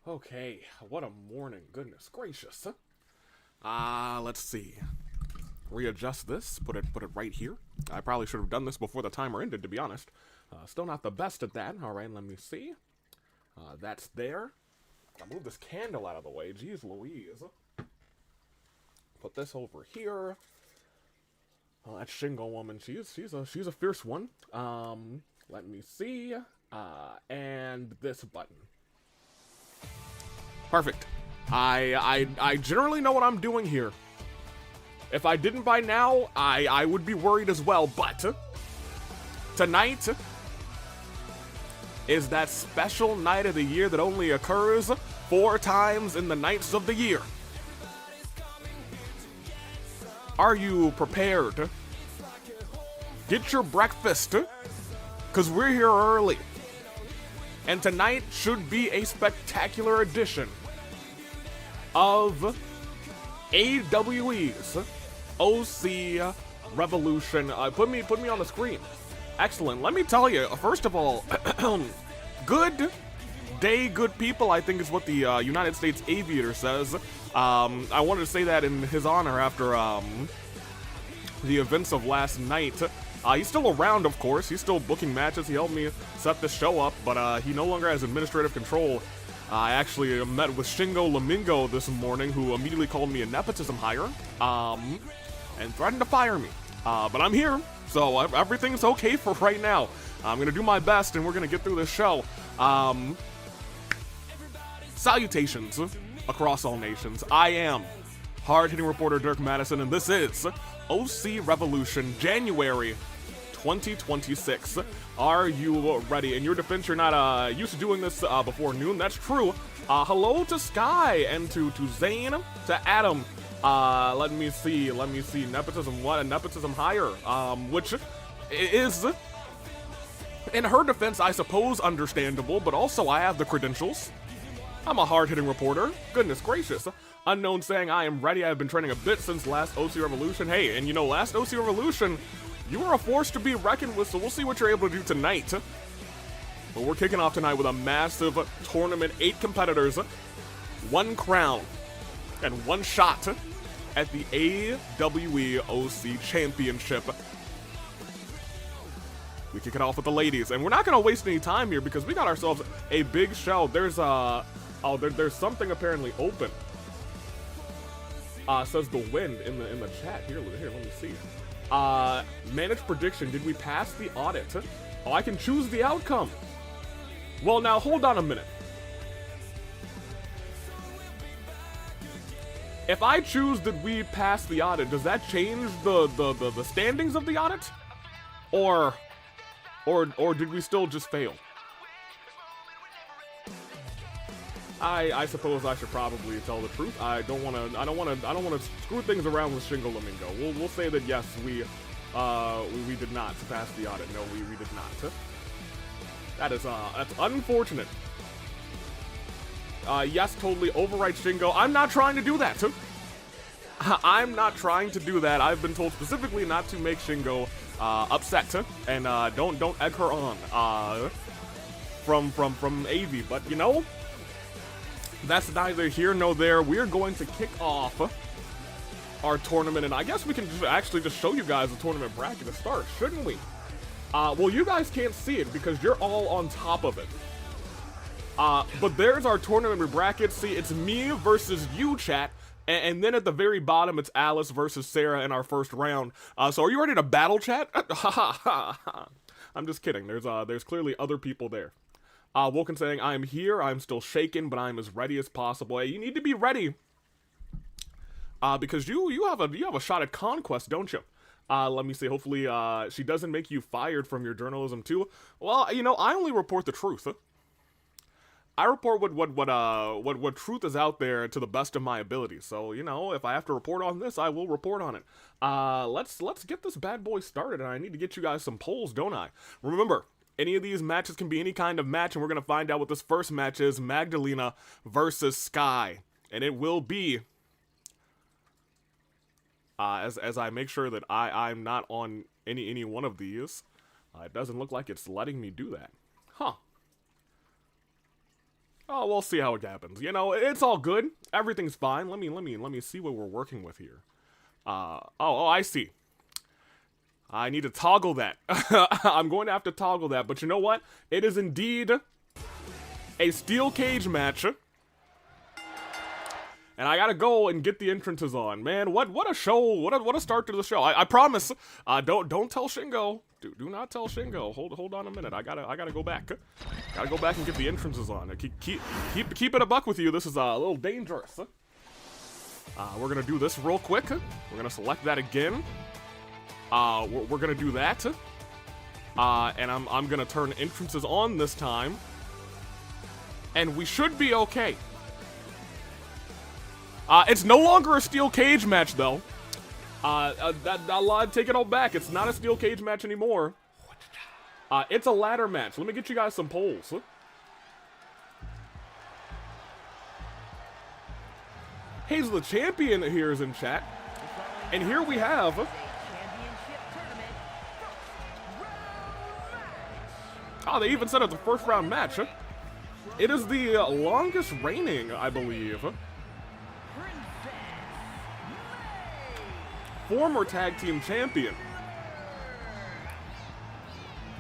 Okay, what a morning. Goodness gracious. Let's see. Readjust this, put it right here. I probably should have done this before the timer ended, to be honest. Still not the best at that. Alright, let me see. That's there. I'll move this candle out of the way. Jeez Louise. Put this over here. That Shingo woman, she's a fierce one. Let me see. And this button. Perfect. I generally know what I'm doing here. If I didn't by now, I would be worried as well, but tonight is that special night of the year that only occurs 4 times in the nights of the year. Are you prepared? Get your breakfast, because we're here early. And tonight should be a spectacular edition of AWE's OC Revolution. Put me on the screen. Excellent. Let me tell you, first of all, good day, good people, I think is what the United States Aviator says. I wanted to say that in his honor after the events of last night. He's still around, of course. He's still booking matches. He helped me set the show up, but he no longer has administrative control. I actually met with Shingo Lamingo this morning, who immediately called me a nepotism hire, and threatened to fire me. But I'm here, so everything's okay for right now. I'm gonna do my best, and we're gonna get through this show. Salutations across all nations. I am hard-hitting reporter Dirk Madison, and this is OC Revolution, January 2026. Are you ready? In your defense, you're not used to doing this before noon. That's true. Hello to Sky and to Zane, to Adam. Let me see. Nepotism what? A nepotism hire. Which is, in her defense, I suppose understandable, but also I have the credentials. I'm a hard-hitting reporter. Goodness gracious. Unknown saying I am ready. I've been training a bit since last OC Revolution. Hey, and you know, last OC Revolution, you were a force to be reckoned with, so we'll see what you're able to do tonight. But we're kicking off tonight with a massive tournament. 8 competitors, 1 crown, and 1 shot at the AWE OC Championship. We kick it off with the ladies, and we're not going to waste any time here because we got ourselves a big show. There's there's something apparently open. Says the wind in the chat. Here, let me see. Managed prediction. Did we pass the audit? Oh, I can choose the outcome. Well, now hold on a minute. If I choose that we pass the audit, does that change the standings of the audit? Or did we still just fail? I suppose I should probably tell the truth. I don't want to screw things around with Shingo Lamingo. We'll say that yes, we did not pass the audit. No, we did not. That's unfortunate. Yes, totally overwrite Shingo. I'm not trying to do that. I'm not trying to do that. I've been told specifically not to make Shingo upset, and don't egg her on from AV. But you know, that's neither here nor there. We're going to kick off our tournament, and I guess we can just show you guys the tournament bracket to start, shouldn't we? Well, you guys can't see it because you're all on top of it. But there's our tournament bracket. See, it's me versus you, chat. And then at the very bottom, it's Alice versus Sarah in our first round. So are you ready to battle, chat? I'm just kidding. There's clearly other people there. Woken saying, I'm here. I'm still shaken, but I'm as ready as possible. Hey, you need to be ready. Because you have a shot at Conquest, don't you? Let me see. Hopefully, she doesn't make you fired from your journalism too. Well, you know, I only report the truth. I report what truth is out there to the best of my ability. So, you know, if I have to report on this, I will report on it. Let's get this bad boy started, and I need to get you guys some polls, don't I? Remember, any of these matches can be any kind of match, and we're gonna find out what this first match is: Magdalena versus Sky, and it will be. As I make sure that I'm not on any one of these, it doesn't look like it's letting me do that, huh? Oh, we'll see how it happens. You know, it's all good. Everything's fine. Let me see what we're working with here. Oh, I see. I need to toggle that. I'm going to have to toggle that, but you know what? It is indeed a steel cage match. And I gotta go and get the entrances on. Man, what a show, what a start to the show. I promise, don't tell Shingo. Do not tell Shingo. Hold on a minute. I gotta go back. Gotta go back and get the entrances on. Keep it a buck with you. This is a little dangerous. We're gonna do this real quick. We're gonna select that again. We're gonna do that. And I'm gonna turn entrances on this time. And we should be okay. It's no longer a steel cage match, though. I'll take it all back. It's not a steel cage match anymore. It's a ladder match. Let me get you guys some polls. Hazel the Champion here is in chat. And here we have... Oh, they even said it's a first round match. It is the longest reigning, I believe, former tag team champion.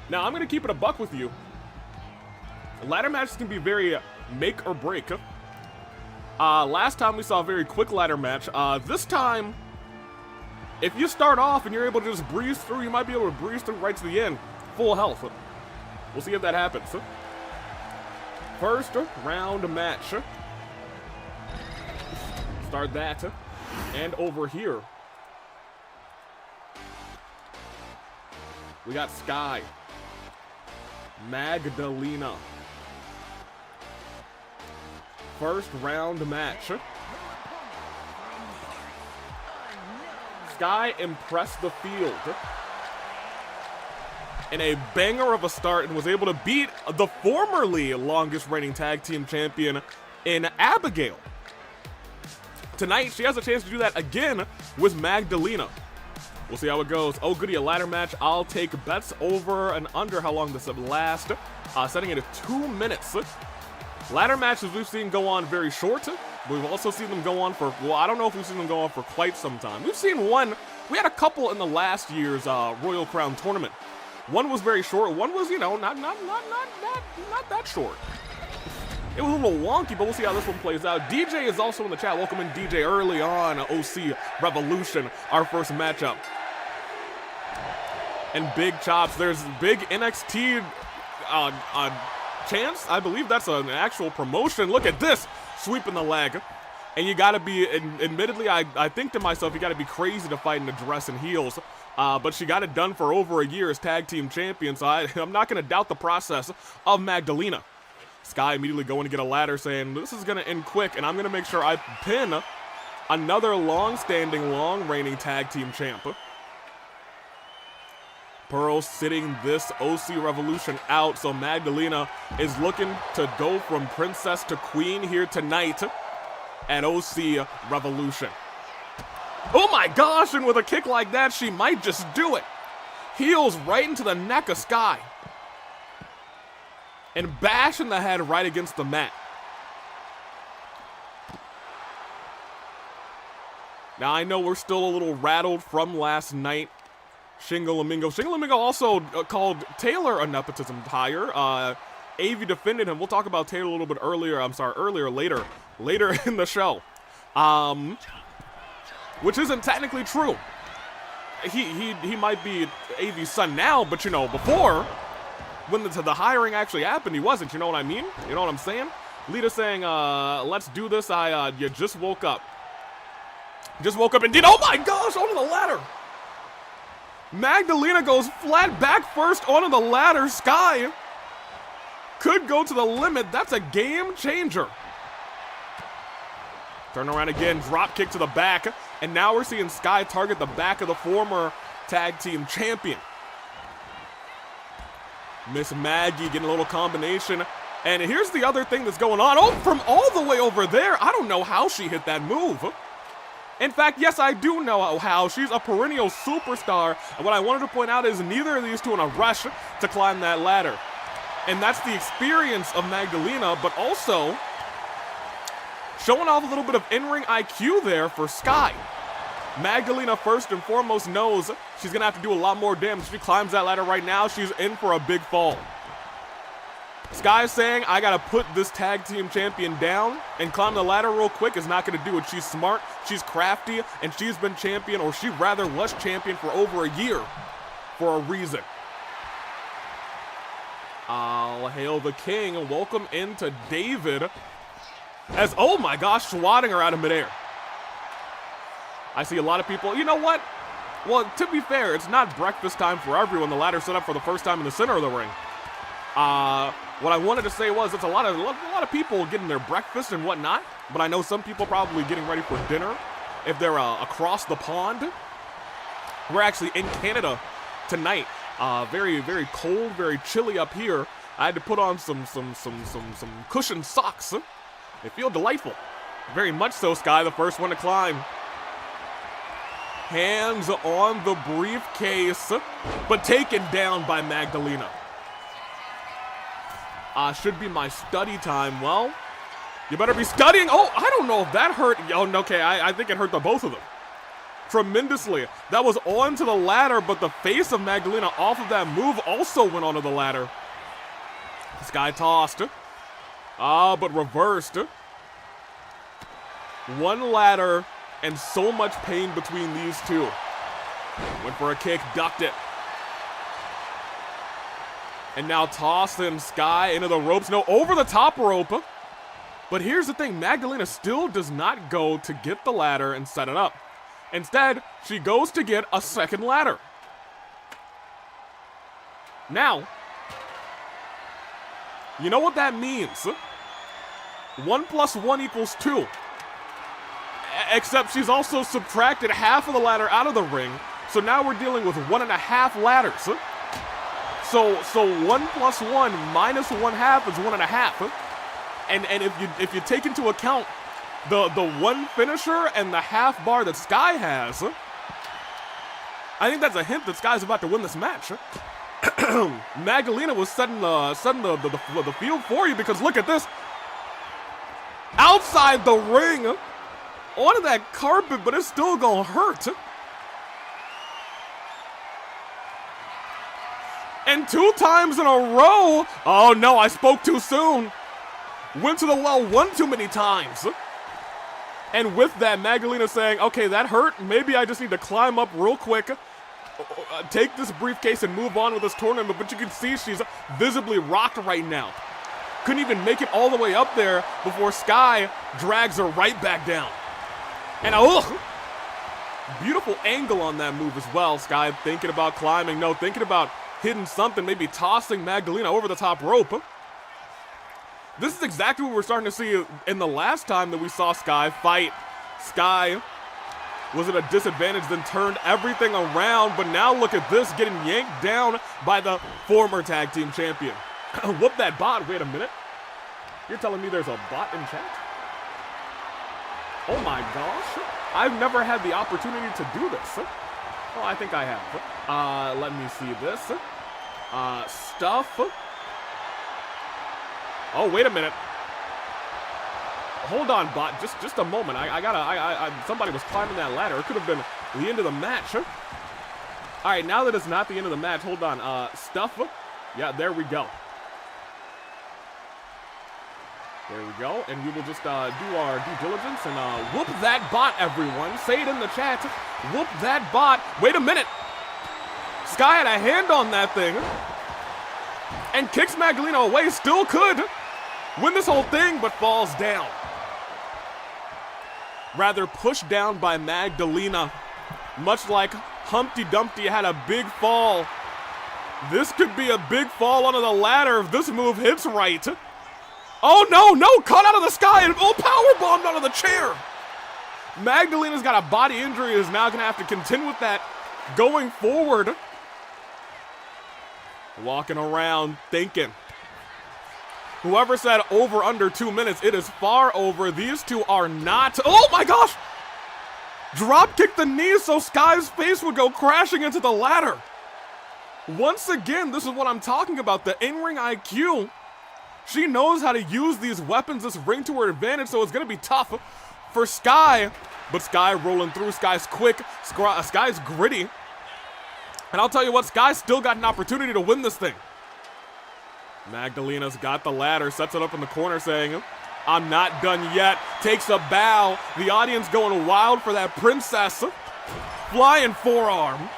Now, I'm going to keep it a buck with you. Ladder matches can be very make or break. Last time we saw a very quick ladder match. This time, if you start off and you're able to just breeze through, you might be able to breeze through right to the end. Full health. We'll see if that happens. First round match. Start that. And over here, we got Sky. Magdalena. First round match. Sky impressed the field in a banger of a start and was able to beat the formerly longest reigning tag team champion in Abigail. Tonight, she has a chance to do that again with Magdalena. We'll see how it goes. Oh, goody, a ladder match. I'll take bets over and under how long this will last. Setting it at 2 minutes. Ladder matches we've seen go on very short. We've also seen them go on for, well, I don't know if we've seen them go on for quite some time. We've seen one, we had a couple in the last year's Royal Crown tournament. One was very short. One was, you know, not that short. It was a little wonky, but we'll see how this one plays out. DJ is also in the chat. Welcome in, DJ, early on. OC Revolution, our first matchup. And big chops. There's big NXT chance. I believe that's an actual promotion. Look at this. Sweeping the leg. And you got to be, admittedly, I think to myself, you got to be crazy to fight in a dress and heels. But she got it done for over a year as tag team champion, so I'm not going to doubt the process of Magdalena. Sky immediately going to get a ladder saying, this is going to end quick, and I'm going to make sure I pin another long-standing, long-reigning tag team champ. Pearl sitting this OC Revolution out, so Magdalena is looking to go from princess to queen here tonight at OC Revolution. Oh my gosh, and with a kick like that, she might just do it. Heels right into the neck of Sky. And bashing the head right against the mat. Now, I know we're still a little rattled from last night. Shingo Lamingo also called Taylor a nepotism hire. AV defended him. We'll talk about Taylor a little bit earlier. Later in the show. Which isn't technically true. He might be AV's son now, but you know, before, when the hiring actually happened, he wasn't. You know what I mean? You know what I'm saying? Lita saying, let's do this. You just woke up. Just woke up and did, oh my gosh, onto the ladder. Magdalena goes flat back first onto the ladder. Sky could go to the limit. That's a game changer. Turn around again, drop kick to the back. And now we're seeing Sky target the back of the former tag team champion. Miss Maggie getting a little combination. And here's the other thing that's going on. Oh, from all the way over there. I don't know how she hit that move. In fact, yes, I do know how. She's a perennial superstar. And what I wanted to point out is neither of these two in a rush to climb that ladder. And that's the experience of Magdalena, but also Showing off a little bit of in-ring IQ there for Sky. Magdalena, first and foremost, knows she's going to have to do a lot more damage. She climbs that ladder right now. She's in for a big fall. Sky is saying, I got to put this tag team champion down, and climb the ladder real quick is not going to do it. She's smart, she's crafty, and she's been champion, or she rather was champion for over a year for a reason. I'll hail the king and welcome into David as, oh my gosh, swatting her out of midair. I see a lot of people, you know what? Well, to be fair, it's not breakfast time for everyone. The ladder set up for the first time in the center of the ring. What I wanted to say was it's a lot of people getting their breakfast and whatnot, but I know some people probably getting ready for dinner if they're across the pond. We're actually in Canada tonight. Very, very cold, very chilly up here. I had to put on some cushioned socks. They feel delightful. Very much so, Sky, the first one to climb. Hands on the briefcase, but taken down by Magdalena. Should be my study time. Well, you better be studying. Oh, I don't know if that hurt. Oh, okay, I think it hurt the both of them tremendously. That was onto the ladder, but the face of Magdalena off of that move also went onto the ladder. Sky tossed. But reversed. One ladder and so much pain between these two. Went for a kick, ducked it. And now tossing Sky into the ropes. No, over the top rope. But here's the thing, Magdalena still does not go to get the ladder and set it up. Instead, she goes to get a second ladder. Now, you know what that means? 1 + 1 = 2. Except she's also subtracted half of the ladder out of the ring. So now we're dealing with 1.5 ladders. So 1 + 1 minus 1/2 is 1.5. And if you take into account the one finisher and the half bar that Sky has, I think that's a hint that Sky's about to win this match. Magdalena was setting the field for you, because look at this. Outside the ring, onto that carpet, but it's still gonna hurt. And 2 times in a row. Oh no, I spoke too soon. Went to the well one too many times. And with that, Magdalena saying, okay, that hurt. Maybe I just need to climb up real quick, take this briefcase and move on with this tournament. But you can see she's visibly rocked right now. Couldn't even make it all the way up there before Sky drags her right back down. And beautiful angle on that move as well. Sky thinking about climbing. No, thinking about hitting something, maybe tossing Magdalena over the top rope. This is exactly what we're starting to see in the last time that we saw Sky fight. Sky was at a disadvantage, then turned everything around, but now look at this, getting yanked down by the former tag team champion. Whoop that bot. Wait a minute. You're telling me there's a bot in chat? Oh my gosh. I've never had the opportunity to do this. Well, I think I have. Let me see this. Stuff. Oh, wait a minute. Hold on, bot. Just a moment. Somebody was climbing that ladder. It could have been the end of the match. All right, now that it's not the end of the match, hold on. Stuff. Yeah, there we go. There we go. And we will just do our due diligence and whoop that bot, everyone. Say it in the chat. Whoop that bot. Wait a minute. Sky had a hand on that thing and kicks Magdalena away. Still could win this whole thing, but falls down. Rather pushed down by Magdalena. Much like Humpty Dumpty had a big fall. This could be a big fall onto the ladder if this move hits right. Oh no, cut out of the sky and powerbombed onto the chair. Magdalena's got a body injury and is now gonna have to contend with that going forward. Walking around thinking. Whoever said over under 2 minutes, it is far over. These two are not. Oh my gosh! Drop kick the knee so Sky's face would go crashing into the ladder. Once again, this is what I'm talking about. The in-ring IQ. She knows how to use these weapons, this ring, to her advantage, so it's gonna be tough for Sky. But Sky rolling through. Sky's quick. Sky's gritty. And I'll tell you what, Sky's still got an opportunity to win this thing. Magdalena's got the ladder, sets it up in the corner saying, I'm not done yet. Takes a bow. The audience going wild for that princess. Flying forearm.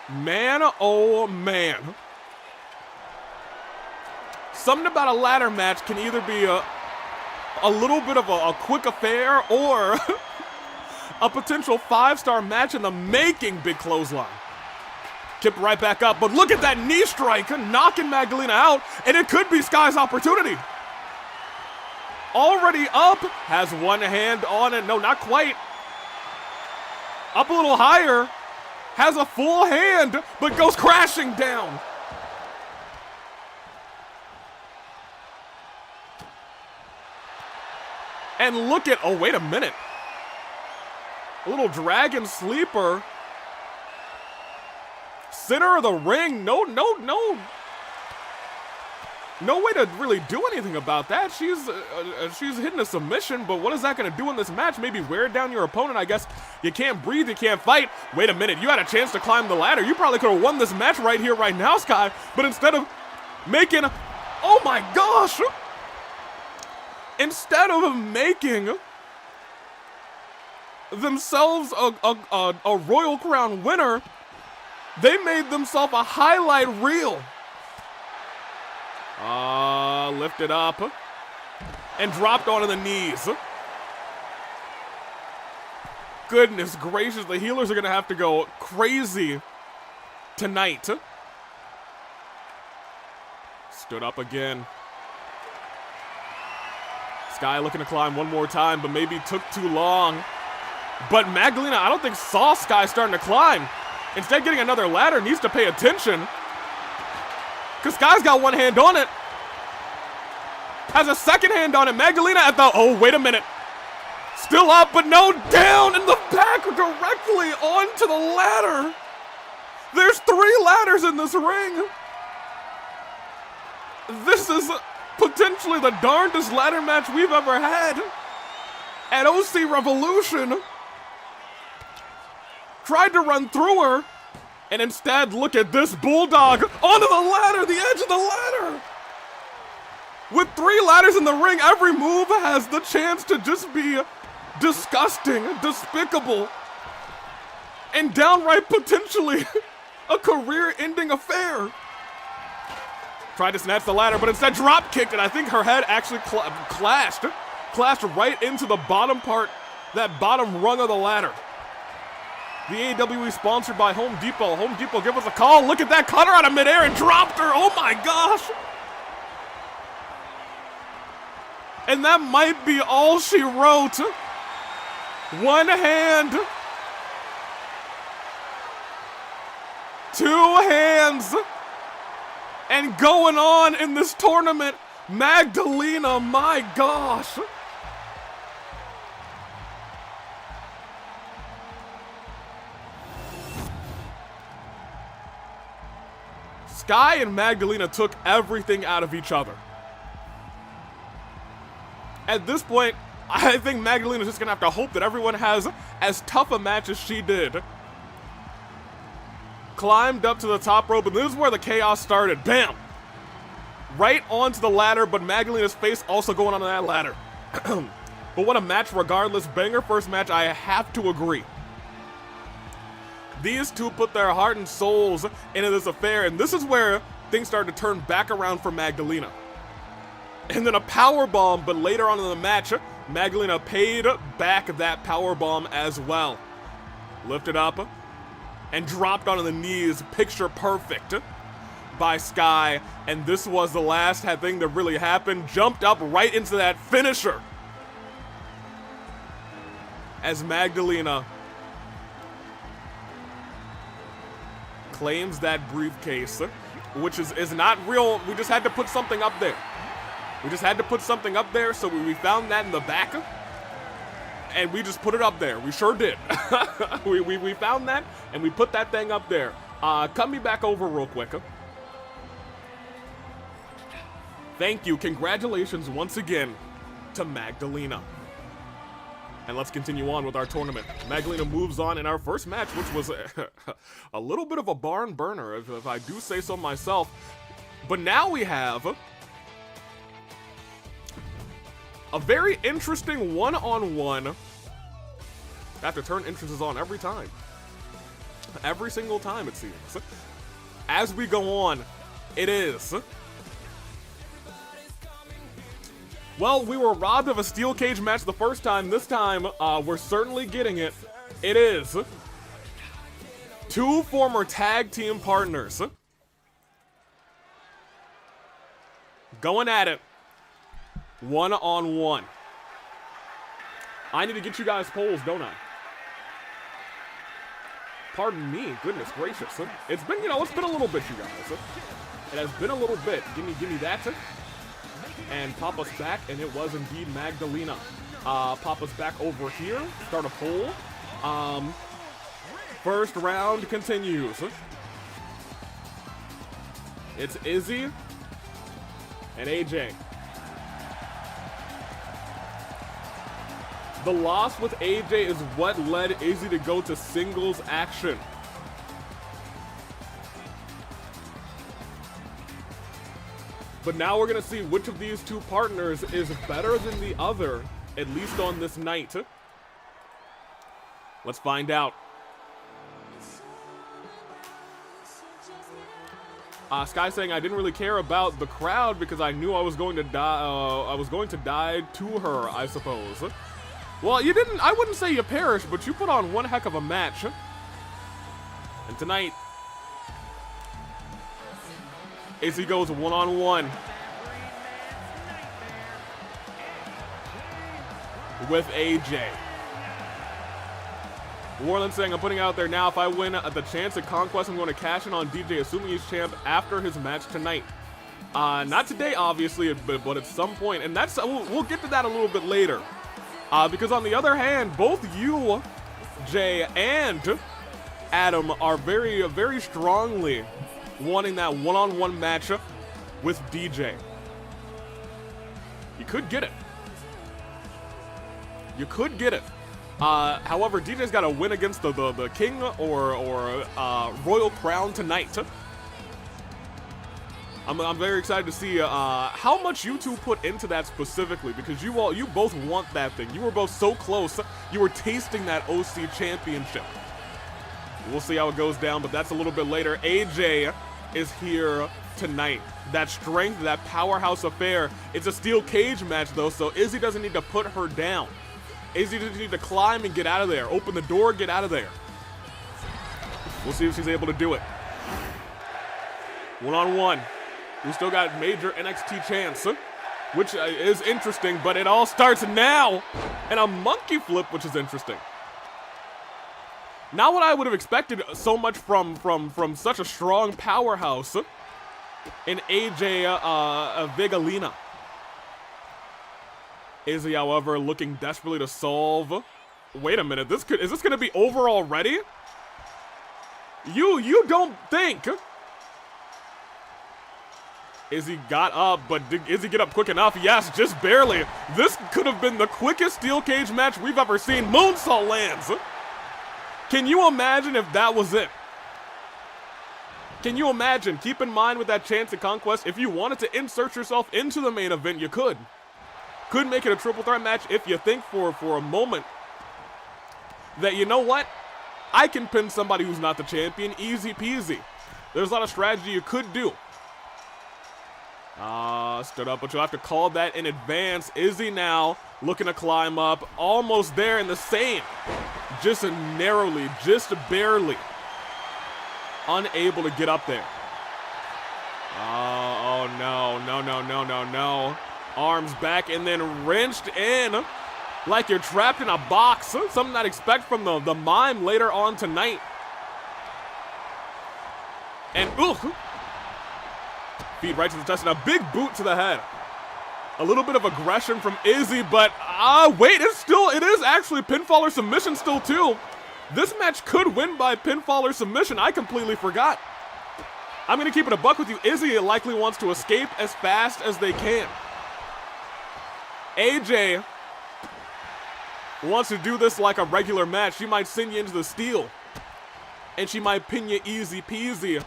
Man, oh man. Something about a ladder match can either be a little bit of a quick affair or a potential 5-star match in the making. Big clothesline. Tipped right back up, but look at that knee strike, knocking Magdalena out, and it could be Sky's opportunity. Already up, has one hand on it. No, not quite. Up a little higher, has a full hand, but goes crashing down. And look at, oh, wait a minute. A little dragon sleeper. Center of the ring. No way to really do anything about that. She's hitting a submission, but what is that going to do in this match? Maybe wear down your opponent. I guess you can't breathe, you can't fight. Wait a minute, you had a chance to climb the ladder. You probably could have won this match right here, right now, Sky, but instead of making, oh my gosh, instead of making themselves a Royal Crown winner, they made themselves a highlight reel. Lifted up and dropped onto the knees. Goodness gracious, the healers are gonna have to go crazy tonight. Stood up again. Sky looking to climb one more time, but maybe took too long. But Magdalena, I don't think saw Sky starting to climb. Instead, getting another ladder, needs to pay attention. Because Sky's got one hand on it. Has a second hand on it. Magdalena at the, oh, wait a minute. Still up, but no, down in the back directly onto the ladder. There's 3 ladders in this ring. This is potentially the darndest ladder match we've ever had. At OC Revolution. Tried to run through her, and instead, look at this bulldog onto the ladder, the edge of the ladder. With 3 ladders in the ring, every move has the chance to just be disgusting, despicable, and downright potentially a career-ending affair. Tried to snatch the ladder, but instead drop-kicked, and I think her head actually clashed right into the bottom part, that bottom rung of the ladder. The AEW is sponsored by Home Depot. Home Depot, give us a call. Look at that, caught her out of midair and dropped her. Oh my gosh. And that might be all she wrote. One hand. 2 hands. And going on in this tournament, Magdalena, my gosh. Sky and Magdalena took everything out of each other. At this point, I think Magdalena's just gonna have to hope that everyone has as tough a match as she did. Climbed up to the top rope, and this is where the chaos started. Bam! Right onto the ladder, but Magdalena's face also going onto that ladder. But what a match regardless. Banger first match, I have to agree. These two put their heart and souls into this affair, and this is where things started to turn back around for Magdalena. And then a powerbomb, but later on in the match, Magdalena paid back that powerbomb as well. Lifted up and dropped onto the knees, picture perfect by Sky. And this was the last thing that really happened. Jumped up right into that finisher as Magdalena claims that briefcase, which is not real. We just had to put something up there. We just had to put something up there, so we found that in the back, and we just put it up there. We sure did. we found that, and we put that thing up there. Cut me back over real quick. Thank you. Congratulations once again to Magdalena. And let's continue on with our tournament. Magdalena moves on in our first match, which was a little bit of a barn burner, if I do say so myself. But now we have a very interesting one-on-one. I have to turn entrances on every time. Every single time, it seems. As we go on, it is... Well, we were robbed of a steel cage match the first time. This time, we're certainly getting it. It is two former tag team partners going at it one-on-one. I need to get you guys polls, don't I? Pardon me, goodness gracious. It's been, it's been a little bit, you guys. It has been a little bit. Give me that. And pop us back, and it was indeed Magdalena. Pop us back over here, start a poll. First round continues. It's Izzy and AJ. The loss with AJ is what led Izzy to go to singles action. But now we're going to see which of these two partners is better than the other, at least on this night. Let's find out. Sky saying I didn't really care about the crowd because I knew I was going to die. I was going to die to her, I suppose. Well, you didn't. I wouldn't say you perished, but you put on one heck of a match. And tonight, Izzy goes one-on-one with AJ. Warlen saying, I'm putting out there now, if I win the chance at Conquest, I'm going to cash in on DJ, assuming he's champ after his match tonight. Not today, obviously, but at some point. And that's we'll get to that a little bit later. Because on the other hand, both you, Jay, and Adam are very, very strongly wanting that one-on-one matchup with DJ. You could get it. You could get it. However, DJ's got to win against the King or Royal Crown tonight. I'm very excited to see how much you two put into that specifically, because you both want that thing. You were both so close. You were tasting that OC championship. We'll see how it goes down, but that's a little bit later. AJ is here tonight. That strength, that powerhouse affair. It's a steel cage match, though, so Izzy doesn't need to put her down. Izzy doesn't need to climb and get out of there. Open the door, get out of there. We'll see if she's able to do it. One-on-one. We still got major NXT chance, which is interesting, but it all starts now. And a monkey flip, which is interesting. Not what I would have expected so much from such a strong powerhouse in AJ Vegalina. Izzy, however, looking desperately to solve. Wait a minute, is this going to be over already? You don't think? Izzy got up, but did Izzy get up quick enough? Yes, just barely. This could have been the quickest steel cage match we've ever seen. Moonsault lands. Can you imagine if that was it? Can you imagine? Keep in mind with that chance at Conquest, if you wanted to insert yourself into the main event, you could. Could make it a triple threat match if you think for a moment that, you know what? I can pin somebody who's not the champion, easy peasy. There's a lot of strategy you could do. Stood up, but you'll have to call that in advance. Izzy now looking to climb up, almost there in the same. Just narrowly, just barely unable to get up there. Oh no. Arms back and then wrenched in like you're trapped in a box. Something I'd expect from the mime later on tonight. And feet right to the chest and a big boot to the head. A little bit of aggression from Izzy, but wait, it is actually pinfall or submission still too. This match could win by pinfall or submission. I completely forgot. I'm going to keep it a buck with you. Izzy likely wants to escape as fast as they can. AJ wants to do this like a regular match. She might send you into the steel, and she might pin you easy peasy.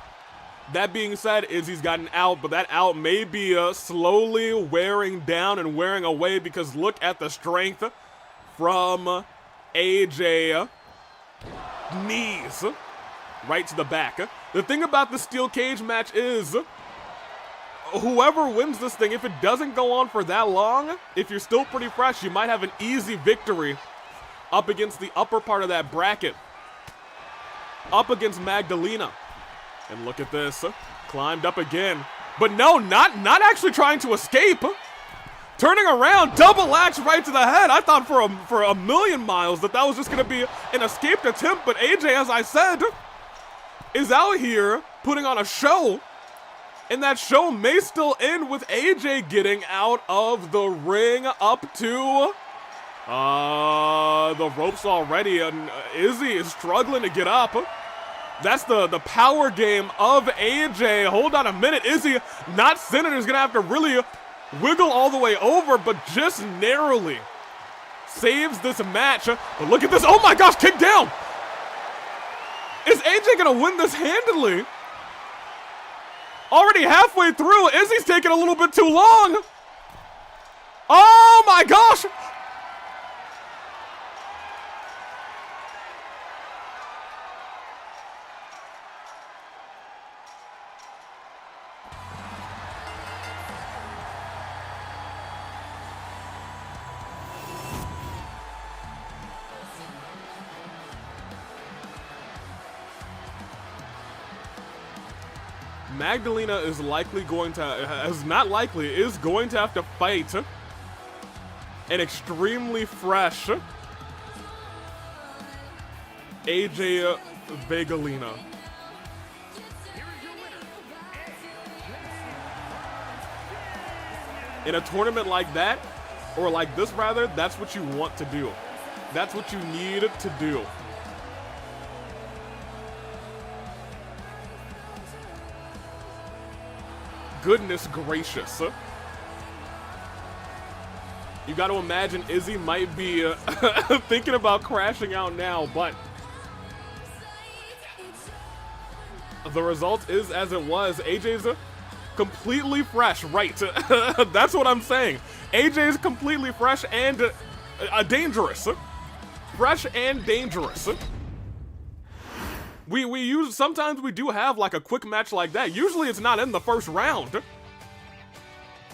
That being said, Izzy's got an out, but that out may be slowly wearing down and wearing away because look at the strength from AJ. Knees right to the back. The thing about the steel cage match is whoever wins this thing, if it doesn't go on for that long, if you're still pretty fresh, you might have an easy victory up against the upper part of that bracket, up against Magdalena. And look at this, climbed up again. But no, not actually trying to escape. Turning around, double axe right to the head. I thought for a million miles that was just gonna be an escaped attempt, but AJ, as I said, is out here putting on a show. And that show may still end with AJ getting out of the ring up to the ropes already, and Izzy is struggling to get up. That's the power game of AJ. Hold on a minute. Izzy, not centered, is going to have to really wiggle all the way over, but just narrowly saves this match. But look at this. Oh my gosh, kick down. Is AJ going to win this handily? Already halfway through. Izzy's taking a little bit too long. Oh my gosh. Magdalena is likely going to, is going to have to fight an extremely fresh AJ Vegalina. In a tournament like that, or like this rather, that's what you want to do. That's what you need to do. Goodness gracious. You got to imagine Izzy might be thinking about crashing out now, but the result is as it was. AJ's completely fresh, right? That's what I'm saying. AJ's completely fresh and dangerous. Fresh and dangerous. Sometimes we do have like a quick match like that. Usually it's not in the first round.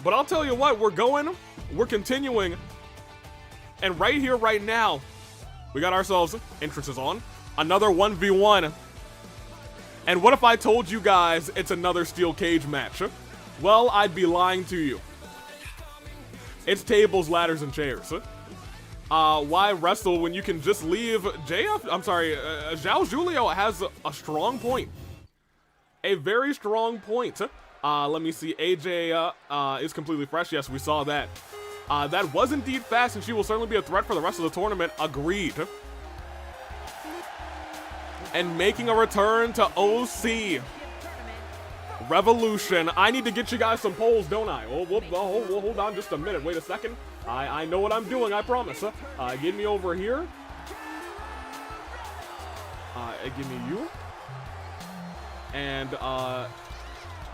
But I'll tell you what, we're continuing. And right here, right now, we got ourselves entrances on. Another 1v1. And what if I told you guys it's another steel cage match? Well, I'd be lying to you. It's tables, ladders, and chairs. Why wrestle when you can just leave? Zhao Julio has a strong point. A very strong point. Let me see. AJ is completely fresh. Yes, we saw that. That was indeed fast, and she will certainly be a threat for the rest of the tournament. Agreed. And making a return to OC Revolution. I need to get you guys some polls, don't I? Hold on just a minute. Wait a second. I know what I'm doing, I promise. Give me over here. Give me you. And, I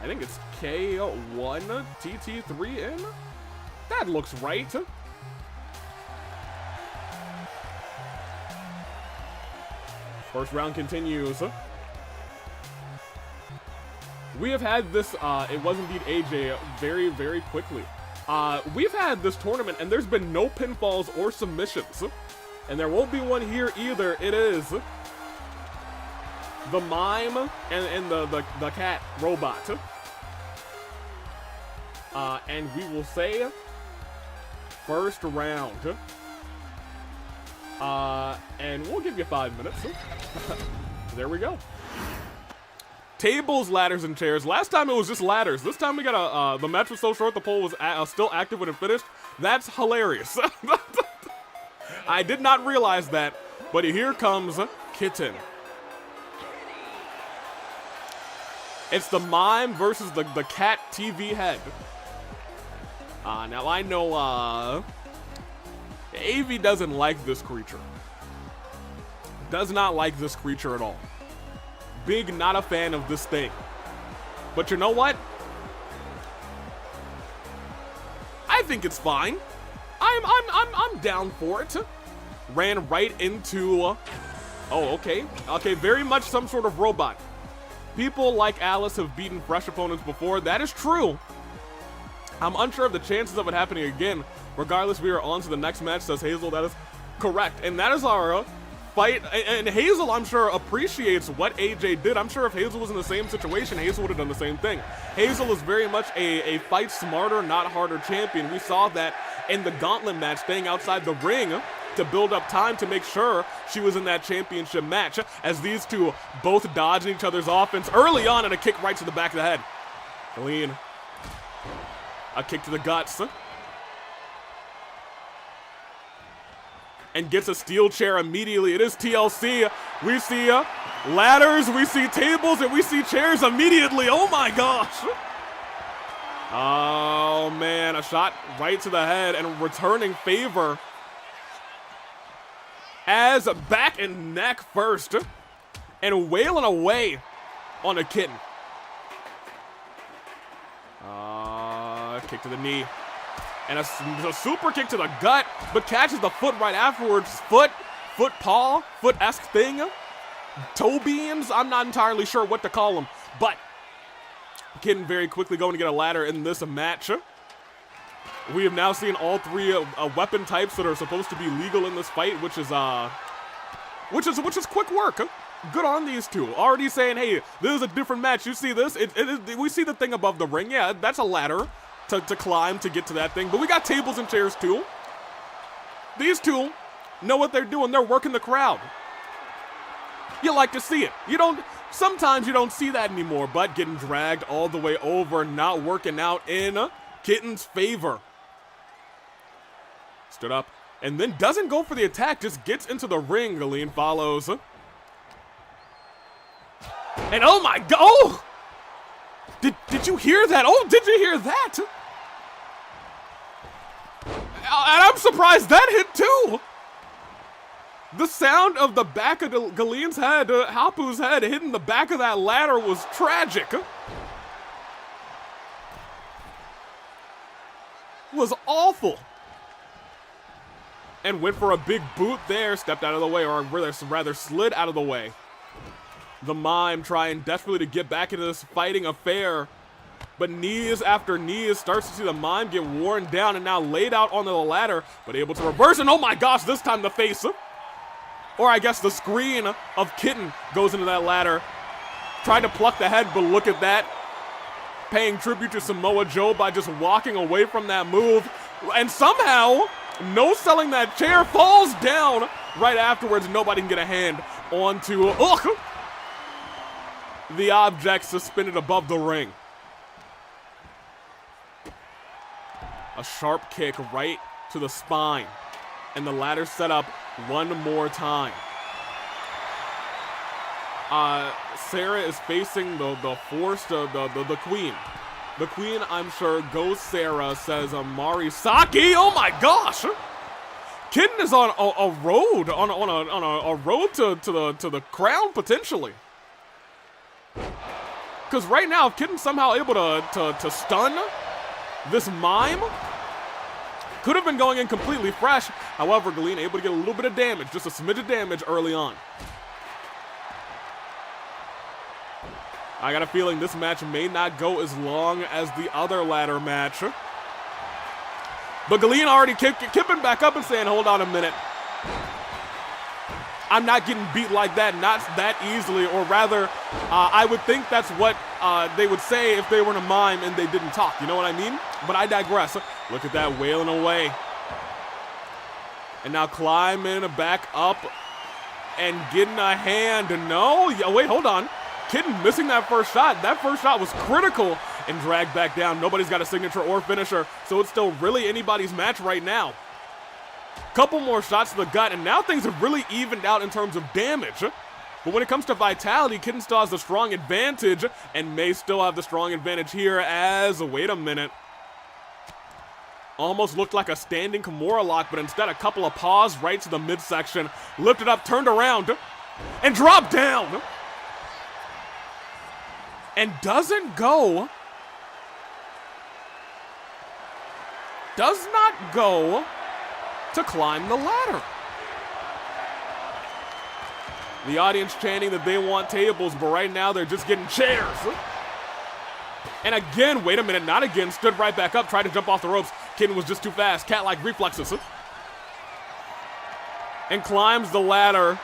think it's K1 TT3 in. That looks right. First round continues. We have had this, it was indeed AJ, very, very quickly. We've had this tournament and there's been no pinfalls or submissions. And there won't be one here either. It is the mime and the cat robot. And we will say first round. And we'll give you 5 minutes. There we go. Tables, ladders, and chairs. Last time it was just ladders. This time we got the match was so short the poll was still active when it finished. That's hilarious. I did not realize that, but here comes Kitten. It's the mime versus the cat TV head. Now I know, AV doesn't like this creature. Does not like this creature at all. Big not a fan of this thing. But you know what? I think it's fine. I'm down for it. Ran right into, oh, okay. Okay, very much some sort of robot. People like Alice have beaten fresh opponents before. That is true. I'm unsure of the chances of it happening again. Regardless, we are on to the next match, says Hazel. That is correct. And that is our fight. And Hazel, I'm sure, appreciates what AJ did. I'm sure if Hazel was in the same situation, Hazel would have done the same thing. Hazel is very much a fight smarter, not harder champion. We saw that in the gauntlet match, staying outside the ring to build up time to make sure she was in that championship match, as these two both dodging each other's offense early on, and a kick right to the back of the head. Galene, a kick to the guts, and gets a steel chair immediately. It is TLC. We see ladders, we see tables, and we see chairs immediately. Oh my gosh. Oh man, a shot right to the head and returning favor as back and neck first and wailing away on a kitten. Kick to the knee and a super kick to the gut, but catches the foot right afterwards. Foot paw, foot-esque thing. Toe beams, I'm not entirely sure what to call them, but kitten very quickly going to get a ladder in this match. We have now seen all three weapon types that are supposed to be legal in this fight, which is quick work. Good on these two. Already saying, hey, this is a different match. You see this? We see the thing above the ring. Yeah, that's a ladder to climb to get to that thing. But we got tables and chairs too. These two know what they're doing. They're working the crowd. You like to see it. Sometimes you don't see that anymore, but getting dragged all the way over, not working out in Kitten's favor. Stood up and then doesn't go for the attack, just gets into the ring. Galene follows. And oh my god, oh! Did you hear that? Oh, did you hear that? And I'm surprised that hit too. The sound of the back of Galene's head, Hapu's head hitting the back of that ladder was tragic. Was awful. And went for a big boot there, stepped out of the way, or rather slid out of the way. The mime trying desperately to get back into this fighting affair, but knees after knees, starts to see the mime get worn down and now laid out onto the ladder, but able to reverse, and oh my gosh, this time the face, or I guess the screen of Kitten goes into that ladder. Tried to pluck the head, but look at that. Paying tribute to Samoa Joe by just walking away from that move, and somehow no-selling that chair, falls down right afterwards. Nobody can get a hand onto the object suspended above the ring. A sharp kick right to the spine, and the ladder set up one more time. Sarah is facing the queen. The queen, I'm sure, goes Sarah, says Marisaki. Oh my gosh! Kitten is on a road, a road to the crown potentially. Because right now, if Kitten's somehow able to stun this mime, could have been going in completely fresh. However, Galene able to get a little bit of damage, just a smidge of damage early on. I got a feeling this match may not go as long as the other ladder match. But Galene already kipping back up and saying, hold on a minute. I'm not getting beat like that, not that easily, or rather, I would think that's what they would say if they were in a mime and they didn't talk, you know what I mean? But I digress. Look at that, wailing away. And now climbing back up and getting a hand. No, wait, hold on. Kitten missing that first shot. That first shot was critical and dragged back down. Nobody's got a signature or finisher, so it's still really anybody's match right now. Couple more shots to the gut, and now things have really evened out in terms of damage. But when it comes to vitality, Kitten still has the strong advantage, and may still have the strong advantage here as, wait a minute. Almost looked like a standing Kimura lock, but instead a couple of paws right to the midsection. Lifted up, turned around, and dropped down. And doesn't go. Does not go to climb the ladder. The audience chanting that they want tables, but right now they're just getting chairs. And again, wait a minute, not again, stood right back up, tried to jump off the ropes. Kitten was just too fast, cat-like reflexes. And climbs the ladder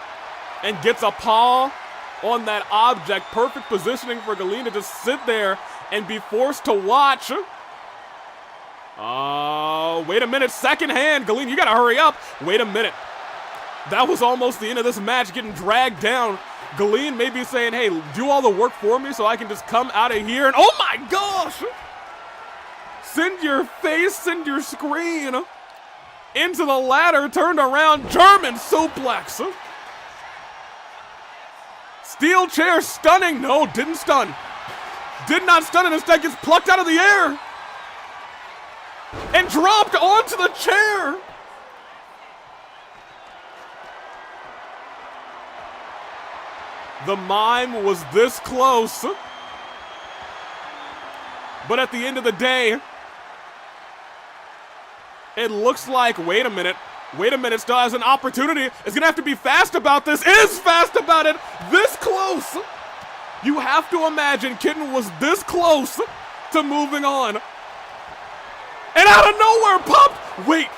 and gets a paw on that object. Perfect positioning for Galene to just sit there and be forced to watch. Wait a minute, second hand. Galene, you gotta hurry up. Wait a minute. That was almost the end of this match, getting dragged down. Galene may be saying, hey, do all the work for me so I can just come out of here. And oh my gosh! Send your face, send your screen into the ladder, turned around, German suplex. Steel chair, stunning. No, didn't stun. Did not stun, and instead gets plucked out of the air. And dropped onto the chair. The mime was this close. But at the end of the day, it looks like, wait a minute, still has an opportunity. Is gonna have to be fast about this. Is fast about it. This close. You have to imagine Kitten was this close to moving on. And out of nowhere, popped. Wait.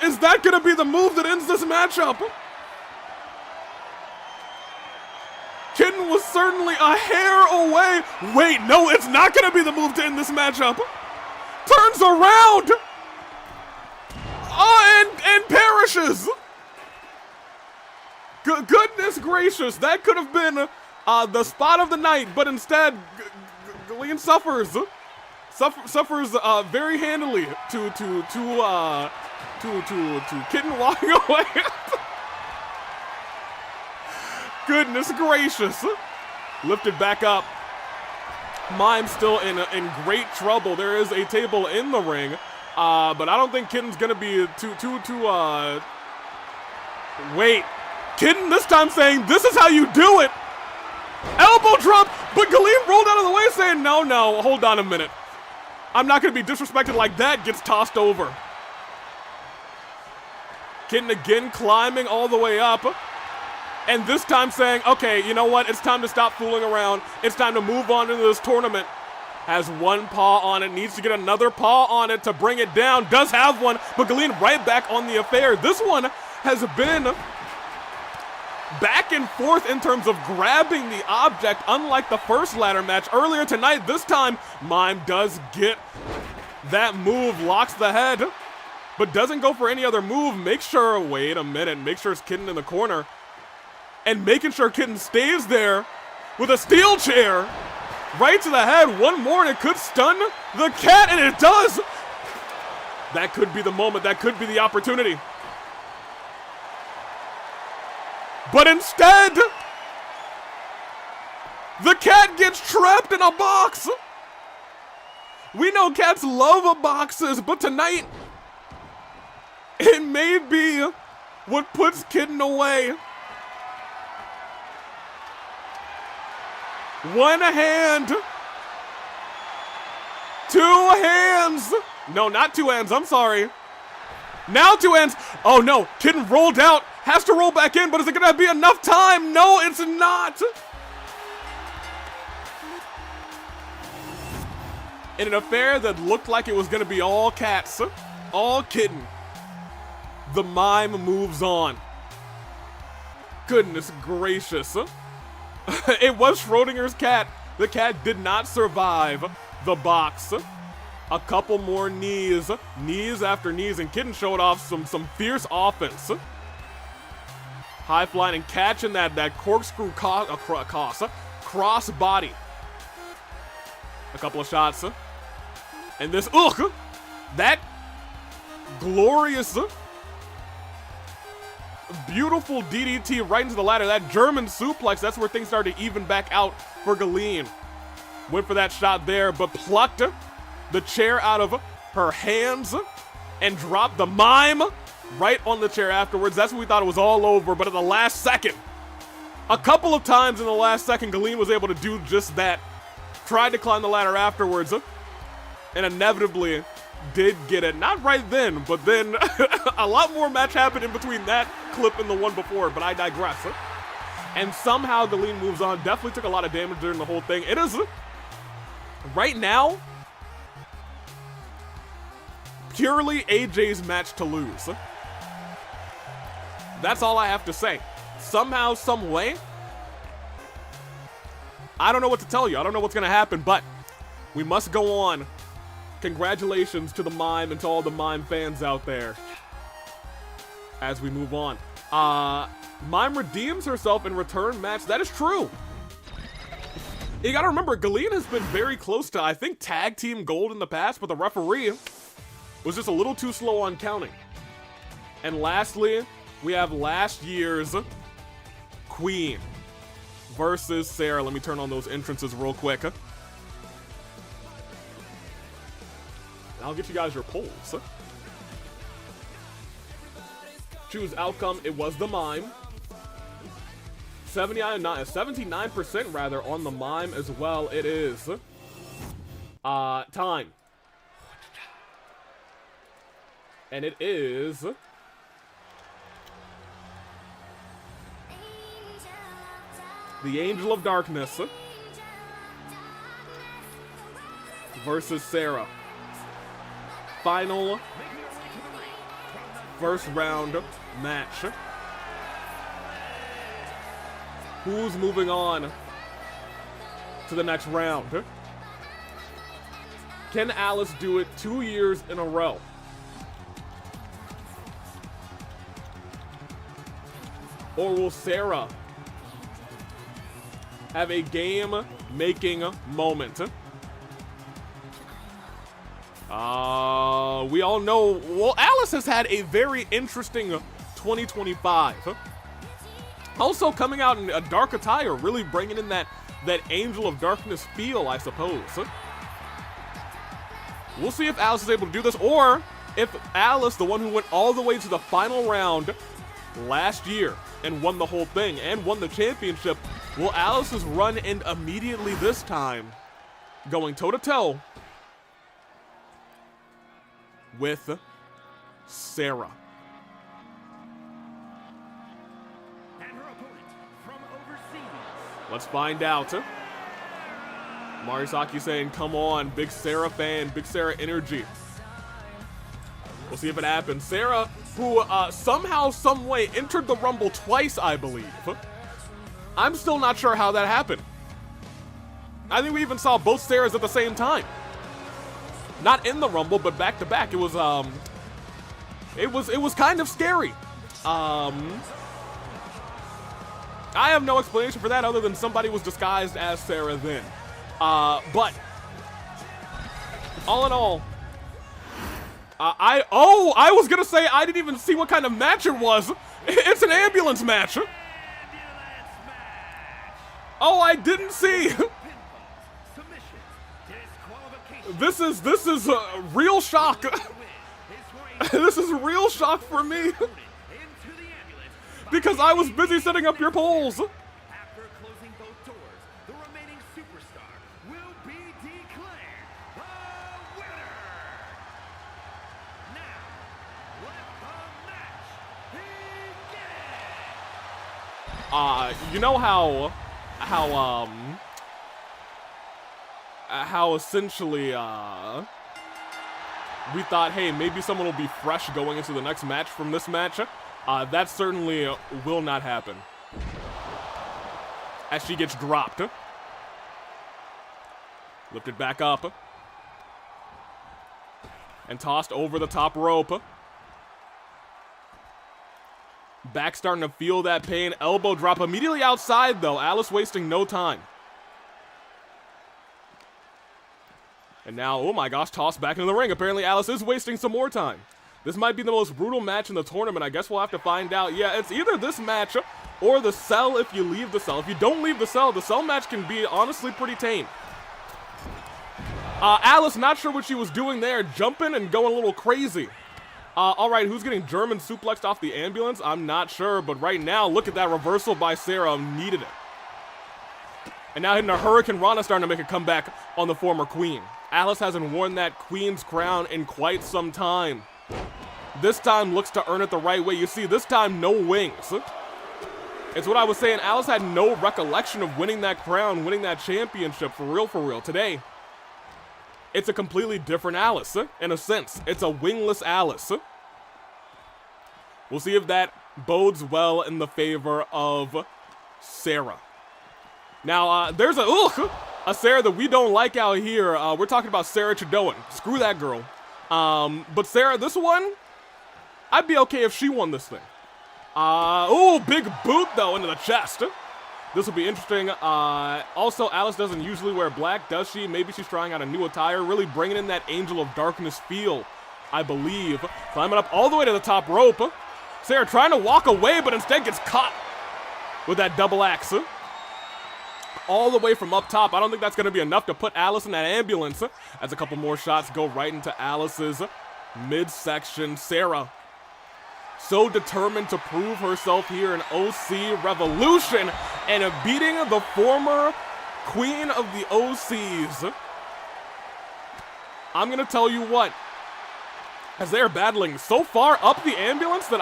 Is that gonna be the move that ends this matchup? Kitten was certainly a hair away. Wait, no, it's not gonna be the move to end this matchup. Turns around. And perishes. Goodness gracious, that could have been the spot of the night, but instead, Galene suffers very handily to Kitten walking away. Goodness gracious. Lifted back up. Mime still in great trouble. There is a table in the ring, but I don't think Kitten's gonna be wait. Kitten this time saying, this is how you do it. Elbow drop, but Galene rolled out of the way saying, no, hold on a minute. I'm not gonna be disrespected like that. Gets tossed over. Kitten again climbing all the way up. And this time saying, okay, you know what? It's time to stop fooling around. It's time to move on into this tournament. Has one paw on it, needs to get another paw on it to bring it down. Does have one, but Galene right back on the affair. This one has been back and forth in terms of grabbing the object, unlike the first ladder match earlier tonight. This time, Mime does get that move, locks the head, but doesn't go for any other move. Make sure it's Kitten in the corner. And making sure Kitten stays there with a steel chair right to the head. One more and it could stun the cat, and it does. That could be the moment. That could be the opportunity. But instead, the cat gets trapped in a box. We know cats love boxes, but tonight, it may be what puts Kitten away. One hand. Two hands. No, not two hands. I'm sorry. Now two hands. Oh no, Kitten rolled out. Has to roll back in, but is it gonna be enough time? No, it's not. In an affair that looked like it was gonna be all cats, all Kitten, the mime moves on. Goodness gracious. It was Schrodinger's cat. The cat did not survive the box. A couple more knees after knees, and Kitten showed off some fierce offense. High flying and catching that corkscrew cross body. A couple of shots. And this, that glorious beautiful DDT right into the ladder. That German suplex, that's where things started to even back out for Galene. Went for that shot there, but plucked the chair out of her hands and dropped the mime right on the chair afterwards. That's when we thought it was all over, but at the last second, a couple of times in the last second, Galene was able to do just that. Tried to climb the ladder afterwards, and inevitably did get it. Not right then, but then a lot more match happened in between that clip and the one before, but I digress. And somehow Galene moves on. Definitely took a lot of damage during the whole thing. It is, right now, purely AJ's match to lose. That's all I have to say. Somehow, some way, I don't know what to tell you. I don't know what's going to happen, but we must go on. Congratulations to the mime and to all the mime fans out there as we move on. Mime redeems herself in return match. That is true. You gotta remember, Galene has been very close to, I think, tag team gold in the past, but the referee was just a little too slow on counting. And lastly, we have last year's Queen versus Sarah. Let me turn on those entrances real quick. I'll get you guys your polls. Choose outcome. It was the mime. 79% rather on the mime as well. It is time. And it is the Angel of Darkness versus Sarah. Final first round match. Who's moving on to the next round? Can Alice do it 2 years in a row? Or will Sarah have a game-making moment? We all know, well, Alice has had a very interesting 2025. Also coming out in a dark attire, really bringing in that Angel of Darkness feel, I suppose. We'll see if Alice is able to do this, or if Alice, the one who went all the way to the final round last year and won the whole thing and won the championship, will Alice's run end immediately this time, going toe-to-toe with Sarah. And her opponent from overseas. Let's find out. Marius saying, come on, big Sarah fan, big Sarah energy. We'll see if it happens. Sarah, who somehow, some way entered the Rumble twice, I believe. I'm still not sure how that happened. I think we even saw both Sarahs at the same time. Not in the Rumble, but back to back. It was kind of scary. I have no explanation for that other than somebody was disguised as Sarah then. But all in all, I was gonna say I didn't even see what kind of match it was. It's an ambulance match. Oh, I didn't see. This is a real shock. This is real shock for me. Because I was busy setting up your polls. After closing both doors, the remaining superstar will be declared the winner. Now, let the match begin. You know how essentially we thought, hey, maybe someone will be fresh going into the next match from this match. That certainly will not happen. As she gets dropped. Lifted back up. And tossed over the top rope. Back starting to feel that pain. Elbow drop immediately outside, though. Alice wasting no time. And now, oh my gosh, tossed back into the ring. Apparently Alice is wasting some more time. This might be the most brutal match in the tournament. I guess we'll have to find out. Yeah, it's either this match or the cell if you leave the cell. If you don't leave the cell match can be honestly pretty tame. Alice, not sure what she was doing there, jumping and going a little crazy. All right, who's getting German suplexed off the ambulance? I'm not sure, but right now, look at that reversal by Sarah. Needed it. And now hitting a Hurricane Rana, starting to make a comeback on the former queen. Alice hasn't worn that queen's crown in quite some time. This time looks to earn it the right way. You see, this time, no wings. It's what I was saying. Alice had no recollection of winning that crown, winning that championship, for real, for real. Today, it's a completely different Alice, in a sense. It's a wingless Alice. We'll see if that bodes well in the favor of Sarah. Now, there's a Sarah that we don't like out here. We're talking about Sarah Chidoan. Screw that girl. But Sarah, this one, I'd be okay if she won this thing. Big boot, though, into the chest. This will be interesting. Also, Alice doesn't usually wear black, does she? Maybe she's trying out a new attire, really bringing in that Angel of Darkness feel, I believe. Climbing up all the way to the top rope. Sarah trying to walk away, but instead gets caught with that double axe. All the way from up top. I don't think that's going to be enough to put Alice in that ambulance, as a couple more shots go right into Alice's midsection. Sarah, so determined to prove herself here in OC Revolution and beating the former queen of the OCs. I'm going to tell you what, as they're battling so far up the ambulance that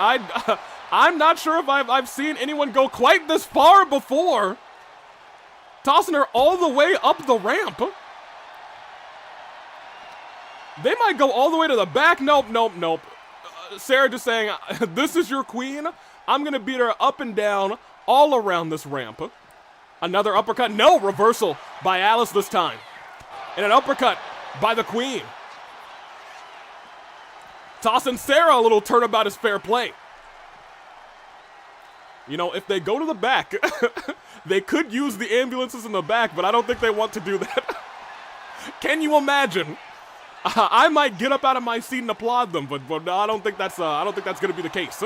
I'm not sure if I've seen anyone go quite this far before. Tossing her all the way up the ramp. They might go all the way to the back. Nope. Sarah just saying, this is your queen. I'm going to beat her up and down all around this ramp. Another uppercut. No, reversal by Alice this time. And an uppercut by the queen. Tossing Sarah a little turnabout is fair play. You know, if they go to the back, they could use the ambulances in the back, but I don't think they want to do that. Can you imagine? I might get up out of my seat and applaud them, but I don't think that's going to be the case.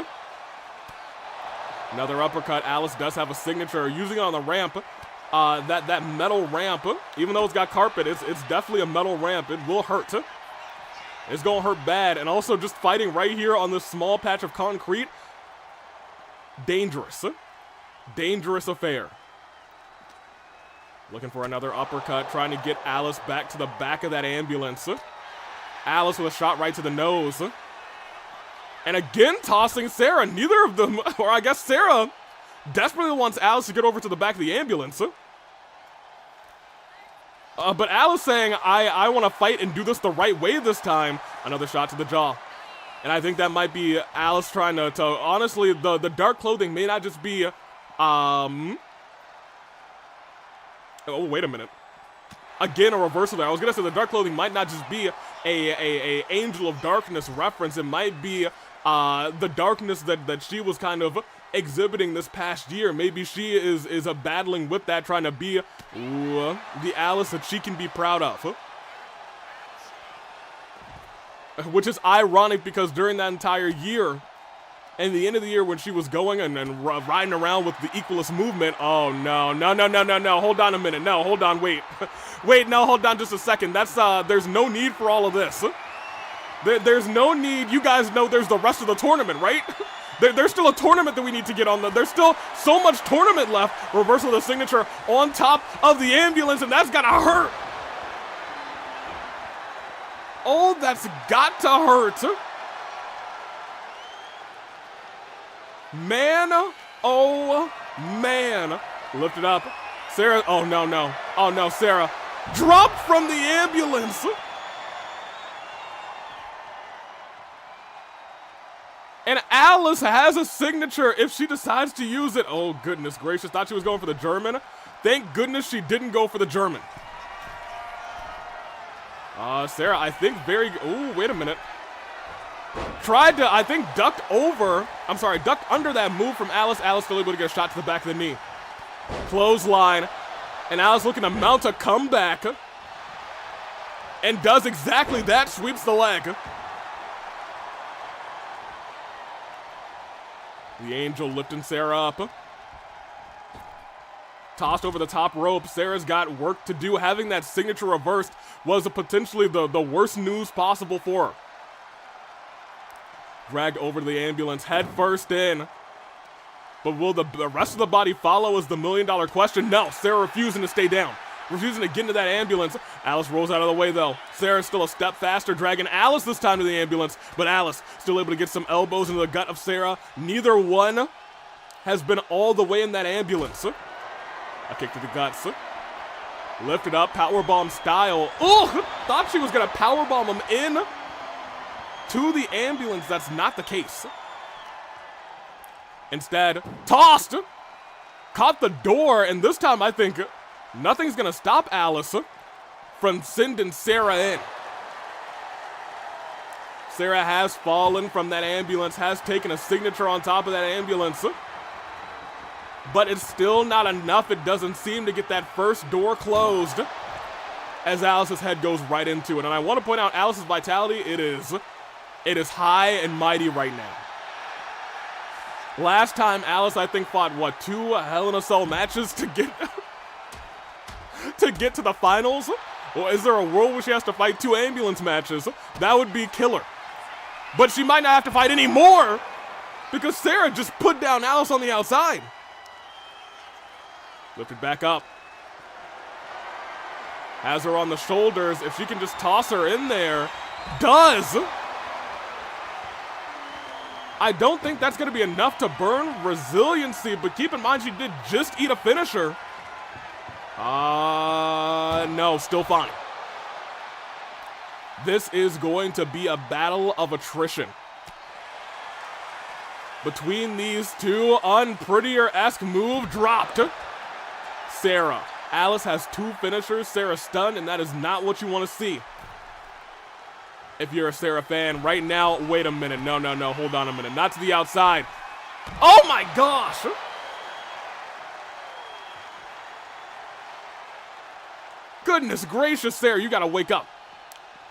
Another uppercut. Alice does have a signature, using it on the ramp. That metal ramp, even though it's got carpet, it's definitely a metal ramp. It will hurt. It's going to hurt bad, and also just fighting right here on this small patch of concrete. Dangerous affair. Looking for another uppercut, trying to get Alice back to the back of that ambulance. Alice with a shot right to the nose. And again, tossing Sarah. Neither of them, or I guess Sarah, desperately wants Alice to get over to the back of the ambulance. But Alice saying, I want to fight and do this the right way this time. Another shot to the jaw. And I think that might be Alice trying to honestly, the dark clothing may not just be, oh, wait a minute. Again, a reversal there. I was going to say the dark clothing might not just be a Angel of Darkness reference. It might be the darkness that she was kind of exhibiting this past year. Maybe she is battling with that, trying to be the Alice that she can be proud of. Which is ironic because during that entire year, and the end of the year when she was going and riding around with the Equalist movement, oh no, hold on a minute, no, hold on, wait, no, hold on just a second, that's, there's no need for all of this. There's no need, you guys know there's the rest of the tournament, right? There's still a tournament that we need to get on, there's still so much tournament left. Reversal of the signature on top of the ambulance, and that's gotta hurt. Oh, that's got to hurt. Man, oh man. Lift it up. Sarah, oh no, Sarah. Drop from the ambulance. And Alice has a signature if she decides to use it. Oh, goodness gracious. Thought she was going for the German. Thank goodness she didn't go for the German. Sarah, I think oh, wait a minute. Tried to, I think, ducked under that move from Alice. Alice still able to get a shot to the back of the knee. Clothesline. And Alice looking to mount a comeback. And does exactly that, sweeps the leg. The Angel lifting Sarah up. Tossed over the top rope. Sarah's got work to do. Having that signature reversed was potentially the worst news possible for her. Dragged over to the ambulance, head first in. But will the rest of the body follow is the million-dollar question. No, Sarah refusing to stay down. Refusing to get into that ambulance. Alice rolls out of the way, though. Sarah's still a step faster, dragging Alice this time to the ambulance. But Alice still able to get some elbows into the gut of Sarah. Neither one has been all the way in that ambulance. A kick to the guts. Lifted up, powerbomb style. Oh, thought she was going to powerbomb him in to the ambulance. That's not the case. Instead, tossed. Caught the door, and this time I think nothing's going to stop Alice from sending Sarah in. Sarah has fallen from that ambulance, has taken a signature on top of that ambulance. But it's still not enough. It doesn't seem to get that first door closed as Alice's head goes right into it. And I want to point out Alice's vitality, it is high and mighty right now. Last time Alice, I think, fought, what, 2 Hell in a Cell matches to get to the finals? Or is there a world where she has to fight 2 ambulance matches? That would be killer. But she might not have to fight any more because Sarah just put down Alice on the outside. Lifted back up. Has her on the shoulders. If she can just toss her in there. Does! I don't think that's going to be enough to burn resiliency, but keep in mind she did just eat a finisher. No, still fine. This is going to be a battle of attrition between these two. Unprettier-esque move dropped. Sarah. Alice has 2 finishers. Sarah stunned, and that is not what you want to see. If you're a Sarah fan right now, wait a minute. No, hold on a minute. Not to the outside. Oh my gosh! Goodness gracious, Sarah, you gotta wake up.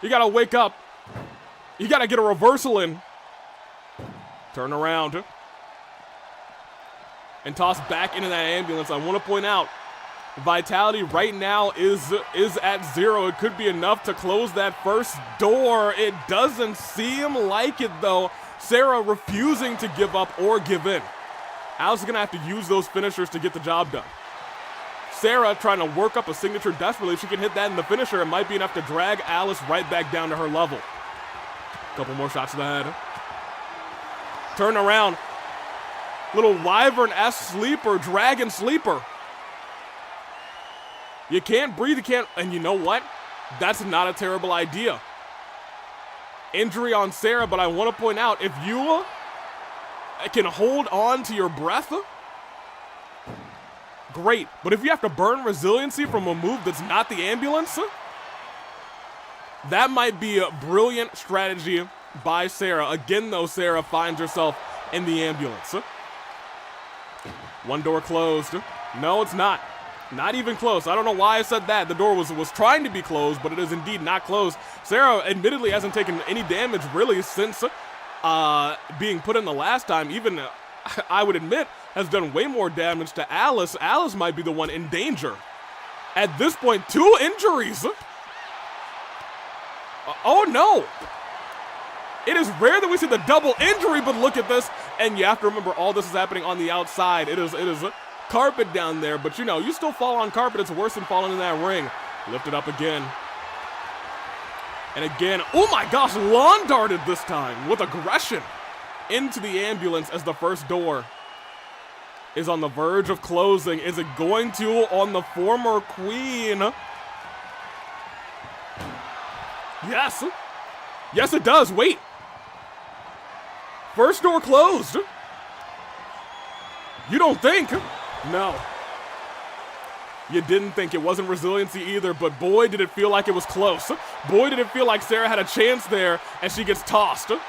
You gotta wake up. You gotta get a reversal in. Turn around. And toss back into that ambulance. I want to point out, vitality right now is at 0. It could be enough to close that first door. It doesn't seem like it, though. Sarah refusing to give up or give in. Alice is going to have to use those finishers to get the job done. Sarah trying to work up a signature desperately. If she can hit that in the finisher, it might be enough to drag Alice right back down to her level. Couple more shots to the head. Turn around. Little Wyvern-esque sleeper, dragon sleeper. You can't breathe, you can't, and you know what? That's not a terrible idea. Injury on Sarah, but I want to point out, if you can hold on to your breath, great. But if you have to burn resiliency from a move that's not the ambulance, that might be a brilliant strategy by Sarah. Again, though, Sarah finds herself in the ambulance. 1 door closed. No, it's not. Not even close. I don't know why I said that. The door was trying to be closed, but it is indeed not closed. Sarah admittedly hasn't taken any damage really since being put in the last time. Even, I would admit, has done way more damage to Alice. Alice might be the one in danger. At this point, 2 injuries. Oh no. It is rare that we see the double injury, but look at this. And you have to remember, all this is happening on the outside. It is carpet down there, but you know, you still fall on carpet. It's worse than falling in that ring. Lift it up again. And again, oh my gosh, lawn darted this time with aggression into the ambulance as the first door is on the verge of closing. Is it going to on the former queen? Yes. Yes, it does. Wait. First door closed. You don't think? No. You didn't think. It wasn't resiliency either, but boy, did it feel like it was close. Boy, did it feel like Sarah had a chance there, and she gets tossed. That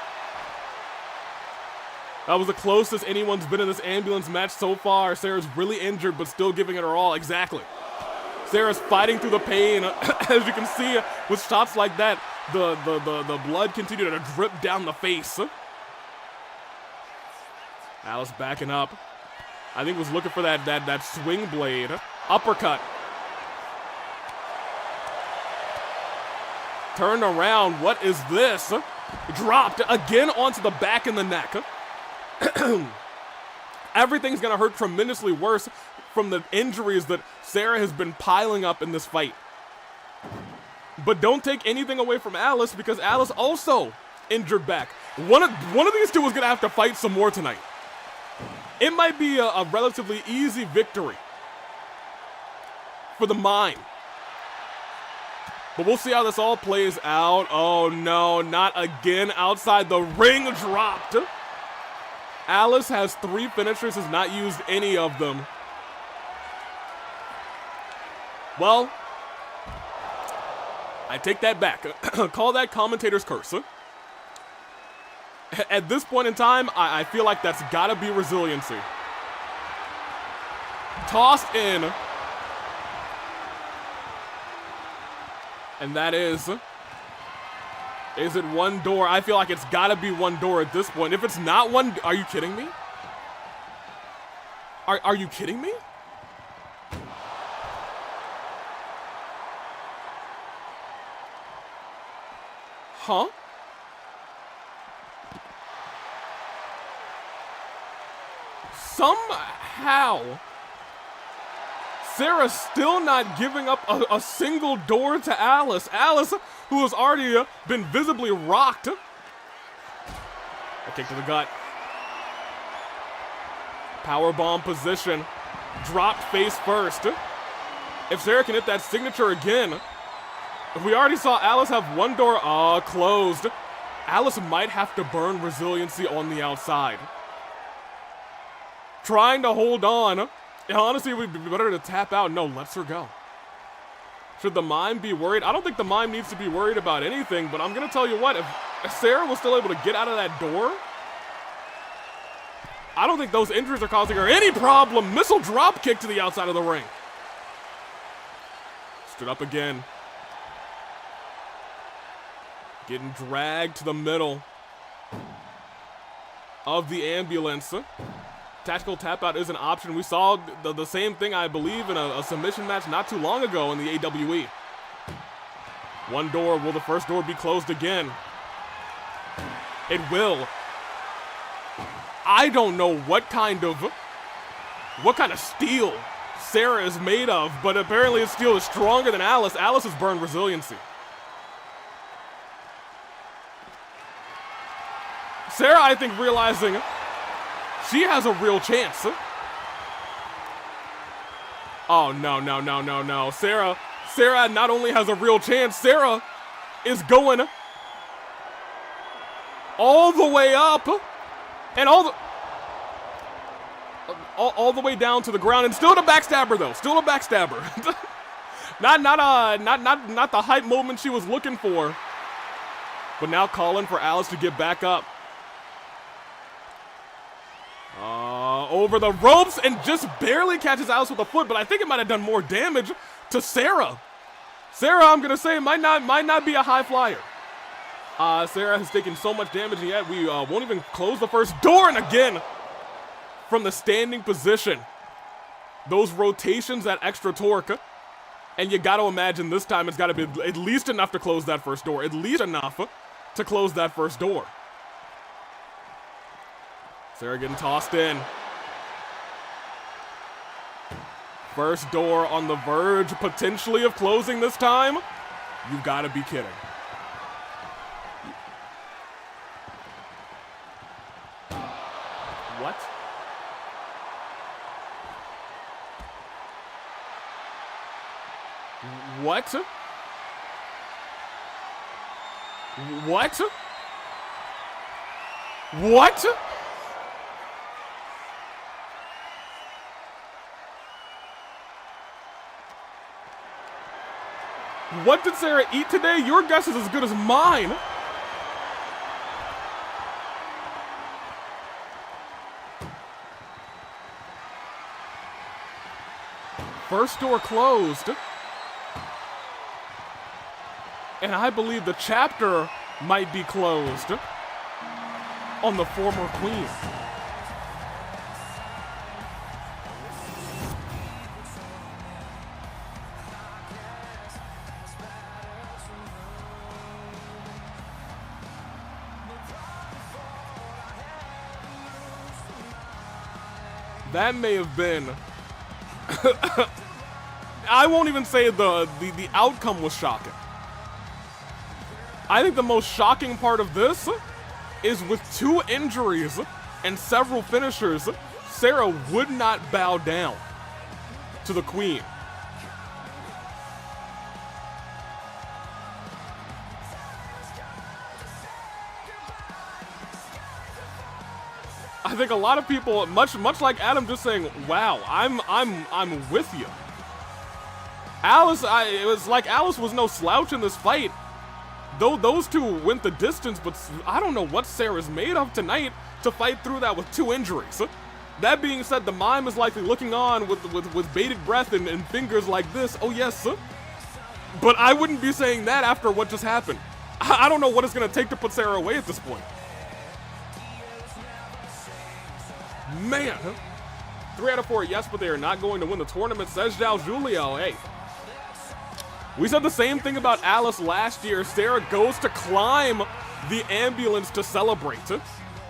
was the closest anyone's been in this ambulance match so far. Sarah's really injured, but still giving it her all. Exactly. Sarah's fighting through the pain. As you can see, with shots like that, the blood continued to drip down the face. Alice backing up. I think was looking for that swing blade. Uppercut. Turned around. What is this? Dropped again onto the back and the neck. Everything's gonna hurt tremendously worse from the injuries that Sarah has been piling up in this fight. But don't take anything away from Alice, because Alice also injured back. One of these two is gonna have to fight some more tonight. It might be a relatively easy victory for the mind. But we'll see how this all plays out. Oh no, not again. Outside the ring, dropped. Alice has 3 finishers, has not used any of them. Well, I take that back. Call that commentator's curse. At this point in time, I feel like that's gotta be resiliency. Tossed in. And that is it one door? I feel like it's gotta be one door at this point. If it's not one, are you kidding me? Are you kidding me? Huh? Somehow, Sarah's still not giving up a single door to Alice. Alice, who has already been visibly rocked. A kick to the gut. Powerbomb position. Dropped face first. If Sarah can hit that signature again. We already saw Alice have one door closed. Alice might have to burn resiliency on the outside. Trying to hold on. Honestly, it would be better to tap out. No, lets her go. Should the mime be worried? I don't think the mime needs to be worried about anything, but I'm going to tell you what, if Sarah was still able to get out of that door, I don't think those injuries are causing her any problem. Missile drop kick to the outside of the ring. Stood up again. Getting dragged to the middle of the ambulance. Tactical tap out is an option. We saw the same thing, I believe, in a submission match not too long ago in the AWE. One door. Will the first door be closed again? It will. I don't know what kind of steel Sarah is made of, but apparently its steel is stronger than Alice. Alice has burned resiliency. Sarah, I think, realizing she has a real chance. Oh, no. Sarah not only has a real chance, Sarah is going all the way up and all the way down to the ground, and still a backstabber though. Still a backstabber. not the hype moment she was looking for. But now calling for Alice to get back up. Over the ropes and just barely catches Alice with a foot, but I think it might have done more damage to Sarah. Sarah, I'm gonna say, might not be a high flyer. Sarah has taken so much damage, and yet we won't even close the first door. And again, from the standing position, those rotations, that extra torque, and you got to imagine this time it's got to be at least enough to close that first door. At least enough to close that first door. Sarah getting tossed in. First door on the verge, potentially, of closing this time. You've got to be kidding. What? What? What? What? What did Sarah eat today? Your guess is as good as mine. First door closed. And I believe the chapter might be closed on the former queen. That may have been... I won't even say the outcome was shocking. I think the most shocking part of this is with 2 injuries and several finishers, Sarah would not bow down to the queen. I think a lot of people, much like Adam, just saying, "Wow, I'm with you." Alice, it was like Alice was no slouch in this fight. Though those two went the distance, but I don't know what Sarah's made of tonight to fight through that with 2 injuries. That being said, the mime is likely looking on with bated breath and fingers like this. Oh yes, but I wouldn't be saying that after what just happened. I don't know what it's gonna take to put Sarah away at this point. Man, 3 out of 4, yes, but they are not going to win the tournament, says Zhao Julio. Hey, we said the same thing about Alice last year. Sarah goes to climb the ambulance to celebrate.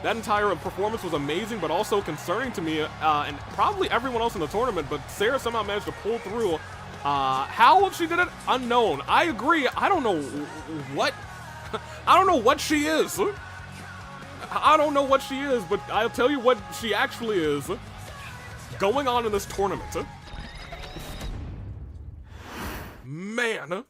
That entire performance was amazing, but also concerning to me, and probably everyone else in the tournament, but Sarah somehow managed to pull through. How she did it, unknown. I agree, I don't know what she is. I don't know what she is, but I'll tell you what she actually is going on in this tournament. Man.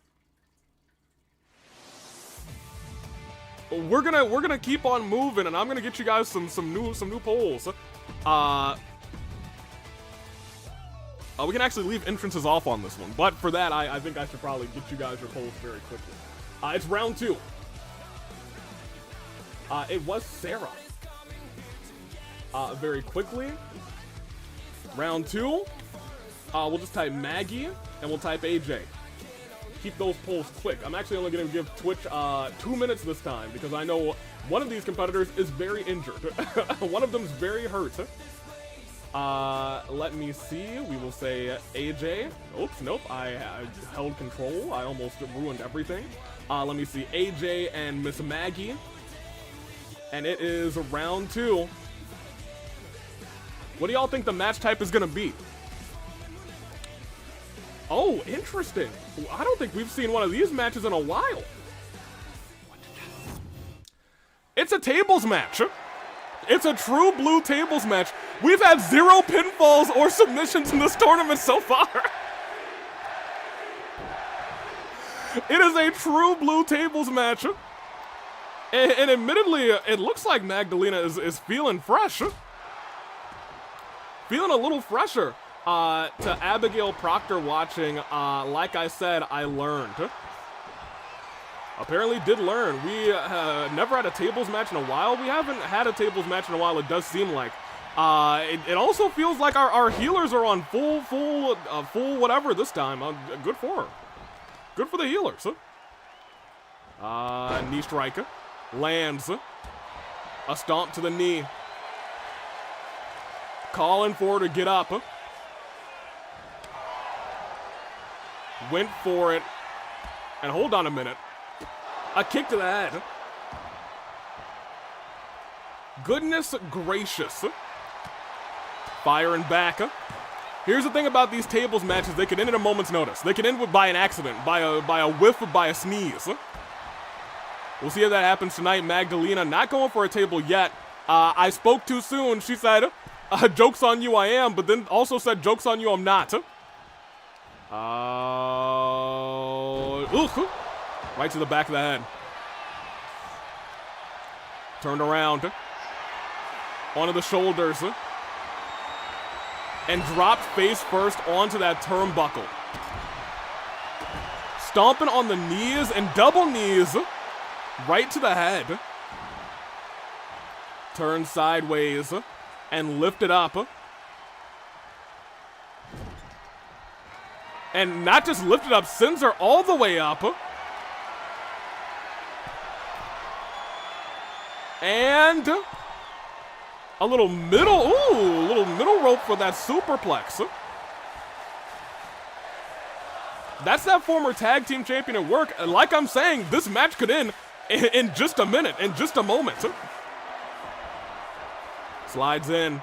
We're gonna keep on moving, and I'm gonna get you guys some new polls. We can actually leave entrances off on this one, but for that, I think I should probably get you guys your polls very quickly. It's round 2. It was Sarah. Very quickly. Round 2. We'll just type Maggie, and we'll type AJ. Keep those polls quick. I'm actually only going to give Twitch 2 minutes this time, because I know one of these competitors is very injured. One of them's very hurt. Let me see. We will say AJ. Oops, nope. I held control. I almost ruined everything. Let me see. AJ and Miss Maggie. And it is round 2. What do y'all think the match type is gonna be? Oh, interesting. I don't think we've seen one of these matches in a while. It's a tables match. It's a true blue tables match. We've had 0 pinfalls or submissions in this tournament so far. It is a true blue tables match. And admittedly, it looks like Magdalena is feeling fresh. Feeling a little fresher. To Abigail Proctor watching, like I said, I learned. Apparently did learn. We never had a tables match in a while. We haven't had a tables match in a while, it does seem like. It also feels like our healers are on full whatever this time. Good for her. Good for the healers. Knee strike. Lands. A stomp to the knee. Calling for her to get up. Went for it. And hold on a minute. A kick to the head. Goodness gracious. Firing back. Here's the thing about these tables matches. They can end at a moment's notice. They can end by an accident. By a whiff, by a sneeze. We'll see if that happens tonight. Magdalena not going for a table yet. I spoke too soon. She said, joke's on you, I am, but then also said, joke's on you, I'm not. Right to the back of the head. Turned around. Onto the shoulders. And dropped face first onto that turnbuckle. Stomping on the knees and double knees. Right to the head. Turn sideways. And lift it up. And not just lift it up, sends her all the way up. And a little middle rope for that superplex. That's that former tag team champion at work. And like I'm saying, this match could end in just a minute, in just a moment. Slides in.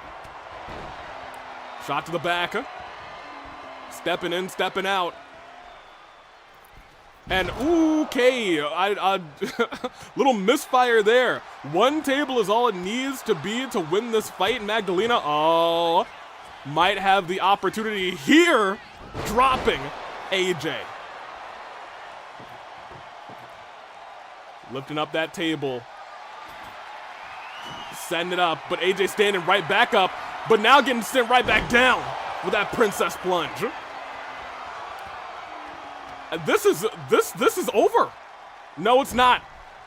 Shot to the back. Stepping in, stepping out. And okay, little misfire there. One table is all it needs to be to win this fight. Magdalena, might have the opportunity here, dropping AJ. Lifting up that table. Setting it up, but AJ standing right back up, but now getting sent right back down with that princess plunge. This is over. No, it's not.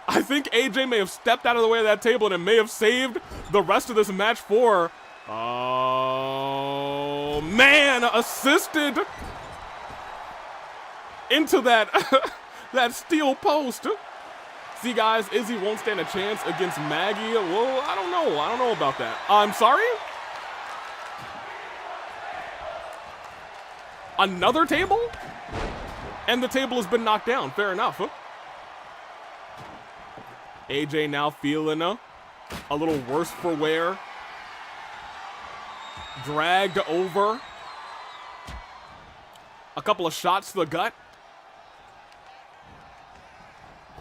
I think AJ may have stepped out of the way of that table and it may have saved the rest of this match for, oh man, assisted into that, that steel post. See guys, Izzy won't stand a chance against Maggie. Well, I don't know about that. I'm sorry? Another table? And the table has been knocked down. Fair enough. AJ now feeling a little worse for wear. Dragged over. A couple of shots to the gut.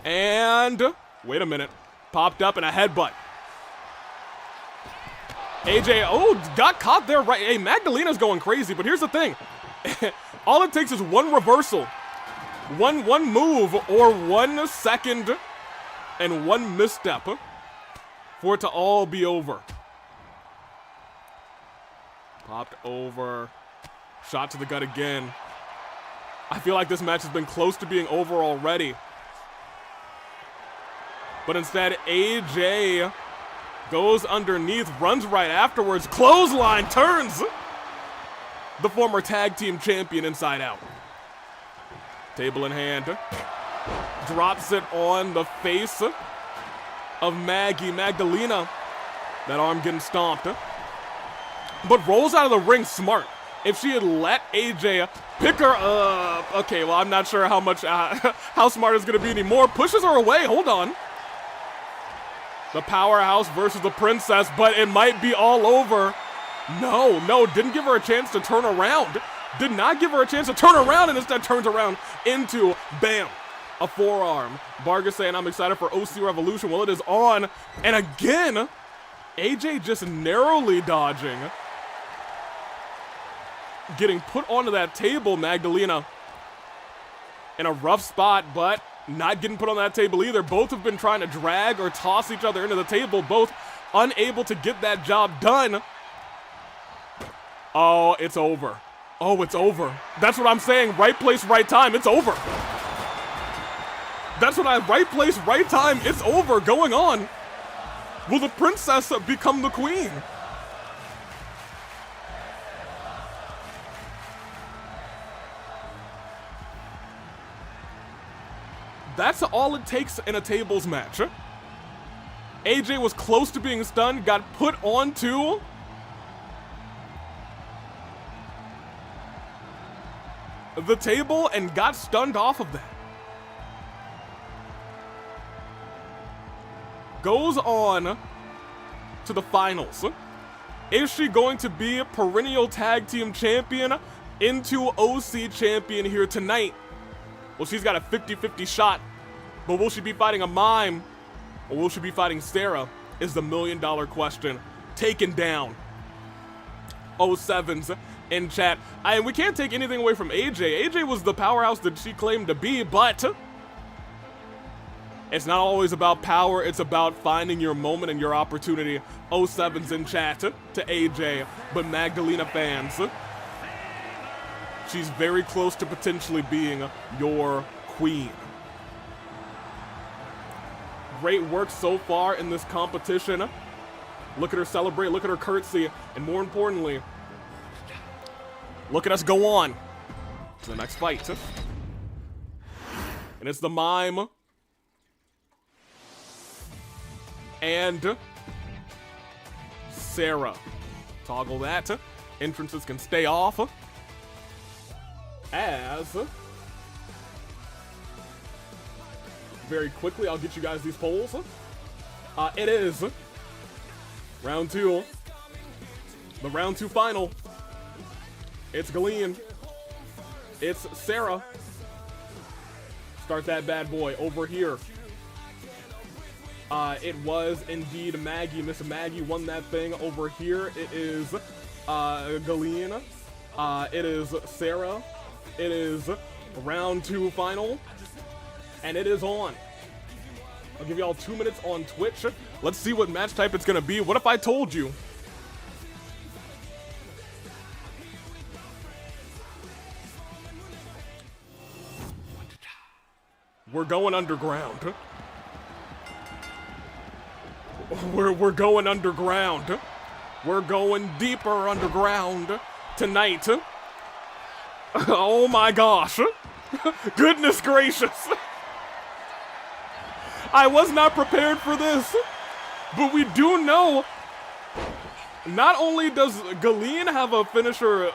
And wait a minute. Popped up in a headbutt. AJ, got caught there right. Hey, Magdalena's going crazy, but here's the thing. All it takes is one reversal. One move or 1 second and one misstep for it to all be over. Popped over. Shot to the gut again. I feel like this match has been close to being over already. But instead, AJ goes underneath, runs right afterwards, clothesline, turns the former tag team champion inside out. Table in hand, drops it on the face of Magdalena. That arm getting stomped, but rolls out of the ring smart. If she had let AJ pick her up, okay, well, I'm not sure how much, how smart it's gonna be anymore. Pushes her away, hold on. The powerhouse versus the princess, but it might be all over. No, didn't give her a chance to turn around. Did not give her a chance to turn around and instead turns around into, bam, a forearm. Vargas saying, I'm excited for OC Revolution. Well, it is on. And again, AJ just narrowly dodging. Getting put onto that table, Magdalena. In a rough spot, but not getting put on that table either. Both have been trying to drag or toss each other into the table. Both unable to get that job done. Oh, it's over. Oh, it's over. That's what I'm saying. Right place, right time. It's over. That's what right place, right time. It's over. Going on. Will the princess become the queen? That's all it takes in a tables match. AJ was close to being stunned, got put onto the table and got stunned off of that. Goes on to the finals. Is she going to be perennial tag team champion into OC champion here tonight? Well, she's got a 50-50 shot, but will she be fighting a mime or will she be fighting Sarah is the $1 million question. Taken down. 07s in chat. And we can't take anything away from AJ. AJ was the powerhouse that she claimed to be, but it's not always about power. It's about finding your moment and your opportunity. 07s in chat to AJ, but Magdalena fans, she's very close to potentially being your queen. Great work so far in this competition. Look at her celebrate, look at her curtsy, and more importantly, look at us go on to the next fight. And it's the mime and Sarah. Toggle that. Entrances can stay off. As very quickly, I'll get you guys these polls. It is round 2, the round 2 final It's Galene. It's Sarah. Start that bad boy over here. It was indeed Maggie. Miss Maggie won that thing over here. It is Galene. It is Sarah. It is round 2 final. And it is on. I'll give y'all 2 minutes on Twitch. Let's see what match type it's gonna be. What if I told you? We're going underground. We're going underground. We're going deeper underground tonight. Oh my gosh. Goodness gracious. I was not prepared for this, but we do know not only does Galene have a finisher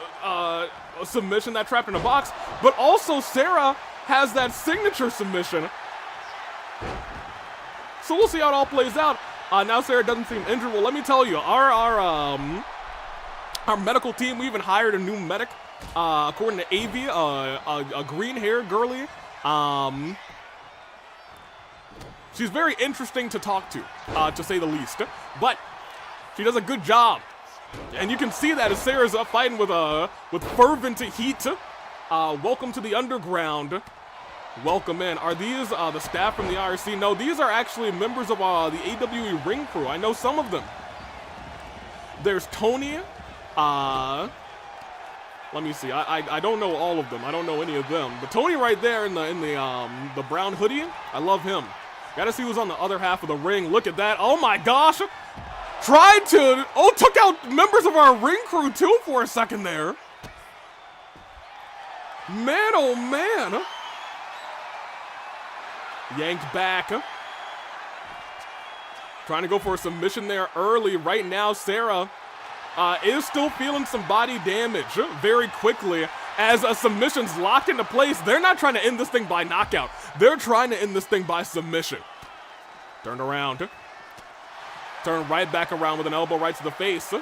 submission that trapped in a box, but also Sarah has that signature submission. So we'll see how it all plays out. Now Sarah doesn't seem injured. Well, let me tell you, our medical team, we even hired a new medic. According to Avi, a green-haired girly. She's very interesting to talk to say the least. But she does a good job, and you can see that as Sarah's up fighting with fervent heat. Welcome to the underground. Welcome in. Are these the staff from the IRC? No, these are actually members of the AWE ring crew. I know some of them. There's Tony. Let me see. I don't know all of them. I don't know any of them. But Tony right there in the brown hoodie, I love him. Gotta see who's on the other half of the ring. Look at that. Oh my gosh. Took out members of our ring crew too for a second there. Man, oh man. Yanked back. Trying to go for a submission there early. Right now, Sarah is still feeling some body damage very quickly as a submission's locked into place. They're not trying to end this thing by knockout. They're trying to end this thing by submission. Turned around. Turn right back around with an elbow right to the face.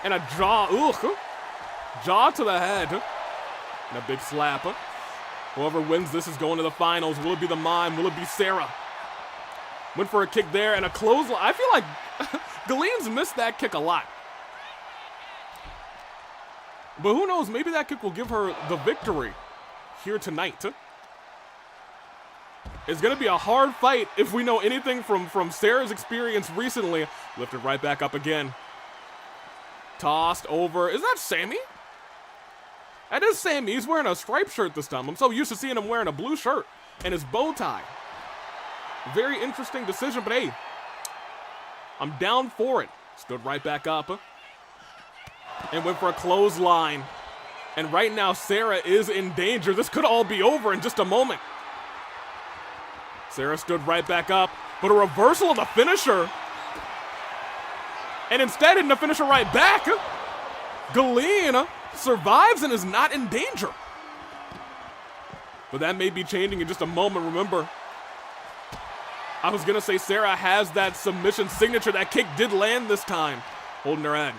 And a jaw. Ugh. Jaw to the head. And a big slap. Whoever wins this is going to the finals. Will it be the mime? Will it be Sarah? Went for a kick there and a clothesline. I feel like Galene's missed that kick a lot. But who knows? Maybe that kick will give her the victory here tonight. It's going to be a hard fight if we know anything from Sarah's experience recently. Lifted right back up again. Tossed over. Is that Sammy? That is Sammy. He's wearing a striped shirt this time. I'm so used to seeing him wearing a blue shirt and his bow tie. Very interesting decision, but hey, I'm down for it. Stood right back up and went for a clothesline. And right now, Sarah is in danger. This could all be over in just a moment. Sarah stood right back up, but a reversal of the finisher. And instead, hitting the finisher right back. Galene survives and is not in danger. But that may be changing in just a moment. Remember, I was going to say Sarah has that submission signature. That kick did land this time. Holding her head.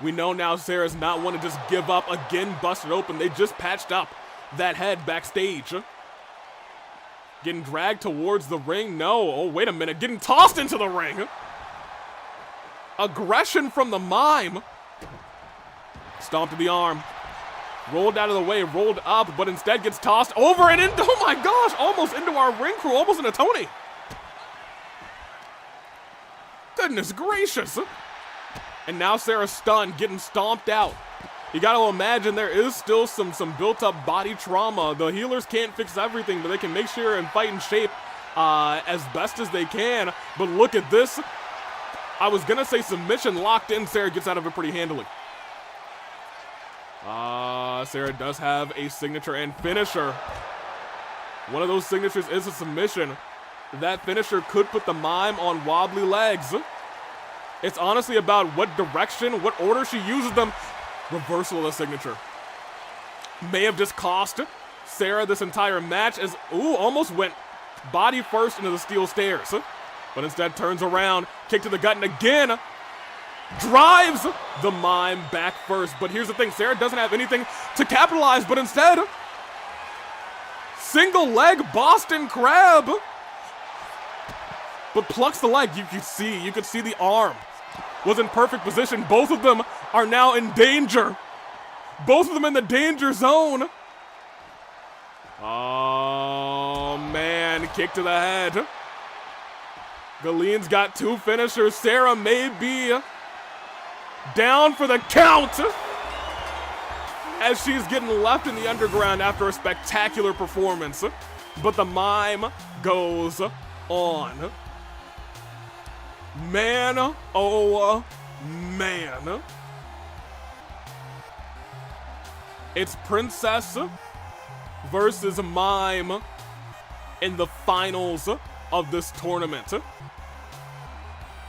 We know now Sarah's not one to just give up. Again, busted open. They just patched up that head backstage. Getting dragged towards the ring. No. Oh, wait a minute. Getting tossed into the ring. Aggression from the mime. Stomped to the arm. Rolled out of the way. Rolled up, but instead gets tossed over and into, oh my gosh, almost into our ring crew. Almost into Tony. Goodness gracious. And now Sarah's stunned, getting stomped out. You got to imagine there is still some built-up body trauma. The healers can't fix everything, but they can make sure and fight in shape as best as they can. But look at this. I was going to say submission locked in. Sarah gets out of it pretty handily. Sarah does have a signature and finisher. One of those signatures is a submission. That finisher could put the mime on wobbly legs. It's honestly about what direction, what order she uses them. Reversal of the signature. May have just cost Sarah this entire match as, almost went body first into the steel stairs. But instead turns around, kick to the gut, and again, drives the mime back first. But here's the thing, Sarah doesn't have anything to capitalize, but instead, single leg Boston Crab. But plucks the leg. You could see the arm was in perfect position. Both of them are now in danger. Both of them in the danger zone. Oh, man. Kick to the head. Galene's got 2 finishers. Sarah may be down for the count as she's getting left in the underground after a spectacular performance. But the mime goes on. Man, oh man. It's Princess versus Mime in the finals of this tournament.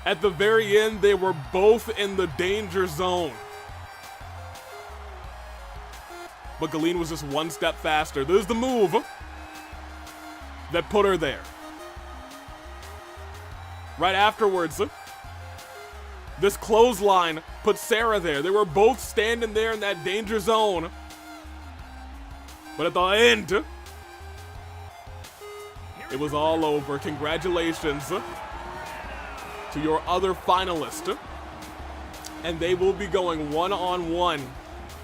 At the very end, they were both in the danger zone. But Galene was just one step faster. There's the move that put her there. Right afterwards, this clothesline put Sarah there. They were both standing there in that danger zone. But at the end, it was all over. Congratulations to your other finalist. And they will be going one-on-one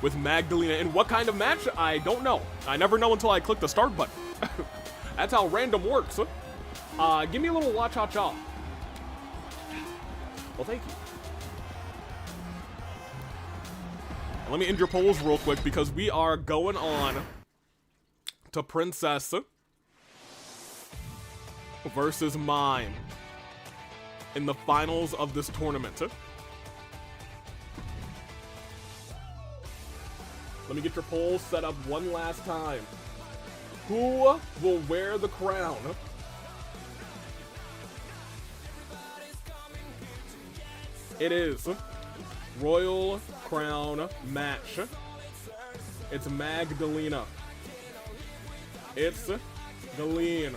with Magdalena. In what kind of match? I don't know. I never know until I click the start button. That's how random works. Give me a little wa-cha-cha. Well, thank you. And let me end your polls real quick because we are going on to Princess versus Mime in the finals of this tournament. Let me get your polls set up one last time. Who will wear the crown? It is Royal Crown match. It's Magdalena. It's Galene.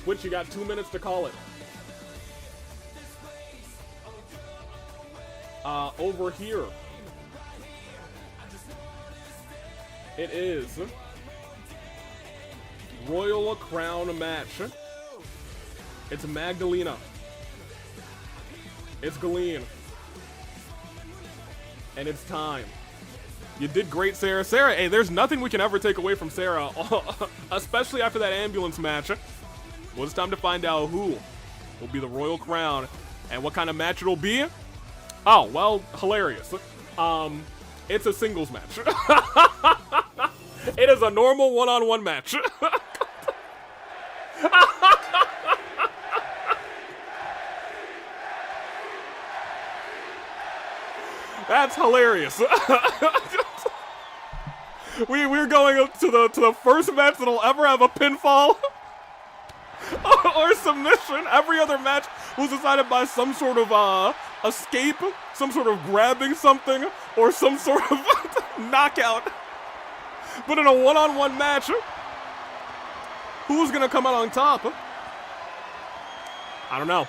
Which you got 2 minutes to call it. Over here, it is Royal Crown match. It's Magdalena. It's Galene. And it's time. You did great, Sarah. Sarah, hey, there's nothing we can ever take away from Sarah, especially after that ambulance match. Well, it's time to find out who will be the Royal Crown and what kind of match it'll be. Oh, well, hilarious. It's a singles match. It is a normal one-on-one match. That's hilarious. We're going up to the first match that'll ever have a pinfall or submission. Every other match was decided by some sort of escape, some sort of grabbing something, or some sort of knockout. But in a one-on-one match, who's gonna come out on top? I don't know.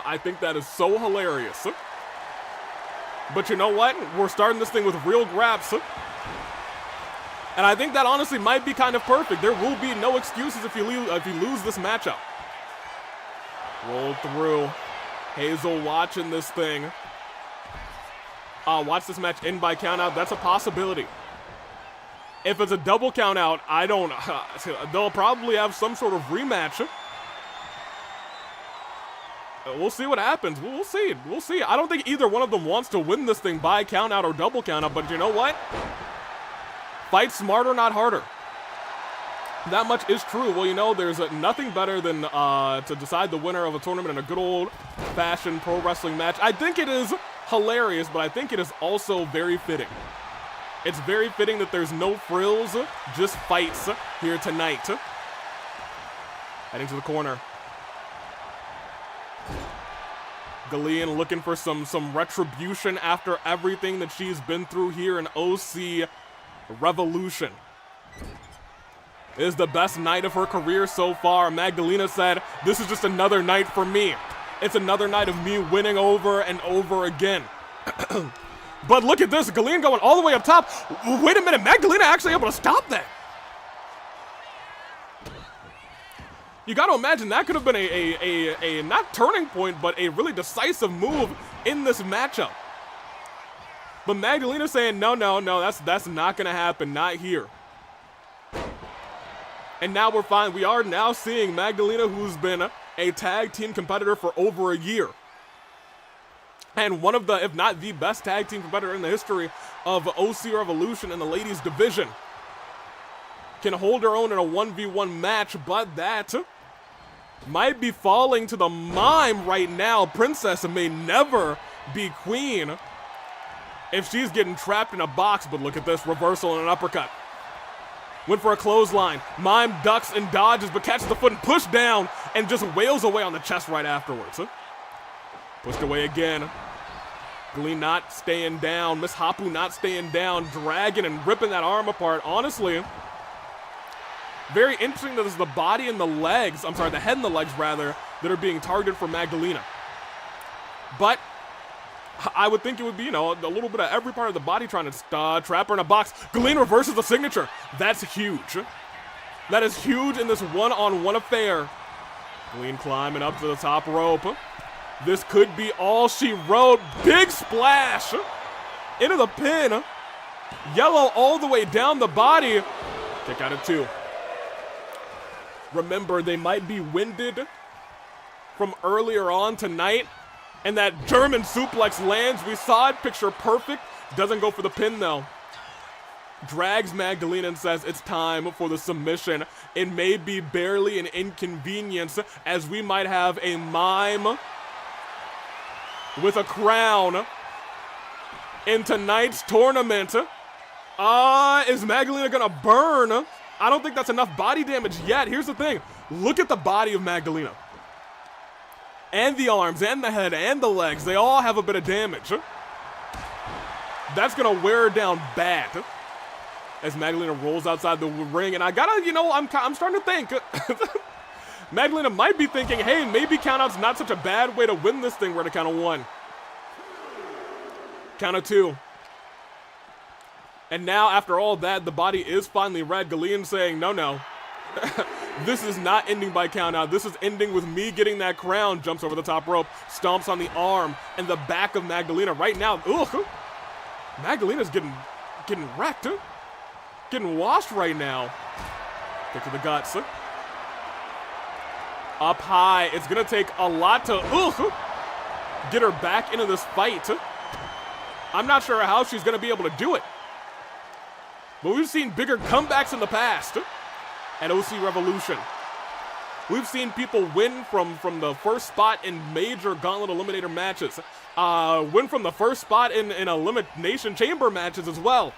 I think that is so hilarious. But you know what? We're starting this thing with real graps. And I think that honestly might be kind of perfect. There will be no excuses if you lose this matchup. Roll through. Hazel watching this thing. Watch this match end by countout. That's a possibility. If it's a double countout, I don't... they'll probably have some sort of rematch. We'll see what happens. We'll see. We'll see. I don't think either one of them wants to win this thing by countout or double countout, but you know what? Fight smarter, not harder. That much is true. Well, you know, there's nothing better than to decide the winner of a tournament in a good old-fashioned pro wrestling match. I think it is hilarious, but I think it is also very fitting. It's very fitting that there's no frills, just fights here tonight. Heading to the corner. Galene looking for some retribution after everything that she's been through here in OC Revolution. It is the best night of her career so far. Magdalena said, "This is just another night for me." It's another night of me winning over and over again. But look at this, Galene going all the way up top. Wait a minute, Magdalena actually able to stop that. You got to imagine that could have been a not turning point, but a really decisive move in this matchup. But Magdalena saying, no, that's not going to happen, not here. And now we're fine. We are now seeing Magdalena, who's been a tag team competitor for over a year. And one of the, if not the best tag team competitor in the history of OC Revolution in the ladies division. Can hold her own in a 1v1 match, but that might be falling to the mime right now. Princess may never be queen if she's getting trapped in a box. But look at this, reversal and an uppercut. Went for a clothesline. Mime ducks and dodges, but catches the foot and pushed down and just wails away on the chest right afterwards. Pushed away again. Galene not staying down. Miss Hapu not staying down. Dragging and ripping that arm apart. Honestly, very interesting that it's the body and the legs, I'm sorry, the head and the legs rather, that are being targeted for Magdalena. But I would think it would be, a little bit of every part of the body trying to trap her in a box. Galene reverses the signature. That's huge. That is huge in this one-on-one affair. Galene climbing up to the top rope. This could be all she wrote. Big splash into the pin. Yellow all the way down the body. Kick out at 2. Remember, they might be winded from earlier on tonight. And that German suplex lands. We saw it, picture perfect. Doesn't go for the pin though. Drags Magdalena and says it's time for the submission. It may be barely an inconvenience, as we might have a mime with a crown in tonight's tournament. Is Magdalena gonna burn? I don't think that's enough body damage yet. Here's the thing. Look at the body of Magdalena. And the arms, and the head, and the legs. They all have a bit of damage. That's gonna wear her down bad. As Magdalena rolls outside the ring. And I gotta, I'm starting to think. Magdalena might be thinking, hey, maybe countouts not such a bad way to win this thing. We're at a count of 1. Count of 2. And now, after all that, the body is finally red. Galene saying, no. This is not ending by count out. This is ending with me getting that crown. Jumps over the top rope, stomps on the arm and the back of Magdalena. Right now, Magdalena's getting wrecked. Getting washed right now. Kick to the guts. Up high. It's going to take a lot to get her back into this fight. I'm not sure how she's going to be able to do it. But we've seen bigger comebacks in the past at OC Revolution. We've seen people win from the first spot in major Gauntlet Eliminator matches. Win from the first spot in Elimination Chamber matches as well.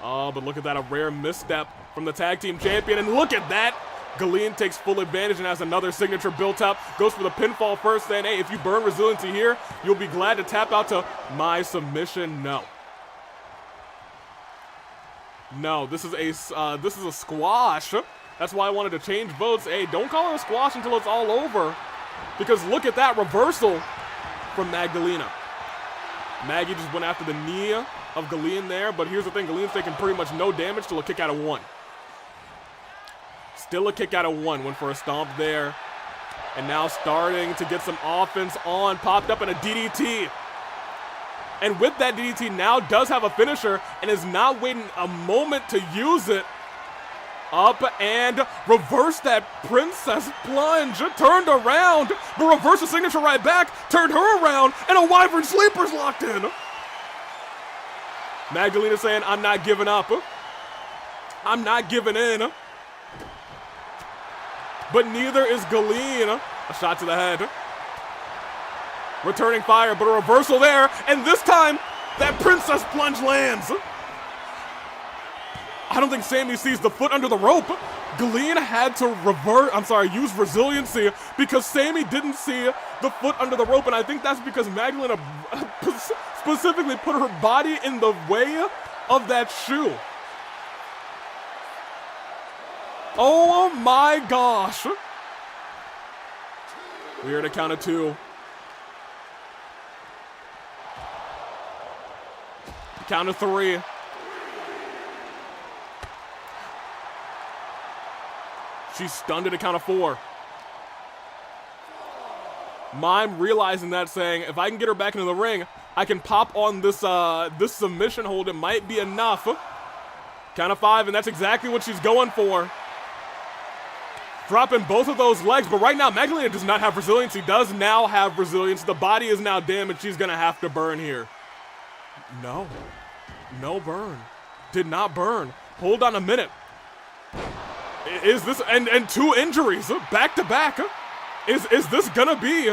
Oh, but look at that, a rare misstep from the tag team champion. And look at that. Galene takes full advantage and has another signature built up. Goes for the pinfall first. Then, hey, if you burn resiliency here, you'll be glad to tap out to my submission. No, this is a squash. That's why I wanted to change votes. Hey, don't call it a squash until it's all over. Because look at that reversal from Magdalena. Maggie just went after the knee of Galene there. But here's the thing, Galene's taking pretty much no damage till a kick out of 1. Still a kick out of 1. Went for a stomp there. And now starting to get some offense on. Popped up in a DDT. And with that DDT now does have a finisher and is not waiting a moment to use it. Up and reverse that princess plunge. Turned around, but reverse the signature right back. Turned her around, and a Wyvern Sleeper's locked in. Magdalena saying, I'm not giving up. I'm not giving in. But neither is Galene. A shot to the head. Returning fire, but a reversal there. And this time, that princess plunge lands. I don't think Sammy sees the foot under the rope. Galene had to use resiliency because Sammy didn't see the foot under the rope. And I think that's because Magdalena specifically put her body in the way of that shoe. Oh my gosh. We're at a count of 2. Count of 3. She's stunned at a count of 4. Mime realizing that, saying, if I can get her back into the ring, I can pop on this this submission hold. It might be enough. Count of 5, and that's exactly what she's going for. Dropping both of those legs, but right now, Magdalena does not have resilience. He does now have resilience. The body is now damaged. She's going to have to burn here. No. No burn. Did not burn. Hold on a minute. Is this, and 2 injuries back to back. Is this gonna be?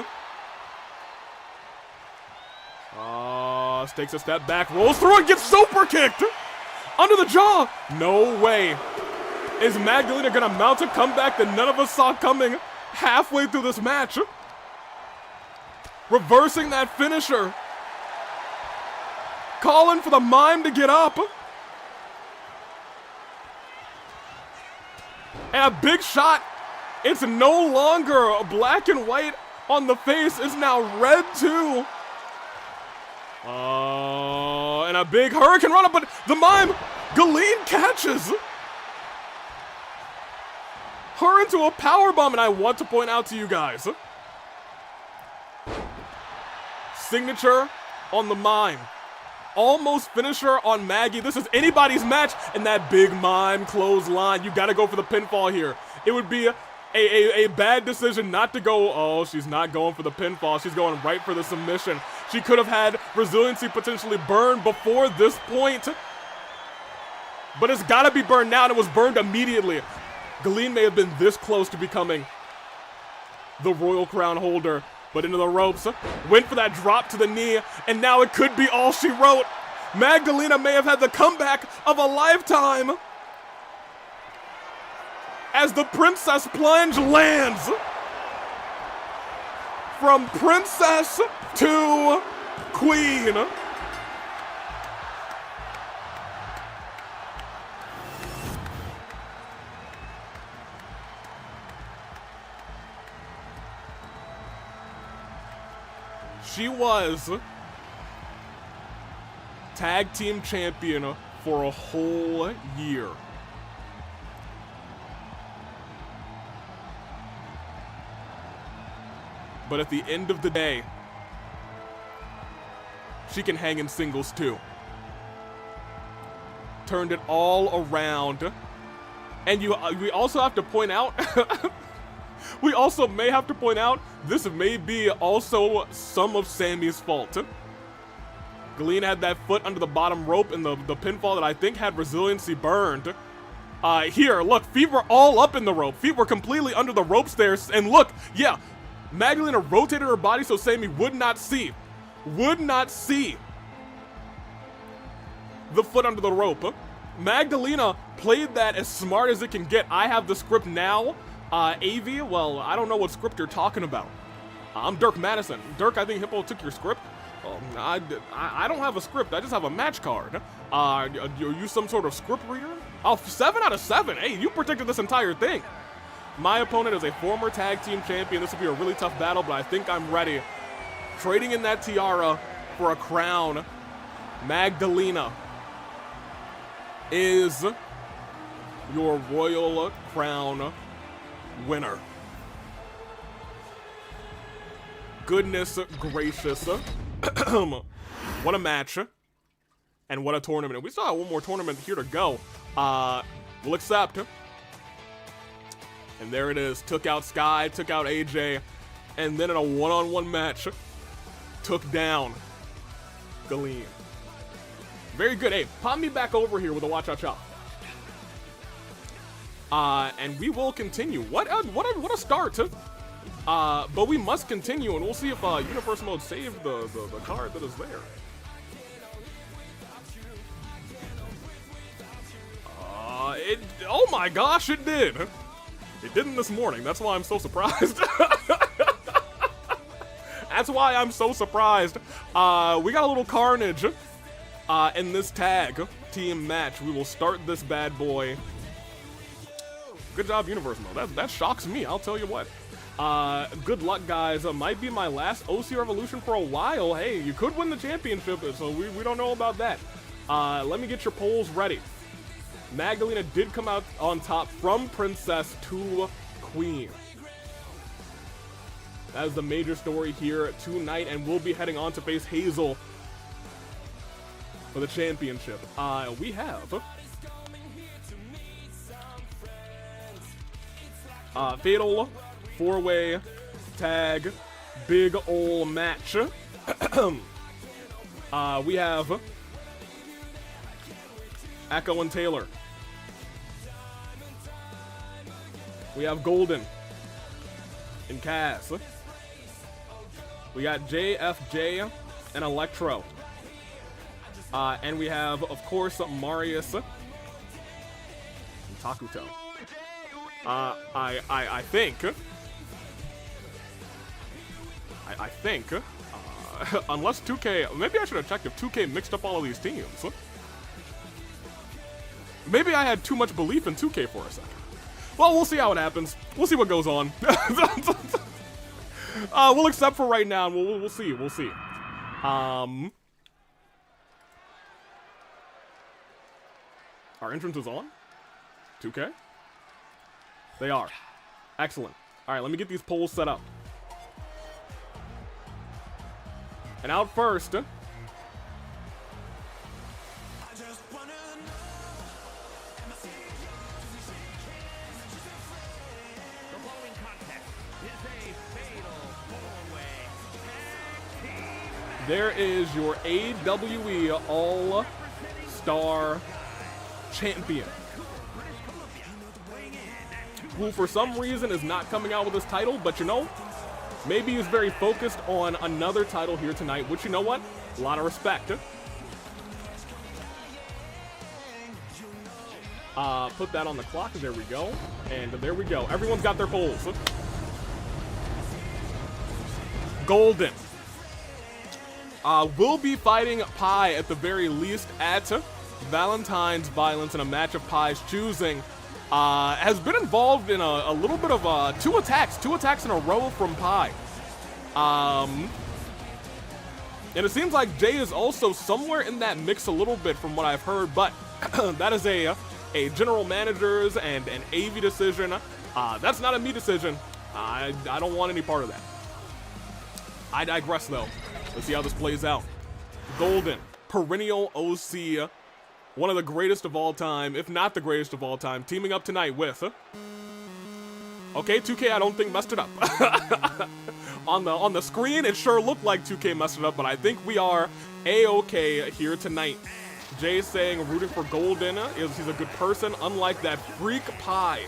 Takes a step back, rolls through and gets super kicked under the jaw. No way. Is Magdalena gonna mount a comeback that none of us saw coming halfway through this match? Reversing that finisher. Calling for the mime to get up. And a big shot. It's no longer black and white on the face. It's now red too. And a big hurricane run up, but the mime, Galene catches her into a powerbomb. And I want to point out to you guys, signature on the mime. Almost finisher on Maggie. This is anybody's match, and that big mime clothesline. You gotta go for the pinfall here. It would be a bad decision not to go. Oh, she's not going for the pinfall. She's going right for the submission. She could have had resiliency potentially burned before this point, but it's gotta be burned now, and it was burned immediately. Galene may have been this close to becoming the Royal Crown holder, but into the ropes, went for that drop to the knee, and now it could be all she wrote. Magdalena may have had the comeback of a lifetime as the Princess Plunge lands. From Princess to Queen. She was tag team champion for a whole year. But at the end of the day, she can hang in singles too. Turned it all around. And we also have to point out we also may have to point out, this may be also some of Sammy's fault. Galene had that foot under the bottom rope in the pinfall that I think had resiliency burned. Here, look, feet were all up in the rope. Feet were completely under the ropes there. And look, yeah, Magdalena rotated her body so Sammy would not see the foot under the rope. Magdalena played that as smart as it can get. I have the script now. AV, well, I don't know what script you're talking about. I'm Dirk Madison. Dirk, I think Hippo took your script. I don't have a script. I just have a match card. Are you some sort of script reader? Oh, 7 out of 7. Hey, you predicted this entire thing. My opponent is a former tag team champion. This will be a really tough battle, but I think I'm ready. Trading in that tiara for a crown. Magdalena is your Royal Crown winner. Goodness gracious. What a match. And what a tournament. We still have one more tournament here to go. We'll accept. And there it is. Took out Sky, took out AJ, and then in a one-on-one match, took down Galene. Very good. Hey, pop me back over here with a watch-out-chop. And we will continue. What a start. But we must continue, and we'll see if Universe Mode saved the card that is there. Oh my gosh, it did. It didn't this morning. That's why I'm so surprised. That's why I'm so surprised. We got a little carnage in this tag team match. We will start this bad boy. Good job, Universe Mode. That shocks me, I'll tell you what. Good luck, guys. Might be my last OC Revolution for a while. Hey, you could win the championship, so we don't know about that. Let me get your polls ready. Magdalena did come out on top from Princess to Queen. That is the major story here tonight, and we'll be heading on to face Hazel for the championship. We have Fatal 4-way tag big ol' match. We have Ecko and Taylor. We have Golden and Kaz. We got JFJ and Electro. And we have, of course, Marius and Takuto. I think, unless 2K, maybe I should have checked if 2K mixed up all of these teams. Maybe I had too much belief in 2K for a second. Well, we'll see how it happens. We'll see what goes on. We'll accept for right now, and we'll see. We'll see. Our entrance is on? 2K? They are. Excellent. All right, let me get these polls set up. And out first, there is your AWE All-Star Champion, who for some reason is not coming out with his title, but you know, maybe he's very focused on another title here tonight, which, you know what? A lot of respect. Put that on the clock. There we go. And there we go. Everyone's got their polls. Golden will be fighting Pi at the very least at Valentine's Violence in a match of Pi's choosing. Has been involved in a little bit of two attacks in a row from Pi. And it seems like Jay is also somewhere in that mix a little bit from what I've heard, but that is a general manager's and an AV decision. That's not a me decision. I don't want any part of that. I digress though. Let's see how this plays out. Golden, perennial OC, one of the greatest of all time, if not the greatest of all time, teaming up tonight with... Okay, 2K I don't think messed it up. On the screen, it sure looked like 2K messed it up, but I think we are A-okay here tonight. Jay saying rooting for Golden is he's a good person, unlike that freak Pi.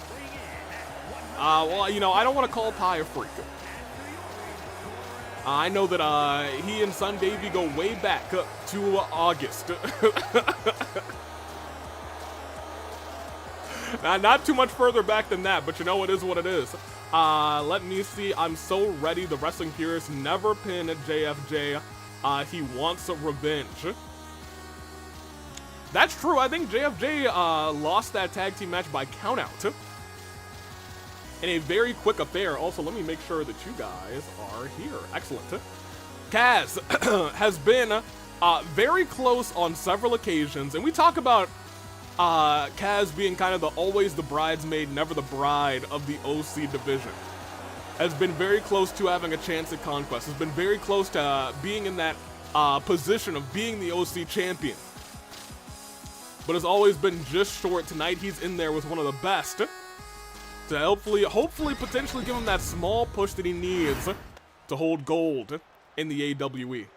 Well, you know, I don't want to call Pi a freak. I know that he and Sun Davey go way back to August. Not too much further back than that, but you know, it is what it is. Let me see. I'm so ready. The Wrestling Purist never pinned JFJ. He wants a revenge. That's true. I think JFJ lost that tag team match by countout in a very quick affair. Also, let me make sure that you guys are here. Excellent. Kaz has been very close on several occasions, and we talk about Kaz being kind of always the bridesmaid, never the bride of the OC division. Has been very close to having a chance at Conquest. Has been very close to being in that position of being the OC champion. But has always been just short. Tonight he's in there with one of the best to hopefully potentially give him that small push that he needs to hold gold in the AWE.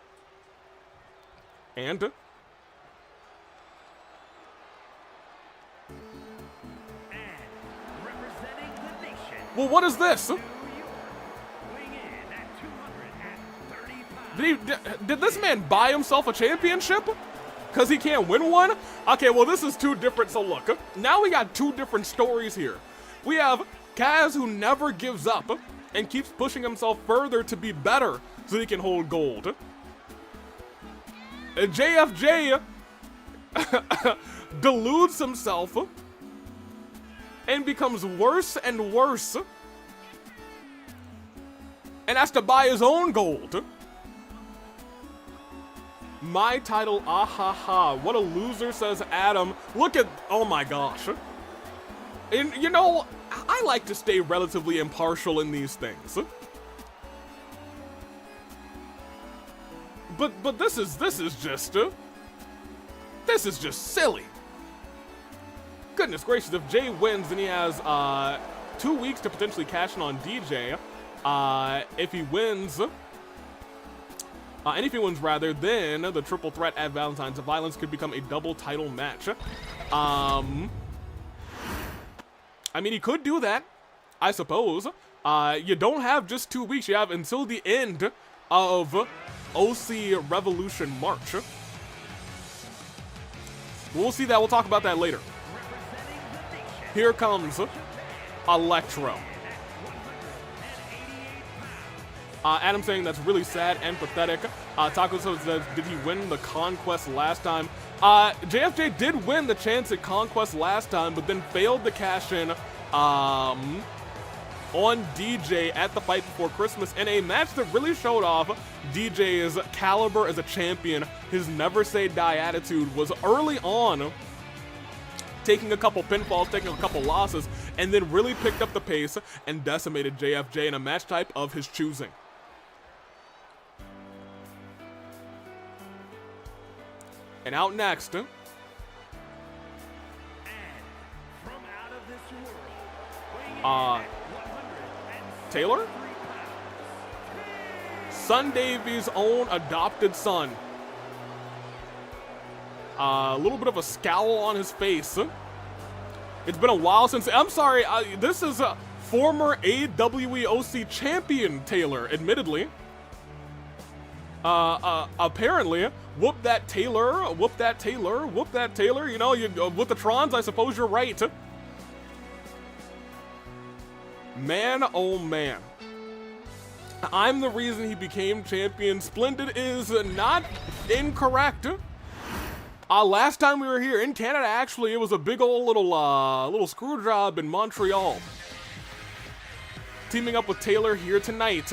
And representing the nation, well, what is this? weighing in at 235. Did this man buy himself a championship? Because he can't win one? Okay, well, this is two different. So look, now we got two different stories here. We have Kaz, who never gives up and keeps pushing himself further to be better so he can hold gold. And JFJ deludes himself and becomes worse and worse and has to buy his own gold. My title, ah ha ha. What a loser, says Adam. Look at, oh my gosh. And you know, I like to stay relatively impartial in these things. But this is just silly. Goodness gracious, if Jay wins, then he has 2 weeks to potentially cash in on DJ. If he wins, and if he wins rather, then the triple threat at Valentine's of Violence could become a double title match. I mean, he could do that, I suppose. You don't have just 2 weeks. You have until the end of OC Revolution March. We'll see that. We'll talk about that later. Here comes Electro. Adam saying that's really sad and pathetic. Takuto says, did he win the Conquest last time? JFJ did win the chance at Conquest last time, but then failed to cash in on DJ at the fight before Christmas in a match that really showed off DJ's caliber as a champion. His never say die attitude was early on, taking a couple pinfalls, taking a couple losses, and then really picked up the pace and decimated JFJ in a match type of his choosing. And out next, Taylor? Son Davies' own adopted son. A little bit of a scowl on his face. It's been a while since, I'm sorry, this is a former AWEOC champion Taylor, admittedly. Apparently, whoop that Taylor, whoop that Taylor, whoop that Taylor. You know, with the Trons, I suppose you're right. Man, oh man. I'm the reason he became champion. Splendid is not incorrect. Last time we were here in Canada, actually, it was a big old little screw job in Montreal. Teaming up with Taylor here tonight.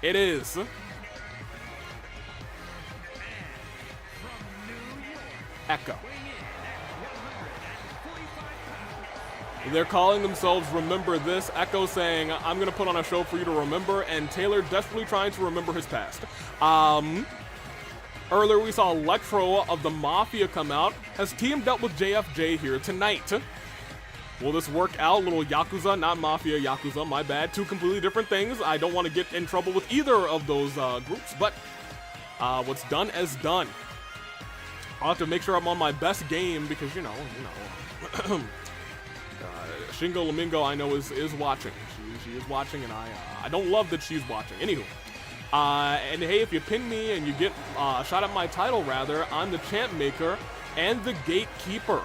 It is Ecko. They're calling themselves Remember This. Ecko saying, I'm going to put on a show for you to remember, and Taylor desperately trying to remember his past. Earlier we saw Electro of the Mafia come out, has teamed up with JFJ here tonight. Will this work out? Little Yakuza, not Mafia, Yakuza, my bad. Two completely different things. I don't want to get in trouble with either of those groups, but what's done is done. I'll have to make sure I'm on my best game because, you know. Shingo Lamingo, I know, is watching. She is watching, and I don't love that she's watching. Anywho, and hey, if you pin me and you get shot at my title, rather, I'm the champ maker and the gatekeeper.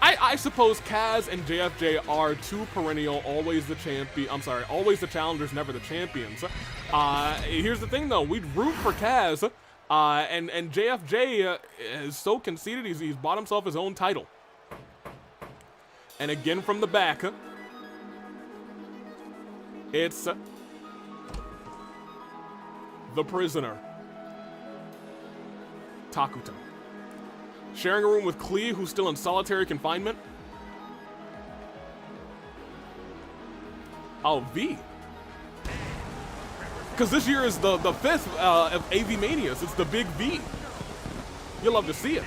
I suppose Kaz and JFJ are two perennial, always the champion. I'm sorry, always the challengers, never the champions. Here's the thing, though, we'd root for Kaz, and JFJ is so conceited he's bought himself his own title. And again from the back, it's the prisoner, Takuto. Sharing a room with Klee, who's still in solitary confinement. Oh, V. Because this year is the fifth of AV Manias. It's the big V. You'll love to see it.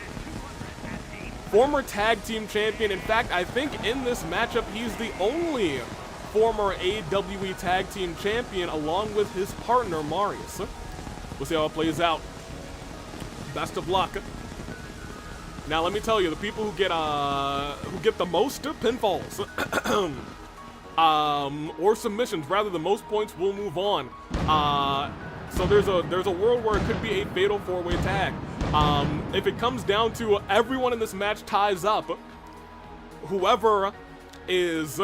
Former tag team champion. In fact, I think in this matchup, he's the only former AWE tag team champion along with his partner, Marius. We'll see how it plays out. Best of luck. Now, let me tell you, the people who get the most pinfalls or submissions, rather, the most points will move on. So there's a world where it could be a fatal four-way tag. If it comes down to everyone in this match ties up, whoever is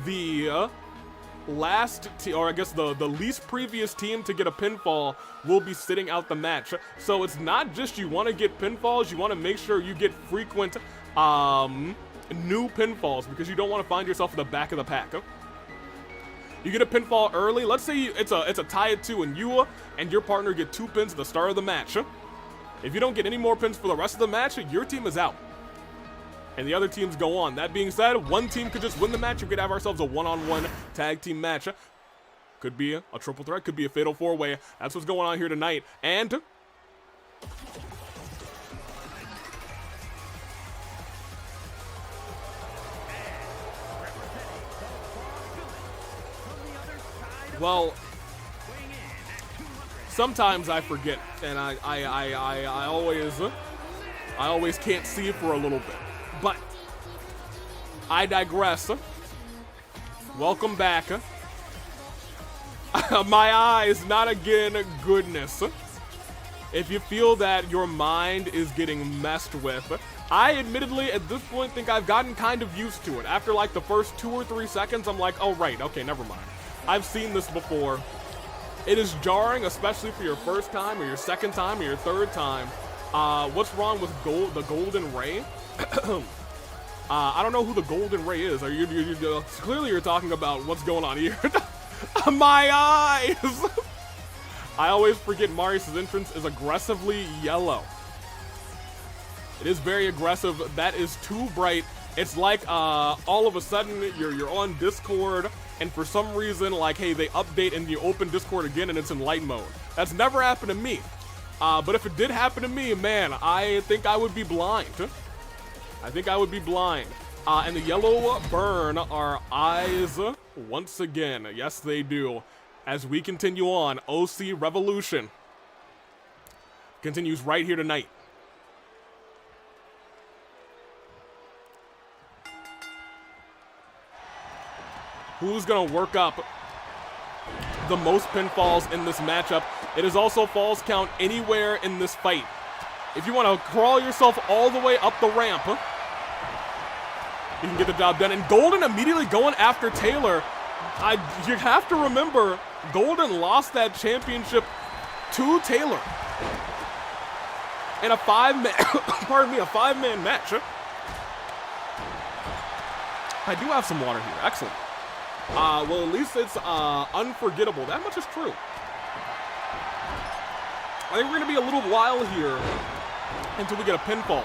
the last or I guess the least previous team to get a pinfall will be sitting out the match. So it's not just you want to get pinfalls, you want to make sure you get frequent new pinfalls because you don't want to find yourself at the back of the pack. You get a pinfall early. Let's say it's a tie at 2 and you and your partner get 2 pins at the start of the match. If you don't get any more pins for the rest of the match, your team is out. And the other teams go on. That being said, one team could just win the match. We could have ourselves a one-on-one tag team match. Could be a triple threat, could be a fatal 4-way. That's what's going on here tonight. And well, sometimes I forget, and I always can't see for a little bit. But I digress. Welcome back. My eyes, not again, goodness. If you feel that your mind is getting messed with, I admittedly at this point think I've gotten kind of used to it. After like the first 2 or 3 seconds, I'm like, oh right, okay, never mind. I've seen this before. It is jarring, especially for your first time or your second time or your third time. What's wrong with the Golden Ray? I don't know who the Golden Ray is. Clearly you're talking about what's going on here. My eyes! I always forget Marius' entrance is aggressively yellow. It is very aggressive. That is too bright. It's like all of a sudden you're on Discord and for some reason like, hey, they update and you open Discord again and it's in light mode. That's never happened to me. But if it did happen to me, man, I think I would be blind. I think I would be blind. And the yellow burn our eyes once again. Yes, they do. As we continue on, OC Revolution continues right here tonight. Who's gonna work up the most pinfalls in this matchup? It is also falls count anywhere in this fight. If you want to crawl yourself all the way up the ramp, you can get the job done. And Golden immediately going after Taylor. You have to remember, Golden lost that championship to Taylor in a 5-man, pardon me, a 5-man match. I do have some water here. Excellent. Well, at least it's unforgettable. That much is true. I think we're going to be a little while here until we get a pinfall.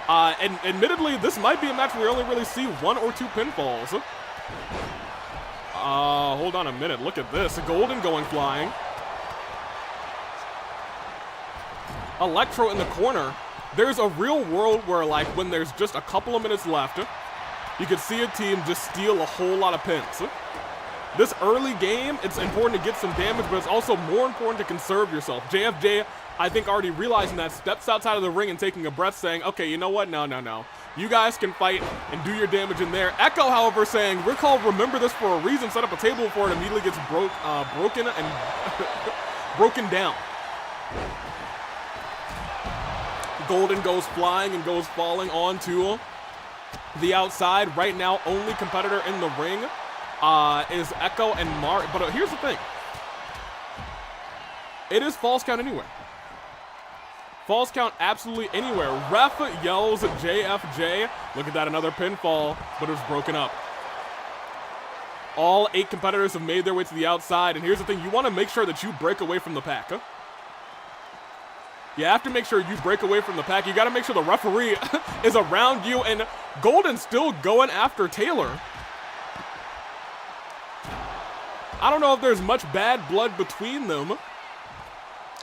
And admittedly, this might be a match where we only really see 1 or 2 pinfalls. Hold on a minute. Look at this. Golden going flying. Electro in the corner. There's a real world where, like, when there's just a couple of minutes left, you could see a team just steal a whole lot of pins. This early game, it's important to get some damage, but it's also more important to conserve yourself. JFJ, I think, already realizing that, steps outside of the ring and taking a breath, saying, okay, you know what? No. You guys can fight and do your damage in there. Ecko, however, saying, we're called Remember This for a reason. Set up a table before it immediately gets broken and broken down. Golden goes flying and goes falling onto the outside. Right now, only competitor in the ring is Ecko and Mar. But here's the thing. It is false count anywhere. False count absolutely anywhere. Ref yells JFJ. Look at that, another pinfall, but it was broken up. All 8 competitors have made their way to the outside. And here's the thing. You want to make sure that you break away from the pack. You have to make sure you break away from the pack. You got to make sure the referee is around you. And Golden's still going after Taylor. I don't know if there's much bad blood between them,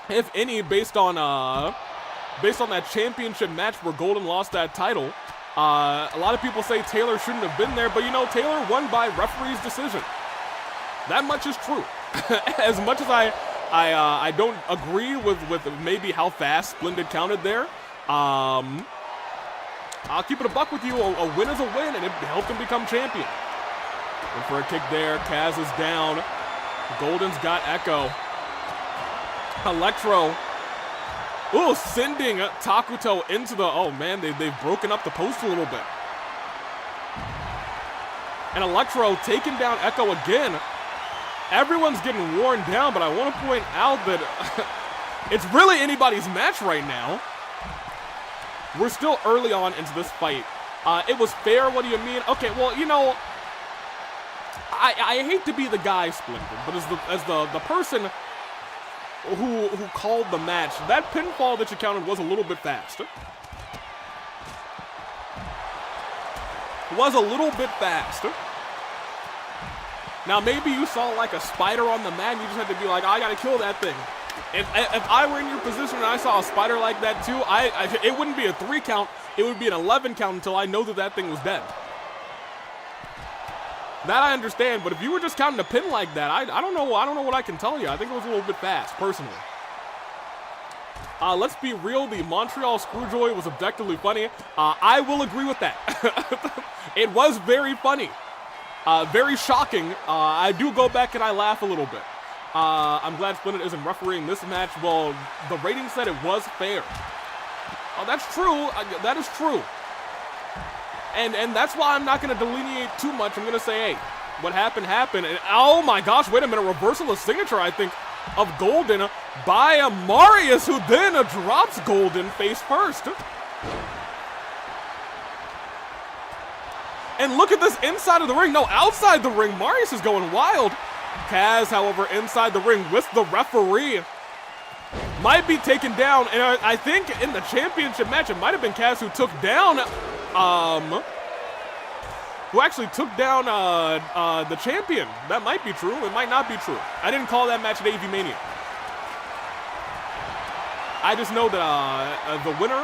if any, based on that championship match where Golden lost that title. A lot of people say Taylor shouldn't have been there, but you know, Taylor won by referee's decision. That much is true. As much as I don't agree with maybe how fast Splendid counted there. I'll keep it a buck with you. A win is a win, and it helped him become champion. And for a kick there, Kaz is down. Golden's got Ecko. Electro. Ooh, sending Takuto into the... Oh, man, they've broken up the post a little bit. And Electro taking down Ecko again. Everyone's getting worn down, but I want to point out that it's really anybody's match right now. We're still early on into this fight. It was fair, what do you mean? Okay, well, you know, I hate to be the guy, Splinter, but as the person who called the match, that pinfall that you counted was a little bit fast. Was a little bit fast. Now maybe you saw like a spider on the mat and you just had to be like, I gotta kill that thing. If I were in your position and I saw a spider like that too, it wouldn't be a 3 count, it would be an 11 count until I know that thing was dead. That I understand, but if you were just counting a pin like that, I don't know what I can tell you. I think it was a little bit fast, personally. Let's be real, the Montreal Screwjoy was objectively funny. I will agree with that. It was very funny. Very shocking. I do go back and I laugh a little bit. I'm glad Splinter isn't refereeing this match. Well, the rating said it was fair. Oh, that's true. That is true. And that's why I'm not going to delineate too much. I'm going to say, hey, what happened, happened. And oh my gosh, wait a minute. Reversal of signature, I think, of Golden by a Marius, who then drops Golden face first. And look at this inside of the ring. No, outside the ring. Marius is going wild. Kaz, however, inside the ring with the referee. Might be taken down. And I think in the championship match, it might have been Kaz who took down, who actually took down the champion. That might be true. It might not be true. I didn't call that match at AV Mania. I just know that the winner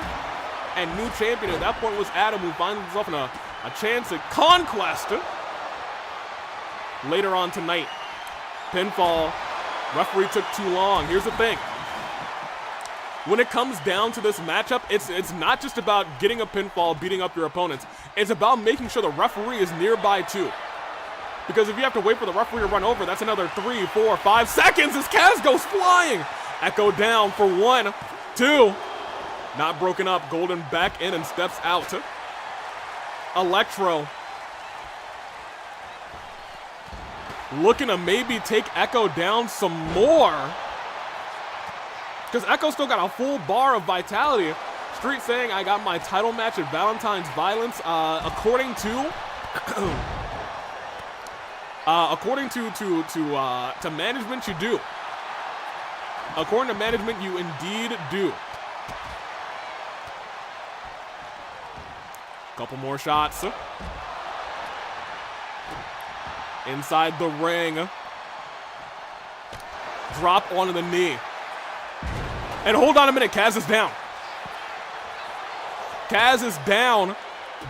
and new champion at that point was Adam, who finds himself in a chance at Conquest later on tonight. Pinfall. Referee took too long. Here's the thing. When it comes down to this matchup, it's not just about getting a pinfall, beating up your opponents. It's about making sure the referee is nearby too. Because if you have to wait for the referee to run over, that's another 3, 4, 5 seconds as Kaz goes flying. Ecko down for 1, 2. Not broken up. Golden back in and steps out. Electro. Looking to maybe take Ecko down some more. Because Ecko still got a full bar of vitality. Street saying, I got my title match at Valentine's Violence. According to management, you do. According to management, you indeed do. Couple more shots. Inside the ring. Drop onto the knee. And hold on a minute, Kaz is down. Kaz is down.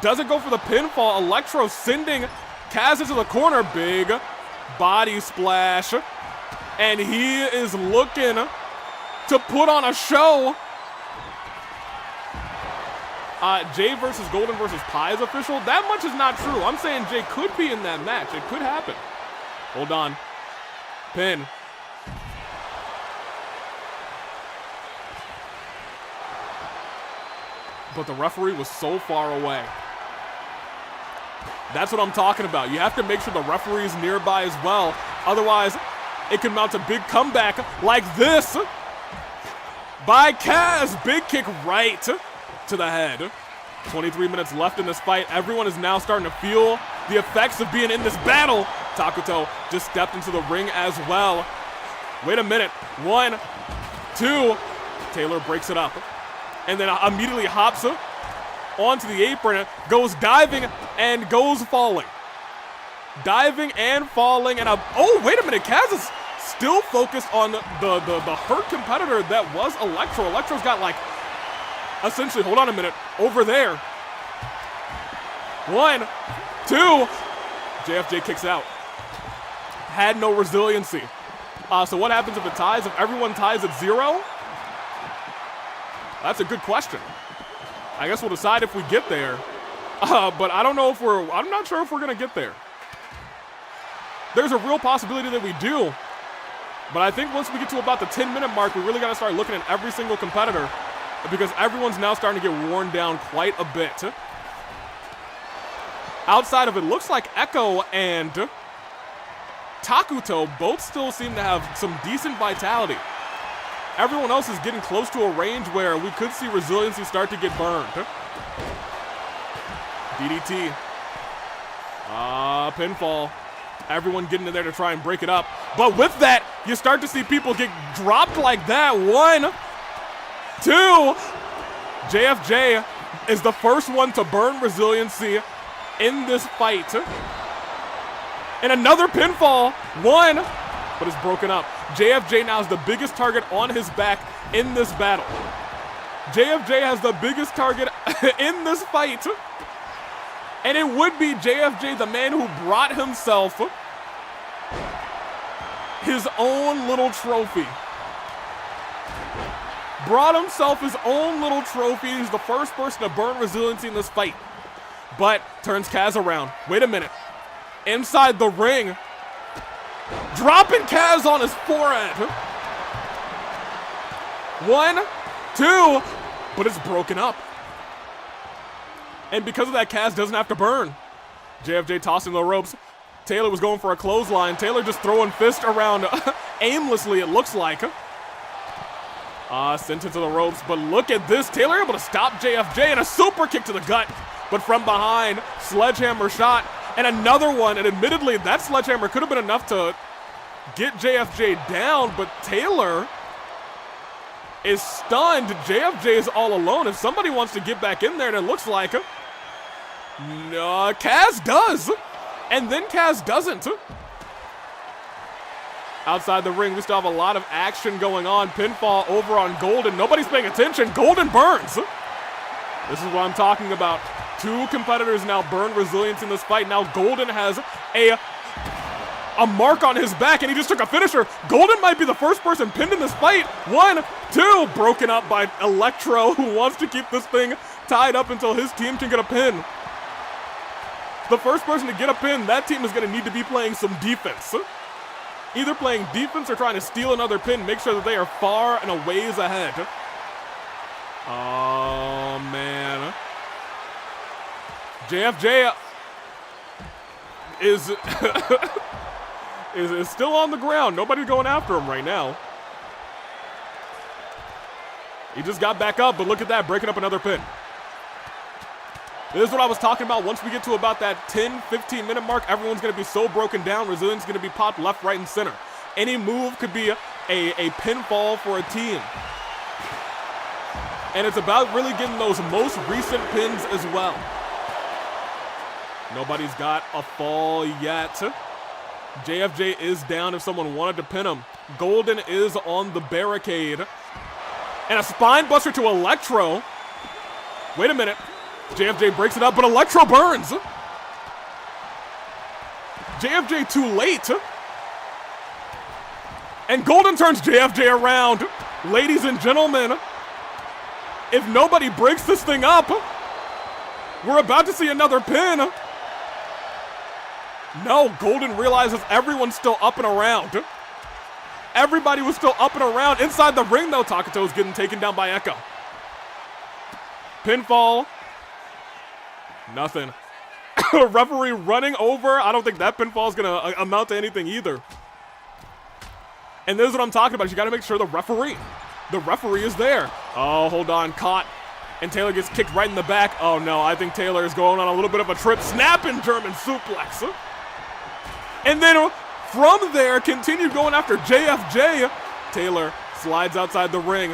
Doesn't go for the pinfall. Electro sending Kaz into the corner. Big body splash. And he is looking to put on a show. Jay versus Golden versus Pi is official. That much is not true. I'm saying Jay could be in that match. It could happen. Hold on. Pin. But the referee was so far away. That's what I'm talking about. You have to make sure the referee is nearby as well. Otherwise, it can mount a big comeback like this by Kaz. Big kick right to the head. 23 minutes left in this fight. Everyone is now starting to feel the effects of being in this battle. Takuto just stepped into the ring as well. Wait a minute. 1, 2. Taylor breaks it up. And then immediately hops onto the apron, goes diving and goes falling. Diving and falling, and oh, wait a minute, Kaz is still focused on the hurt competitor that was Electro. Electro's got like, essentially, hold on a minute, over there. 1, 2. JFJ kicks out. Had no resiliency. So what happens if it ties? If everyone ties at 0? That's a good question. I guess we'll decide if we get there. But I don't know if I'm not sure if we're going to get there. There's a real possibility that we do. But I think once we get to about the 10-minute mark, we really got to start looking at every single competitor, because everyone's now starting to get worn down quite a bit. Outside of it, looks like Ecko and Takuto both still seem to have some decent vitality. Everyone else is getting close to a range where we could see resiliency start to get burned. DDT. Pinfall. Everyone getting in there to try and break it up. But with that, you start to see people get dropped like that. 1, 2. JFJ is the first one to burn resiliency in this fight. And another pinfall. 1, but it's broken up. JFJ now is the biggest target on his back in this battle. JFJ has the biggest target in this fight. And it would be JFJ, the man who brought himself his own little trophy. Brought himself his own little trophy. He's the first person to burn resiliency in this fight. But turns Kaz around. Wait a minute. Inside the ring. Dropping Kaz on his forehead. 1, 2, but it's broken up. And because of that, Kaz doesn't have to burn. JFJ tossing the ropes. Taylor was going for a clothesline. Taylor just throwing fists around aimlessly, it looks like. Sent into the ropes, but look at this. Taylor able to stop JFJ and a super kick to the gut. But from behind, sledgehammer shot and another one. And admittedly, that sledgehammer could have been enough to get JFJ down, but Taylor is stunned. JFJ is all alone. If somebody wants to get back in there, and it looks like no, Kaz does. And then Kaz doesn't. Outside the ring, we still have a lot of action going on. Pinfall over on Golden. Nobody's paying attention. Golden burns. This is what I'm talking about. 2 competitors now burn resilience in this fight. Now Golden has a mark on his back, and he just took a finisher. Golden might be the first person pinned in this fight. 1, 2, broken up by Electro, who wants to keep this thing tied up until his team can get a pin. The first person to get a pin, that team is going to need to be playing some defense. Either playing defense or trying to steal another pin, make sure that they are far and a ways ahead. Oh, man. JFJ is is still on the ground. Nobody's going after him right now. He just got back up, but look at that, breaking up another pin. This is what I was talking about. Once we get to about that 10-15 minute mark, everyone's going to be so broken down. Resilience is going to be popped left, right, and center. Any move could be a pinfall for a team. And it's about really getting those most recent pins as well. Nobody's got a fall yet. JFJ is down if someone wanted to pin him. Golden is on the barricade. And a spine buster to Electro. Wait a minute. JFJ breaks it up, but Electro burns. JFJ too late. And Golden turns JFJ around. Ladies and gentlemen, if nobody breaks this thing up, we're about to see another pin. No, Golden realizes everyone's still up and around. Everybody was still up and around. Inside the ring, though, Takuto is getting taken down by Ecko. Pinfall. Nothing. Referee running over. I don't think that pinfall is going to amount to anything either. And this is what I'm talking about. You got to make sure the referee is there. Oh, hold on. Caught. And Taylor gets kicked right in the back. Oh, no. I think Taylor is going on a little bit of a trip. Snapping German suplex. And then from there, continued going after JFJ. Taylor slides outside the ring.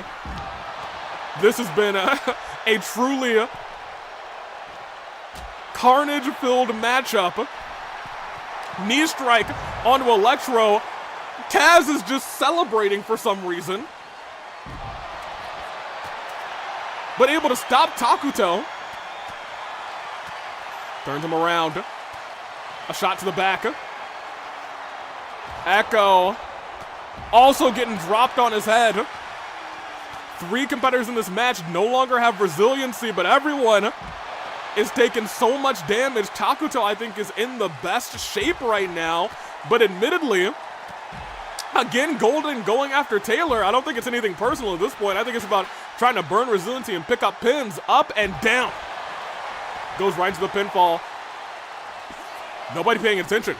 This has been a truly carnage-filled matchup. Knee strike onto Electro. Kaz is just celebrating for some reason. But able to stop Takuto. Turns him around. A shot to the back. Ecko also getting dropped on his head. 3 competitors in this match no longer have resiliency, but everyone is taking so much damage. Takuto, I think, is in the best shape right now, but admittedly, again, Golden going after Taylor. I don't think it's anything personal at this point. I think it's about trying to burn resiliency and pick up pins up and down. Goes right to the pinfall. Nobody paying attention.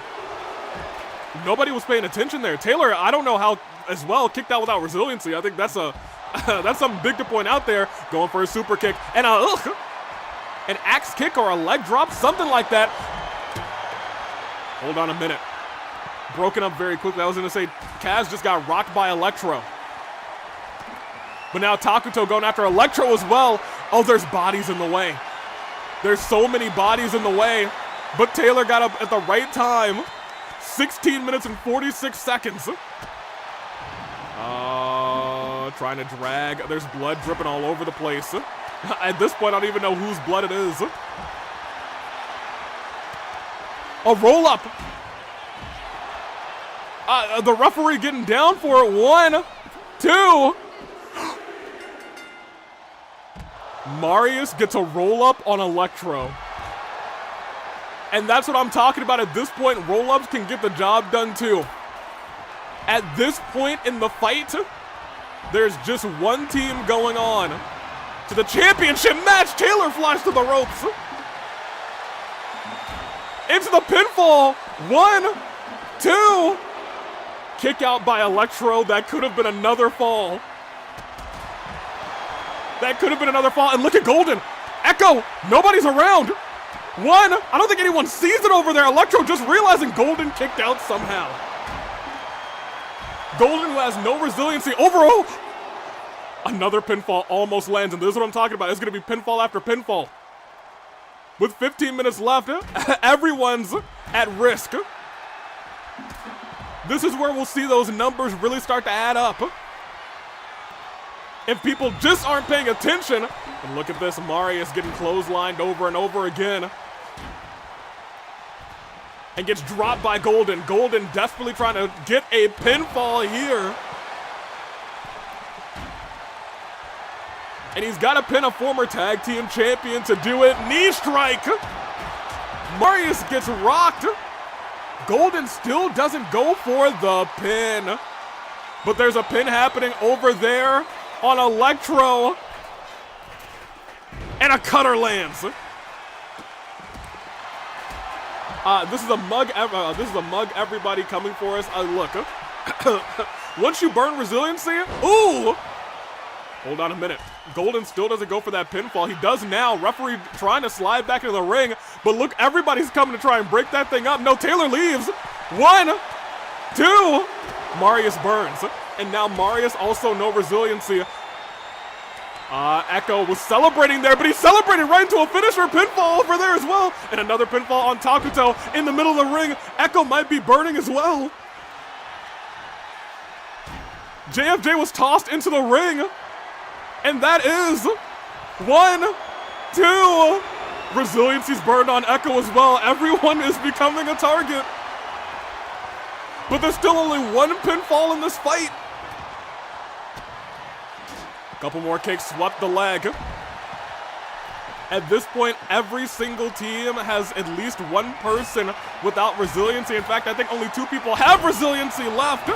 Nobody was paying attention there. Taylor, I don't know how as well, kicked out without resiliency. I think that's that's something big to point out there. Going for a super kick and an axe kick or a leg drop, something like that. Hold on a minute. broken up very quickly. I was going to say Kaz just got rocked by Electro. But now Takuto going after Electro as well. Oh, there's bodies in the way. There's so many bodies in the way. But Taylor got up at the right time. 16 minutes and 46 seconds. Trying to drag. There's blood dripping all over the place. At this point, I don't even know whose blood it is. A roll-up. The referee getting down for it. 1, 2. Marius gets a roll-up on Electro. And that's what I'm talking about. At this point, roll-ups can get the job done too. At this point in the fight, there's just one team going on to the championship match. Taylor flies to the ropes. Into the pinfall. 1, 2. Kick out by Electro. That could have been another fall. That could have been another fall. And look at Golden. Ecko. Nobody's around. 1. I don't think anyone sees it over there. Electro just realizing Golden kicked out somehow. Golden, who has no resiliency. Overall. Another pinfall almost lands. And this is what I'm talking about. It's going to be pinfall after pinfall. With 15 minutes left, everyone's at risk. This is where we'll see those numbers really start to add up. If people just aren't paying attention. And look at this, Marius getting clotheslined over and over again. And gets dropped by Golden. Golden desperately trying to get a pinfall here. And he's got to pin a former tag team champion to do it. Knee strike. Marius gets rocked. Golden still doesn't go for the pin. But there's a pin happening over there on Electro. And a cutter lands. This is a mug. Everybody coming for us. Look. Once you burn resiliency, ooh. Hold on a minute. Golden still doesn't go for that pinfall. He does now. Referee trying to slide back into the ring. But look, everybody's coming to try and break that thing up. No, Taylor leaves. 1, 2. Marius burns. And now Marius also no resiliency. Ecko was celebrating there, but he celebrated right into a finisher pinfall over there as well. And another pinfall on Takuto in the middle of the ring. Ecko might be burning as well. JFJ was tossed into the ring. And that is 1, 2. Resiliency's burned on Ecko as well. Everyone is becoming a target. But there's still only one pinfall in this fight. Couple more kicks, swept the leg. At this point, every single team has at least one person without resiliency. In fact, I think only 2 people have resiliency left.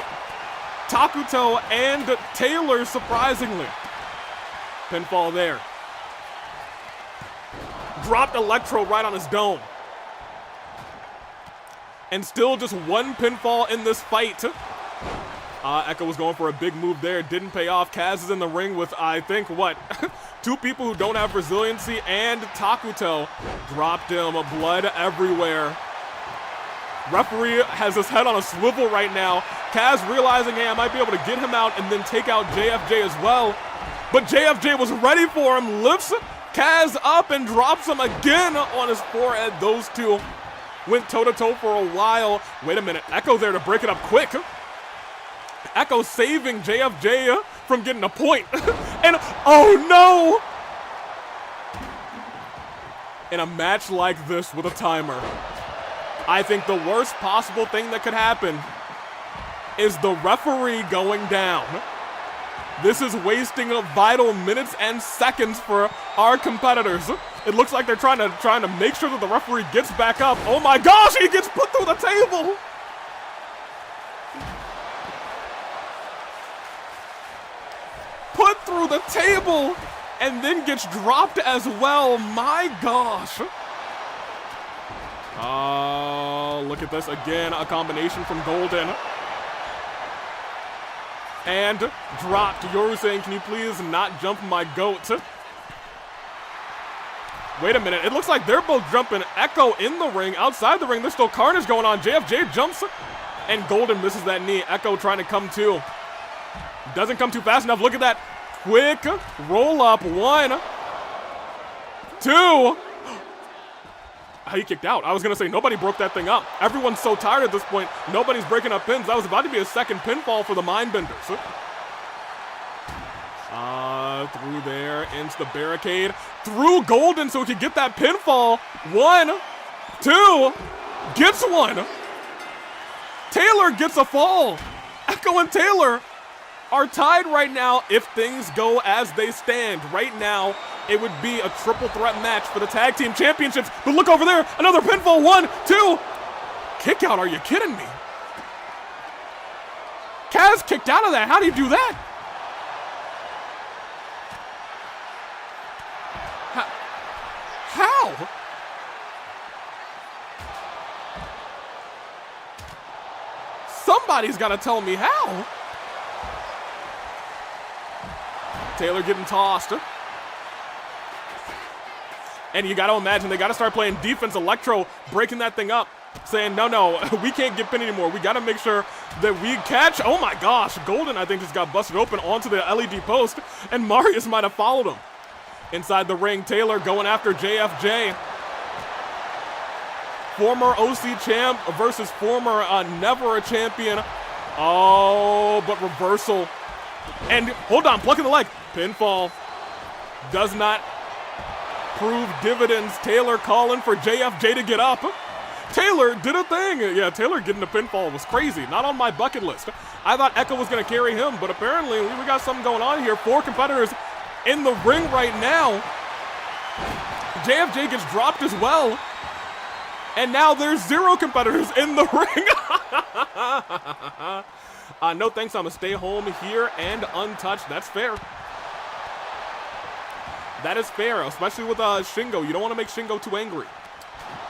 Takuto and Taylor, surprisingly. Pinfall there. Dropped Electro right on his dome. And still just one pinfall in this fight. Ecko was going for a big move there. Didn't pay off. Kaz is in the ring with, I think, what? 2 people who don't have resiliency, and Takuto dropped him. Blood everywhere. Referee has his head on a swivel right now. Kaz realizing, hey, I might be able to get him out and then take out JFJ as well. But JFJ was ready for him. Lifts Kaz up and drops him again on his forehead. Those two went toe-to-toe for a while. Wait a minute. Ecko there to break it up quick. Ecko saving JFJ from getting a point. And, oh no! In a match like this with a timer, I think the worst possible thing that could happen is the referee going down. This is wasting vital minutes and seconds for our competitors. It looks like they're trying to make sure that the referee gets back up. Oh my gosh, he gets put through the table! Put through the table and then gets dropped as well. My gosh. Oh, look at this again. A combination from Golden. And dropped. Yoru saying, can you please not jump my goat? Wait a minute. It looks like they're both jumping. Ecko in the ring. Outside the ring, there's still carnage going on. JFJ jumps And Golden misses that knee. Ecko trying to come to. Doesn't come too fast enough. Look at that. Quick roll up. 1, 2. He kicked out. I was going to say nobody broke that thing up. Everyone's so tired at this point. Nobody's breaking up pins. That was about to be a second pinfall for the Mindbenders. Through there, into the barricade. Through Golden so he could get that pinfall. 1, 2. Gets one. Taylor gets a fall. Ecko and Taylor are tied right now if things go as they stand. Right now, it would be a triple threat match for the tag team championships. But look over there, another pinfall. 1, 2. Kick out, are you kidding me? Kaz kicked out of that. How do you do that? How? Somebody's got to tell me how. Taylor getting tossed. And you got to imagine they got to start playing defense. Electro breaking that thing up, saying, no, we can't get pinned anymore. We got to make sure that we catch. Oh my gosh, Golden I think just got busted open onto the LED post, and Marius might have followed him. Inside the ring, Taylor going after JFJ. Former OC champ versus former never a champion. Oh, but reversal. And hold on, plucking the leg. Pinfall. Does not prove dividends. Taylor calling for JFJ to get up. Taylor did a thing. Yeah, Taylor getting a pinfall was crazy. Not on my bucket list. I thought Ecko was going to carry him, but apparently we got something going on here. 4 competitors in the ring right now. JFJ gets dropped as well. And now there's 0 competitors in the ring. No thanks, I'm gonna stay home here and untouched. That's fair. That is fair, especially with Shingo. You don't want to make Shingo too angry.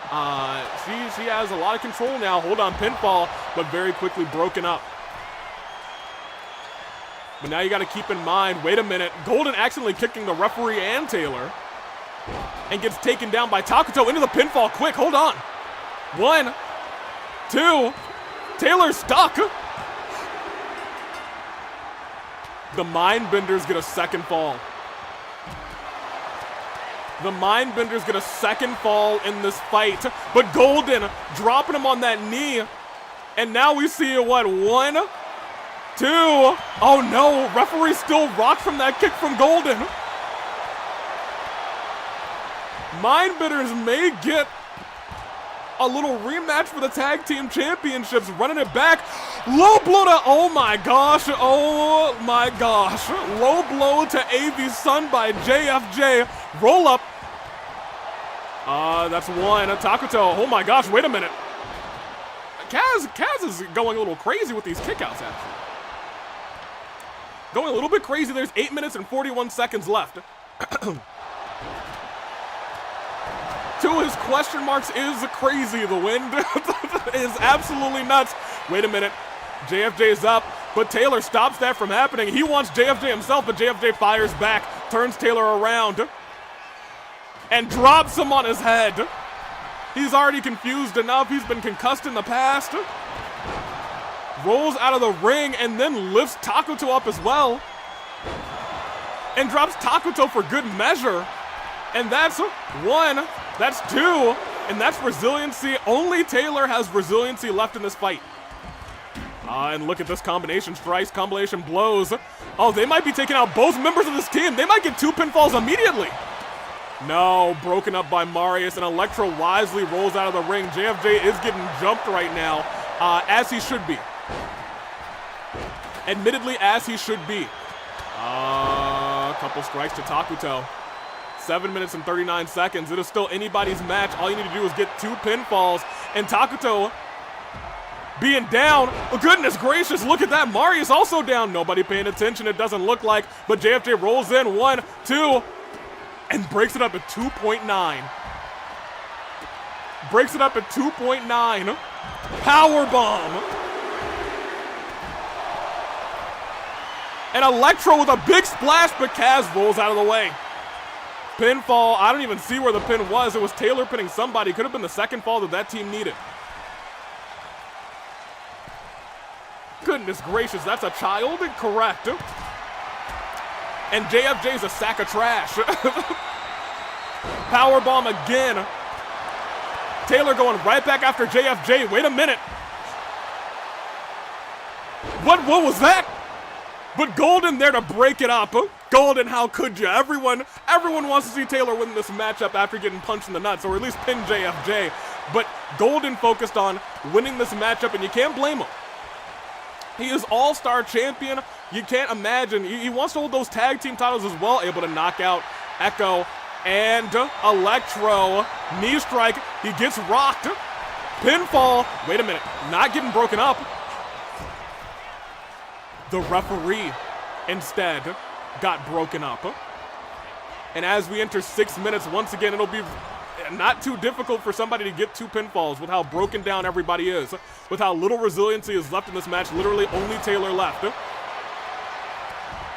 She has a lot of control now. Hold on, pinfall, but very quickly broken up. But now you got to keep in mind, wait a minute, Golden accidentally kicking the referee and Taylor. And gets taken down by Takuto into the pinfall. Quick, hold on. 1, 2. Taylor stuck. The Mindbenders get a second fall. The Mindbenders get a second fall in this fight. But Golden dropping him on that knee. And now we see what, 1, 2. Oh no, referee still rocked from that kick from Golden. Mindbenders may get a little rematch for the tag team championships, running it back. Low blow to, oh my gosh. Low blow to AV Sun by JFJ. Roll up. That's 1. Takuto, oh my gosh, wait a minute. Kaz is going a little crazy with these kickouts, actually. Going a little bit crazy. There's 8 minutes and 41 seconds left. To his question marks is crazy. The wind is absolutely nuts. Wait a minute. JFJ is up, but Taylor stops that from happening. He wants JFJ himself, but JFJ fires back, turns Taylor around, and drops him on his head. He's already confused enough. He's been concussed in the past. Rolls out of the ring and then lifts Takuto up as well. And drops Takuto for good measure. And that's 1. That's 2, and that's resiliency. Only Taylor has resiliency left in this fight. And look at this combination strikes, combination blows. Oh, they might be taking out both members of this team. They might get 2 pinfalls immediately. No, broken up by Marius, and Electro wisely rolls out of the ring. JFJ is getting jumped right now, as he should be. Admittedly, as he should be. A couple strikes to Takuto. 7 minutes and 39 seconds. It is still anybody's match. All you need to do is get 2 pinfalls. And Takuto being down. Oh, goodness gracious, look at that. Marius also down. Nobody paying attention, it doesn't look like. But JFJ rolls in 1, 2, and breaks it up at 2.9. Breaks it up at 2.9. Powerbomb. And Electro with a big splash, but Kaz rolls out of the way. Pinfall, I don't even see where the pin was. It was Taylor pinning somebody. Could have been the second fall that team needed. Goodness gracious, that's a child? Correct. And JFJ's a sack of trash. Powerbomb again. Taylor going right back after JFJ. Wait a minute. What was that? But Golden there to break it up. Golden, how could you? Everyone wants to see Taylor win this matchup after getting punched in the nuts, or at least pin JFJ. But Golden focused on winning this matchup, and you can't blame him. He is all-star champion. You can't imagine. He wants to hold those tag team titles as well, able to knock out Ecko and Electro. Knee strike. He gets rocked. Pinfall. Wait a minute. Not getting broken up. The referee instead got broken up. And as we enter 6 minutes, once again, it'll be not too difficult for somebody to get 2 pinfalls with how broken down everybody is, with how little resiliency is left in this match. Literally only Taylor left.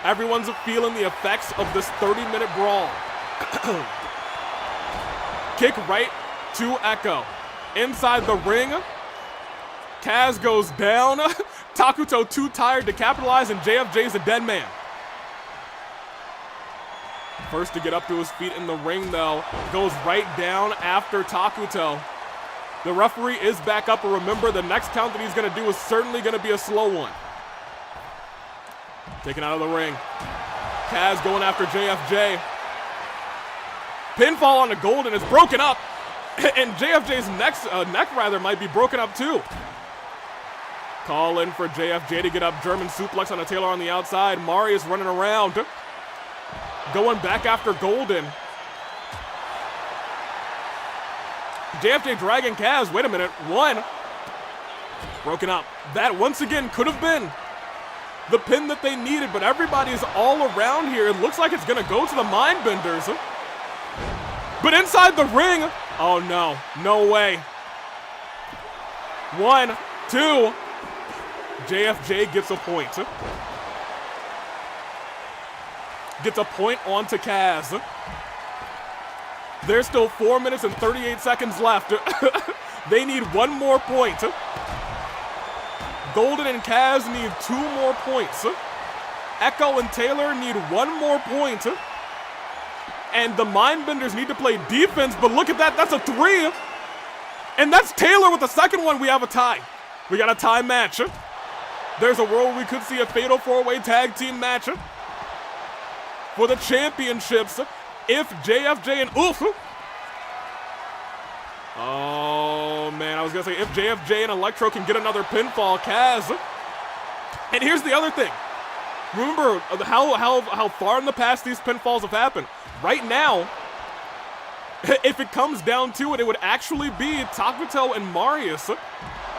Everyone's feeling the effects of this 30-minute brawl. Kick right to Ecko. Inside the ring, Kaz goes down. Takuto too tired to capitalize, and JFJ's a dead man. First to get up to his feet in the ring, though, goes right down after Takuto. The referee is back up, and remember, the next count that he's going to do is certainly going to be a slow one. Taken out of the ring. Kaz going after JFJ. Pinfall on the Golden is broken up, and JFJ's neck might be broken up too. Call in for JFJ to get up. German suplex on a Taylor on the outside. Marius running around. Going back after Golden. JFJ dragging Kaz. Wait a minute. 1. Broken up. That once again could have been the pin that they needed, but everybody's all around here. It looks like it's going to go to the Mindbenders. But inside the ring. Oh no. No way. 1, 2. JFJ gets a point. Gets a point onto Kaz. There's still 4 minutes and 38 seconds left. They need 1 more point. Golden and Kaz need 2 more points. Ecko and Taylor need 1 more point. And the Mindbenders need to play defense, but look at that, that's a 3. And that's Taylor with the second one. We have a tie. We got a tie match. There's a world we could see a fatal 4-way tag team match for the championships if JFJ and oh man, I was gonna say if JFJ and Electro can get another pinfall. Kaz. And here's the other thing. Remember how far in the past these pinfalls have happened. Right now, if it comes down to it, it would actually be Takuto and Marius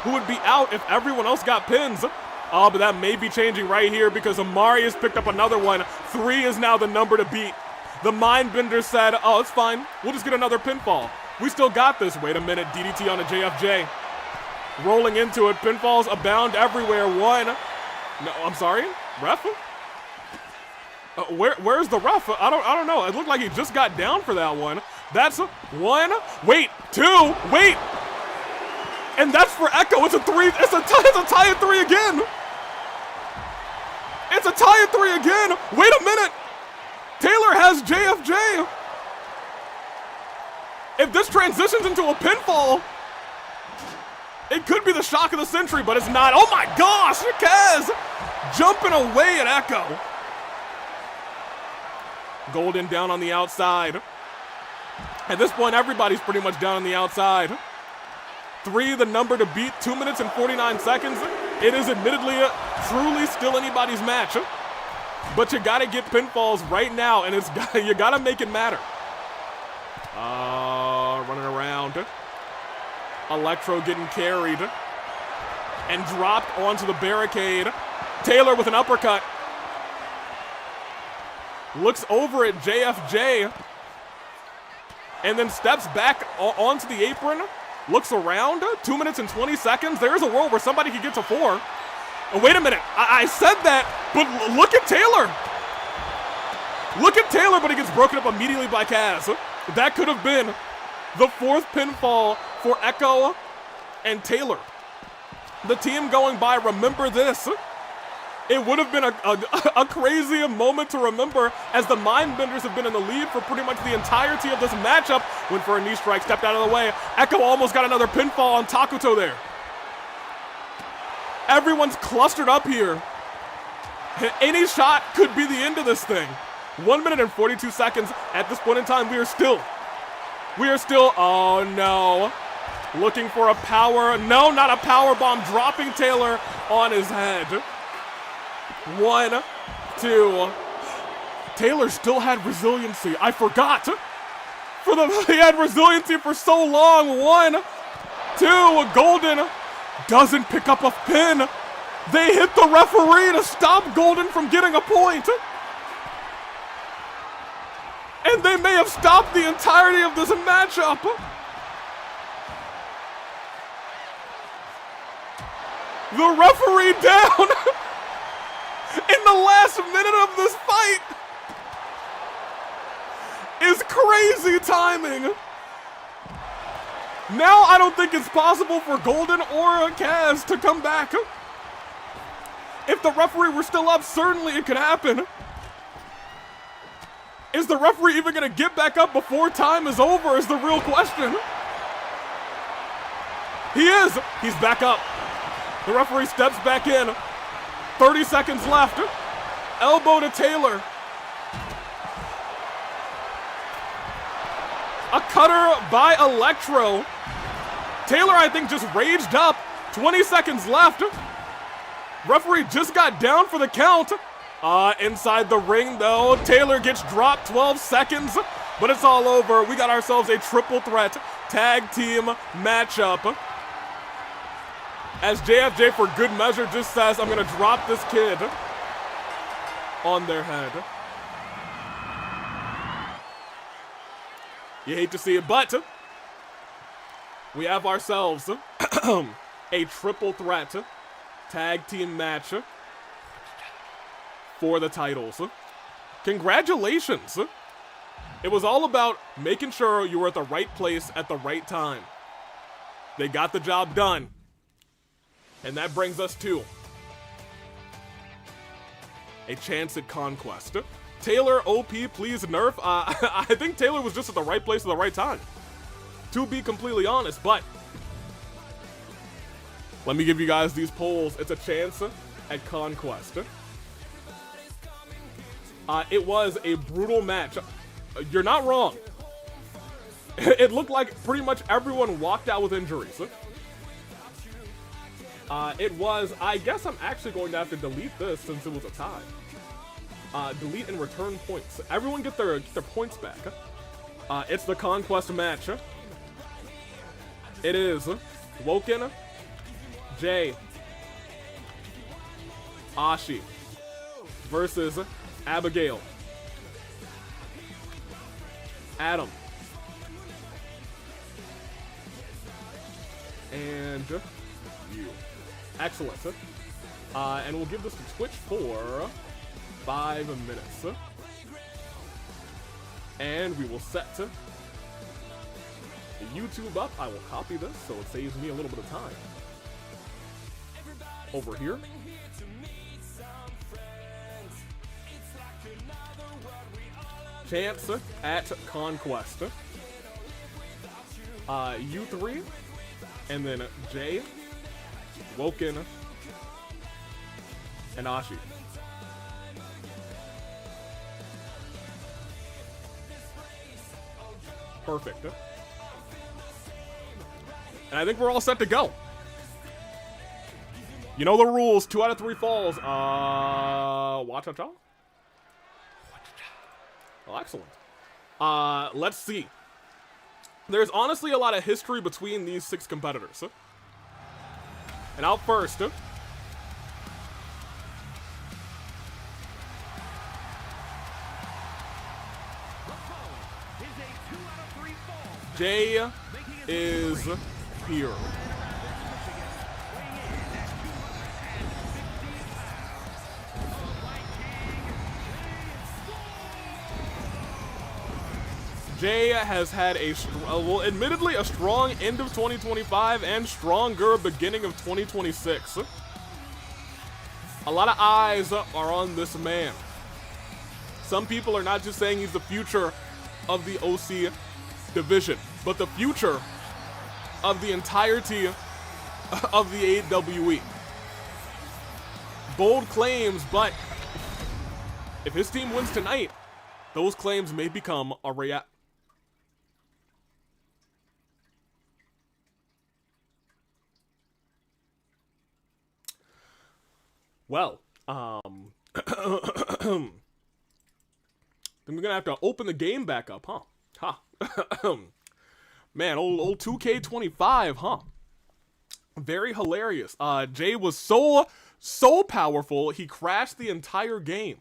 who would be out if everyone else got pins. Oh, but that may be changing right here because Marius picked up another one. 3 is now the number to beat. The Mindbender said, oh, it's fine. We'll just get another pinfall. We still got this. Wait a minute. DDT on a JFJ. Rolling into it. Pinfalls abound everywhere. 1. No, I'm sorry. Ref? Where's the ref? I don't know. It looked like he just got down for that one. That's 1. Wait. 2. Wait. And that's for Ecko. It's a 3. It's a tie at 3 again. It's a tie at 3 again. Wait a minute. Taylor has JFJ. If this transitions into a pinfall, it could be the shock of the century, but it's not. Oh my gosh, Kaz jumping away at Ecko. Golden down on the outside. At this point, everybody's pretty much down on the outside. 3, the number to beat, 2 minutes and 49 seconds. It is admittedly truly still anybody's match. But you gotta get pinfalls right now, and you gotta make it matter. Running around. Electro getting carried. And dropped onto the barricade. Taylor with an uppercut. Looks over at JFJ. And then steps back onto the apron. Looks around, 2 minutes and 20 seconds. There's a world where somebody could get to 4. Oh, wait a minute, I said that, but look at Taylor. Look at Taylor, but he gets broken up immediately by Kaz. That could have been the 4th pinfall for Ecko and Taylor. The team going by, remember this. It would have been a crazy moment to remember, as the Mindbenders have been in the lead for pretty much the entirety of this matchup. Went for a knee strike, stepped out of the way. Ecko almost got another pinfall on Takuto there. Everyone's clustered up here. Any shot could be the end of this thing. 1 minute and 42 seconds at this point in time. We are still, oh no. Looking for a power, no, not a power bomb, dropping Taylor on his head. 1, 2. Taylor still had resiliency. I forgot. He had resiliency for so long. 1, 2. Golden doesn't pick up a pin. They hit the referee to stop Golden from getting a point. And they may have stopped the entirety of this matchup. The referee down in the last minute of this fight is crazy timing. Now I don't think it's possible for Golden or Kaz to come back. If the referee were still up, certainly it could happen. Is the referee even gonna get back up before time is over is the real question. He is. He's back up. The referee steps back in. 30 seconds left. Elbow to Taylor. A cutter by Electro. Taylor, I think, just raged up. 20 seconds left. Referee just got down for the count. Inside the ring, though. Taylor gets dropped. 12 seconds. But it's all over. We got ourselves a triple threat tag team matchup. As JFJ, for good measure, just says, I'm going to drop this kid on their head. You hate to see it, but we have ourselves a triple threat tag team match for the titles. Congratulations. It was all about making sure you were at the right place at the right time. They got the job done. And that brings us to a chance at Conquest. Taylor, OP, please nerf. I think Taylor was just at the right place at the right time, to be completely honest, but let me give you guys these polls. It's a chance at Conquest. It was a brutal match. You're not wrong. It looked like pretty much everyone walked out with injuries. It was, I guess I'm actually going to have to delete this since it was a tie. Delete and return points. Everyone get their points back. It's the Conquest match. It is Woken, Jay, Ashi versus Abigail, Adam, and you. Excellent. And we'll give this to Twitch for 5 minutes. And we will set the YouTube up. I will copy this so it saves me a little bit of time. Over here. Chance at Conquest. You three. And then Jay, Woken, and Ashi. Perfect. And I think we're all set to go. You know the rules. 2 out of 3 falls. Watch out, y'all. Well, excellent. Let's see. There's honestly a lot of history between these 6 competitors. And out first, Jay is here. Jay has had well, admittedly a strong end of 2025 and stronger beginning of 2026. A lot of eyes are on this man. Some people are not just saying he's the future of the OC division, but the future of the entirety of the AWE. Bold claims, but if his team wins tonight, those claims may become a reality. Well, then we're gonna have to open the game back up, huh? Man, old 2K25, huh? Very hilarious. Jay was so powerful, he crashed the entire game.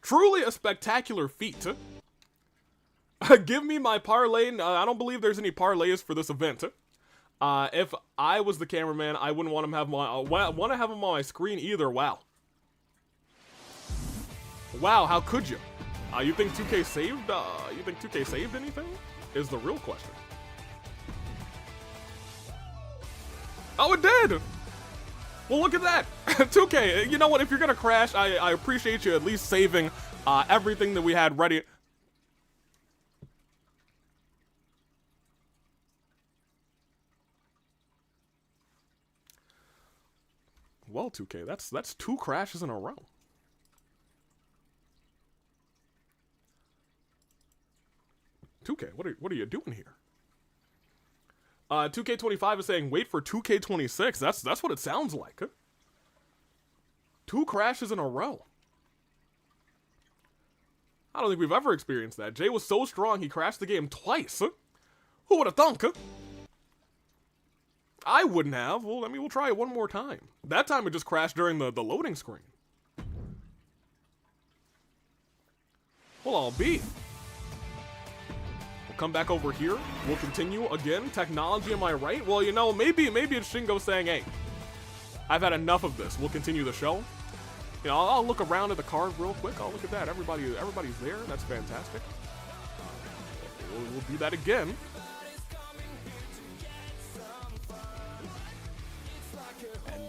Truly a spectacular feat. Give me my parlay. I don't believe there's any parlays for this event. If I was the cameraman, I wouldn't want him have want to have him on my screen either. Wow. Wow, how could you? You think 2K saved? You think 2K saved anything? Is the real question. Oh, it did. Well, look at that. 2K. You know what? If you're gonna crash, I appreciate you at least saving everything that we had ready. Well, 2K, that's 2 crashes in a row. $2K, what are you doing here? 2K25 is saying wait for 2K26. That's what it sounds like. 2 crashes in a row. I don't think we've ever experienced that. Jay was so strong he crashed the game twice. Who would have thunk? I wouldn't have. Well, we'll try it one more time. That time it just crashed during the loading screen. Well, I'll be. We'll come back over here. We'll continue again. Technology, am I right? Well, you know, maybe it's Shingo saying, hey, I've had enough of this. We'll continue the show. You know, I'll look around at the card real quick. Oh, look at that. Everybody's there. That's fantastic. We'll do that again.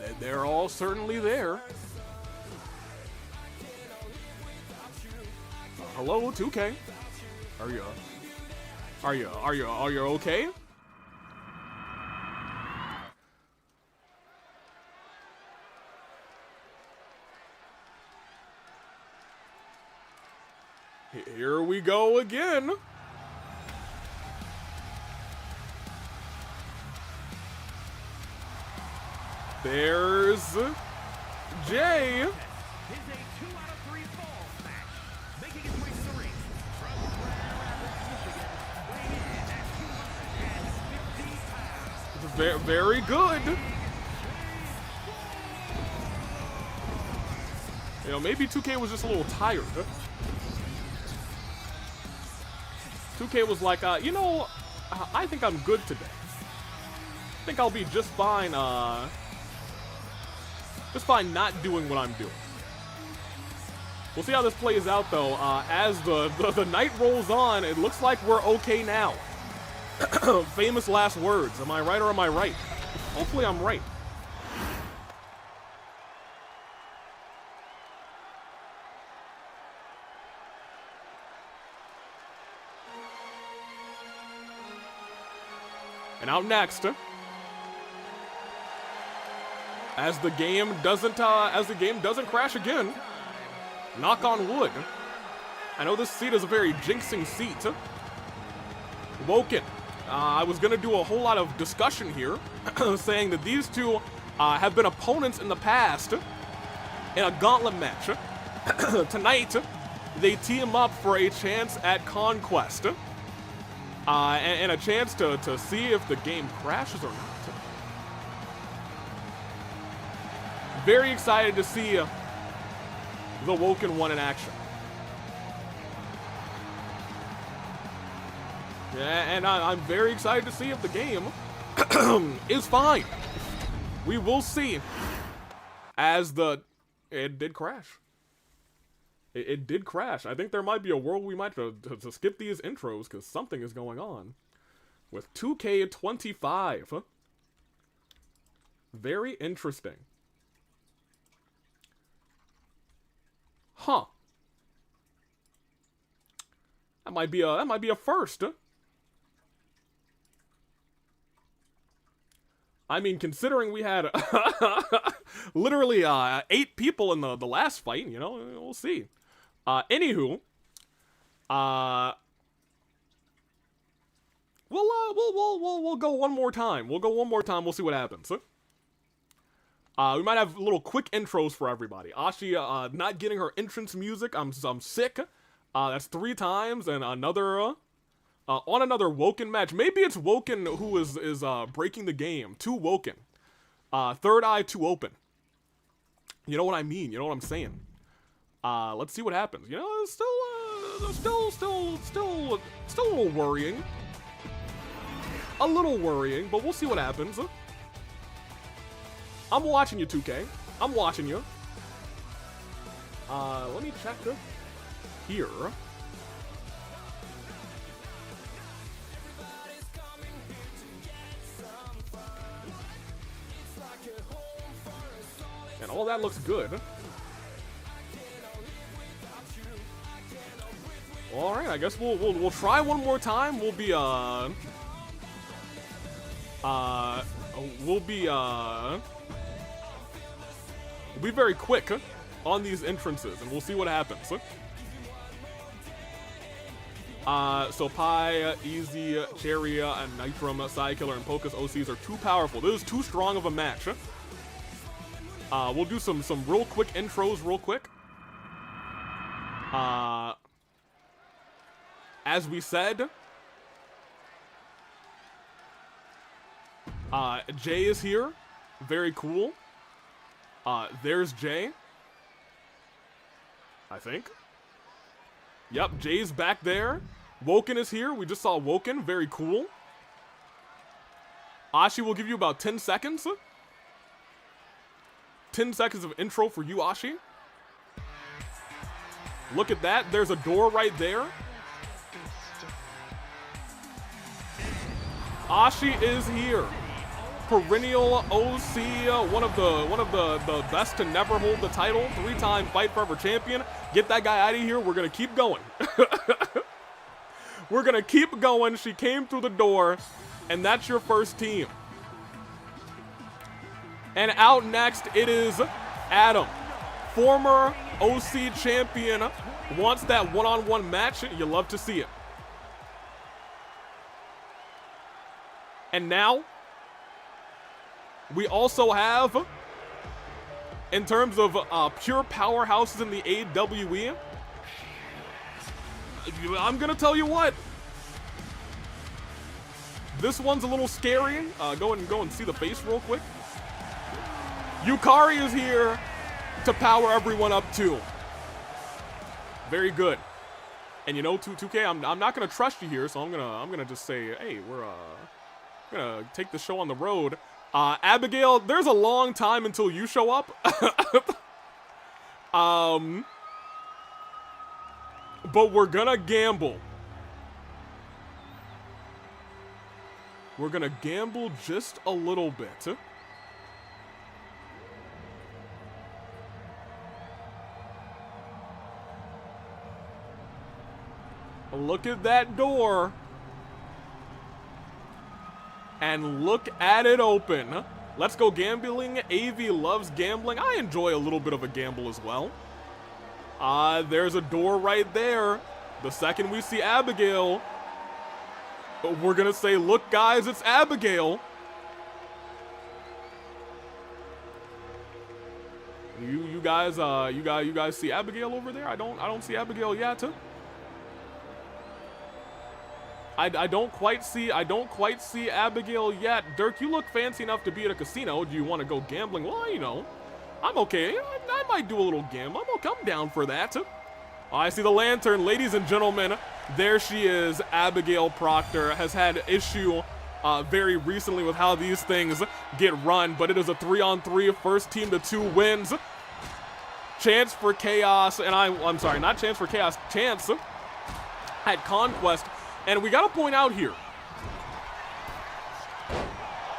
And they're all certainly there. Hello, 2K. Are you okay? Here we go again. There's Jay. Is a 2 out of 3 falls match, making his way to the ring from weighing in at 250 pounds. Very good. You know, maybe 2K was just a little tired. 2K was like, you know, I think I'm good today. I think I'll be just fine not doing what I'm doing. We'll see how this plays out, though. As the night rolls on, it looks like we're okay now. Famous last words. Am I right or am I right? Hopefully I'm right. And out next, as the game doesn't crash again, knock on wood. I know this seat is a very jinxing seat. Woken. I was gonna do a whole lot of discussion here, saying that these two have been opponents in the past in a gauntlet match. Tonight, they team up for a chance at Conquest. And a chance to see if the game crashes or not. Very excited to see the Woken one in action. Yeah, and I'm very excited to see if the game is fine. We will see as it did crash. It did crash. I think there might be a world we might have to skip these intros because something is going on. With 2K25. Very interesting. Huh. That might be a first. I mean, considering we had literally 8 people in the last fight, you know, we'll see. Anywho, we'll go one more time. We'll go one more time. We'll see what happens. We might have little quick intros for everybody. Ashi not getting her entrance music. I'm sick. That's 3 times, and another on another Woken match. Maybe it's Woken who is breaking the game. 2 Woken. Third eye 2 open. You know what I mean? You know what I'm saying? Let's see what happens. You know, it's still a little worrying. A little worrying, but we'll see what happens. I'm watching you, 2K. I'm watching you. Let me check here. And all that looks good. All right, I guess we'll try one more time. We'll be very quick on these entrances, and we'll see what happens. So Pi, Izzy, Cherry, and Nitrum, Psykiller, and Pocus OCs are too powerful. This is too strong of a match. We'll do some real quick intros real quick. As we said, Jay is here. Very cool. There's Jay. I think. Yep, Jay's back there. Woken is here. We just saw Woken. Very cool. Ashi will give you about 10 seconds. 10 seconds of intro for you, Ashi. Look at that. There's a door right there. Ashi is here. Perennial OC, one of the best to never hold the title, 3-time Fight Forever champion. Get that guy out of here. We're gonna keep going. We're gonna keep going. She came through the door, and that's your first team. And out next, it is Adam, former OC champion, wants that one-on-one match. You love to see it. And now, we also have, in terms of pure powerhouses in the AWE, I'm gonna tell you what, this one's a little scary. Go and see the face real quick. Yukari is here to power everyone up too. Very good. And you know, 2K, I'm not gonna trust you here, so I'm gonna just say, hey, we're gonna take the show on the road. Abigail, there's a long time until you show up. But we're gonna gamble. We're gonna gamble just a little bit. Look at that door. And look at it open. Let's go gambling. AV loves gambling. I enjoy a little bit of a gamble as well. There's a door right there. The second we see Abigail, we're gonna say, look guys, it's Abigail. You guys see Abigail over there? I don't see Abigail yet. I don't quite see Abigail yet. Dirk, you look fancy enough to be at a casino. Do you want to go gambling? Well, you know, I'm okay. I might do a little gamble. I'm down for that. I see the lantern. Ladies and gentlemen, there she is. Abigail Proctor has had issue very recently with how these things get run, but it is a 3-on-3. First team to 2 wins. chance for chaos, and I'm sorry, not chance for chaos, chance at Conquest. And we gotta point out here,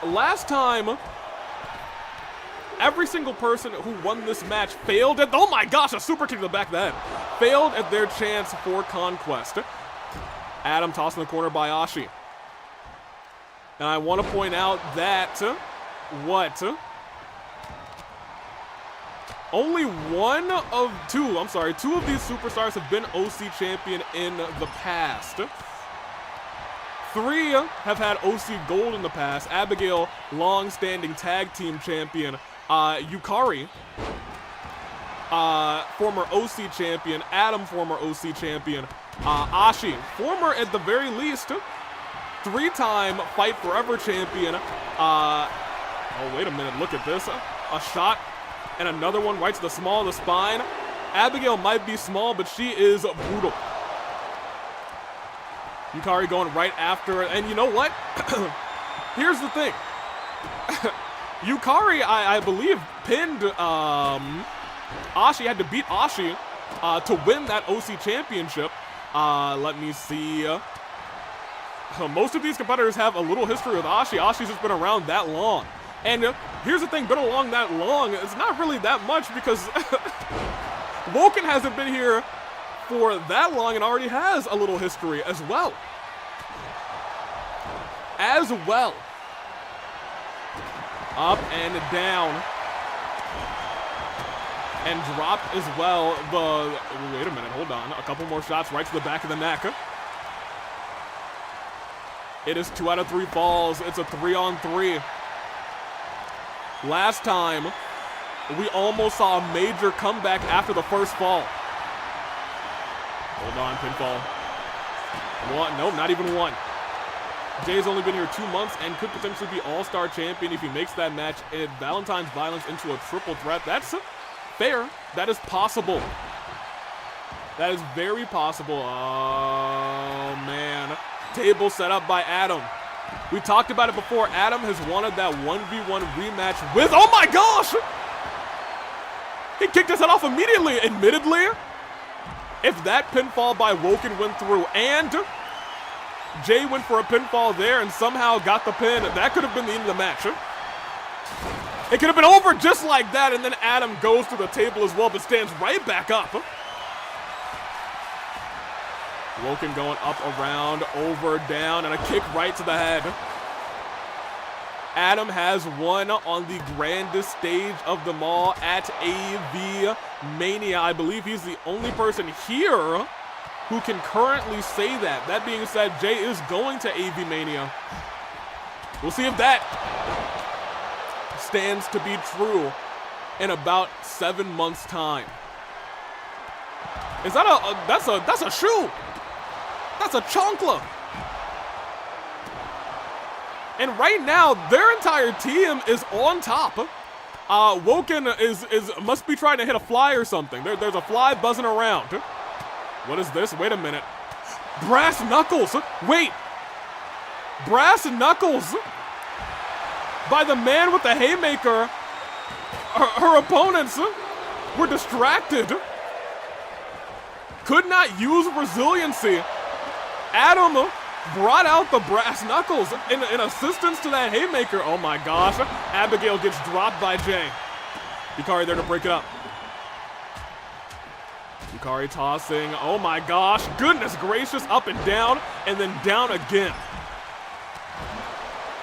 last time, every single person who won this match failed at, oh my gosh, a super kick to the back of the head, failed at their chance for Conquest. Adam tossed in the corner by Ashi. And I want to point out that, only two of these superstars have been OC champion in the past. 3 have had OC gold in the past. Abigail, long-standing tag team champion. Yukari, former OC champion. Adam, former OC champion. Ashi, former at the very least 3-time Fight Forever champion. Oh, wait a minute, look at this. A shot and another one right to the small of the spine. Abigail might be small, but she is brutal. Yukari going right after, and you know what? Here's the thing. Yukari, I believe, pinned Ashi, had to beat Ashi to win that OC championship. Let me see. Most of these competitors have a little history with Ashi. Ashi's just been around that long. And here's the thing, been along that long, it's not really that much because Woken hasn't been here for that long and already has a little history as well. Up and down. And dropped as well. Wait a minute, hold on. A couple more shots right to the back of the neck. It is 2 out of 3 falls. It's a 3-on-3. Last time, we almost saw a major comeback after the first fall. Hold on, pinfall. Nope, not even one. Jay's only been here 2 months and could potentially be all-star champion if he makes that match at Valentine's Violence into a triple threat. That's fair. That is possible. That is very possible. Oh, man. Table set up by Adam. We talked about it before. Adam has wanted that 1v1 rematch with, oh my gosh! He kicked his head off immediately. Admittedly, if that pinfall by Woken went through and Jay went for a pinfall there and somehow got the pin, that could have been the end of the match. It could have been over just like that, and then Adam goes to the table as well, but stands right back up. Woken going up, around, over, down, and a kick right to the head. Adam has won on the grandest stage of them all at AV Mania. I believe he's the only person here who can currently say that. That being said, Jay is going to AV Mania. We'll see if that stands to be true in about 7 months' time. Is that that's a shoe? That's a chancla. And right now, their entire team is on top. Woken must be trying to hit a fly or something. There's a fly buzzing around. What is this? Wait a minute. Brass knuckles. Wait. Brass knuckles by the man with the haymaker. Her opponents were distracted. Could not use resiliency. Adam brought out the brass knuckles in assistance to that haymaker. Oh my gosh. Abigail gets dropped by Jay. Yukari there to break it up. Yukari tossing. Oh my gosh. Goodness gracious. Up and then down again.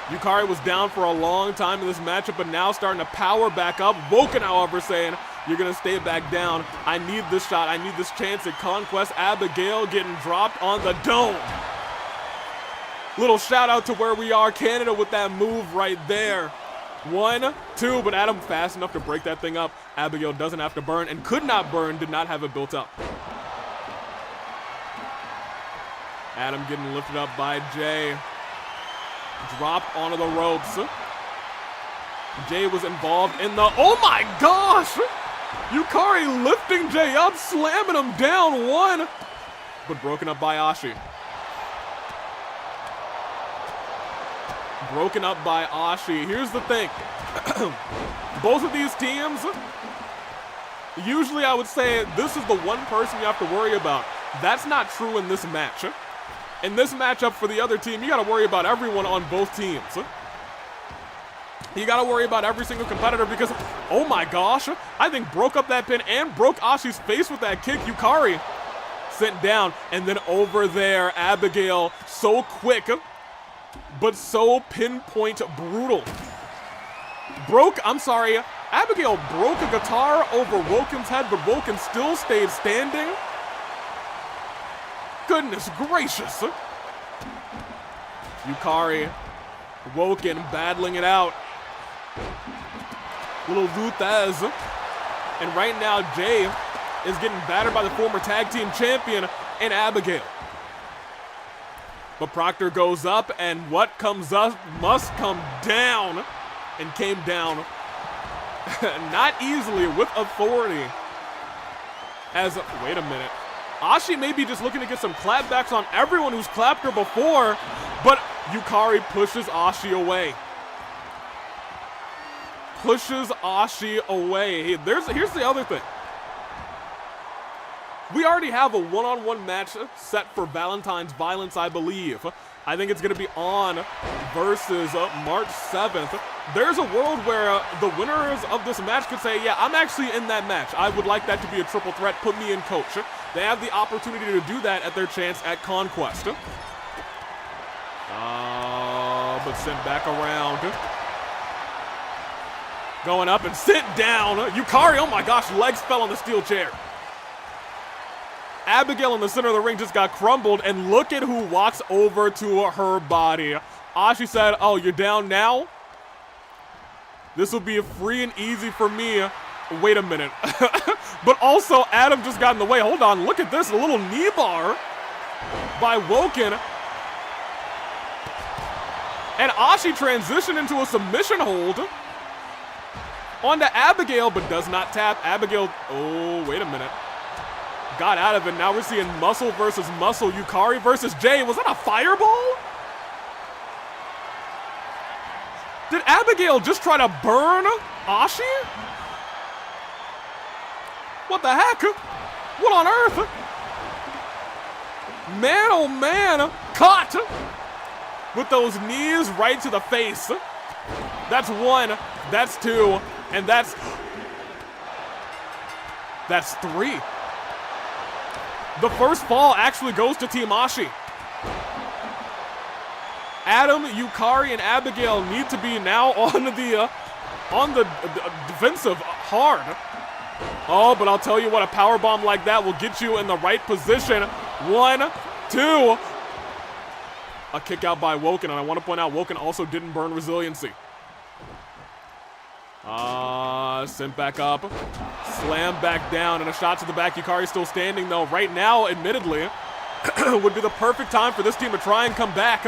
Yukari was down for a long time in this matchup, but now starting to power back up. Woken, however, saying, you're going to stay back down. I need this shot. I need this chance at Conquest. Abigail getting dropped on the dome. Little shout out to where we are, Canada, with that move right there. 1, 2, but Adam fast enough to break that thing up. Abigail doesn't have to burn and could not burn, did not have it built up. Adam getting lifted up by Jay. Dropped onto the ropes. Jay was involved in the, oh my gosh! Yukari lifting Jay up, slamming him down 1, but broken up by Ashi. Broken up by Ashi. Here's the thing. Both of these teams, Usually I would say this is the one person you have to worry about. That's not true in this match. In this matchup for the other team, you gotta worry about everyone on both teams. You gotta worry about every single competitor because, oh my gosh, I think broke up that pin and broke Ashi's face with that kick. Yukari sent down, and then over there, Abigail, so quick, but so pinpoint brutal. Abigail broke a guitar over Woken's head, but Woken still stayed standing. Goodness gracious. Yukari, Woken battling it out. Little Luthez. And right now, Jay is getting battered by the former tag team champion and Abigail. But Proctor goes up, and what comes up must come down. And came down not easily, with authority. Wait a minute. Ashi may be just looking to get some clapbacks on everyone who's clapped her before, but Yukari pushes Ashi away. Pushes Ashi away. Here's the other thing. We already have a one-on-one match set for Valentine's Violence, I believe. I think it's going to be on versus March 7th. There's a world where the winners of this match could say, yeah, I'm actually in that match. I would like that to be a triple threat. Put me in, coach. They have the opportunity to do that at their chance at Conquest. But sent back around. Going up and sit down. Yukari, oh my gosh, legs fell on the steel chair. Abigail in the center of the ring just got crumbled, and look at who walks over to her body. Ashi said, oh, you're down now? This will be free and easy for me. Wait a minute. But also, Adam just got in the way. Hold on, look at this, a little knee bar by Woken. And Ashi transitioned into a submission hold onto Abigail, but does not tap. Abigail, oh, wait a minute. Got out of it. Now we're seeing muscle versus muscle. Yukari versus Jay. Was that a fireball? Did Abigail just try to burn Ashi? What the heck? What on earth? Man, oh man. Caught with those knees right to the face. That's one. That's two. And that's three. The first fall actually goes to Team Ashi. Adam, Yukari, and Abigail need to be now on the defensive hard. Oh, but I'll tell you what, a powerbomb like that will get you in the right position. 1, 2. A kick out by Woken, and I want to point out Woken also didn't burn resiliency. Sent back up. Slam back down, and a shot to the back. Yukari still standing, though. Right now, admittedly, would be the perfect time for this team to try and come back.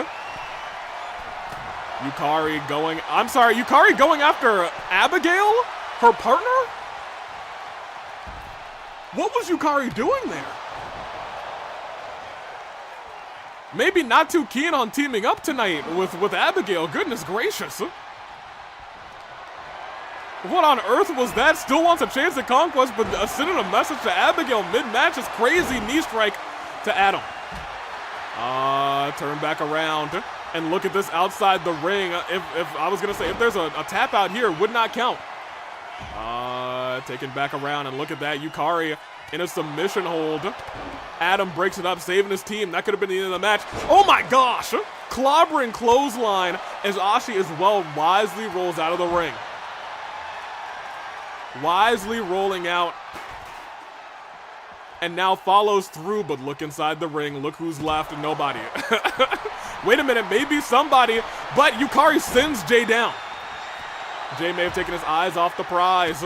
Yukari going after Abigail? Her partner? What was Yukari doing there? Maybe not too keen on teaming up tonight with Abigail. Goodness gracious. What on earth was that? Still wants a chance at Conquest, but sending a message to Abigail mid-match is crazy. Knee strike to Adam. Turn back around. And look at this outside the ring. If I was going to say, if there's a tap out here, it would not count. Taken back around, and look at that. Yukari in a submission hold. Adam breaks it up, saving his team. That could have been the end of the match. Oh my gosh! Clobbering clothesline as Ashi as well wisely rolls out of the ring. Wisely rolling out. And now follows through, but look inside the ring. Look who's left, nobody. Wait a minute, maybe somebody, but Yukari sends Jay down. Jay may have taken his eyes off the prize.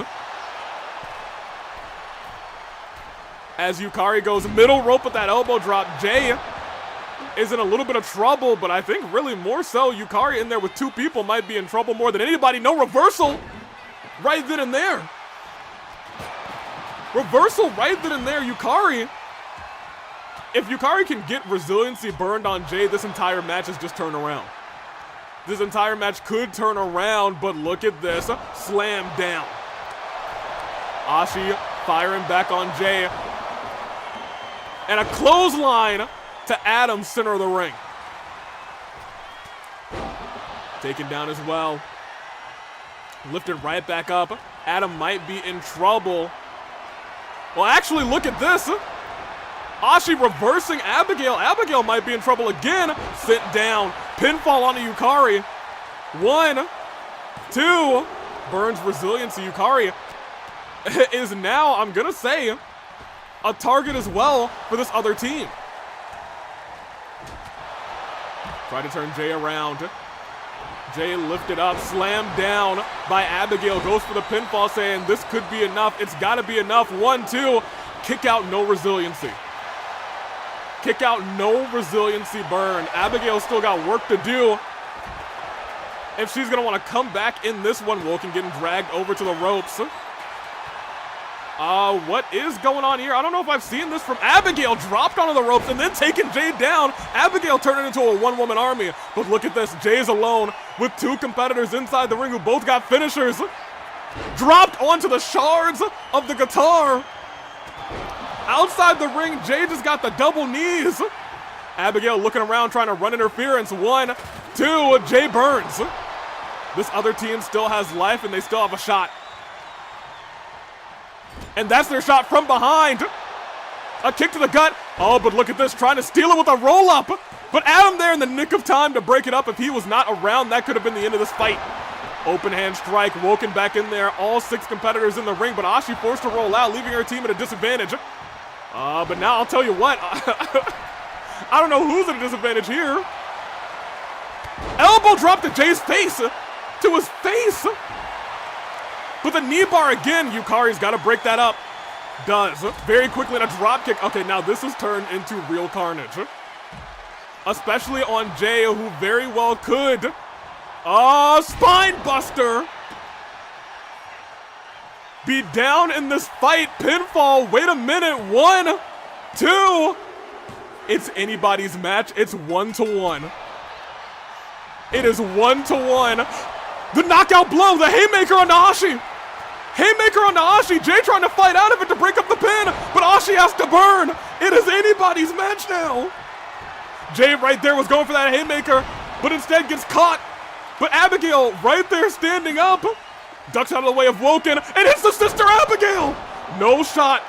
As Yukari goes middle rope with that elbow drop, Jay is in a little bit of trouble, but I think really more so, Yukari in there with two people might be in trouble more than anybody. No reversal right then and there. Reversal right then and there, Yukari. If Yukari can get resiliency burned on Jay, this entire match is just turned around. This entire match could turn around, but look at this. Slam down. Ashi Firing back on Jay. And a clothesline to Adam, center of the ring. Taken down as well. Lifted right back up. Adam might be in trouble. Well, actually, look at this. Ashi reversing Abigail. Abigail might be in trouble again. Sit down. Pinfall onto Yukari. 1, 2. Burns resiliency. Yukari is now, I'm gonna say, a target as well for this other team. Try to turn Jay around. Jay lifted up, slammed down by Abigail. Goes for the pinfall, saying this could be enough. It's gotta be enough. 1, 2. Kick out, no resiliency. Kick out, no resiliency burn. Abigail still got work to do. If she's gonna want to come back in this one, Woken getting dragged over to the ropes. What is going on here? I don't know if I've seen this from Abigail. Dropped onto the ropes and then taking Jay down. Abigail turning into a one-woman army. But look at this, Jay's alone with 2 competitors inside the ring who both got finishers. Dropped onto the shards of the guitar. Outside the ring, Jay just got the double knees. Abigail looking around trying to run interference. 1, 2, Jay burns. This other team still has life and they still have a shot. And that's their shot from behind. A kick to the gut. Oh, but look at this, trying to steal it with a roll-up. But Adam there in the nick of time to break it up. If he was not around, that could have been the end of this fight. Open hand strike, Woken back in there. All 6 competitors in the ring, but Ashi forced to roll out, leaving her team at a disadvantage. But now I'll tell you what. I don't know who's at a disadvantage here. Elbow drop to Jay's face. To his face. With a knee bar again, Yukari's got to break that up. Does. Very quickly in a drop kick. Okay, now this has turned into real carnage. Especially on Jay, who very well could. Spine buster. Be down in this fight. Pinfall. Wait a minute. 1, 2. It's anybody's match. It's 1-1. It is 1-1. The knockout blow. The haymaker on Ashi. Haymaker on Ashi. Jay trying to fight out of it to break up the pin, but Ashi has to burn. It is anybody's match now. Jay right there was going for that haymaker, but instead gets caught. But Abigail right there standing up. Ducks out of the way of Woken and hits the sister Abigail. No shot.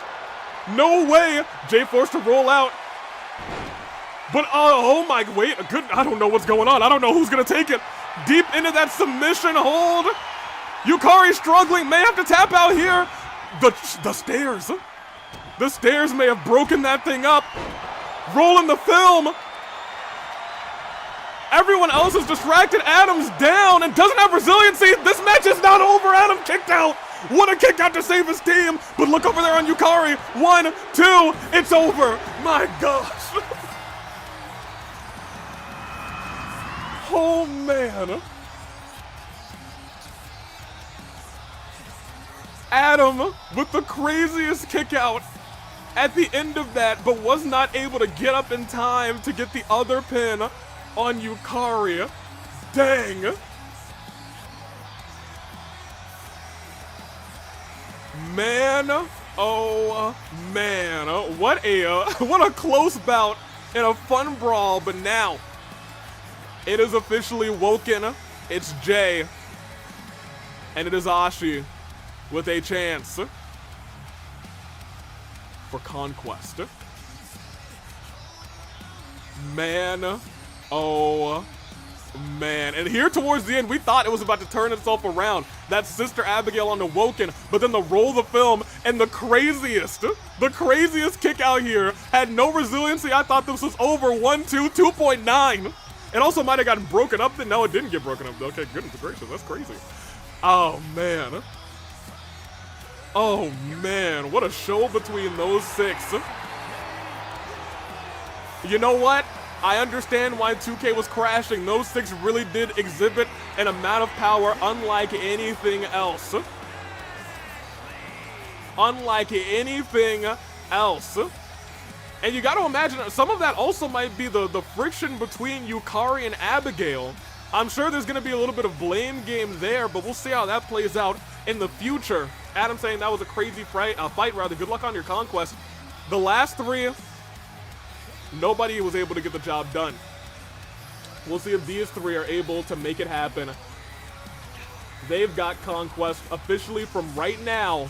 No way. Jay forced to roll out. But oh my, wait, good. I don't know what's going on. I don't know who's gonna take it. Deep into that submission hold. Yukari struggling, may have to tap out here. The stairs. The stairs may have broken that thing up. Rolling the film. Everyone else is distracted. Adam's down and doesn't have resiliency. This match is not over. Adam kicked out. What a kick out to save his team. But look over there on Yukari. 1, 2, it's over. My gosh. Oh man. Adam with the craziest kick out at the end of that, but was not able to get up in time to get the other pin on Yukari. Dang. Man, oh man. What a close bout and a fun brawl, but now it is officially Woken. It's Jay. And it is Ashi with a chance for Conquest. Man, oh man. And here towards the end, we thought it was about to turn itself around. That sister Abigail on the Woken, but then the roll the film and the craziest kick out here had no resiliency. I thought this was over. 1, 2, 2.9. It also might have gotten broken up then. No, it didn't get broken up. Okay, goodness gracious, that's crazy. Oh man. Oh man, what a show between those 6. You know what? I understand why 2K was crashing. Those 6 really did exhibit an amount of power unlike anything else. Unlike anything else. And you gotta imagine, some of that also might be the friction between Yukari and Abigail. I'm sure there's gonna be a little bit of blame game there, but we'll see how that plays out in the future. Adam saying that was a crazy fight, rather. Good luck on your conquest. The last 3, nobody was able to get the job done. We'll see if these 3 are able to make it happen. They've got conquest officially from right now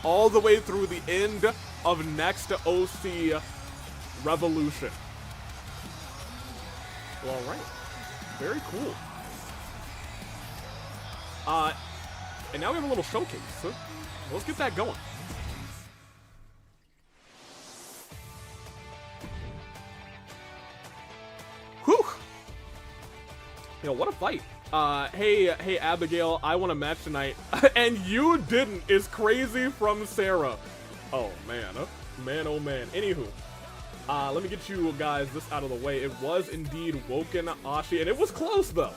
all the way through the end of next OC Revolution. Well, all right. Very cool. And now we have a little showcase. Let's get that going. Whew. Yo, what a fight. Hey, Abigail, I want a match tonight. And you didn't. Is crazy from Sarah. Oh, man. Man, oh, man. Anywho. Let me get you guys this out of the way. It was indeed Woken, Ashi, and it was close, though.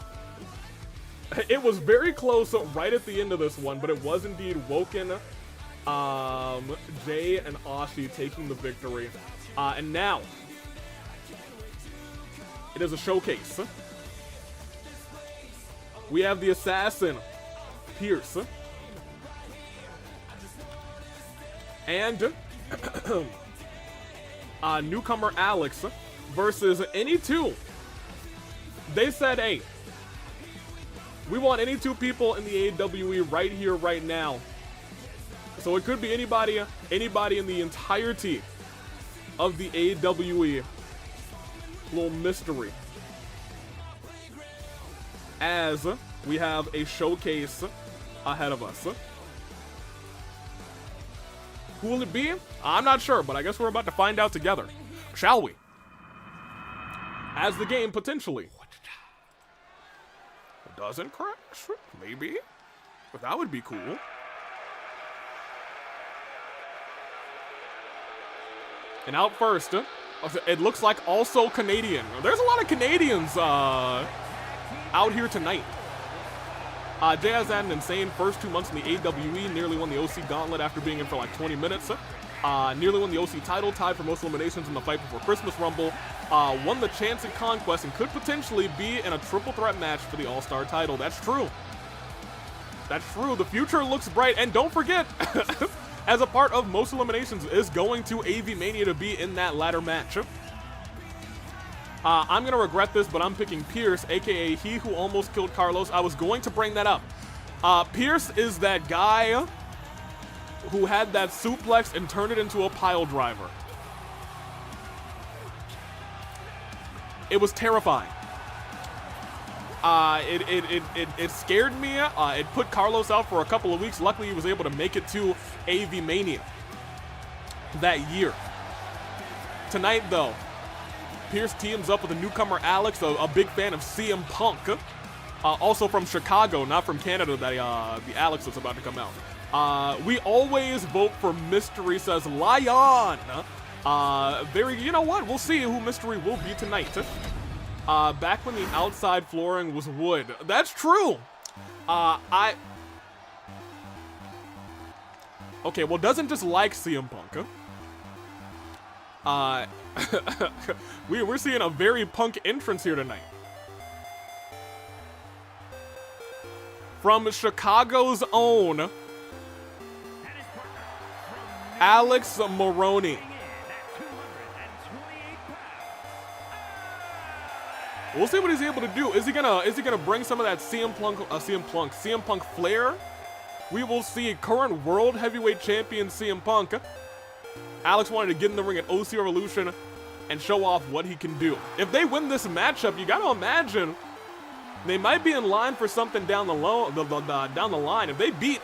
It was very close right at the end of this one, but it was indeed Woken, Jay, and Ashi taking the victory. And now, it is a showcase. We have the assassin, Pierce. And newcomer Alex versus any 2. They said, hey, we want any 2 people in the AWE right here, right now. So it could be anybody in the entirety of the AWE. Little mystery. As we have a showcase ahead of us. Who will it be? I'm not sure, but I guess we're about to find out together. Shall we? As the game potentially doesn't crash, maybe. But that would be cool. And out first, it looks like also Canadian. There's a lot of Canadians out here tonight. Jay has had an insane first 2 months in the AWE, nearly won the OC Gauntlet after being in for like 20 minutes. Nearly won the OC title, tied for most eliminations in the fight before Christmas Rumble. Won the chance at Conquest and could potentially be in a triple threat match for the All-Star title. That's true. That's true. The future looks bright. And don't forget, as a part of most eliminations, is going to AV Mania to be in that ladder match. I'm going to regret this, but I'm picking Pierce, a.k.a. he who almost killed Carlos. I was going to bring that up. Pierce is that guy who had that suplex and turned it into a pile driver. It was terrifying. It scared me. It put Carlos out for a couple of weeks. Luckily, he was able to make it to AV Mania that year. Tonight, though, Pierce teams up with a newcomer Alex, a big fan of CM Punk. Also from Chicago, not from Canada, that the Alex is about to come out. We always vote for Mystery, says Lion. You know what? We'll see who Mystery will be tonight. Back when the outside flooring was wood. That's true. Okay, well, doesn't just like CM Punk. We're seeing a very Punk entrance here tonight. From Chicago's own Alex Moroni. We'll see what he's able to do. Is he gonna bring some of that CM Punk flair? We will see current world heavyweight champion CM Punk. Alex wanted to get in the ring at OC Revolution and show off what he can do. If they win this matchup, you gotta imagine they might be in line for something down the line. If they beat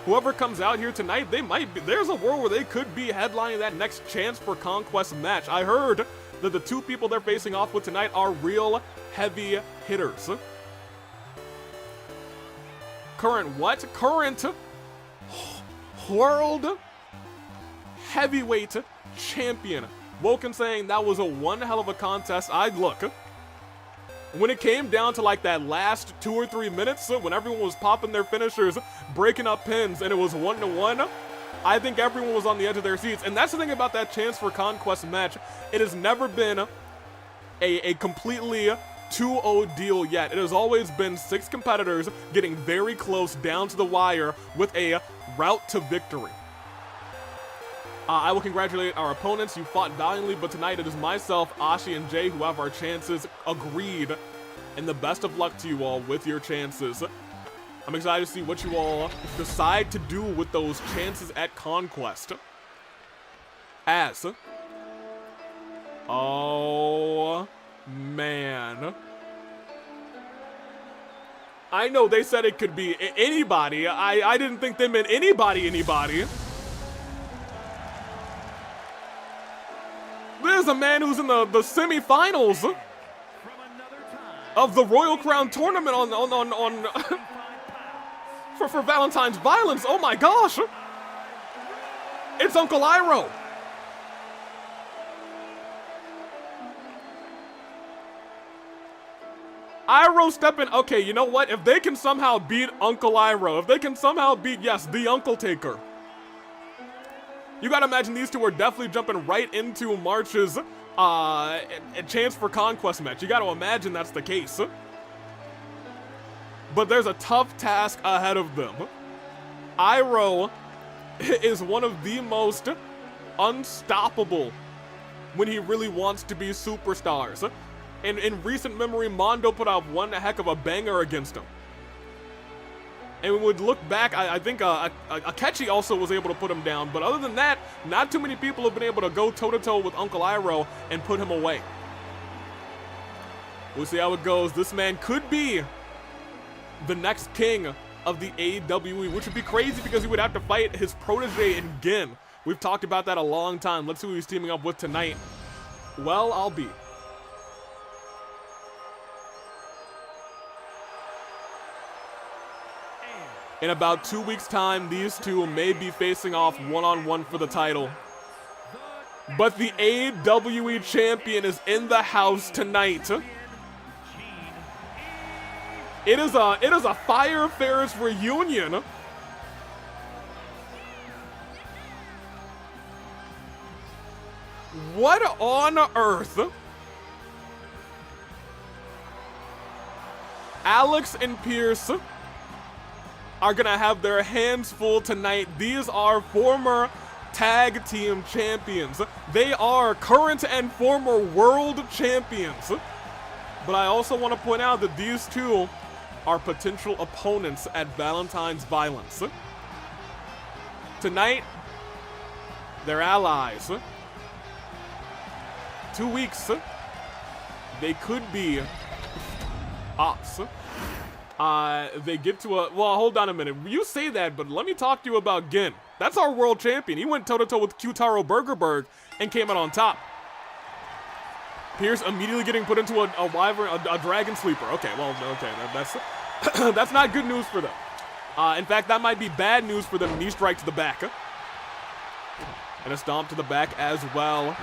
whoever comes out here tonight, they might be. There's a world where they could be headlining that next chance for Conquest match. I heard that the 2 people they're facing off with tonight are real heavy hitters. Current world heavyweight champion. Woken saying that was a one hell of a contest. Look, when it came down to like that last 2 or 3 minutes, when everyone was popping their finishers, breaking up pins, and it was 1-1, I think everyone was on the edge of their seats. And that's the thing about that chance for Conquest match. It has never been a completely 2-0 deal yet. It has always been 6 competitors getting very close down to the wire with a route to victory. I will congratulate our opponents. You fought valiantly, but tonight it is myself, Ashi, and Jay who have our chances agreed. And the best of luck to you all with your chances. I'm excited to see what you all decide to do with those chances at Conquest. Oh, man. I know they said it could be anybody. I didn't think they meant anybody. There's a man who's in the semifinals of the Royal Crown tournament on for Valentine's violence. Oh my gosh. It's Uncle Iroh. Iroh stepping. Okay, you know what? If they can somehow beat Uncle Iroh, if they can somehow beat, yes, the Uncle Taker. You gotta imagine these two are definitely jumping right into March's a chance for Conquest match. You gotta imagine that's the case. But there's a tough task ahead of them. Iroh is one of the most unstoppable when he really wants to be superstars. In recent memory, Mondo put out one heck of a banger against him. And we would look back, I think Akechi also was able to put him down. But other than that, not too many people have been able to go toe-to-toe with Uncle Iroh and put him away. We'll see how it goes. This man could be the next king of the AWE, which would be crazy because he would have to fight his protege in Gin. We've talked about that a long time. Let's see who he's teaming up with tonight. Well, I'll be. In about 2 weeks' time, these two may be facing off one-on-one for the title. But the AWE champion is in the house tonight. It is a Fire Ferris reunion. What on earth? Alex and Pierce are gonna have their hands full tonight. These are former tag team champions. They are current and former world champions. But I also want to point out that these two are potential opponents at Valentine's Violence. Tonight, they're allies. 2 weeks, they could be ops. They get to a, well, hold on a minute. You say that, but let me talk to you about Gin. That's our world champion. He went toe-to-toe with Kyutaro Burgerberg and came out on top. Pierce immediately getting put into a dragon sleeper. Okay, well, okay, that's that's not good news for them. In fact, that might be bad news for them. Knee strike to the back. And a stomp to the back as well.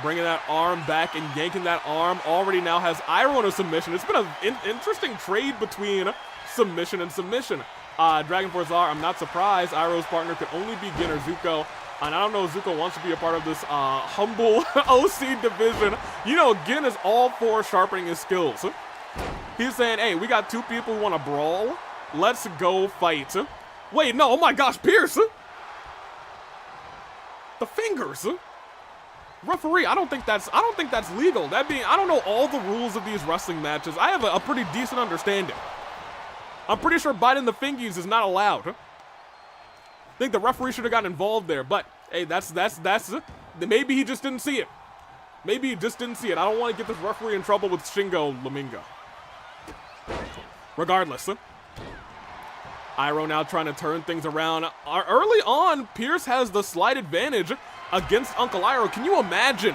Bringing that arm back and yanking that arm. Already now has Iroh in a submission. It's been an interesting trade between submission and submission. Dragon Force R, I'm not surprised. Iroh's partner could only be Gin or Zuko. And I don't know if Zuko wants to be a part of this humble OC division. You know, Gin is all for sharpening his skills. He's saying, hey, we got two people who want to brawl. Let's go fight. Wait, no, oh my gosh, Pierce. The fingers. Referee, I don't think that's legal. That being, I don't know all the rules of these wrestling matches. I have a pretty decent understanding. I'm pretty sure biting the fingies is not allowed. I think the referee should have gotten involved there, but hey, that's maybe he just didn't see it. Maybe he just didn't see it. I don't want to get this referee in trouble with Shingo Laminga. Regardless, Iroh now trying to turn things around. Early on, Pierce has the slight advantage against Uncle Iroh. Can you imagine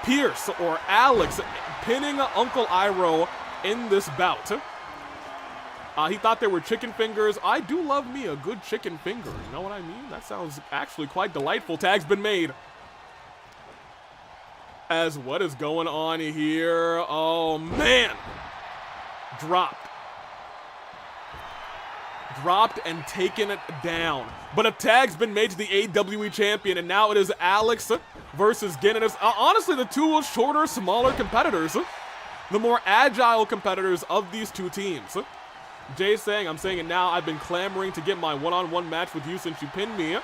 Pierce or Alex pinning Uncle Iroh in this bout? He thought they were chicken fingers. I do love me a good chicken finger. You know what I mean? That sounds actually quite delightful. Tag's been made. As what is going on here? Oh, man. Dropped and taken it down. But a tag's been made to the AWE champion, and now it is Alex versus Gin. And it's honestly the two shorter, smaller competitors. the more agile competitors of these two teams. Jay saying, I'm saying it now, I've been clamoring to get my one-on-one match with you since you pinned me.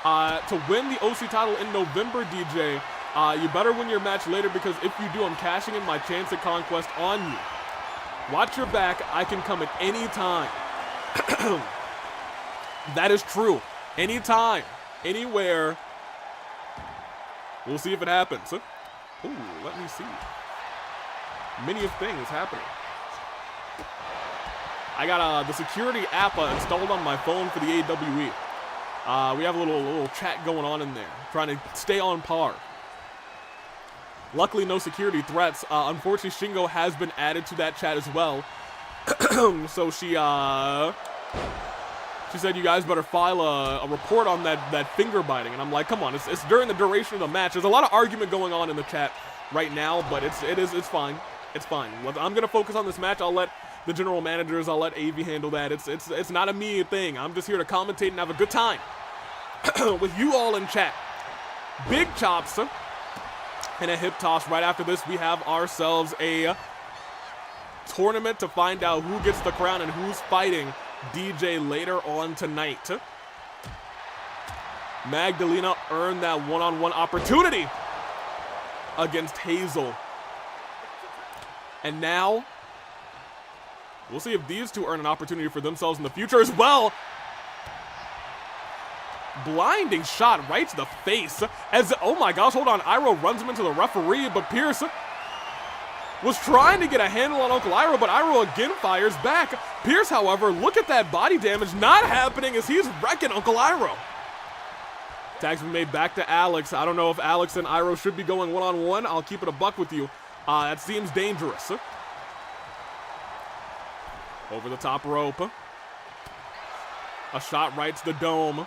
To win the OC title in November, DJ, you better win your match later because if you do, I'm cashing in my chance at Conquest on you. Watch your back, I can come at any time. That is true. Anytime, anywhere. We'll see if it happens. Ooh, let me see. Many of things happening. I got the security app installed on my phone for the AWE. We have a little chat going on in there, trying to stay on par. Luckily, no security threats. Unfortunately, Shingo has been added to that chat as well. So she said, you guys better file a report on that finger biting. And I'm like, come on, it's during the duration of the match. There's a lot of argument going on in the chat right now, but it's fine. It's fine. I'm gonna focus on this match. I'll let the general managers, I'll let AV handle that. It's not a me thing. I'm just here to commentate and have a good time with you all in chat. Big chops and a hip toss. Right after this, we have ourselves a tournament to find out who gets the crown and who's fighting DJ later on tonight. Magdalena earned that one-on-one opportunity against Hazel. And now, we'll see if these two earn an opportunity for themselves in the future as well. Blinding shot right to the face. As, oh my gosh, hold on. Iroh runs him into the referee, but Pierce was trying to get a handle on Uncle Iroh, but Iroh again fires back. Pierce, however, look at that body damage not happening as he's wrecking Uncle Iroh. Tag's been made back to Alex. I don't know if Alex and Iroh should be going one-on-one. I'll keep it a buck with you. That seems dangerous. Over the top rope. A shot right to the dome.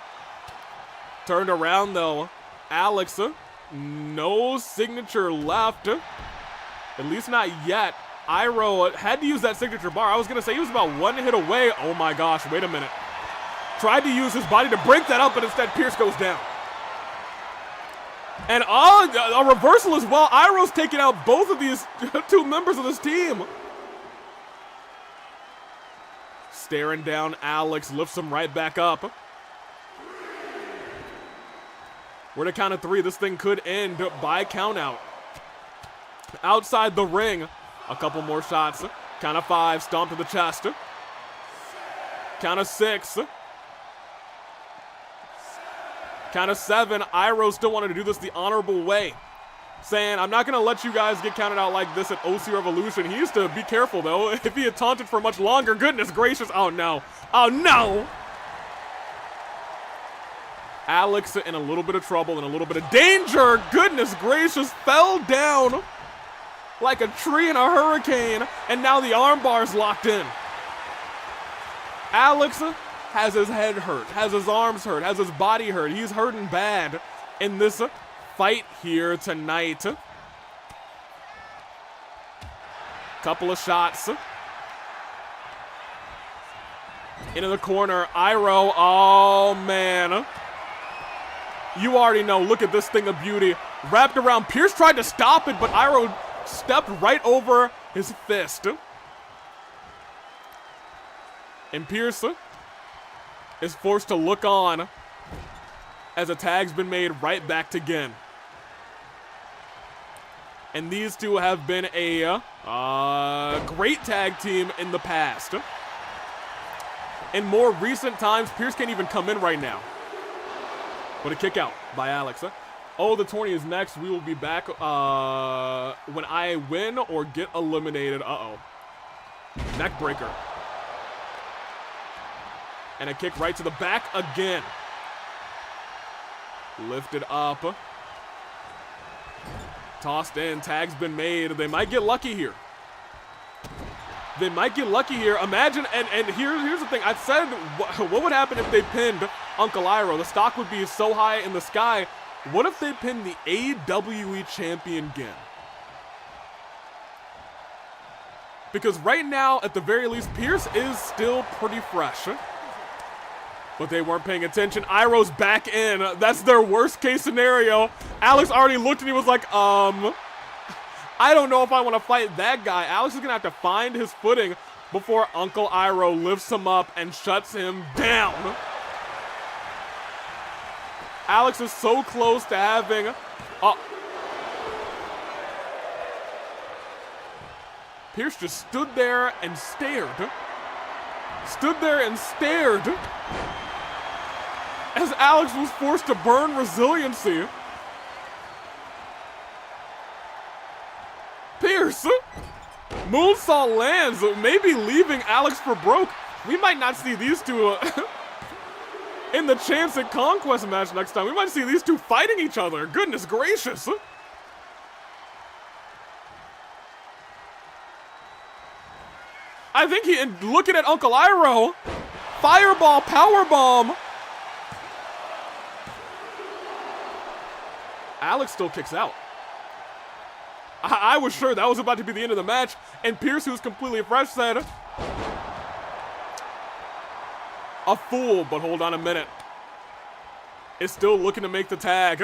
Turned around though. Alex, no signature left. At least not yet. Iroh had to use that signature bar. I was gonna say he was about one hit away. Oh my gosh, wait a minute. Tried to use his body to break that up, but instead Pierce goes down. And a reversal as well. Iroh's taking out both of these two members of this team. Staring down Alex, lifts him right back up. We're at a count of three. This thing could end by count out. Outside the ring, a couple more shots. Count of five, stomp to the chest. Count of six. Count of seven. Iroh still wanted to do this the honorable way, saying, I'm not going to let you guys get counted out like this at OC Revolution. He used to be careful, though. If he had taunted for much longer, goodness gracious. Oh, no. Oh, no. Alex in a little bit of trouble and a little bit of danger. Goodness gracious. Fell down like a tree in a hurricane. And now the arm bar's locked in. Alex has his head hurt, has his arms hurt, has his body hurt. He's hurting bad in this fight here tonight. Couple of shots. Into the corner, Iroh, oh man. You already know, look at this thing of beauty. Wrapped around, Pierce tried to stop it, but Iroh stepped right over his fist. And Pierce is forced to look on as a tag's been made right back again. And these two have been a great tag team in the past. In more recent times, Pierce can't even come in right now. But a kick out by Alex. Oh, the tourney is next. We will be back when I win or get eliminated. Uh-oh. Neck breaker. And a kick right to the back again. Lifted up. Tossed in. Tag's been made. They might get lucky here. They might get lucky here. Imagine, and here's the thing. I said, what would happen if they pinned Uncle Iroh? The stock would be so high in the sky. What if they pinned the AWE champion again? Because right now, at the very least, Pierce is still pretty fresh. But they weren't paying attention. Iroh's back in. That's their worst case scenario. Alex already looked and he was like, I don't know if I want to fight that guy. Alex is going to have to find his footing before Uncle Iroh lifts him up and shuts him down. Alex is so close to having... Pierce just stood there and stared. Stood there and stared as Alex was forced to burn resiliency. Pierce! Moonsault lands, maybe leaving Alex for broke. We might not see these two in the Chance at Conquest match next time. We might see these two fighting each other. Goodness gracious. I think looking at Uncle Iroh, fireball, powerbomb. Alex still kicks out. I was sure that was about to be the end of the match, and Pierce, who's completely fresh, said, a fool, but hold on a minute. Is still looking to make the tag,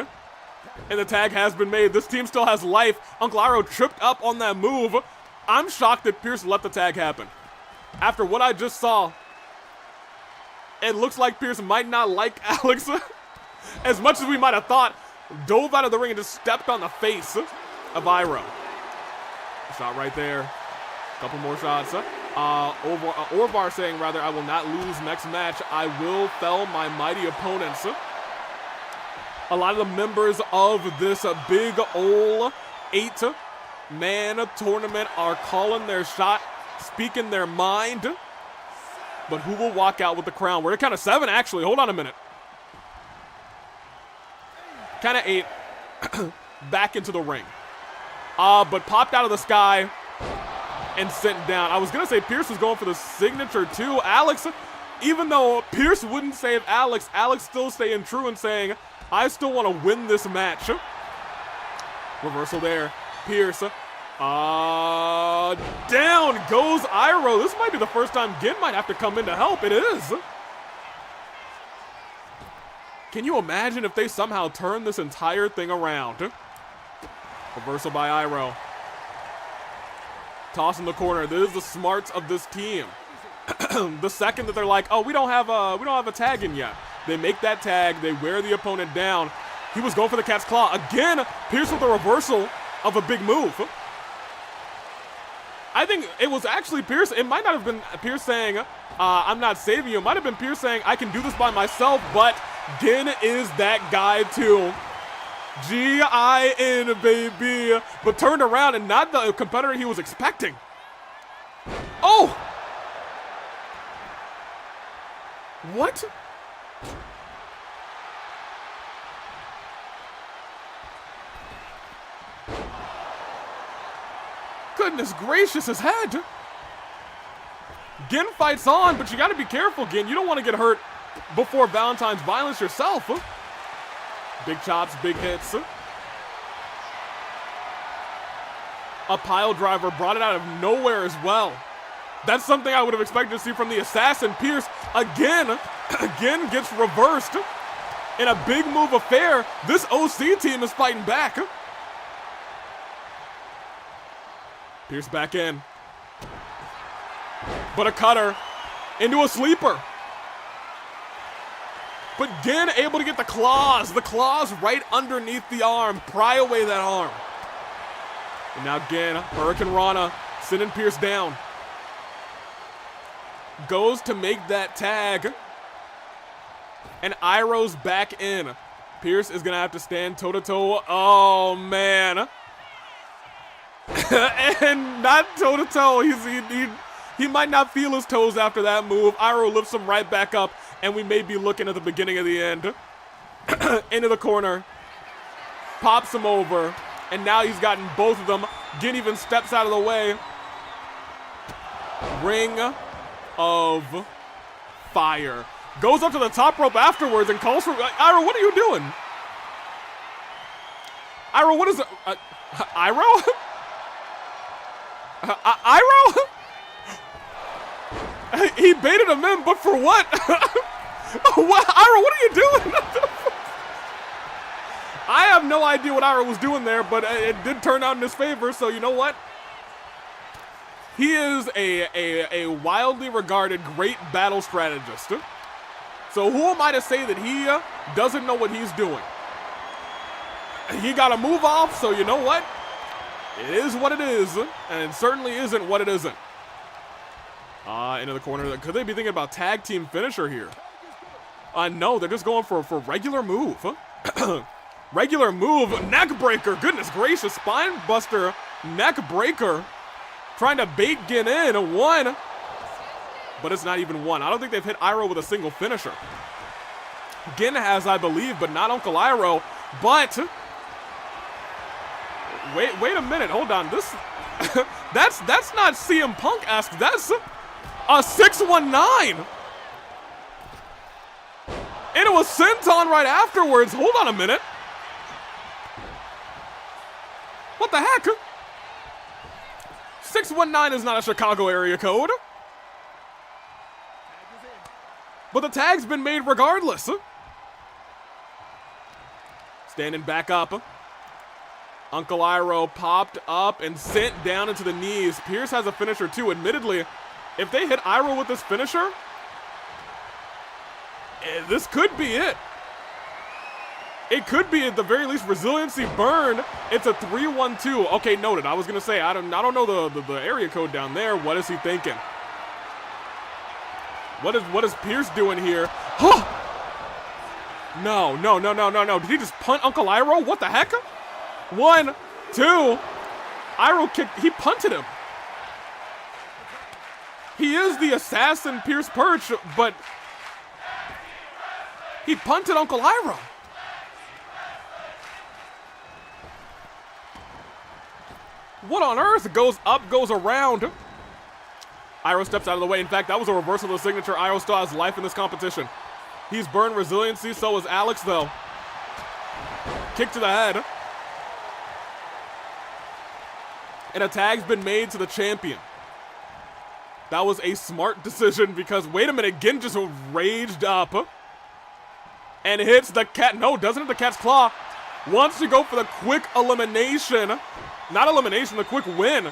and the tag has been made. This team still has life. Uncle Iroh tripped up on that move. I'm shocked that Pierce let the tag happen. After what I just saw, it looks like Pierce might not like Alex as much as we might have thought. Dove out of the ring and just stepped on the face of Iroh. Shot right there. Couple more shots. Orvar saying, rather, I will not lose next match. I will fell my mighty opponents. A lot of the members of this big ol' 8-man tournament are calling their shot, speaking their mind. But who will walk out with the crown? We're at count of 7, actually. Hold on a minute. Count of 8. Back into the ring. But popped out of the sky and sent down. I was going to say Pierce was going for the signature too. Alex, even though Pierce wouldn't save Alex, Alex still staying true and saying, I still want to win this match. Reversal there. Pierce. Down goes Iroh. This might be the first time Gin might have to come in to help. It is. Can you imagine if they somehow turn this entire thing around? Reversal by Iroh. Toss in the corner. This is the smarts of this team. The second that they're like, oh, we don't have a tag in yet. They make that tag. They wear the opponent down. He was going for the cat's claw again. Pierce with the reversal of a big move. I think it was actually Pierce. It might not have been Pierce saying, I'm not saving you. It might have been Pierce saying, I can do this by myself, but Gin is that guy too. G-I-N, baby. But turned around and not the competitor he was expecting. Oh! What? Goodness gracious, his head. Gin fights on, but you gotta be careful, Gin. You don't want to get hurt before Valentine's violence yourself. Big chops, big hits. A pile driver brought it out of nowhere as well. That's something I would have expected to see from the assassin. Pierce again gets reversed in a big move affair. This OC team is fighting back. Pierce back in. But a cutter into a sleeper. But Gin able to get the claws right underneath the arm, pry away that arm. And now Gin, Hurricane Rana, sending Pierce down. Goes to make that tag. And Iroh's back in. Pierce is gonna have to stand toe-to-toe. Oh, man. And not toe-to-toe. He might not feel his toes after that move. Iroh lifts him right back up. And we may be looking at the beginning of the end. Into the corner. Pops him over. And now he's gotten both of them. Gin even steps out of the way. Ring of Fire. Goes up to the top rope afterwards and calls for... Iroh, what are you doing? Iroh, what is it? Iroh? Iroh? He baited him in, but for what? What? Iroh, what are you doing? I have no idea what Iroh was doing there, but it did turn out in his favor, so you know what? He is a wildly regarded great battle strategist. So who am I to say that he doesn't know what he's doing? He got to move off, so you know what? It is what it is, and it certainly isn't what it isn't. Into the corner. Could they be thinking about tag team finisher here? No, they're just going for regular move. Regular move, neck breaker. Goodness gracious, spine buster, neck breaker. Trying to bait Gin in, one. But it's not even one. I don't think they've hit Iroh with a single finisher. Gin has, I believe, but not Uncle Iroh. But wait a minute, hold on. This that's not CM Punk-esque. That's a 619. And it was Senton right afterwards. Hold on a minute. What the heck? 619 is not a Chicago area code. But the tag's been made regardless. Standing back up. Uncle Iroh popped up and sent down into the knees. Pierce has a finisher too. Admittedly, if they hit Iroh with this finisher, this could be it. It could be at the very least resiliency burn. It's a 3-1-2. Okay, noted. I was gonna say I don't know the area code down there. What is he thinking? What is Pierce doing here? Huh! No. Did he just punt Uncle Iroh? What the heck? 1, 2. Iroh kicked. He punted him. He is the assassin Pierce Perch, but he punted Uncle Iroh. What on earth? Goes up, goes around. Iroh steps out of the way. In fact, that was a reversal of the signature. Iroh still has life in this competition. He's burned resiliency, so is Alex, though. Kick to the head. And a tag's been made to the champion. That was a smart decision because, wait a minute, Gin just raged up. And hits the cat. No, doesn't hit the cat's claw. Wants to go for the quick elimination. Not elimination, the quick win.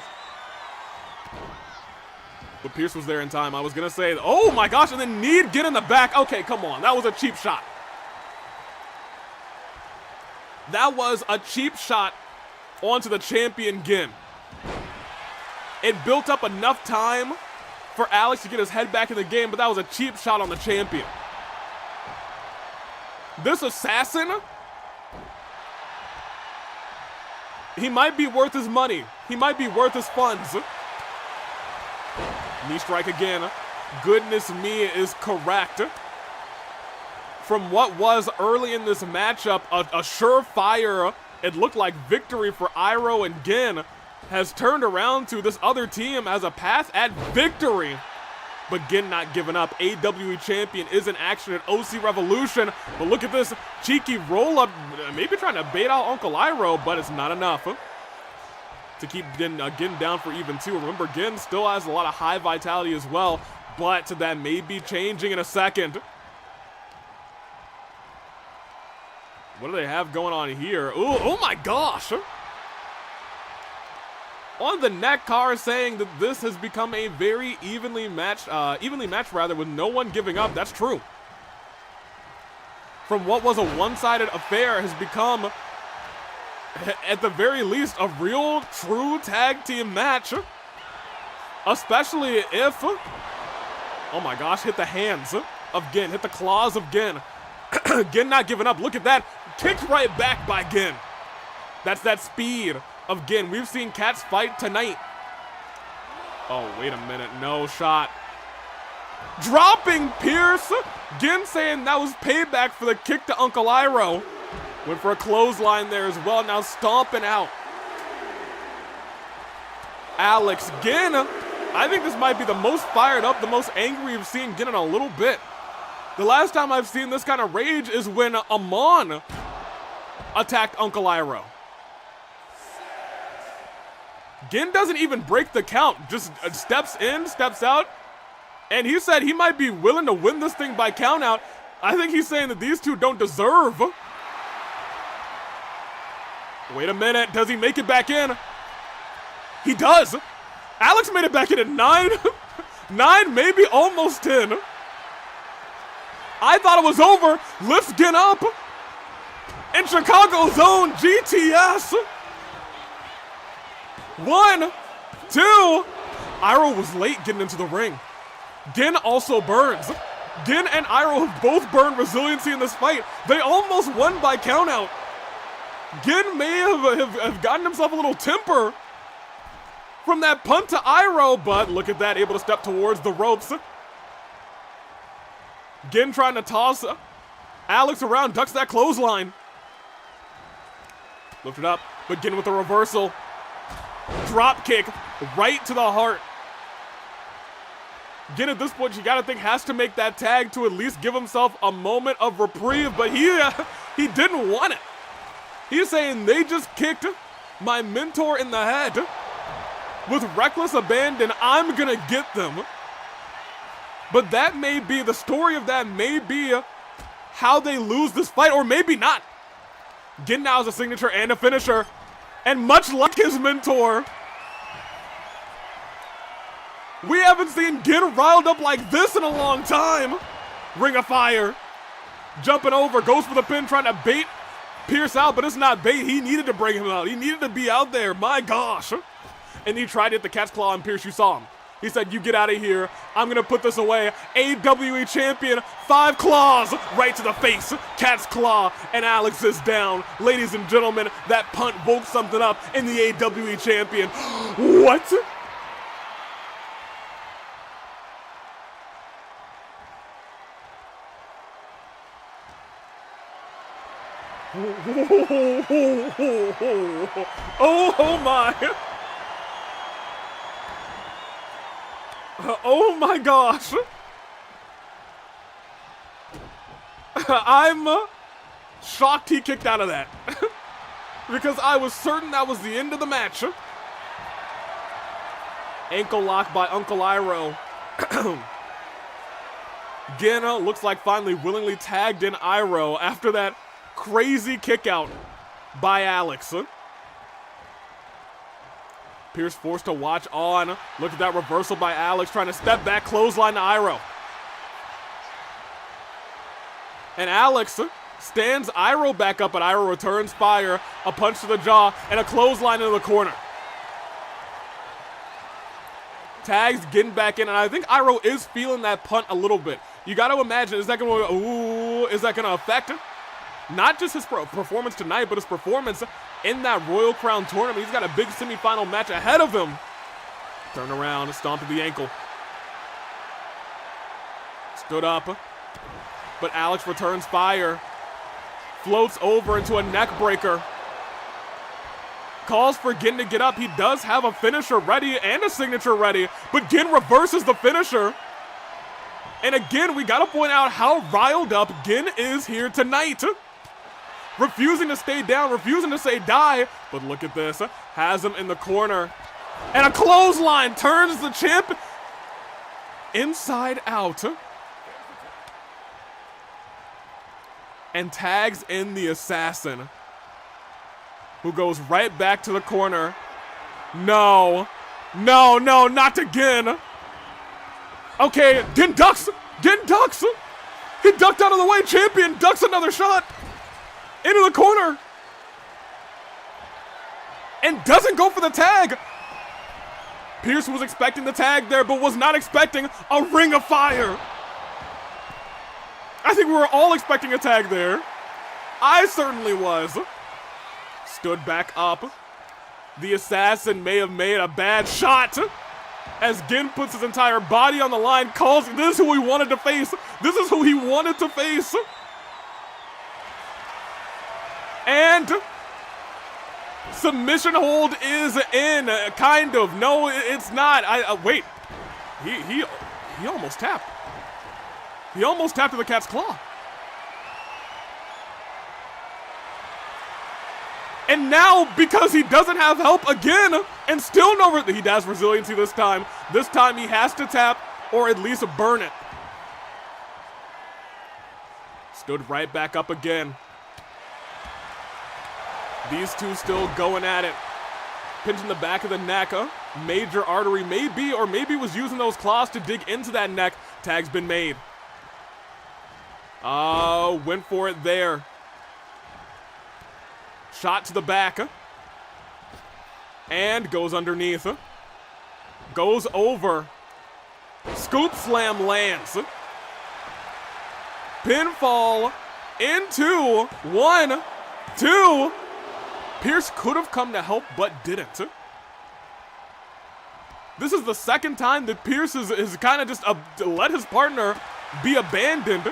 But Pierce was there in time. I was going to say, oh my gosh, and then Need get in the back. Okay, come on. That was a cheap shot. That was a cheap shot onto the champion Gin. It built up enough time for Alex to get his head back in the game, but that was a cheap shot on the champion. This assassin, he might be worth his money. He might be worth his funds. Knee strike again. Goodness me is correct. From what was early in this matchup, a surefire, it looked like victory for Iroh and Gin, has turned around to this other team as a path at victory. But Gin not giving up. AWE champion is in action at OC Revolution. But look at this cheeky roll-up. Maybe trying to bait out Uncle Iroh, but it's not enough to keep Gin down for even two. Remember, Gin still has a lot of high vitality as well, but that may be changing in a second. What do they have going on here? Ooh, oh my gosh! On the neck, Car saying that this has become a very evenly matched with no one giving up. That's true. From what was a one-sided affair has become, at the very least, a real, true tag team match. Especially if, oh my gosh, hit the hands of Gin, hit the claws of Gin. Gin not giving up. Look at that. Kicked right back by Gin. That's that speed of Gin. We've seen cats fight tonight. Oh, wait a minute. No shot. Dropping Pierce. Gin saying that was payback for the kick to Uncle Iroh. Went for a clothesline there as well. Now stomping out. Alex Gin. I think this might be the most fired up, the most angry we've seen Gin in a little bit. The last time I've seen this kind of rage is when Amon attacked Uncle Iroh. Gin doesn't even break the count, just steps in, steps out, and he said he might be willing to win this thing by count out. I think he's saying that these two don't deserve Wait a minute, does he make it back in? He does! Alex made it back in at 9. 9, maybe almost 10. I thought it was over. Lifts Gin up. In Chicago's own GTS. 1, 2. Iroh was late getting into the ring. Gin also burns. Gin and Iroh have both burned resiliency in this fight. They almost won by countout. Gin may have gotten himself a little temper from that punt to Iroh, but look at that, able to step towards the ropes. Gin trying to toss Alex around, ducks that clothesline. Lift it up, but Gin with a reversal. Drop kick right to the heart. Gin at this point, you gotta think, has to make that tag to at least give himself a moment of reprieve, but he didn't want it. He's saying they just kicked my mentor in the head. With reckless abandon, I'm gonna get them. But that may be, the story of that may be how they lose this fight, or maybe not. Gin now has a signature and a finisher. And much like his mentor, we haven't seen Gin riled up like this in a long time. Ring of Fire. Jumping over, goes for the pin, trying to bait Pierce out, but it's not bait. He needed to bring him out. He needed to be out there, my gosh. And he tried to hit the cat's claw on Pierce, you saw him. He said, you get out of here. I'm gonna put this away. AWE champion, 5 claws right to the face. Cat's claw, and Alex is down. Ladies and gentlemen, that punt woke something up in the AWE champion. What? Oh my. Oh my gosh. I'm shocked he kicked out of that. Because I was certain that was the end of the match. Ankle lock by Uncle Iroh. Gin looks like finally willingly tagged in Iroh after that crazy kick out by Alex. Pierce forced to watch on. Look at that reversal by Alex, trying to step back, clothesline to Iroh. And Alex stands Iroh back up, but Iroh returns fire, a punch to the jaw, and a clothesline into the corner. Tags getting back in, and I think Iroh is feeling that punt a little bit. You got to imagine, is that going to affect him? Not just his performance tonight, but his performance in that Royal Crown tournament. He's got a big semifinal match ahead of him. Turn around, stomp to the ankle. Stood up, but Alex returns fire. Floats over into a neck breaker. Calls for Gin to get up. He does have a finisher ready and a signature ready, but Gin reverses the finisher. And again, we gotta point out how riled up Gin is here tonight. Refusing to stay down, refusing to say die, but look at this, has him in the corner. And a clothesline turns the champ inside out. And tags in the assassin, who goes right back to the corner. No, not to Gin. Okay, Gin ducks. He ducked out of the way, champion ducks another shot. Into the corner. And doesn't go for the tag. Pierce was expecting the tag there, but was not expecting a ring of fire. I think we were all expecting a tag there. I certainly was. Stood back up. The assassin may have made a bad shot. As Gin puts his entire body on the line, calls, this is who he wanted to face. This is who he wanted to face. And submission hold is in, kind of. No, it's not. Wait. He almost tapped. He almost tapped to the cat's claw. And now, because he doesn't have help again, and still he has resiliency this time. This time he has to tap, or at least burn it. Stood right back up again. These two still going at it. Pinching the back of the neck. Major artery maybe, or maybe was using those claws to dig into that neck. Tag's been made. Oh, went for it there. Shot to the back. And goes underneath. Goes over. Scoop slam lands. Pinfall into 1, 2. Pierce could have come to help, but didn't. This is the second time that Pierce is kind of just let his partner be abandoned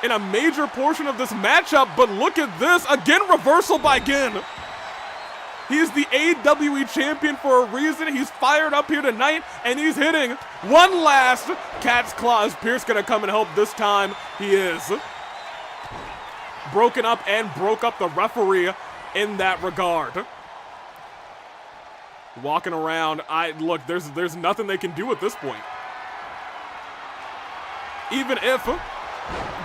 in a major portion of this matchup, but look at this. Again, reversal by Gin. He's the AWE champion for a reason. He's fired up here tonight, and he's hitting one last cat's claw. Is Pierce gonna come and help this time? He is. Broken up and broke up the referee in that regard. Walking around, look, there's nothing they can do at this point. Even if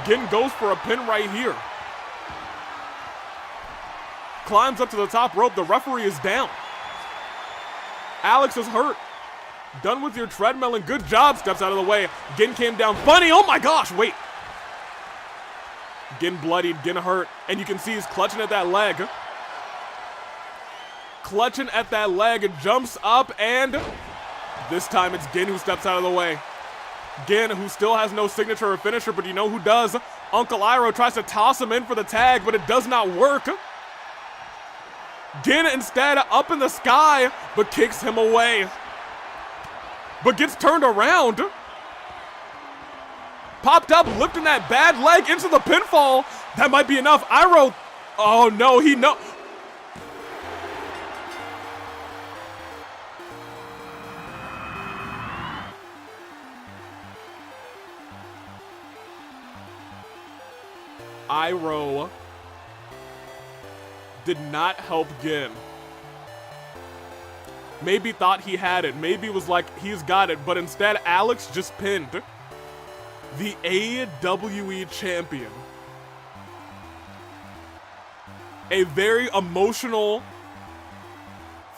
Gin goes for a pin right here. Climbs up to the top rope, the referee is down. Alex is hurt. Done with your treadmill and good job, steps out of the way. Gin came down funny, oh my gosh, wait. Gin bloodied, Gin hurt, and you can see he's clutching at that leg. Clutching at that leg, jumps up, and this time it's Gin who steps out of the way. Gin, who still has no signature or finisher, but you know who does? Uncle Iroh tries to toss him in for the tag, but it does not work. Gin instead up in the sky, but kicks him away. But gets turned around. Popped up, lifting that bad leg into the pinfall. That might be enough. Iroh, oh no, Iroh did not help Gin. Maybe thought he had it. Maybe was like, he's got it. But instead, Alex just pinned the AWE champion. A very emotional,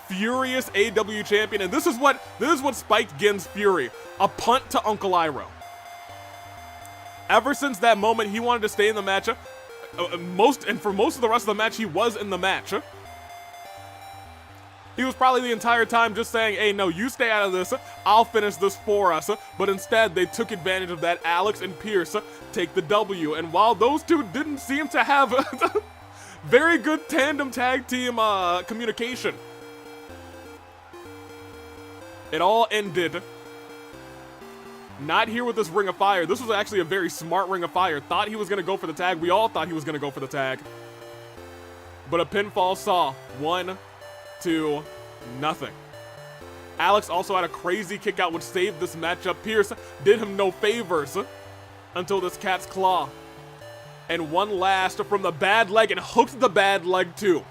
furious AWE champion. And this is what spiked Gin's fury. A punt to Uncle Iroh. Ever since that moment, he wanted to stay in the match. For most of the rest of the match, he was in the match. He was probably the entire time just saying, hey, no, you stay out of this. I'll finish this for us. But instead, they took advantage of that. Alex and Pierce take the W. And while those two didn't seem to have very good tandem tag team communication, it all ended not here with this Ring of Fire. This was actually a very smart Ring of Fire. Thought he was going to go for the tag. We all thought he was going to go for the tag. But a pinfall saw 1, 2, nothing. Alex also had a crazy kick out which saved this matchup. Pierce did him no favors until this cat's claw. And one last from the bad leg and hooked the bad leg too.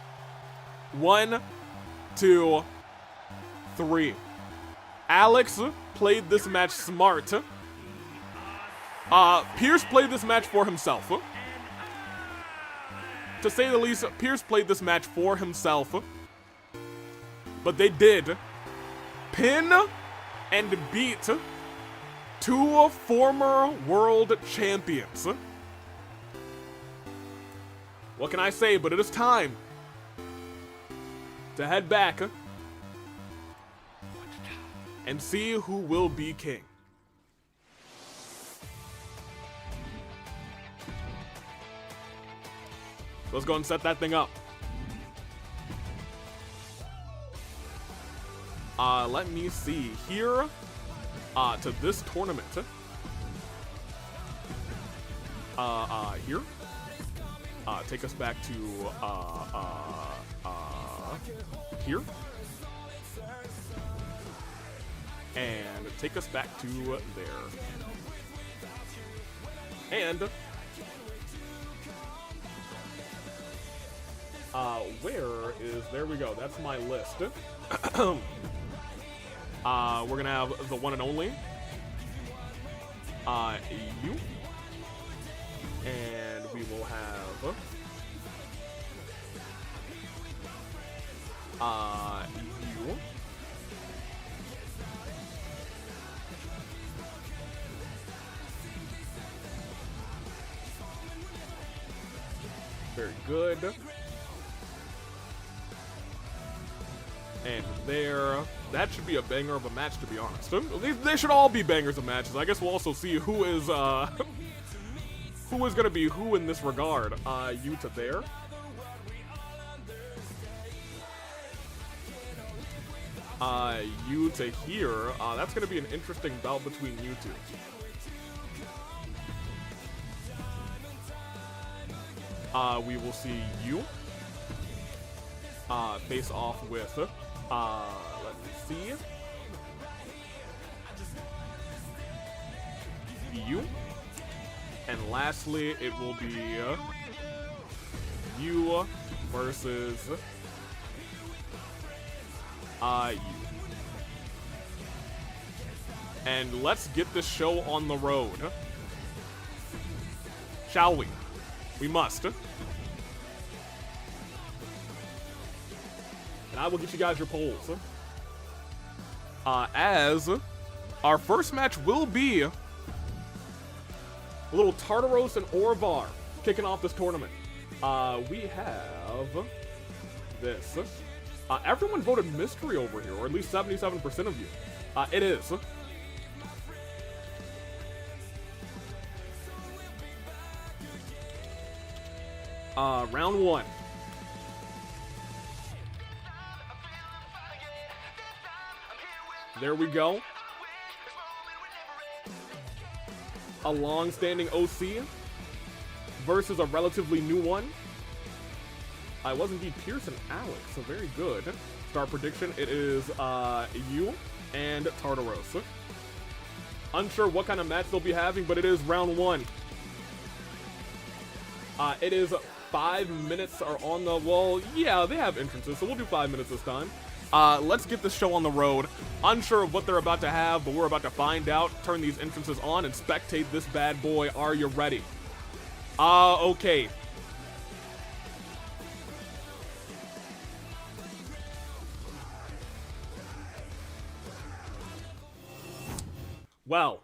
1, 2, 3. Alex played this match smart. Pierce played this match for himself. To say the least, Pierce played this match for himself. But they did pin and beat 2 former world champions. What can I say? But it is time to head back and see who will be king. Let's go and set that thing up. Let me see here. To this tournament. Here. Take us back to here. And take us back to there. And where is, there we go, that's my list. We're gonna have the one and only you, and we will have You. Very good. And there, that should be a banger of a match, to be honest. They should all be bangers of matches. I guess we'll also see who is gonna be who in this regard. You to there. You to here. That's gonna be an interesting bout between you two. We will see you face off with, let me see, you, and lastly, it will be you versus you. And let's get this show on the road. Shall we? We must. And I will get you guys your polls. As our first match will be a little Tartaros and Orvar kicking off this tournament. We have this. Everyone voted mystery over here, or at least 77% of you. It is. Round one. There we go. A long-standing OC versus a relatively new one. I was indeed Pierce and Alex, so very good. Star prediction, it is you and Tartaros. Unsure what kind of match they'll be having, but it is round one. It is 5 minutes are on the, well, yeah, they have entrances, so we'll do 5 minutes this time. Let's get this show on the road. Unsure of what they're about to have, but we're about to find out. Turn these entrances on and spectate this bad boy. Are you ready? Okay. Well.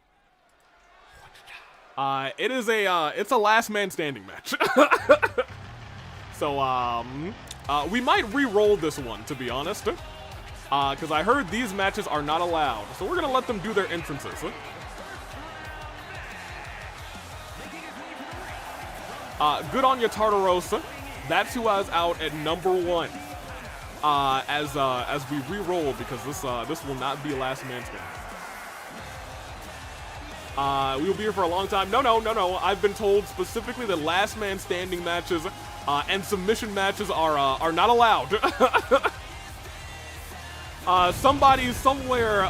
It's a last man standing match. So, we might re-roll this one, to be honest. Because I heard these matches are not allowed. So we're gonna let them do their entrances. Good on you, Tartaros. That's who I was out at number one. As we re-roll, because this will not be last man standing. We will be here for a long time. No. I've been told specifically that last man standing matches and submission matches are not allowed. Somebody somewhere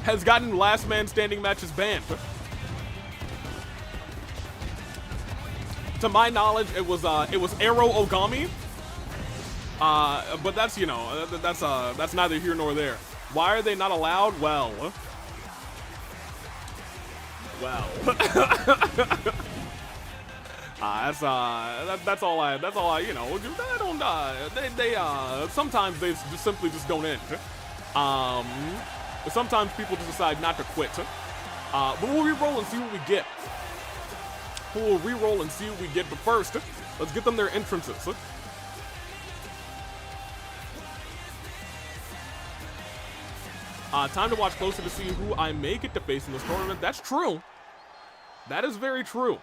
has gotten last man standing matches banned. To my knowledge, it was Arrow Ogami. But that's, you know, that's neither here nor there. Why are they not allowed? Well. That's all I, you know, I don't, sometimes they just simply just don't end. Sometimes people just decide not to quit. But we'll re-roll and see what we get. We'll re-roll and see what we get, but first, let's get them their entrances. Time to watch closer to see who I may get to face in this tournament. That's true. That is very true.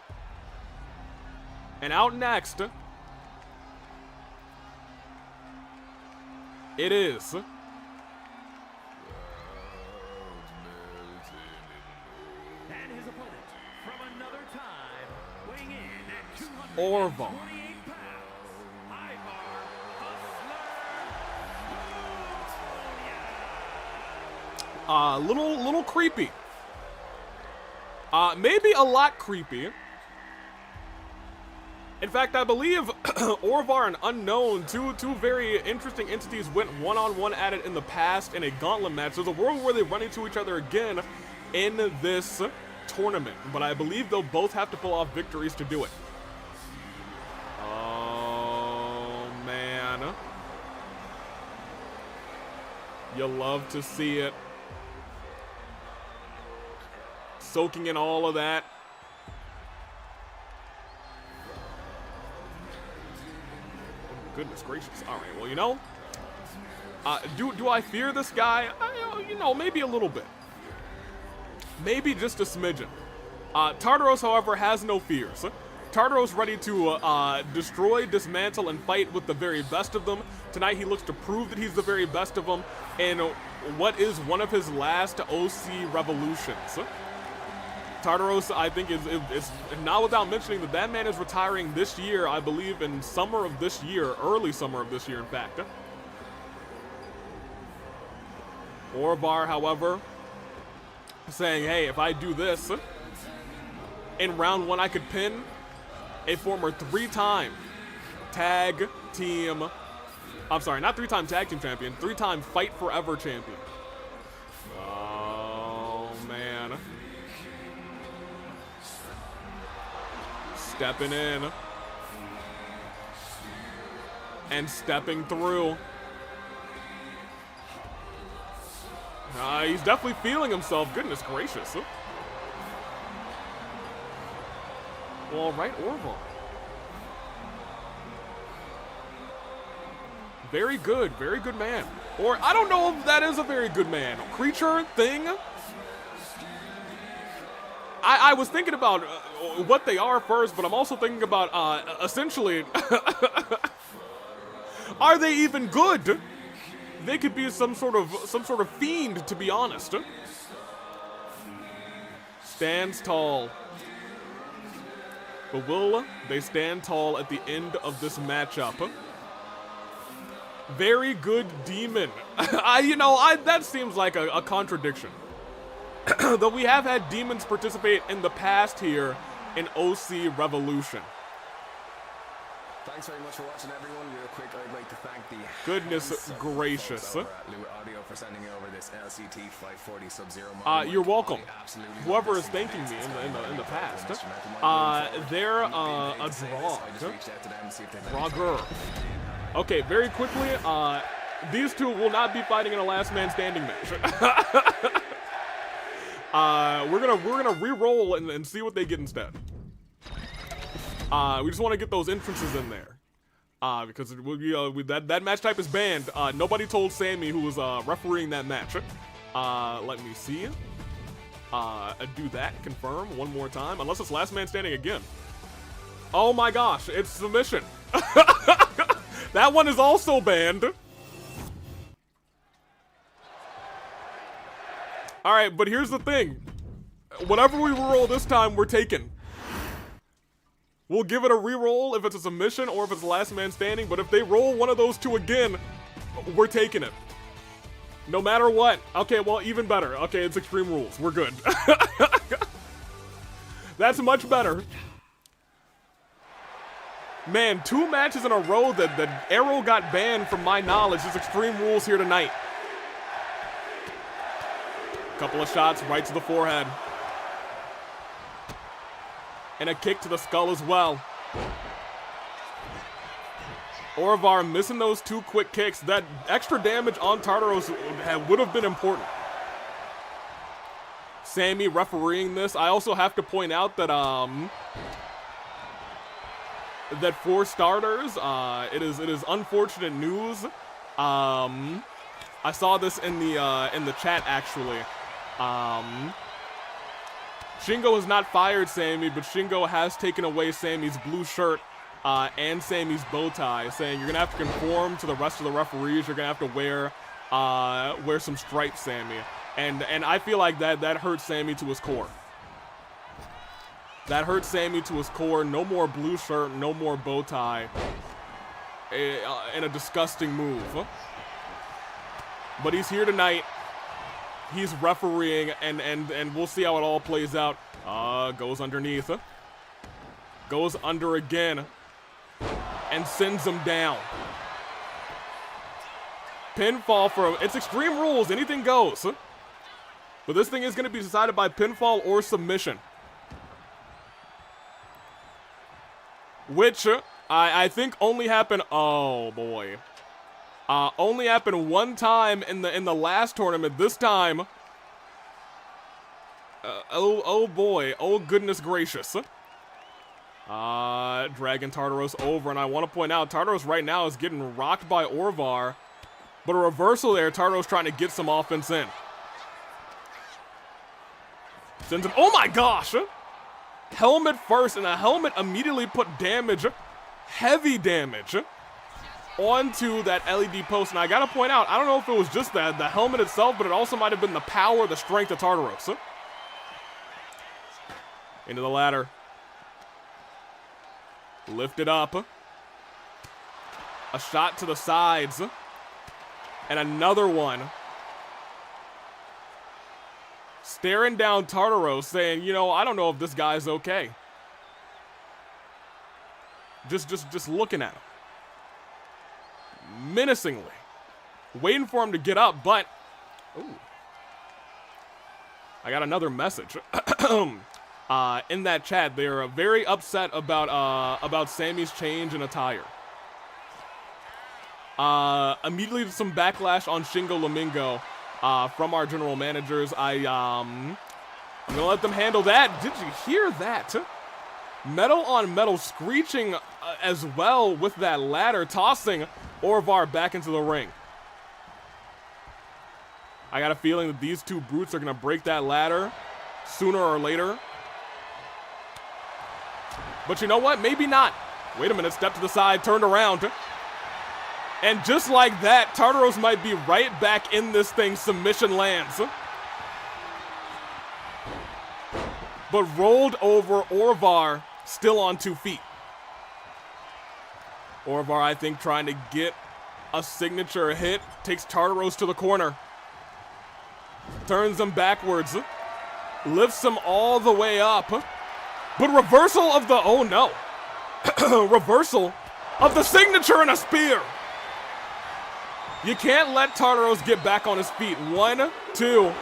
And out next, it is And his opponent from another time, weighing in at 228 Orvar. pounds, Little creepy. Maybe a lot creepy. In fact, I believe Orvar and Unknown, two very interesting entities, went one-on-one at it in the past in a gauntlet match. There's a world where they run into each other again in this tournament, but I believe they'll both have to pull off victories to do it. Oh, man. You love to see it. Soaking in all of that. Oh, goodness gracious. All right, well, you know, do I fear this guy? You know, maybe a little bit. Maybe just a smidgen. Tartaros, however, has no fears. Tartaros ready to destroy, dismantle, and fight with the very best of them. Tonight he looks to prove that he's the very best of them in what is one of his last OC revolutions. Tartaros, I think, is not without mentioning that that man is retiring this year, I believe in summer of this year, early summer of this year, in fact. Orvar, however, saying, hey, if I do this, in round 1 I could pin a former 3-time tag team, I'm sorry, not 3-time tag team champion, 3-time Fight Forever champion. Oh, man. Stepping in. And stepping through. He's definitely feeling himself, goodness gracious. Well, right, Orval. Very good man. Or, I don't know if that is a very good man. Creature, thing. I was thinking about what they are first, but I'm also thinking about, essentially, are they even good? They could be some sort of fiend, to be honest. Stands tall. But will they stand tall at the end of this matchup? Very good demon. That seems like a contradiction. Though we have had demons participate in the past here in OC Revolution. Thanks very much for watching, everyone. Real quick, I'd like to thank the goodness gracious. Audio for sending over this LCT 540 Sub-Zero. You're welcome. Whoever is thanking me in the past. They're a draw. Okay, very quickly. These two will not be fighting in a last man standing match. We're gonna re-roll and see what they get instead. We just want to get those entrances in there. Because that match type is banned. Nobody told Sammy, who was refereeing that match. Let me see. Do that, confirm one more time. Unless it's last man standing again. Oh my gosh, it's submission. That one is also banned. Alright, but here's the thing. Whatever we roll this time, we're taking. We'll give it a re-roll if it's a submission or if it's last man standing, but if they roll one of those two again, we're taking it. No matter what. Okay, well, even better. Okay, it's Extreme Rules. We're good. That's much better. Man, 2 matches in a row that Arrow got banned from my knowledge. It's Extreme Rules here tonight. Couple of shots right to the forehead. And a kick to the skull as well. Orvar missing those 2 quick kicks. That extra damage on Tartaros would have been important. Sammy refereeing this. I also have to point out that that for starters, it is unfortunate news. I saw this in the chat actually. Shingo has not fired Sammy, but Shingo has taken away Sammy's blue shirt and Sammy's bow tie, saying you're gonna have to conform to the rest of the referees. You're gonna have to wear some stripes, Sammy. And I feel like that hurt Sammy to his core. That hurt Sammy to his core. No more blue shirt, no more bow tie. In a disgusting move. But he's here tonight. He's refereeing, and we'll see how it all plays out. Goes underneath. Goes under again. And sends him down. Pinfall for... It's Extreme Rules. Anything goes. But this thing is going to be decided by pinfall or submission. Which I think only happened... Oh, boy. Only happened one time in the last tournament. This time, oh boy, oh goodness gracious. Dragging Tartaros over, and I want to point out, Tartaros right now is getting rocked by Orvar, but a reversal there, Tartaros trying to get some offense in. Sends him, oh my gosh! Helmet first, and the helmet immediately put damage, heavy damage, onto that LED post. And I gotta point out, I don't know if it was just the helmet itself, but it also might have been the power, the strength of Tartaros. Into the ladder. Lift it up. A shot to the sides. And another one. Staring down Tartaros, saying, you know, I don't know if this guy's okay. Just looking at him. Menacingly. Waiting for him to get up, but... Ooh. I got another message. In that chat, they're very upset about Sammy's change in attire. Immediately some backlash on Shingo Lamingo from our general managers. I'm gonna let them handle that. Did you hear that? Metal on metal screeching as well with that ladder, tossing Orvar back into the ring. I got a feeling that these two brutes are gonna break that ladder sooner or later. But you know what? Maybe not. Wait a minute, step to the side, turned around. And just like that, Tartaros might be right back in this thing. Submission lands. But rolled over Orvar, still on 2 feet. Orvar, I think, trying to get a signature hit. Takes Tartaros to the corner. Turns him backwards. Lifts him all the way up. But reversal of the, oh no. Reversal of the signature and a spear. You can't let Tartaros get back on his feet. 1, 2,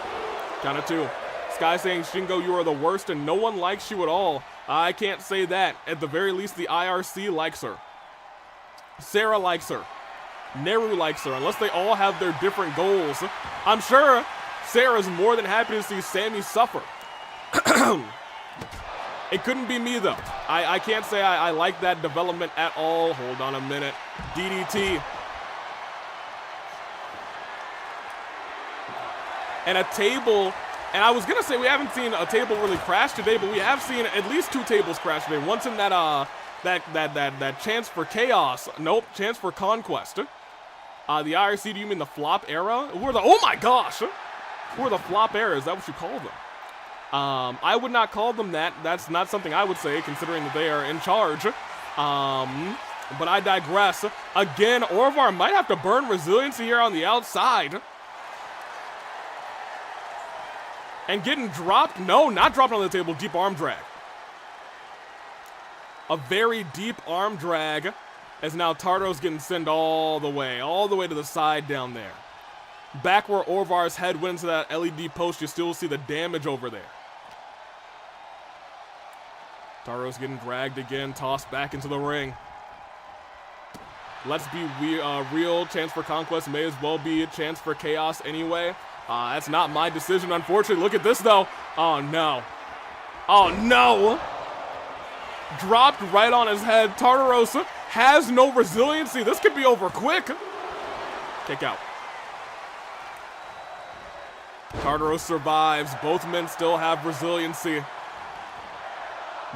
count of 2. Sky saying, Shingo, you are the worst and no one likes you at all. I can't say that. At the very least, the IRC likes her. Sarah likes her. Neru likes her, unless they all have their different goals. I'm sure Sarah's more than happy to see Sammy suffer. It couldn't be me, though. I can't say I like that development at all. Hold on a minute. DDT. And a table, and I was going to say we haven't seen a table really crash today, but we have seen at least 2 tables crash today. Once in that chance for chaos. Nope, chance for conquest. The IRC, do you mean the flop era? Oh my gosh! Who are the flop era? Is that what you call them? I would not call them that. That's not something I would say, considering that they are in charge. But I digress. Again, Orvar might have to burn resiliency here on the outside. And getting dropped. No, not dropped on the table. Deep arm drag. A very deep arm drag. As now Tartaros getting sent all the way to the side down there. Back where Orvar's head went into that LED post, you still see the damage over there. Tartaros getting dragged again, tossed back into the ring. Let's be real. Chance for conquest may as well be a chance for chaos anyway. That's not my decision, unfortunately. Look at this, though. Oh, no. Oh, no. Dropped right on his head. Tartaros has no resiliency. This could be over quick. Kick out. Tartaros survives. Both men still have resiliency.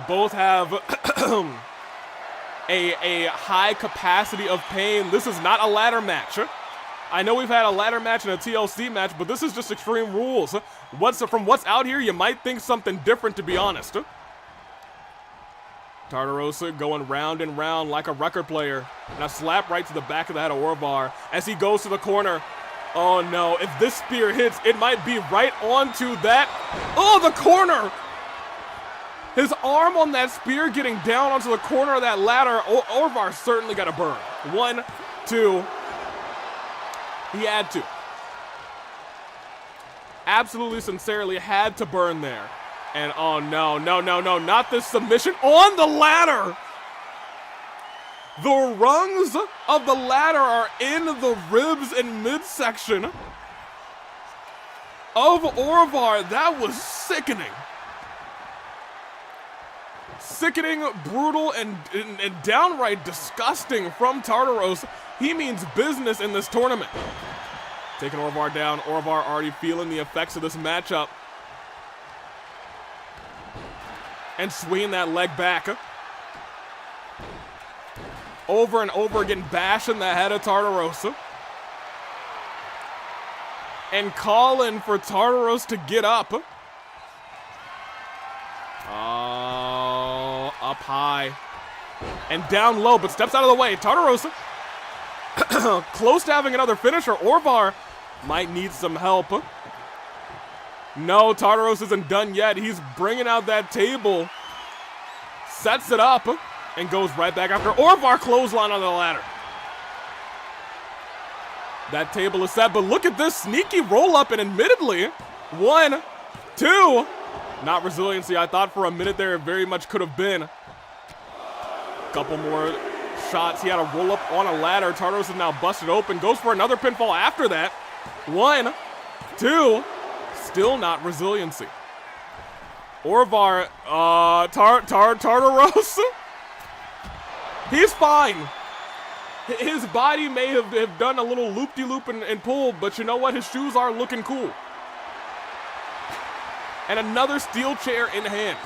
Both have a high capacity of pain. This is not a ladder match. I know we've had a ladder match and a TLC match, but this is just Extreme Rules. From what's out here, you might think something different, to be honest. Tartaros going round and round like a record player. And a slap right to the back of the head of Orvar as he goes to the corner. Oh no, if this spear hits, it might be right onto that. Oh, the corner! His arm on that spear getting down onto the corner of that ladder. Orvar certainly got a burn. 1, 2. He had to. Absolutely, sincerely had to burn there. And oh no, not this submission on the ladder. The rungs of the ladder are in the ribs and midsection of Orvar. That was sickening. Sickening, brutal, and downright disgusting from Tartaros. He means business in this tournament. Taking Orvar down. Orvar already feeling the effects of this matchup. And swinging that leg back. Over and over again, bashing the head of Tartaros. And calling for Tartaros to get up. Oh, up high. And down low, but steps out of the way. Tartaros close to having another finisher. Orvar might need some help. No, Tartaros isn't done yet. He's bringing out that table. Sets it up. And goes right back after Orvar clothesline on the ladder. That table is set, but look at this sneaky roll up, and admittedly, 1, 2, not resiliency. I thought for a minute there it very much could have been. Couple more shots. He had a roll up on a ladder. Tartaros is now busted open. Goes for another pinfall after that. 1, 2, still not resiliency. Orvar, Tartaros. He's fine. His body may have done a little loop-de-loop and pulled, but you know what? His shoes are looking cool. And another steel chair in hand.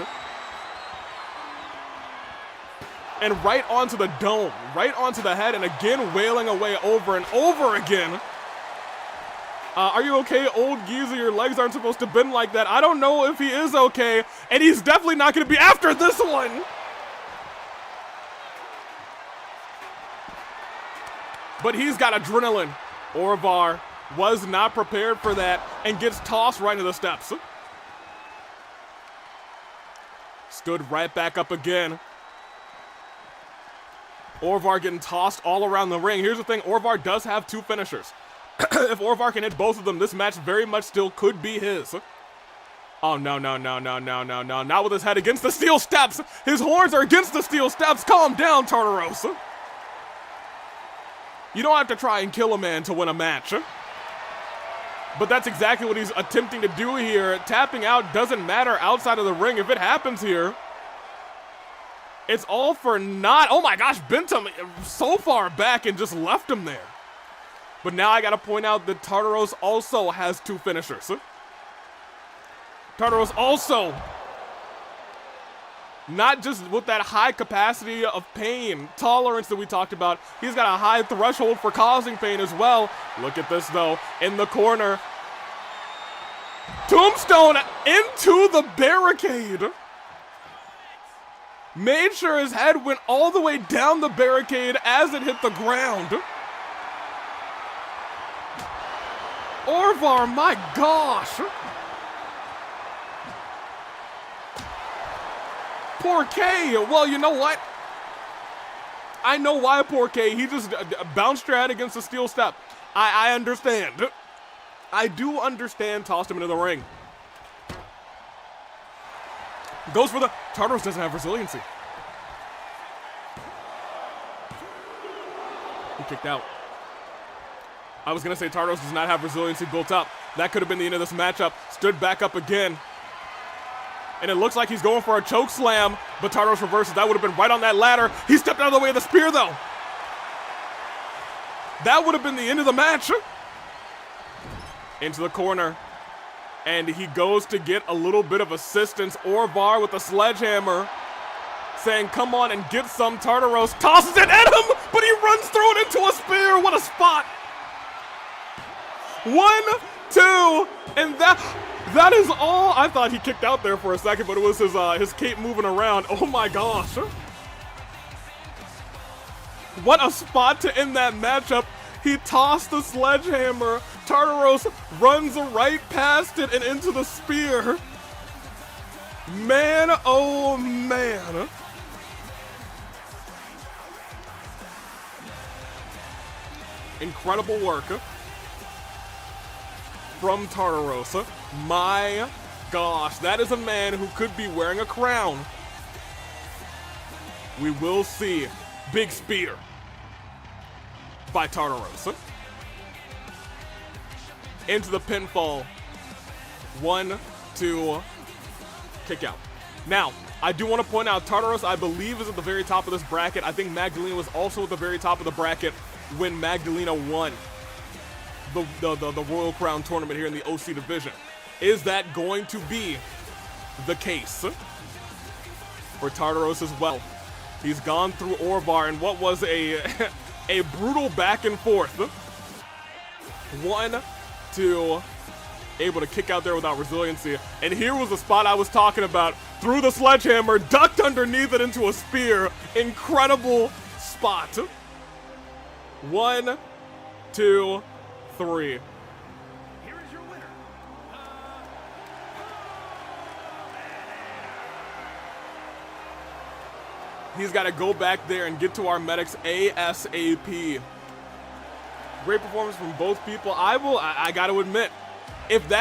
And right onto the dome, right onto the head, and again wailing away over and over again. Are you okay, old geezer? Your legs aren't supposed to bend like that. I don't know if he is okay, and he's definitely not going to be after this one. But he's got adrenaline. Orvar was not prepared for that and gets tossed right into the steps. Stood right back up again. Orvar getting tossed all around the ring. Here's the thing, Orvar does have 2 finishers. If Orvar can hit both of them, this match very much still could be his. Oh, no. Not with his head against the steel steps. His horns are against the steel steps. Calm down, Tartaros. You don't have to try and kill a man to win a match. But that's exactly what he's attempting to do here. Tapping out doesn't matter outside of the ring. If it happens here, it's all for naught. Oh my gosh, bent him so far back and just left him there. But now I gotta point out that Tartaros also has 2 finishers. Tartaros also, not just with that high capacity of pain tolerance that we talked about, he's got a high threshold for causing pain as well. Look at this though, in the corner. Tombstone into the barricade. Made sure his head went all the way down the barricade as it hit the ground. Orvar, my gosh. Poor K. Well, you know what? I know why poor K. He just bounced your head against the steel step. I understand. I do understand. Tossed him into the ring. Goes for the... Tartaros doesn't have resiliency. He kicked out. I was going to say Tartaros does not have resiliency built up. That could have been the end of this matchup. Stood back up again. And it looks like he's going for a choke slam, but Tartaros reverses. That would have been right on that ladder. He stepped out of the way of the spear, though. That would have been the end of the match. Into the corner. And he goes to get a little bit of assistance. Orvar with a sledgehammer. Saying, come on and get some. Tartaros tosses it at him, but he runs through it into a spear. What a spot. 1, 2, and that is all. I thought he kicked out there for a second, but it was his cape moving around. Oh my gosh. What a spot to end that matchup. He tossed the sledgehammer. Tartaros runs right past it and into the spear. Man, oh man. Incredible work from Tartaros. My gosh, that is a man who could be wearing a crown. We will see Big spear by Tartaros. Into the pinfall. 1, 2, kick out. Now, I do want to point out Tartaros, I believe, is at the very top of this bracket. I think Magdalena was also at the very top of the bracket when Magdalena won the Royal Crown tournament here in the OC division. Is that going to be the case for Tartaros as well? He's gone through Orvar in what was a a brutal back and forth. 1, 2, able to kick out there without resiliency. And here was the spot I was talking about. Threw the sledgehammer, ducked underneath it into a spear. Incredible spot. 1, 2, 3. Here is your winner. He's got to go back there and get to our medics ASAP. Great performance from both people. I got to admit, if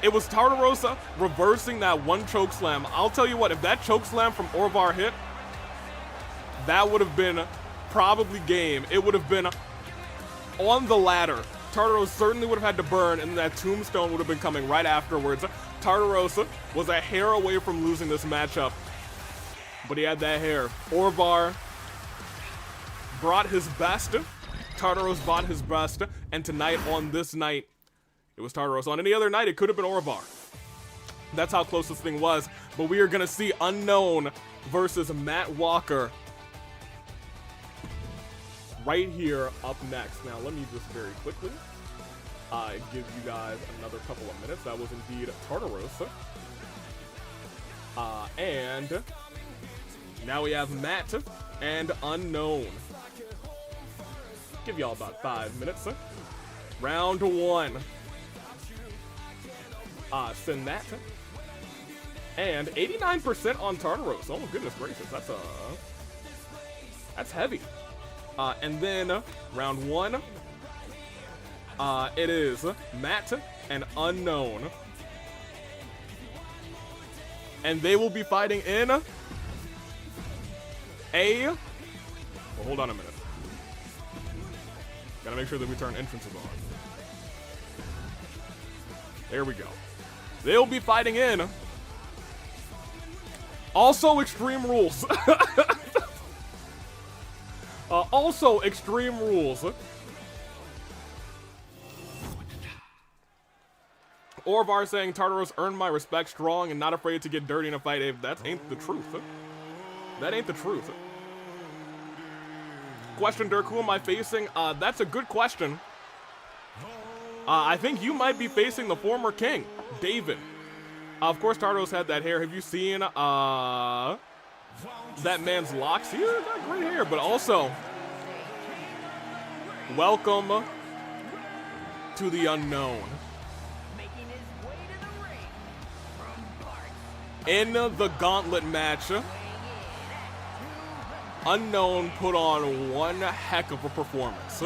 it was Tartarosa reversing that one choke slam, I'll tell you what, if that choke slam from Orvar hit, that would have been probably game. It would have been on the ladder. Tartaros certainly would have had to burn, and that tombstone would have been coming right afterwards. Tartarosa was a hair away from losing this matchup, but he had that hair. Orvar brought his best. Tartaros brought his best, and tonight, on this night, it was Tartaros. On any other night, it could have been Orvar. That's how close this thing was. But we are going to see Unknown versus Matt Walker right here up next. Now, let me just very quickly give you guys another couple of minutes. That was indeed Tartaros. And now we have Matt and Unknown. Give y'all about 5 minutes. Round 1. Send that. And 89% on Tartaros. Oh, goodness gracious. That's heavy. And then round 1. It is Matt and Unknown. And they will be fighting in well, hold on a minute. Gotta make sure that we turn entrances on. There we go. They'll be fighting in also Extreme Rules. Also Extreme Rules. Orvar saying Tartaros earned my respect, strong and not afraid to get dirty in a fight. If that ain't the truth. That ain't the truth. Question, Dirk, who am I facing? That's a good question. I think you might be facing the former king, David. Of course, Tartaros had that hair. Have you seen that man's locks? He's got great hair, but also, welcome to the Unknown. In the gauntlet match, Unknown put on one heck of a performance.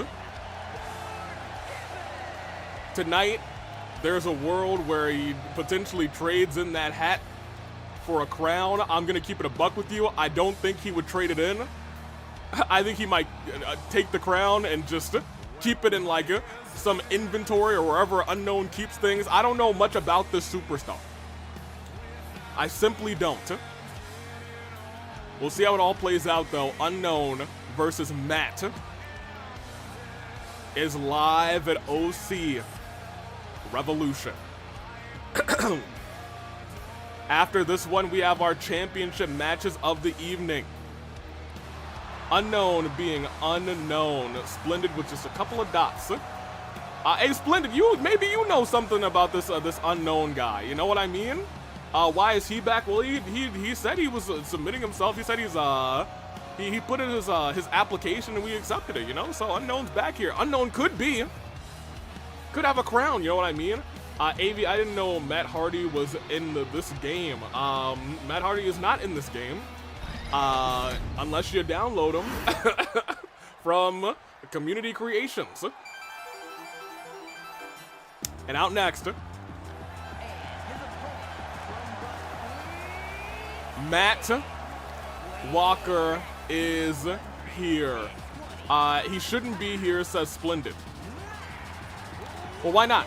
Tonight, there's a world where he potentially trades in that hat for a crown. I'm going to keep it a buck with you. I don't think he would trade it in. I think he might take the crown and just keep it in like some inventory or wherever Unknown keeps things. I don't know much about this superstar. I simply don't. We'll see how it all plays out, though. Unknown versus Matt is live at OC Revolution. After this one, we have our championship matches of the evening. Unknown being Unknown. Splendid with just a couple of dots. Hey, Splendid, maybe you know something about this Unknown guy. You know what I mean? Why is he back? Well, he said he was submitting himself. He said he put in his application and we accepted it, you know? So Unknown's back here. Unknown could have a crown, you know what I mean? AV, I didn't know Matt Hardy was in this game. Matt Hardy is not in this game. Unless you download him from Community Creations. And out next, Matt Walker is here. He shouldn't be here, says Splendid. Well, why not?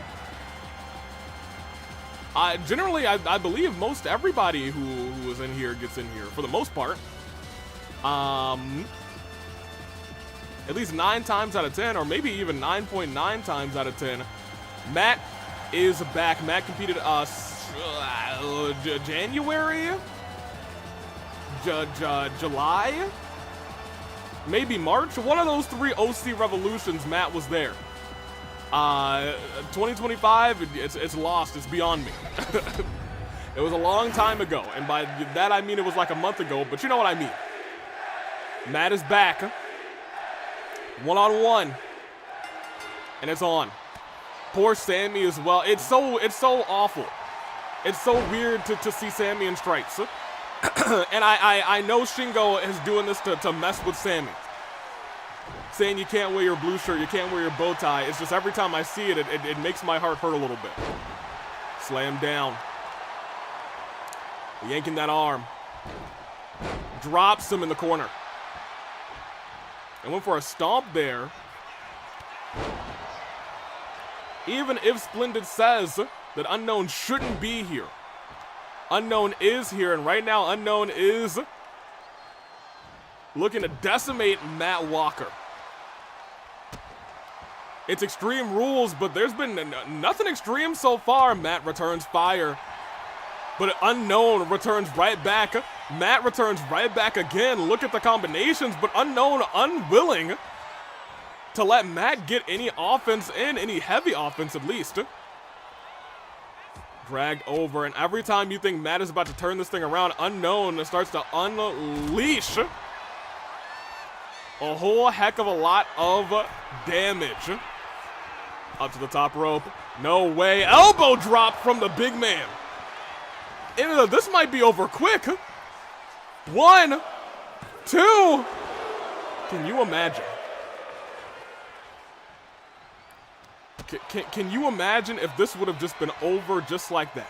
Generally, I believe most everybody who is in here gets in here, for the most part. At least 9 times out of 10, or maybe even 9.9 times out of 10. Matt is back. Matt competed January? July? Maybe March? One of those 3 OC Revolutions, Matt was there. 2025, it's lost. It's beyond me. It was a long time ago, and by that I mean it was like a month ago, but you know what I mean. Matt is back. 1-on-1. And it's on. Poor Sammy as well. It's so awful. It's so weird to see Sammy in stripes. And I know Shingo is doing this to mess with Sammy. Saying you can't wear your blue shirt, you can't wear your bow tie. It's just every time I see it, it makes my heart hurt a little bit. Slam down. Yanking that arm. Drops him in the corner. And went for a stomp there. Even if Splendid says that Unknown shouldn't be here, Unknown is here, and right now Unknown is looking to decimate Matt Walker. It's Extreme Rules, but there's been nothing extreme so far. Matt returns fire, but Unknown returns right back. Matt returns right back again. Look at the combinations, but Unknown unwilling to let Matt get any offense in, any heavy offense at least. Dragged over, and every time you think Matt is about to turn this thing around, Unknown starts to unleash a whole heck of a lot of damage. Up to the top rope. No way. Elbow drop from the big man. This might be over quick. 1, 2. Can you imagine? Can you imagine if this would have just been over just like that?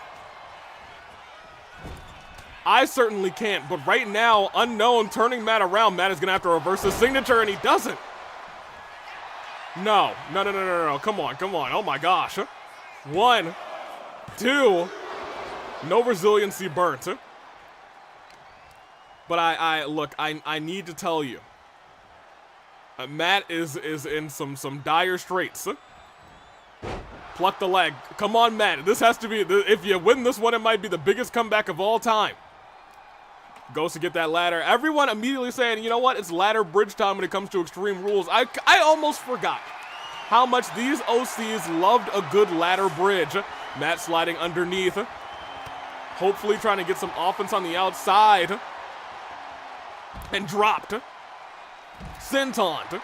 I certainly can't, but right now, Unknown turning Matt around. Matt is going to have to reverse his signature, and he doesn't. No. Come on. Oh my gosh. 1, 2. No resiliency burnt. But I need to tell you. Matt is in some dire straits. Pluck the leg. Come on, Matt. This has to be, if you win this one, it might be the biggest comeback of all time. Goes to get that ladder. Everyone immediately saying, you know what? It's ladder bridge time when it comes to Extreme Rules. I almost forgot how much these OCs loved a good ladder bridge. Matt sliding underneath. Hopefully trying to get some offense on the outside. And dropped. Senton.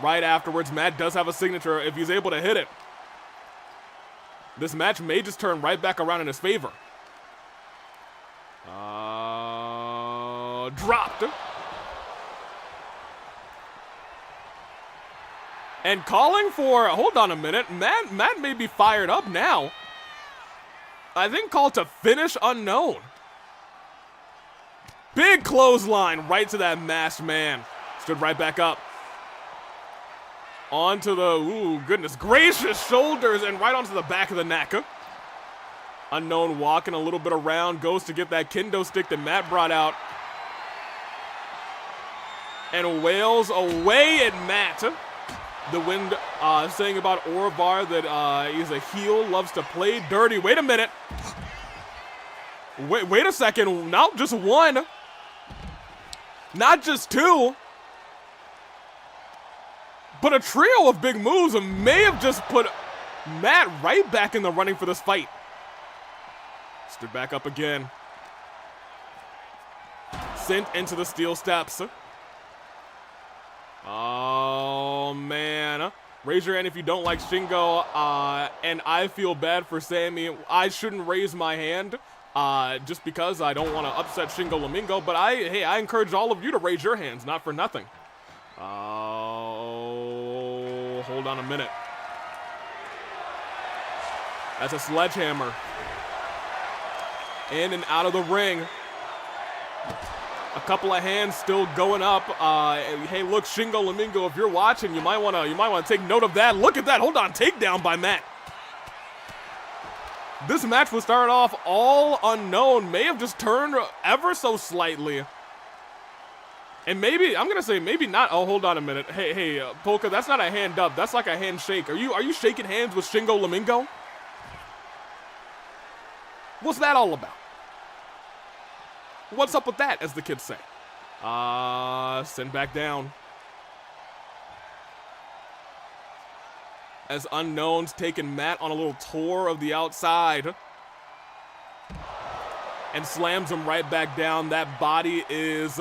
Right afterwards, Matt does have a signature if he's able to hit it. This match may just turn right back around in his favor. Dropped. And calling for, hold on a minute, Matt may be fired up now. I think called to finish Unknown. Big clothesline right to that masked man. Stood right back up. Onto the, ooh, goodness gracious, shoulders, and right onto the back of the neck. Unknown walking a little bit around, goes to get that kendo stick that Matt brought out. And wails away at Matt. The wind saying about Orvar that he's a heel, loves to play dirty. Wait a minute. Wait a second. Not just 1. Not just 2. But a trio of big moves may have just put Matt right back in the running for this fight. Stood back up again. Sent into the steel steps. Oh, man. Raise your hand if you don't like Shingo. And I feel bad for Sammy. I shouldn't raise my hand just because I don't want to upset Shingo Lamingo. But I encourage all of you to raise your hands, not for nothing. Oh, hold on a minute. That's a sledgehammer. In and out of the ring. A couple of hands still going up. Hey, look, Shingo Lamingo, if you're watching, you might wanna take note of that. Look at that. Hold on, takedown by Matt. This match was started off all unknown. May have just turned ever so slightly. And maybe, I'm gonna say maybe not. Oh, hold on a minute. Hey, Polka, that's not a hand up. That's like a handshake. Are you shaking hands with Shingo Lamingo? What's that all about? What's up with that, as the kids say? Send back down. As Unknown's taking Matt on a little tour of the outside. And slams him right back down. That body is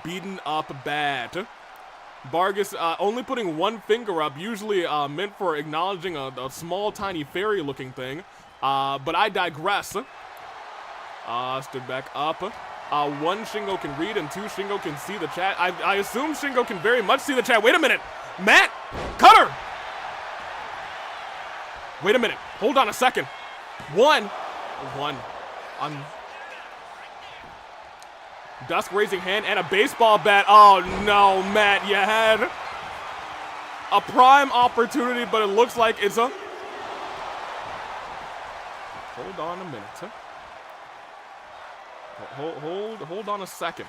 beaten up bad. Vargas only putting one finger up, usually meant for acknowledging a small, tiny fairy-looking thing. But I digress. Stood back up. One, Shingo can read, and two, Shingo can see the chat. I assume Shingo can very much see the chat. Wait a minute. Matt, cutter. Wait a minute. Hold on a second. One. Dusk raising hand and a baseball bat. Oh no, Matt, you had a prime opportunity, but it looks like it's a... Hold on a minute. Hold on a second.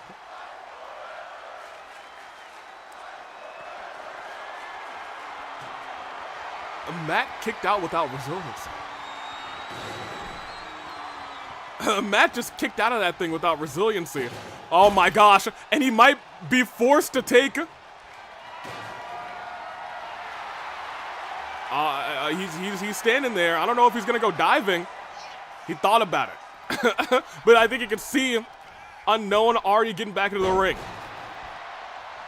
Matt kicked out without resiliency. Matt just kicked out of that thing without resiliency. Oh my gosh, and he might be forced to take... he's standing there. I don't know if he's gonna go diving. He thought about it. But I think you can see Unknown already getting back into the ring.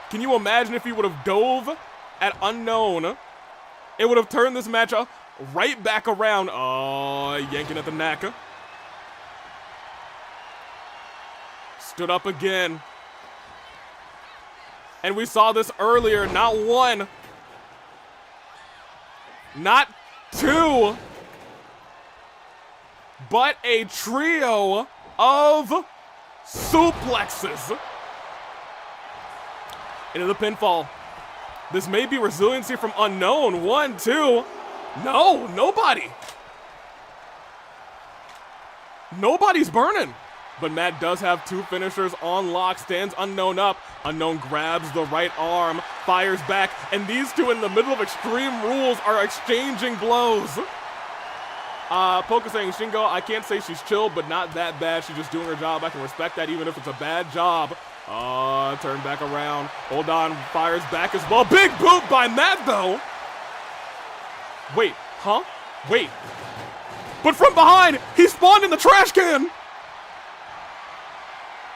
Can you imagine if he would have dove at Unknown? It would have turned this match right back around. Oh, yanking at the neck. Stood up again. And we saw this earlier. Not one. Not two. But a trio of suplexes. Into the pinfall. This may be resiliency from Unknown. 1, 2. No, nobody. Nobody's burning. But Matt does have two finishers on lock. Stands Unknown up. Unknown grabs the right arm. Fires back. And these two in the middle of Extreme Rules are exchanging blows. Poka saying, Shingo, I can't say she's chill, but not that bad. She's just doing her job. I can respect that even if it's a bad job. Turn back around. Hold on. Fires back as well. Big boot by Matt, though. Wait. Huh? Wait. But from behind, he spawned in the trash can.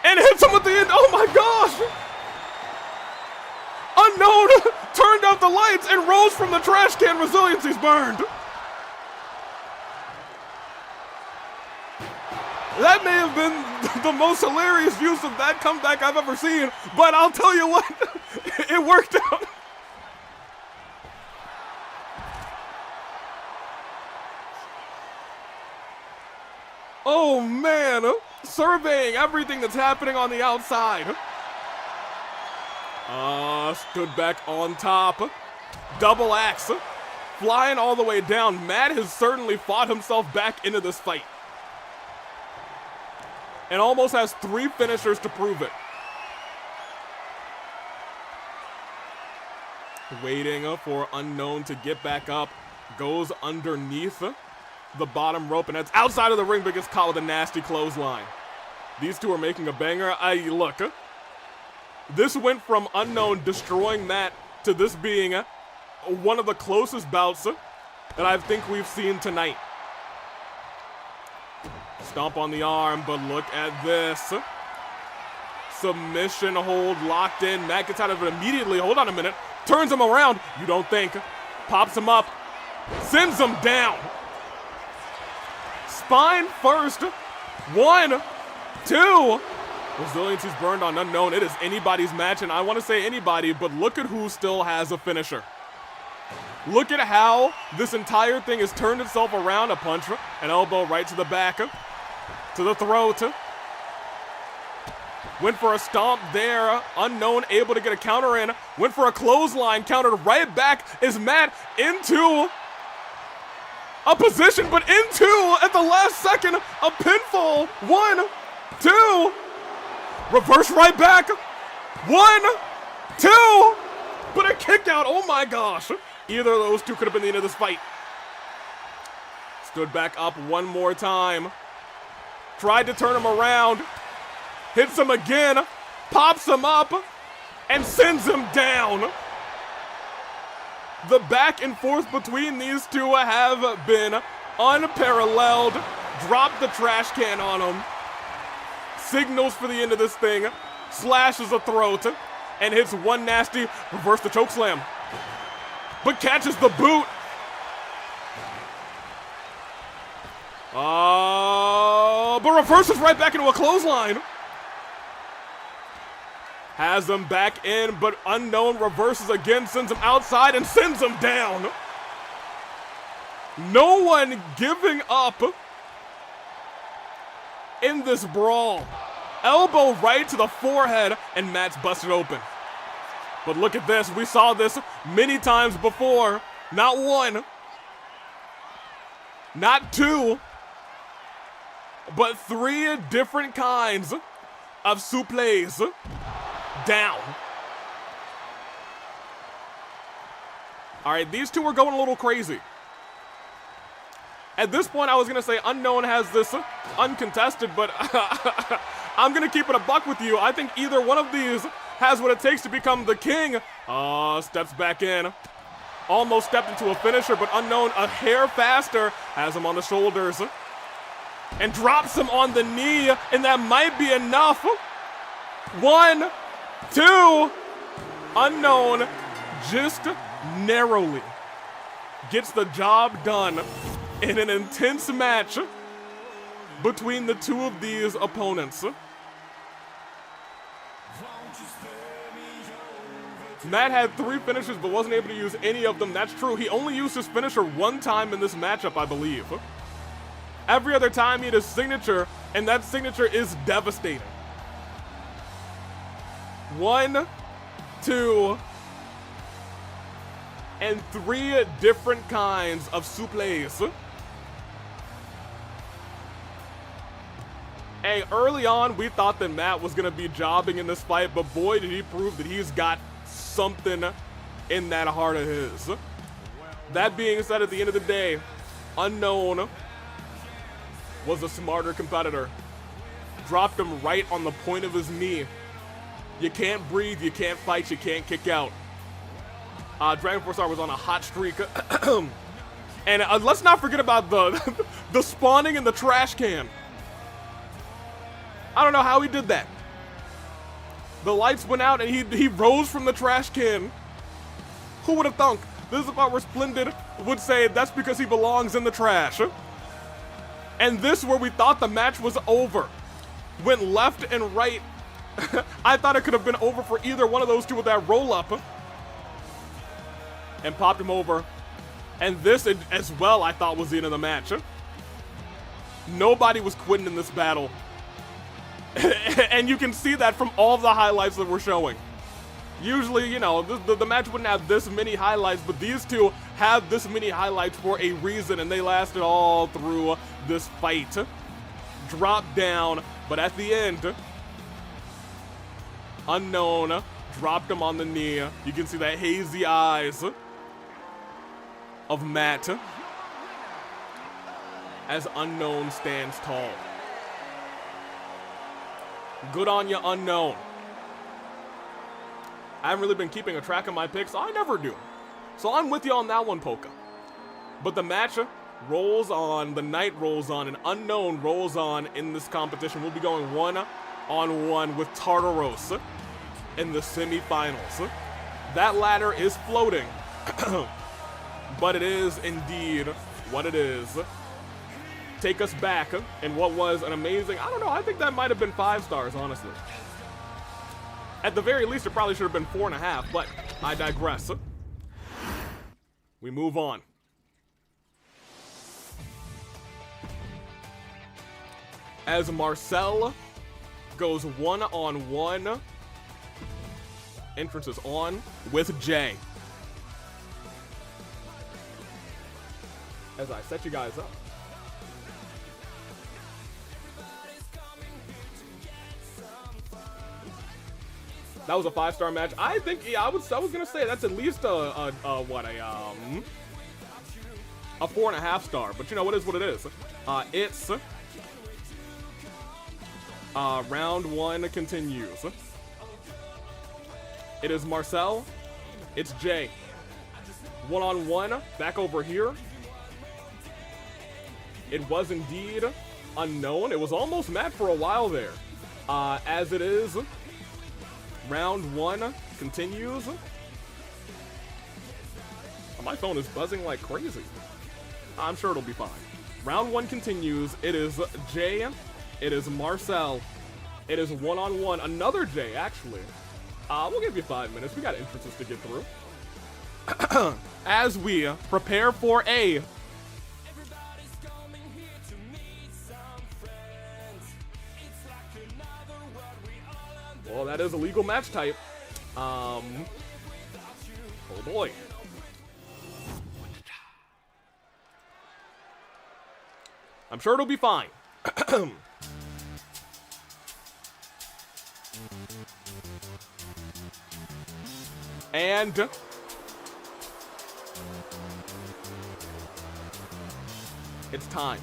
And hits him at the end. Oh, my gosh. Unknown turned out the lights and rose from the trash can. Resiliency's burned. That may have been the most hilarious use of that comeback I've ever seen, but I'll tell you what, it worked out. Oh man, surveying everything that's happening on the outside. Stood back on top. Double axe, flying all the way down. Matt has certainly fought himself back into this fight. And almost has 3 finishers to prove it. Waiting for Unknown to get back up. Goes underneath the bottom rope, and that's outside of the ring, but gets caught with a nasty clothesline. These two are making a banger. Look, this went from Unknown destroying Matt to this being one of the closest bouts that I think we've seen tonight. Stomp on the arm, but look at this. Submission hold locked in. Matt gets out of it immediately. Hold on a minute. Turns him around. You don't think. Pops him up. Sends him down. Spine first. 1, 2. Resiliency's burned on Unknown. It is anybody's match, and I want to say anybody, but look at who still has a finisher. Look at how this entire thing has turned itself around. A punch, an elbow right to the back. To the throat. Went for a stomp there. Unknown able to get a counter in. Went for a clothesline, countered right back. Is Matt into a position, but into, at the last second, a pinfall. 1, 2. Reverse right back. 1, 2. But a kick out. Oh my gosh. Either of those two could have been the end of this fight. Stood back up one more time. Tried to turn him around. Hits him again. Pops him up. And sends him down. The back and forth between these two have been unparalleled. Drop the trash can on him. Signals for the end of this thing. Slashes the throat. And hits one nasty reverse the chokeslam. But catches the boot. But reverses right back into a clothesline. Has him back in, but Unknown reverses again, sends him outside, and sends him down. No one giving up in this brawl. Elbow right to the forehead, and Matt's busted open. But look at this. We saw this many times before. Not one. Not two. But 3 different kinds of suplex down. All right, these two are going a little crazy. At this point, I was going to say Unknown has this uncontested, but I'm going to keep it a buck with you. I think either one of these has what it takes to become the king. Steps back in. Almost stepped into a finisher, but Unknown a hair faster. Has him on the shoulders. And drops him on the knee, and that might be enough. 1, 2. Unknown just narrowly gets the job done in an intense match between the two of these opponents. Matt had 3 finishers but wasn't able to use any of them. That's true. He only used his finisher 1 time in this matchup, I believe. Every other time he had his signature, and that signature is devastating. 1, 2, and 3 different kinds of suplex. Hey, early on, we thought that Matt was going to be jobbing in this fight, but boy, did he prove that he's got something in that heart of his. That being said, at the end of the day, Unknown was a smarter competitor. Dropped him right on the point of his knee. You can't breathe, you can't fight, you can't kick out. Dragon Force Star was on a hot streak. And let's not forget about the spawning in the trash can. I don't know how he did that. The lights went out and he rose from the trash can. Who would have thunk? This is the part where Splendid would say that's because he belongs in the trash. And this, where we thought the match was over, went left and right. I thought it could have been over for either one of those two with that roll-up. And popped him over. And this as well, I thought, was the end of the match. Nobody was quitting in this battle. And you can see that from all the highlights that we're showing. Usually, you know, the match wouldn't have this many highlights, but these two have this many highlights for a reason, and they lasted all through this fight. Dropped down, but at the end, Unknown dropped him on the knee. You can see the hazy eyes of Matt as Unknown stands tall. Good on you, Unknown. I haven't really been keeping a track of my picks. I never do. So I'm with you on that one, Polka. But the match rolls on, the night rolls on, and Unknown rolls on in this competition. We'll be going 1-on-1 with Tartaros in the semifinals. That ladder is floating, but it is indeed what it is. Take us back in what was an amazing, I don't know, I think that might have been 5 stars, honestly. At the very least, it probably should have been 4.5, but I digress. We move on. As Marcel goes one-on-one. Entrance is on with Jay. As I set you guys up. That was a 5-star match. I think, yeah, I was gonna say that's at least a 4.5 star. But you know, it is what it is. It's round 1 continues. It is Marcel. It's Jay. One-on-one, back over here. It was indeed unknown. It was almost Matt for a while there. As it is, round 1 continues. My phone is buzzing like crazy. I'm sure it'll be fine. Round 1 continues. It is Jay. It is Marcel. It is one-on-one. Another Jay, actually. We'll give you 5 minutes. We got entrances to get through. As we prepare for a... Well, that is a legal match type. Oh boy. I'm sure it'll be fine. And it's time.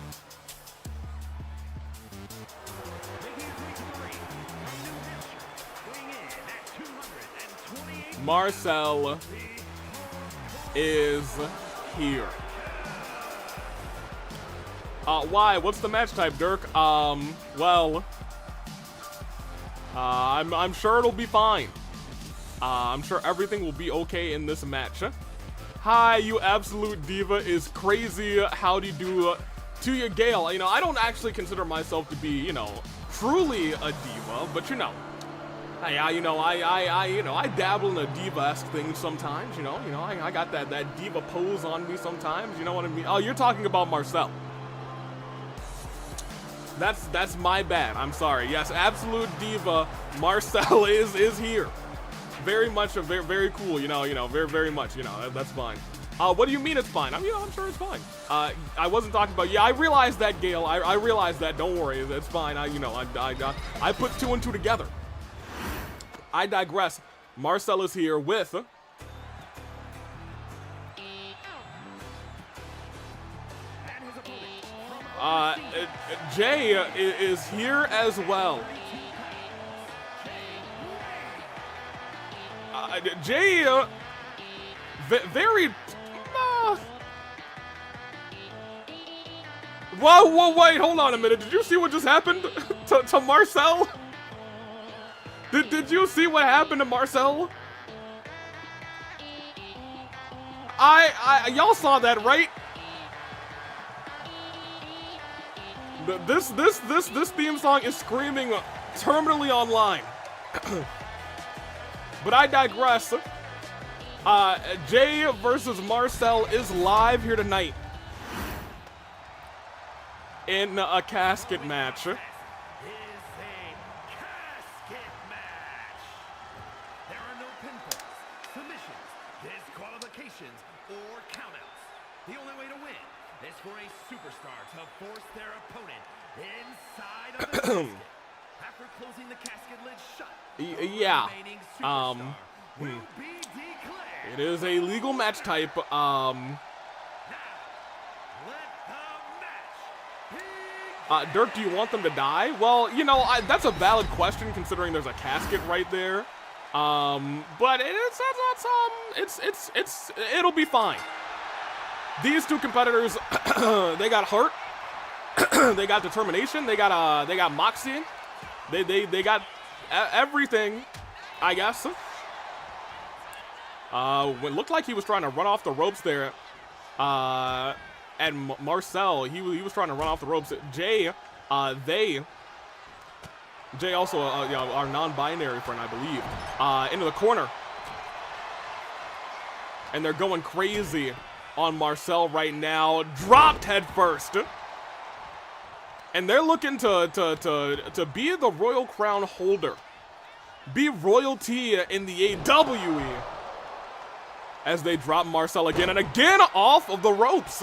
Marcel is here. Why? What's the match type, Dirk? Well, I'm sure it'll be fine. I'm sure everything will be okay in this match. Hi, you absolute diva is crazy. Howdy do to you, Gale. You know, I don't actually consider myself to be, you know, truly a diva, but you know, I dabble in a diva-esque thing sometimes. You know, I got that diva pose on me sometimes. You know what I mean? Oh, you're talking about Marcel. That's my bad. I'm sorry. Yes, absolute diva. Marcel is here. Very much, very cool. You know, very much. You know, that's fine. What do you mean it's fine? I'm sure it's fine. I wasn't talking about. Yeah, I realized that, Gale. I realized that. Don't worry, it's fine. I put 2 and 2 together. I digress. Marcel is here with Jay is here as well. Jay, very. Whoa, wait, hold on a minute. Did you see what just happened to Marcel? Did you see what happened to Marcel? Y'all saw that, right? This theme song is screaming terminally online. But I digress. Jay versus Marcel is live here tonight in a casket match. For a superstar to force their opponent inside of the casket. After closing the casket lid shut, yeah. will be declared. It is a legal match type. Now, let the match begin. Dirk, do you want them to die? Well, you know, that's a valid question considering there's a casket right there. But it'll be fine. These two competitors, they got heart, they got determination, they got moxie, they got everything, I guess. It looked like he was trying to run off the ropes there, and Marcel, he was trying to run off the ropes. Jay, Jay also, our non-binary friend, I believe, into the corner, and they're going crazy on Marcel right now. Dropped head first. And they're looking to be the Royal Crown holder. Be royalty in the AWE. As they drop Marcel again and again off of the ropes.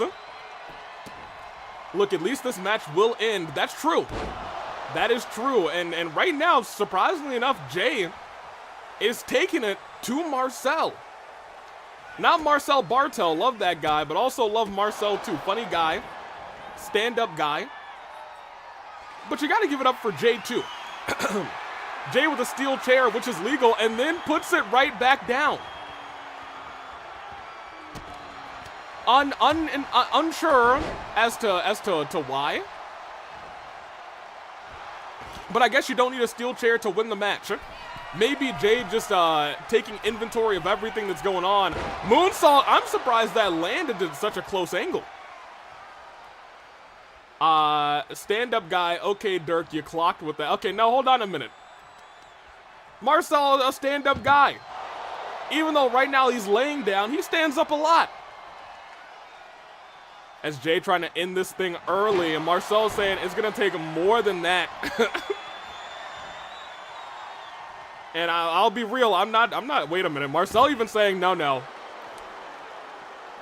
Look, at least this match will end. That's true. That is true. And right now, surprisingly enough, Jay is taking it to Marcel. Not Marcel Bartel, love that guy, but also love Marcel too. Funny guy, stand-up guy. But you gotta give it up for Jay too. Jay with a steel chair, which is legal, and then puts it right back down. Unsure as to why. But I guess you don't need a steel chair to win the match. Maybe Jay just taking inventory of everything that's going on. Moonsault, I'm surprised that landed at such a close angle. Stand-up guy. Okay, Dirk, you clocked with that. Okay, now hold on a minute. Marcel, a stand-up guy. Even though right now he's laying down, he stands up a lot. As Jay trying to end this thing early, and Marcel saying it's gonna take more than that. And I'll be real, I'm not, wait a minute. Marcel even saying, no.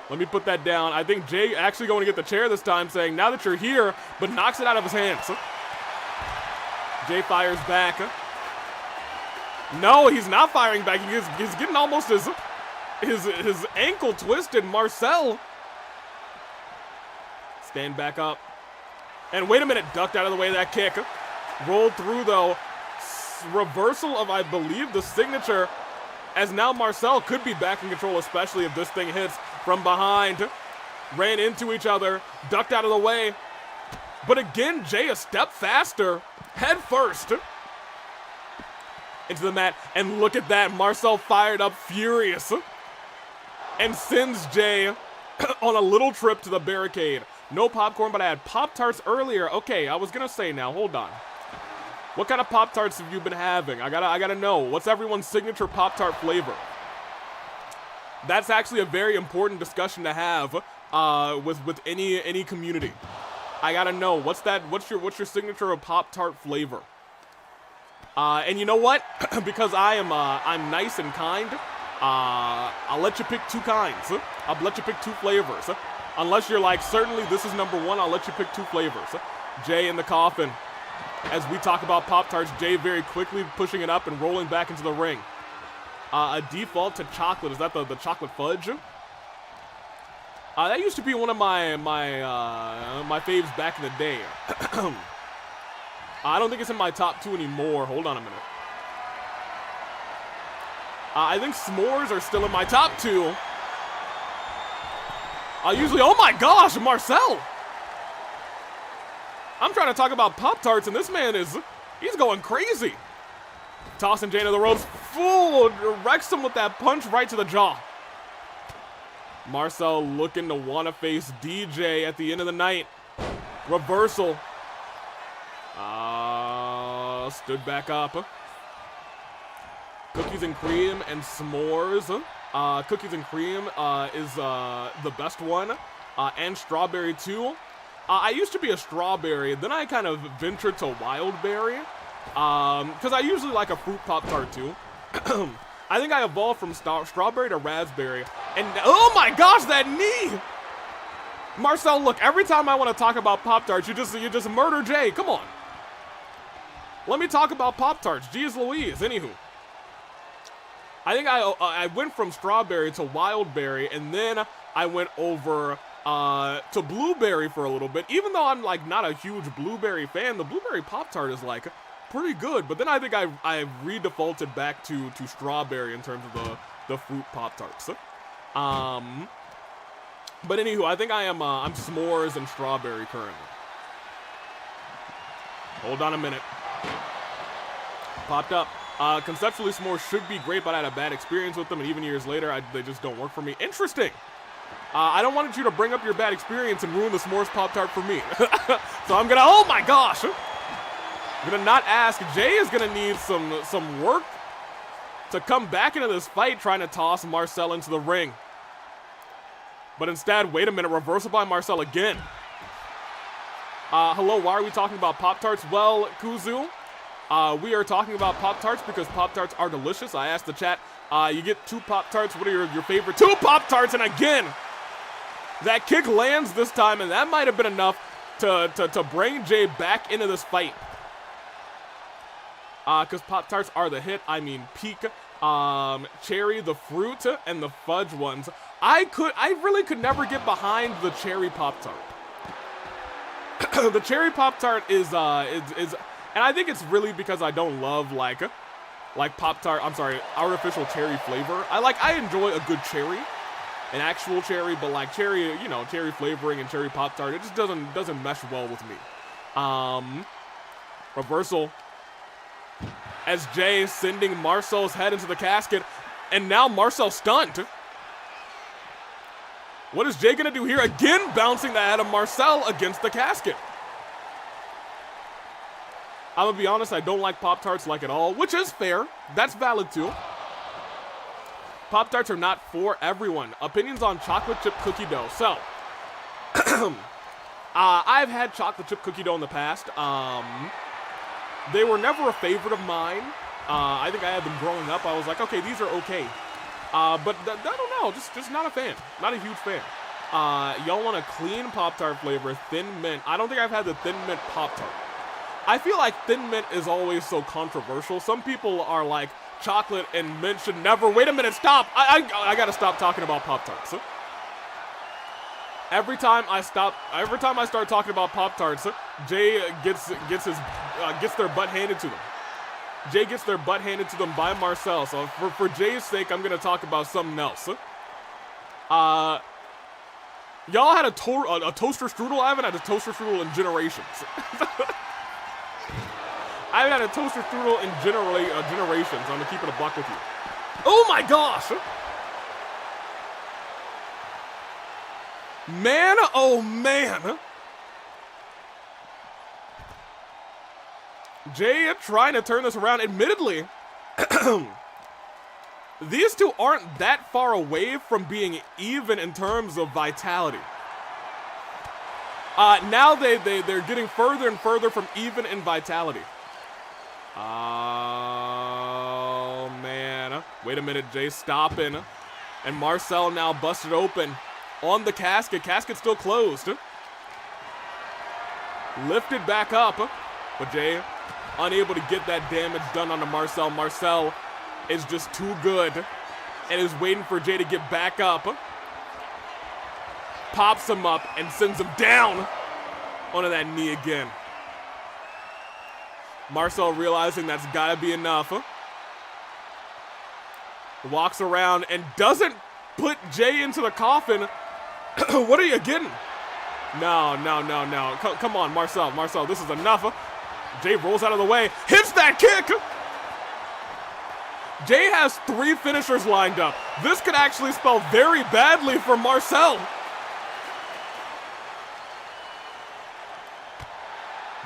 Let me put that down. I think Jay actually going to get the chair this time, saying, now that you're here, but knocks it out of his hands. Jay fires back. No, he's not firing back. He's getting almost his ankle twisted. Marcel. Stand back up. And wait a minute, ducked out of the way of that kick. Rolled through though. Reversal of, I believe, the signature, as now Marcel could be back in control, especially if this thing hits from behind. Ran into each other, ducked out of the way. But again, Jay a step faster, head first into the mat. And look at that, Marcel fired up, furious, and sends Jay on a little trip to the barricade. No popcorn, but I had Pop-Tarts earlier. Okay, I was gonna say now, hold on. What kind of Pop-Tarts have you been having? I gotta know. What's everyone's signature Pop-Tart flavor? That's actually a very important discussion to have with any community. I gotta know. What's your signature of Pop-Tart flavor? And you know what? Because I'm nice and kind, I'll let you pick two kinds. I'll let you pick two flavors. Unless you're like, certainly this is number one, I'll let you pick two flavors. Jay in the coffin. As we talk about Pop-Tarts, Jay very quickly pushing it up and rolling back into the ring. A default to chocolate. Is that the chocolate fudge? That used to be one of my faves back in the day. I don't think it's in my top 2 anymore. Hold on a minute. I think s'mores are still in my top 2. Usually, oh my gosh, Marcel! I'm trying to talk about Pop-Tarts, and this man he's going crazy. Tossing Jay to the ropes, full, wrecks him with that punch right to the jaw. Marcel looking to want to face DJ at the end of the night. Reversal. Stood back up. Cookies and cream and s'mores. Cookies and cream is the best one. And strawberry too. I used to be a strawberry, then I kind of ventured to wild berry. Because I usually like a fruit Pop-Tart too. I think I evolved from strawberry to raspberry. And oh my gosh, that knee! Marcel, look, every time I want to talk about Pop-Tarts, you just murder Jay. Come on. Let me talk about Pop-Tarts. Jeez Louise. Anywho. I think I went from strawberry to wild berry, and then I went over to blueberry for a little bit. Even though I'm like not a huge blueberry fan, the blueberry Pop-Tart is like pretty good. But then I think I redefaulted back to strawberry in terms of the fruit Pop-Tarts. But anywho, I think I'm s'mores and strawberry currently. Hold on a minute. Popped up. Conceptually, s'mores should be great, but I had a bad experience with them, and even years later, they just don't work for me. Interesting. I don't want you to bring up your bad experience and ruin the s'mores Pop-Tart for me. So I'm gonna, oh my gosh! I'm gonna not ask. Jay is gonna need some work to come back into this fight, trying to toss Marcel into the ring. But instead, wait a minute, reversal by Marcel again. Hello, why are we talking about Pop-Tarts? Well, Kuzu, we are talking about Pop-Tarts because Pop-Tarts are delicious. I asked the chat, you get 2 Pop-Tarts, what are your favorite 2 Pop-Tarts? And again, that kick lands this time, and that might have been enough to bring Jay back into this fight. Because Pop-Tarts are the hit. I mean, peak, cherry, the fruit, and the fudge ones. I really could never get behind the cherry Pop-Tart. The cherry Pop-Tart is, and I think it's really because I don't love, like Pop-Tart, I'm sorry, artificial cherry flavor. I enjoy a good cherry, an actual cherry, but like cherry, you know, cherry flavoring and cherry Pop-Tart, it just doesn't mesh well with me. Reversal. As Jay sending Marcel's head into the casket, and now Marcel stunned. What is Jay gonna do here? Again, bouncing the head of Marcel against the casket. I'm gonna be honest, I don't like Pop-Tarts like at all, which is fair. That's valid too. Pop-Tarts are not for everyone. Opinions on chocolate chip cookie dough. So, I've had chocolate chip cookie dough in the past. They were never a favorite of mine. I think I had them growing up. I was like, okay, these are okay. But I don't know, just not a fan. Not a huge fan. Y'all want a clean Pop-Tart flavor, thin mint. I don't think I've had the thin mint Pop-Tart. I feel like thin mint is always so controversial. Some people are like, chocolate and mint should never, wait a minute, stop. I gotta stop talking about Pop-Tarts. Every time I start talking about Pop-Tarts, Jay gets their butt handed to them. Jay gets their butt handed to them by Marcel. So for Jay's sake, I'm gonna talk about something else. Y'all had a toaster strudel? I haven't had a toaster strudel in generations. I haven't had a toaster strudel in generations. I'm gonna keep it a buck with you. Oh my gosh! Man, oh man! Jay trying to turn this around. Admittedly, these two aren't that far away from being even in terms of vitality. Now they're getting further and further from even in vitality. Oh, man. Wait a minute, Jay stopping. And Marcel now busted open on the casket. Casket still closed. Lifted back up. But Jay unable to get that damage done onto Marcel. Marcel is just too good and is waiting for Jay to get back up. Pops him up and sends him down onto that knee again. Marcel realizing that's gotta be enough. Walks around and doesn't put Jay into the coffin. What are you getting? No. Come on, Marcel, this is enough. Jay rolls out of the way, hits that kick. Jay has 3 finishers lined up. This could actually spell very badly for Marcel.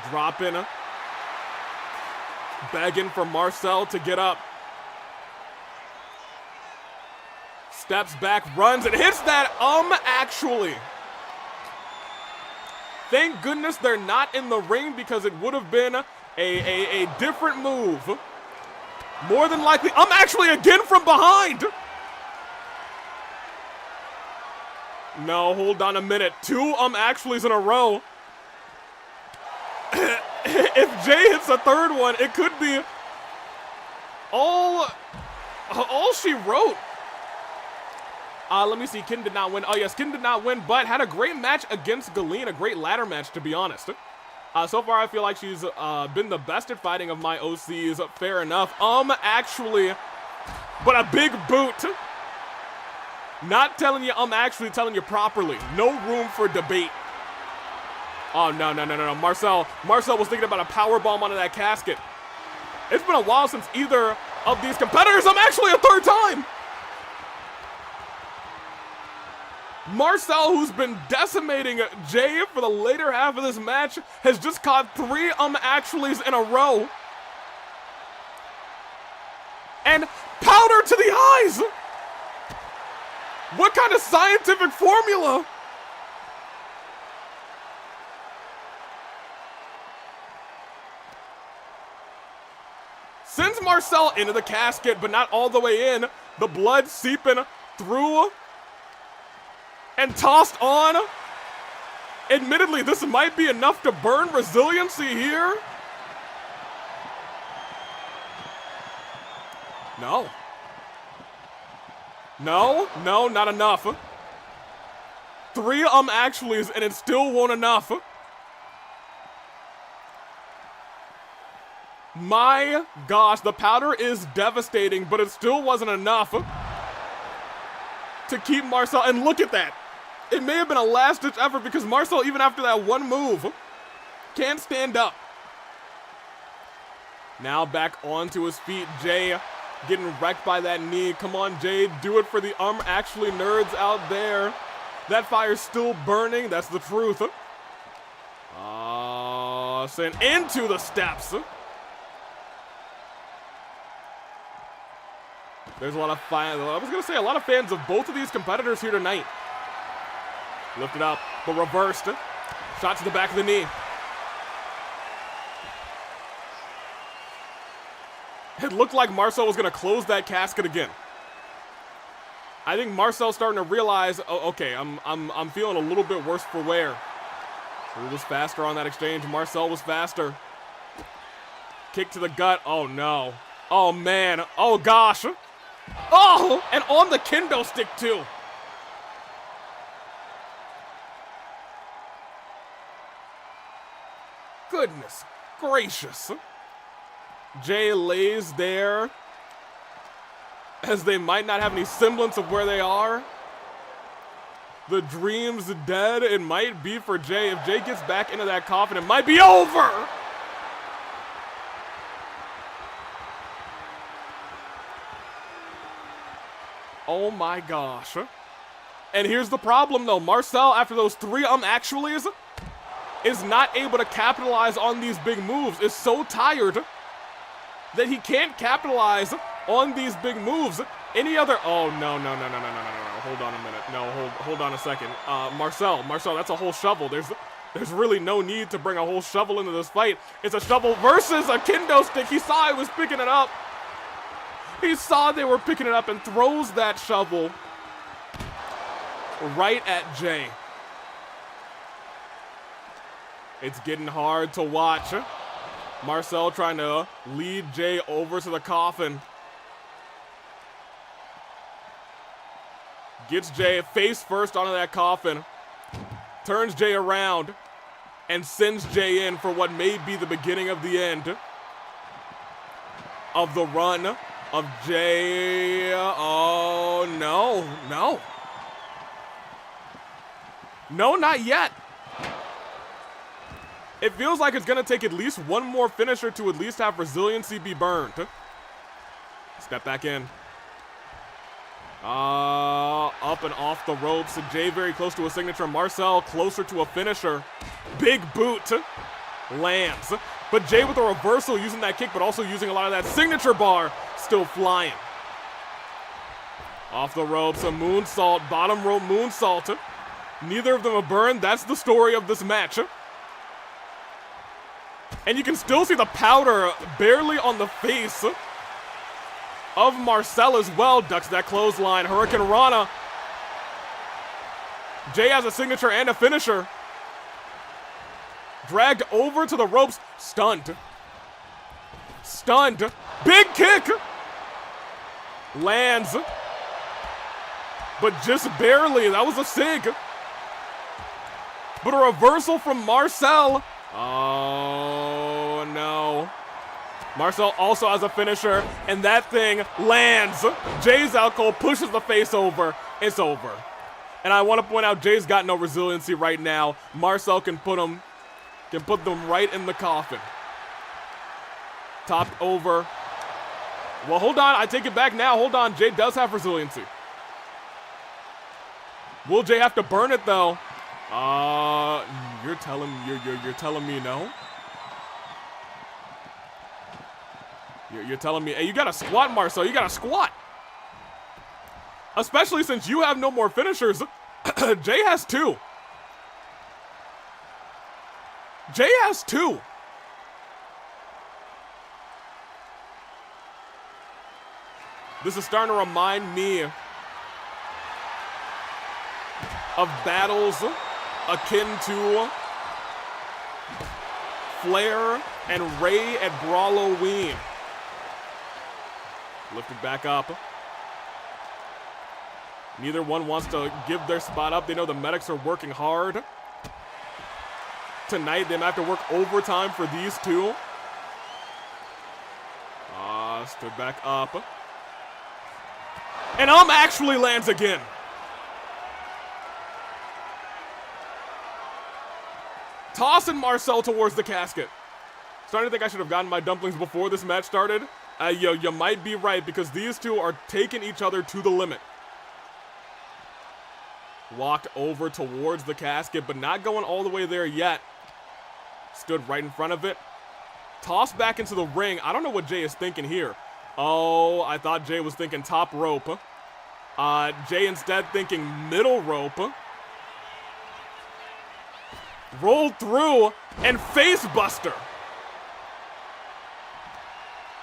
Dropping. Begging for Marcel to get up. Steps back, runs, and hits that actually. Thank goodness they're not in the ring because it would have been a different move. More than likely, actually again from behind. No, hold on a minute. 2 actuallys in a row. If Jay hits a 3rd one, it could be all she wrote. Let me see. Ken did not win. Oh, yes, Ken did not win, but had a great match against Galene. A great ladder match, to be honest. So far, I feel like she's been the best at fighting of my OCs. Fair enough. Actually, but a big boot. Not telling you, actually telling you properly. No room for debate. Oh, no. Marcel was thinking about a powerbomb onto that casket. It's been a while since either of these competitors. Actually a 3rd time. Marcel, who's been decimating Jay for the later half of this match, has just caught 3 actuallys in a row. And powder to the eyes! What kind of scientific formula? Sends Marcel into the casket, but not all the way in. The blood seeping through and tossed on. Admittedly, this might be enough to burn resiliency here. No. No, not enough. 3 actuallys and it still won't enough. My gosh, the powder is devastating, but it still wasn't enough to keep Marcel. And look at that. It may have been a last-ditch effort because Marcel, even after that one move, can't stand up. Now back onto his feet. Jay getting wrecked by that knee. Come on, Jay, do it for the actually nerds out there. That fire's still burning. That's the truth. Sent into the steps. There's a lot of fans. I was going to say a lot of fans of both of these competitors here tonight. Lifted up, but reversed. Shot to the back of the knee. It looked like Marcel was going to close that casket again. I think Marcel's starting to realize, oh, okay, I'm feeling a little bit worse for wear. He was faster on that exchange. Marcel was faster. Kick to the gut. Oh, no. Oh, man. Oh, gosh. Oh, and on the kendo stick, too. Goodness gracious. Jay lays there as they might not have any semblance of where they are. The dream's dead. It might be for Jay. If Jay gets back into that coffin, it might be over. Oh my gosh. And here's the problem though. Marcel, after those 3 actuallys, is not able to capitalize on these big moves. Is so tired that he can't capitalize on these big moves. Any other, oh no. Hold on a minute. No, hold on a second. Marcel, that's a whole shovel. There's really no need to bring a whole shovel into this fight. It's a shovel versus a kendo stick. He saw he was picking it up. He saw they were picking it up and throws that shovel right at Jay. It's getting hard to watch. Marcel trying to lead Jay over to the coffin. Gets Jay face first onto that coffin. Turns Jay around and sends Jay in for what may be the beginning of the end of the run of Jay. Oh, no. No, not yet. It feels like it's going to take at least one more finisher to at least have resiliency be burned. Step back in. Up and off the ropes. Jay very close to a signature. Marcel closer to a finisher. Big boot lands. But Jay with a reversal using that kick, but also using a lot of that signature bar. Still flying. Off the ropes, a moonsault, bottom rope moonsault. Neither of them have burned. That's the story of this match. And you can still see the powder barely on the face of Marcel as well. Ducks that clothesline. Hurricane Rana. Jay has a signature and a finisher. Dragged over to the ropes. Stunned. Big kick. Lands. But just barely. That was a sig. But a reversal from Marcel. Oh, no. Marcel also has a finisher, and that thing lands. Jay's out cold, pushes the face over. It's over. And I want to point out, Jay's got no resiliency right now. Marcel can put them right in the coffin. Topped over. Well, hold on. I take it back now. Hold on. Jay does have resiliency. Will Jay have to burn it, though? You're telling me no? You're telling me, hey, you gotta squat, Marcel. You gotta squat. Especially since you have no more finishers. Jay has 2. Jay has 2. This is starting to remind me of battles akin to Flair and Ray at Brawloween. Lifted back up. Neither one wants to give their spot up. They know the medics are working hard. Tonight, they might have to work overtime for these two. Stood back up. And actually lands again. Tossing Marcel towards the casket. Starting to think I should have gotten my dumplings before this match started. You might be right, because these two are taking each other to the limit. Walked over towards the casket, but not going all the way there yet. Stood right in front of it. Tossed back into the ring. I don't know what Jay is thinking here. Oh, I thought Jay was thinking top rope. Jay instead thinking middle rope. Rolled through and face buster.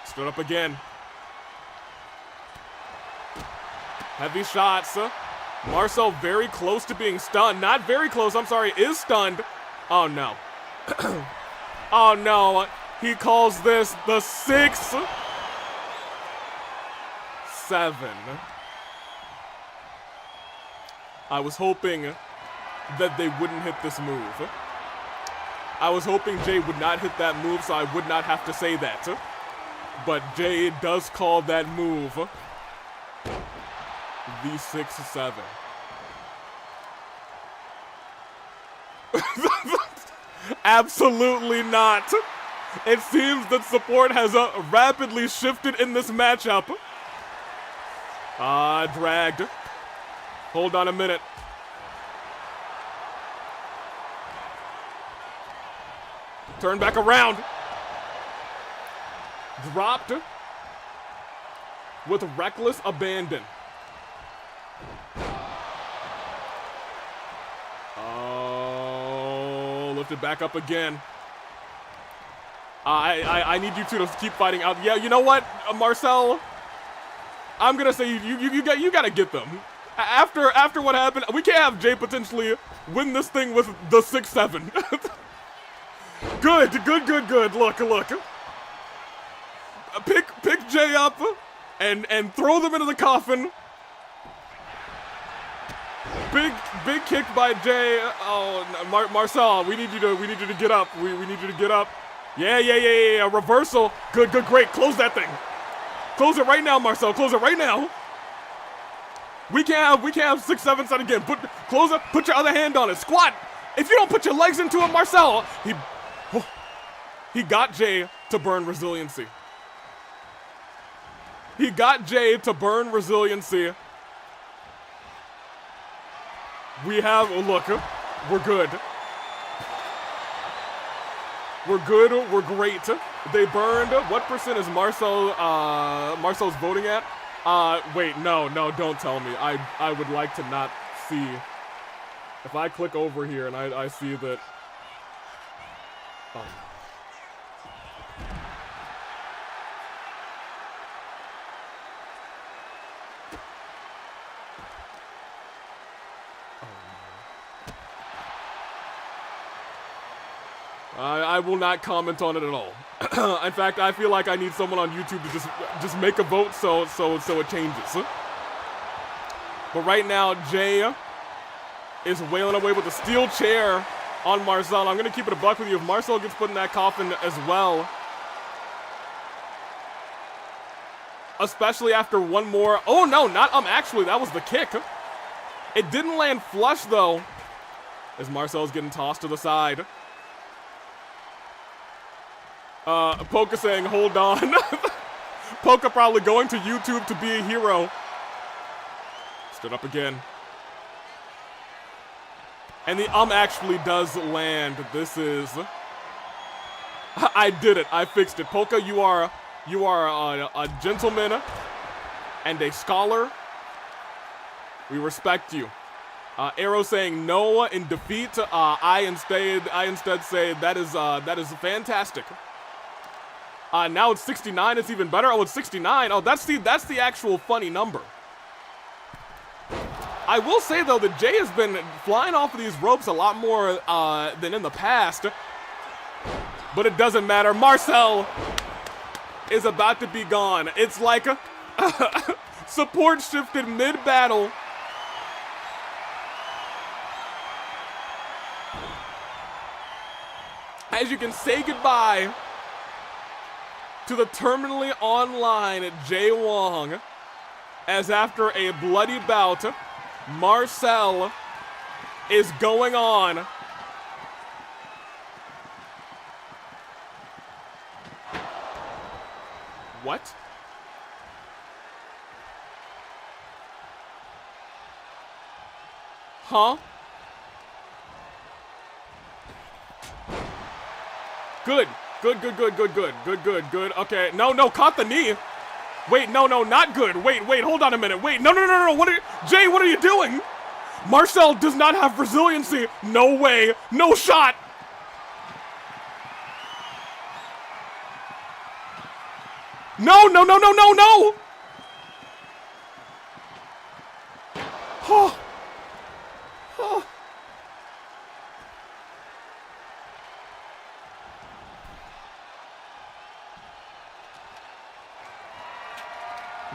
Stood up again. Heavy shots. Marcel very close to being stunned. Not very close, I'm sorry, is stunned. Oh no. Oh no. He calls this the 6-7. I was hoping that they wouldn't hit this move. I was hoping Jay would not hit that move, so I would not have to say that. But Jay does call that move the 6-7. Absolutely not. It seems that support has rapidly shifted in this matchup. Dragged. Hold on a minute. Turn back around. Dropped with reckless abandon. Oh, lifted back up again. I need you two to keep fighting out. Yeah, you know what, Marcel? I'm gonna say you gotta get them. After what happened, we can't have Jay potentially win this thing with the 6-7. Good. Look. Pick Jay up and throw them into the coffin. Big kick by Jay. Oh, Marcel, we need you to get up. We need you to get up. Yeah. Reversal. Good. Great. Close that thing. Close it right now, Marcel. Close it right now. We can't have 6-7 set again. Close it. Put your other hand on it. Squat. If you don't put your legs into it, Marcel, he got Jay to burn resiliency. He got Jay to burn resiliency. We have, look, we're good. We're great. They burned, what percent is Marcel's voting at? Wait, no, don't tell me. I would like to not see. If I click over here and I see that. I will not comment on it at all. In fact, I feel like I need someone on YouTube to just make a vote so it changes. But right now, Jay is wailing away with a steel chair on Marcel. I'm gonna keep it a buck with you. If Marcel gets put in that coffin as well, especially after one more. Oh no, not actually, that was the kick. It didn't land flush though, as Marcel's getting tossed to the side. Poka saying, hold on. Poka probably going to YouTube to be a hero. Stood up again. And the actually does land. This is... I did it. I fixed it. Poka, you are a gentleman and a scholar. We respect you. Arrow saying no in defeat. I instead say that is fantastic. Now it's 69. It's even better. Oh, it's 69. Oh, that's the actual funny number. I will say, though, that Jay has been flying off of these ropes a lot more than in the past. But it doesn't matter. Marcel is about to be gone. It's like support shifted mid-battle. As you can say goodbye to the terminally online Jay Wong, as after a bloody bout, Marcel is going on. What? Huh? Good. Good. Okay. No, caught the knee. Wait, no, not good. Wait, hold on a minute. Wait, no. Jay, what are you doing? Marcel does not have resiliency. No way. No shot. No.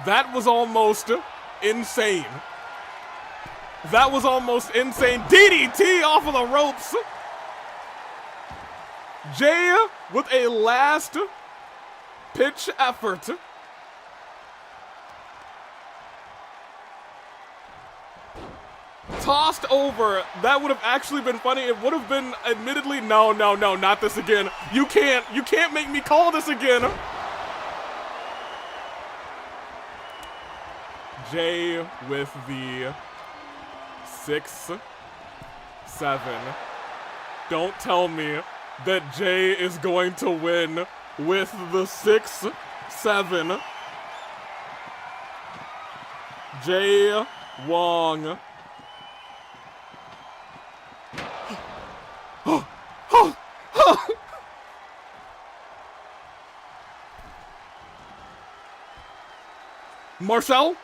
That was almost insane. DDT off of the ropes. Jay with a last pitch effort. Tossed over. That would have actually been funny. It would have been admittedly, no, not this again. You can't make me call this again. Jay with the 6-7. Don't tell me that Jay is going to win with the 6-7. Jay Wong. Marcel?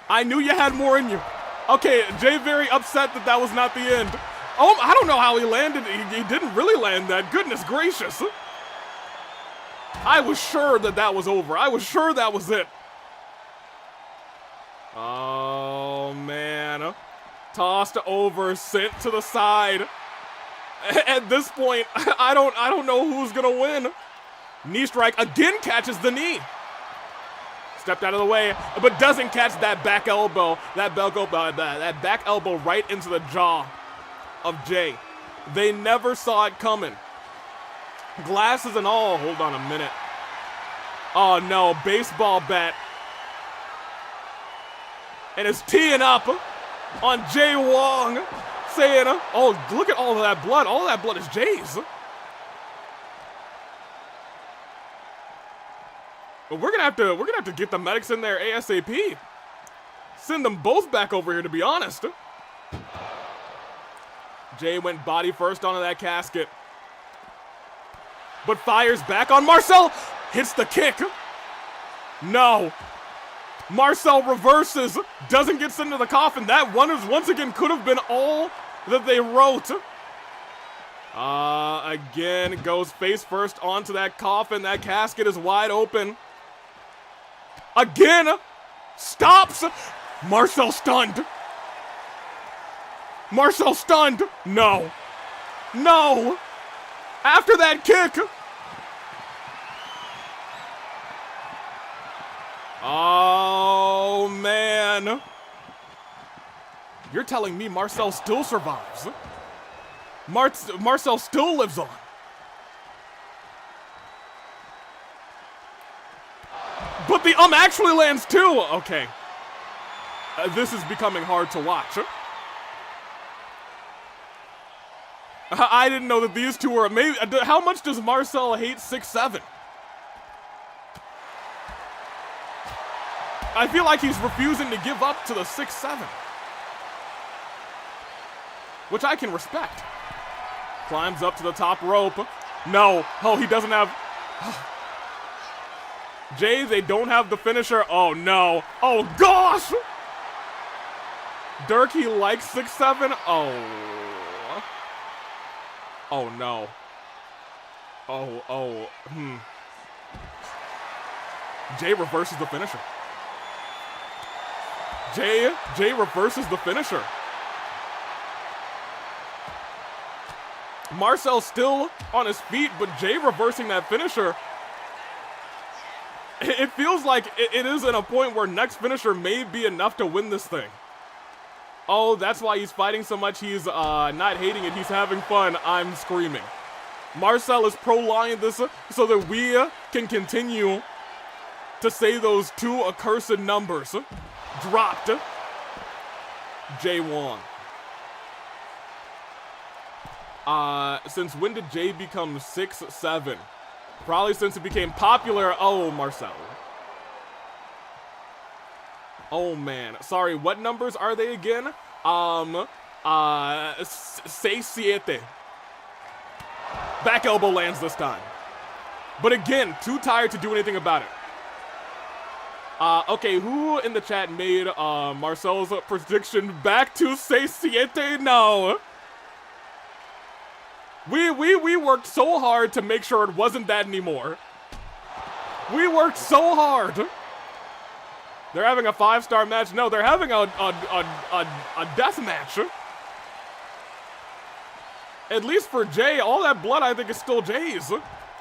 I knew you had more in you. Okay, Jay very upset that was not the end. Oh, I don't know how he landed. He didn't really land that. Goodness gracious. I was sure that was over. I was sure that was it. Oh, man. Tossed over, sent to the side. At this point, I don't know who's gonna win. Knee strike again, catches the knee. Stepped out of the way, but doesn't catch that back elbow. That back elbow right into the jaw of Jay. They never saw it coming. Glasses and all. Hold on a minute. Oh no, baseball bat. And it's teeing up on Jay Wong, saying, "Oh, look at all of that blood. All of that blood is Jay's." But we're gonna have to get the medics in there ASAP. Send them both back over here, to be honest. Jay went body first onto that casket, but fires back on Marcel. Hits the kick. No. Marcel reverses, doesn't get sent into the coffin. That one is once again could have been all that they wrote. Again, goes face first onto that coffin. That casket is wide open. Again, stops. Marcel stunned. No. After that kick. Oh, man. You're telling me Marcel still survives? Marcel still lives on. But the actually lands too. Okay. This is becoming hard to watch. I didn't know that these two were maybe. How much does Marcel hate 6-7? I feel like he's refusing to give up to the 6-7. Which I can respect. Climbs up to the top rope. No. Oh, he doesn't have Jay, they don't have the finisher. Oh, no. Oh, gosh! Dirk, he likes 6-7. Oh. Oh, no. Oh. Jay reverses the finisher. Jay reverses the finisher. Marcel's still on his feet, but Jay reversing that finisher. It feels like it is at a point where next finisher may be enough to win this thing. Oh, that's why he's fighting so much. He's not hating it. He's having fun. I'm screaming. Marcel is prolonging this so that we can continue to say those two accursed numbers. Dropped. Jay won. Since when did Jay become 6-7? Probably since it became popular. Oh, Marcel. Oh, man. Sorry, what numbers are they again? 6-7. Back elbow lands this time. But again, too tired to do anything about it. Okay, who in the chat made Marcel's prediction back to 6-7? No. We worked so hard to make sure it wasn't that anymore. We worked so hard. They're having a 5-star match. No, they're having a death match. At least for Jay, all that blood I think is still Jay's.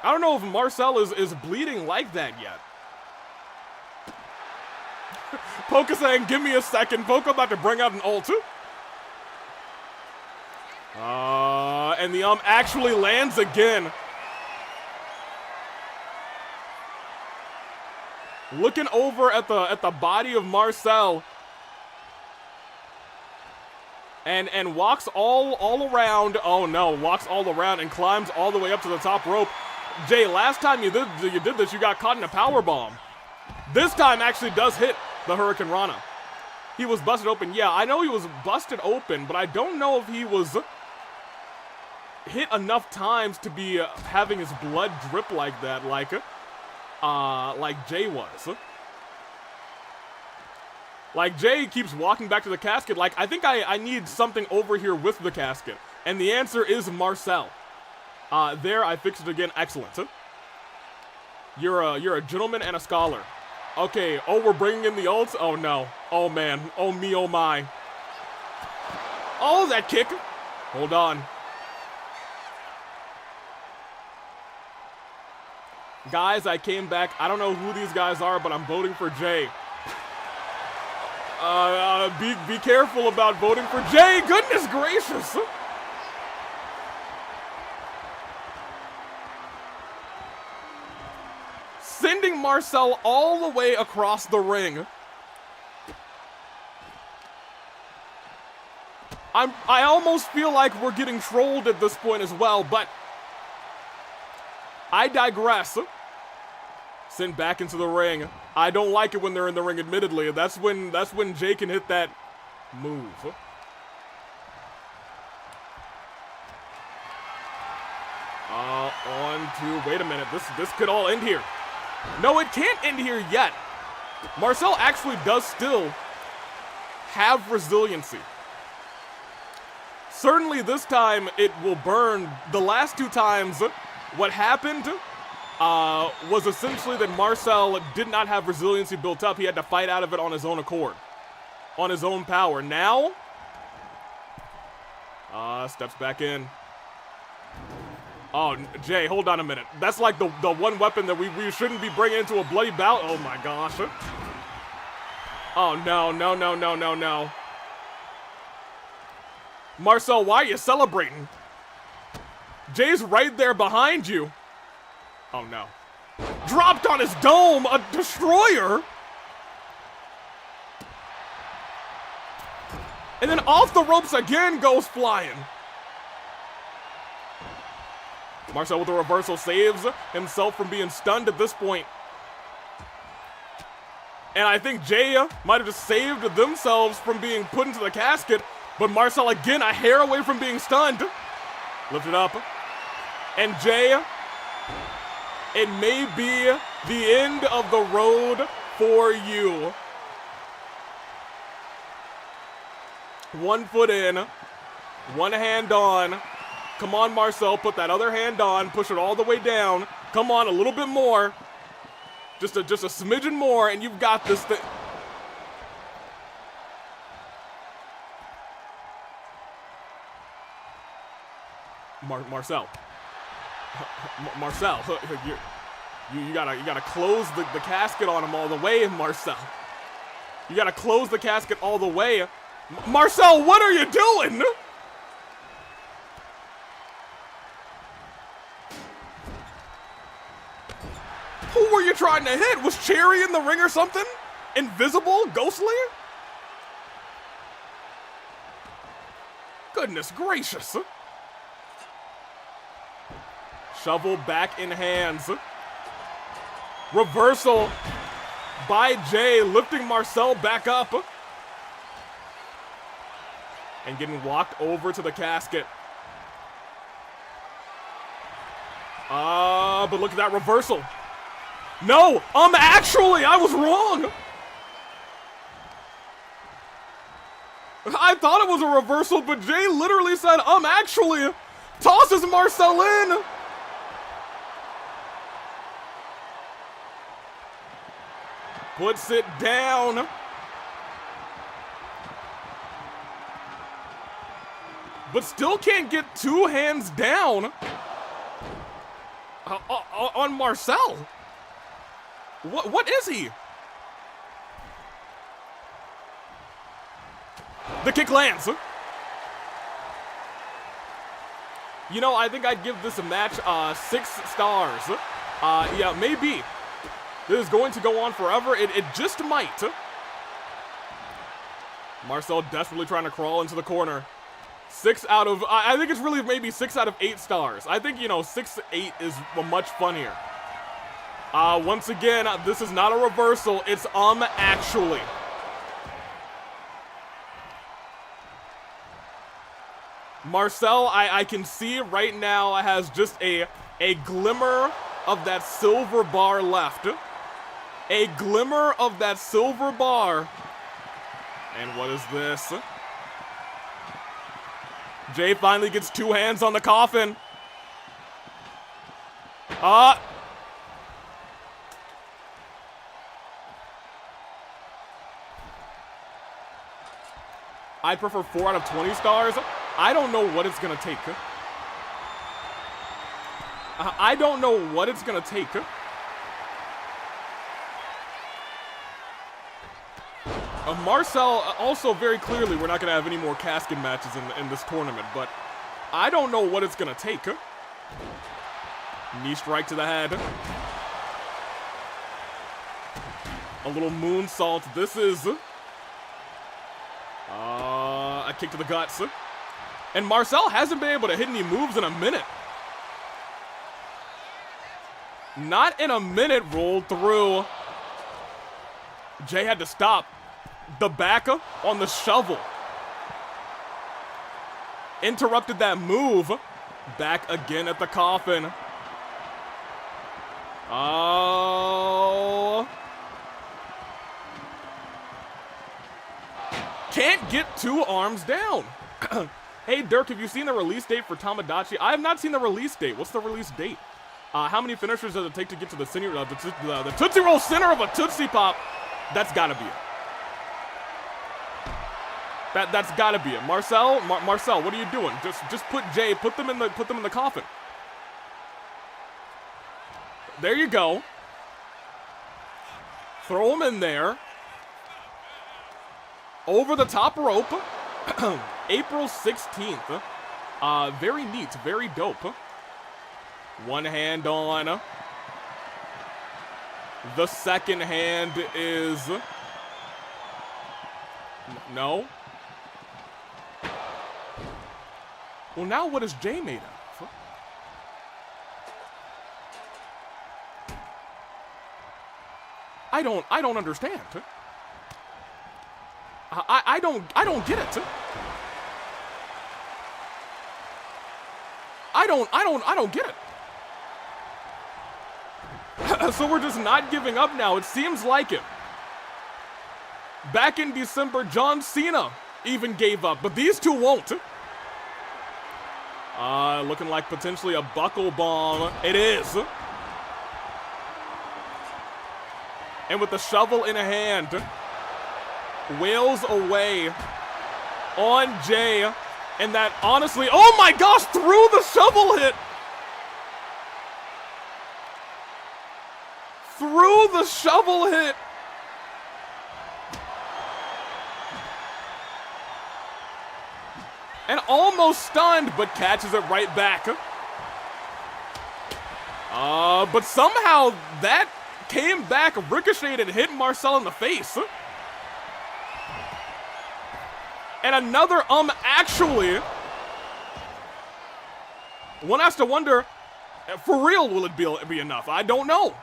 I don't know if Marcel is bleeding like that yet. Poke saying, give me a second. Poke about to bring out an ult. And the actually lands again. Looking over at the body of Marcel. And walks all around. Oh no, walks all around and climbs all the way up to the top rope. Jay, last time you did this, you got caught in a power bomb. This time actually does hit the Hurricane Rana. He was busted open. Yeah, I know he was busted open, but I don't know if he was hit enough times to be having his blood drip like that, like Jay was. Like, Jay keeps walking back to the casket like, I think I need something over here with the casket. And the answer is Marcel. There, I fixed it again. Excellent. You're a gentleman and a scholar. Okay, oh, we're bringing in the ults? Oh, no. Oh, man. Oh, me, oh, my. Oh, that kick. Hold on. Guys, I came back. I don't know who these guys are, but I'm voting for Jay. Be careful about voting for Jay. Goodness gracious. Sending Marcel all the way across the ring. I almost feel like we're getting trolled at this point as well, but I digress. Sent back into the ring. I don't like it when they're in the ring, admittedly. That's when Jay can hit that move. Wait a minute. This could all end here. No, it can't end here yet. Marcel actually does still have resiliency. Certainly this time it will burn. The last two times, what happened was essentially that Marcel did not have resiliency built up. He had to fight out of it on his own accord, on his own power. Now, steps back in. Oh, Jay, hold on a minute. That's like the one weapon that we shouldn't be bringing into a bloody bout. Oh my gosh. Oh no. Marcel, why are you celebrating? Jay's right there behind you. Oh no. Dropped on his dome, a destroyer. And then off the ropes again goes flying. Marcel with a reversal saves himself from being stunned at this point. And I think Jay might have just saved themselves from being put into the casket. But Marcel again a hair away from being stunned. Lift it up. And Jay It may be the end of the road for you. 1 foot in, one hand on. Come on, Marcel, put that other hand on, push it all the way down. Come on, a little bit more. Just a smidgen more, and you've got this thing. Marcel. Marcel, you gotta close the casket on him all the way, Marcel. You gotta close the casket all the way. Marcel, what are you doing? Who were you trying to hit? Was Cherry in the ring or something? Invisible? Ghostly? Goodness gracious. Shovel back in hands. Reversal by Jay, lifting Marcel back up. And getting walked over to the casket. But look at that reversal. No, actually, I was wrong. I thought it was a reversal, but Jay literally said, actually, tosses Marcel in. Puts it down. But still can't get 2 hands down on Marcel. What is he? The kick lands. You know, I think I'd give this a match 6 stars. Yeah, maybe. This is going to go on forever. It just might. Marcel desperately trying to crawl into the corner. 6 out of, I think it's really maybe 6 out of 8 stars. I think, 6 8 is much funnier. Once again, this is not a reversal. It's actually. Marcel, I can see right now has just a glimmer of that silver bar left. A glimmer of that silver bar. And what is this? Jay finally gets 2 hands on the coffin. I prefer 4 out of 20 stars. I don't know what it's gonna take. I don't know what it's gonna take. Marcel, also very clearly, we're not gonna have any more casket matches in this tournament, but I don't know what it's gonna take. Knee strike to the head. A little moonsault. This is a kick to the guts. And Marcel hasn't been able to hit any moves in a minute. Not in a minute. Rolled through. Jay had to stop. The back on the shovel. Interrupted that move. Back again at the coffin. Oh. Can't get 2 arms down. Hey, Dirk, have you seen the release date for Tamagotchi? I have not seen the release date. What's the release date? How many finishers does it take to get to the Tootsie Roll center of a Tootsie Pop? That's gotta be it. That's gotta be it. Marcel, Marcel, what are you doing? Just put Jay, put them in the coffin. There you go. Throw him in there. Over the top rope. April 16th. Very neat, very dope. 1 hand on. The second hand is... No. Well, now what is Jay made of? I don't understand. I don't get it. I don't get it. So we're just not giving up now. It seems like it. Back in December, John Cena even gave up, but these two won't. Looking like potentially a buckle bomb. It is. And with the shovel in hand, wails away on Jay. And that honestly, oh my gosh, through the shovel hit. Through the shovel hit. And almost stunned, but catches it right back. But somehow that came back, ricocheted, and hit Marcel in the face. And another actually. One has to wonder, for real, will it be enough? I don't know.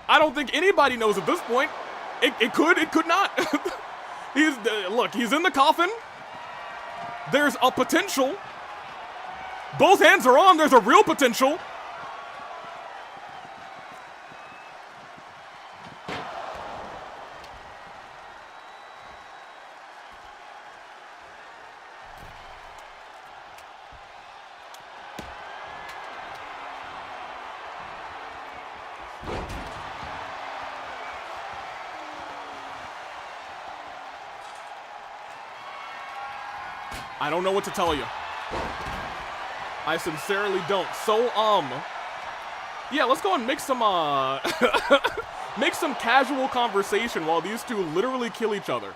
I don't think anybody knows at this point. It could not. Look, he's in the coffin. There's a potential. Both hands are on. There's a real potential. I don't know what to tell you. I sincerely don't. So, yeah, let's go and make some, make some casual conversation while these two literally kill each other.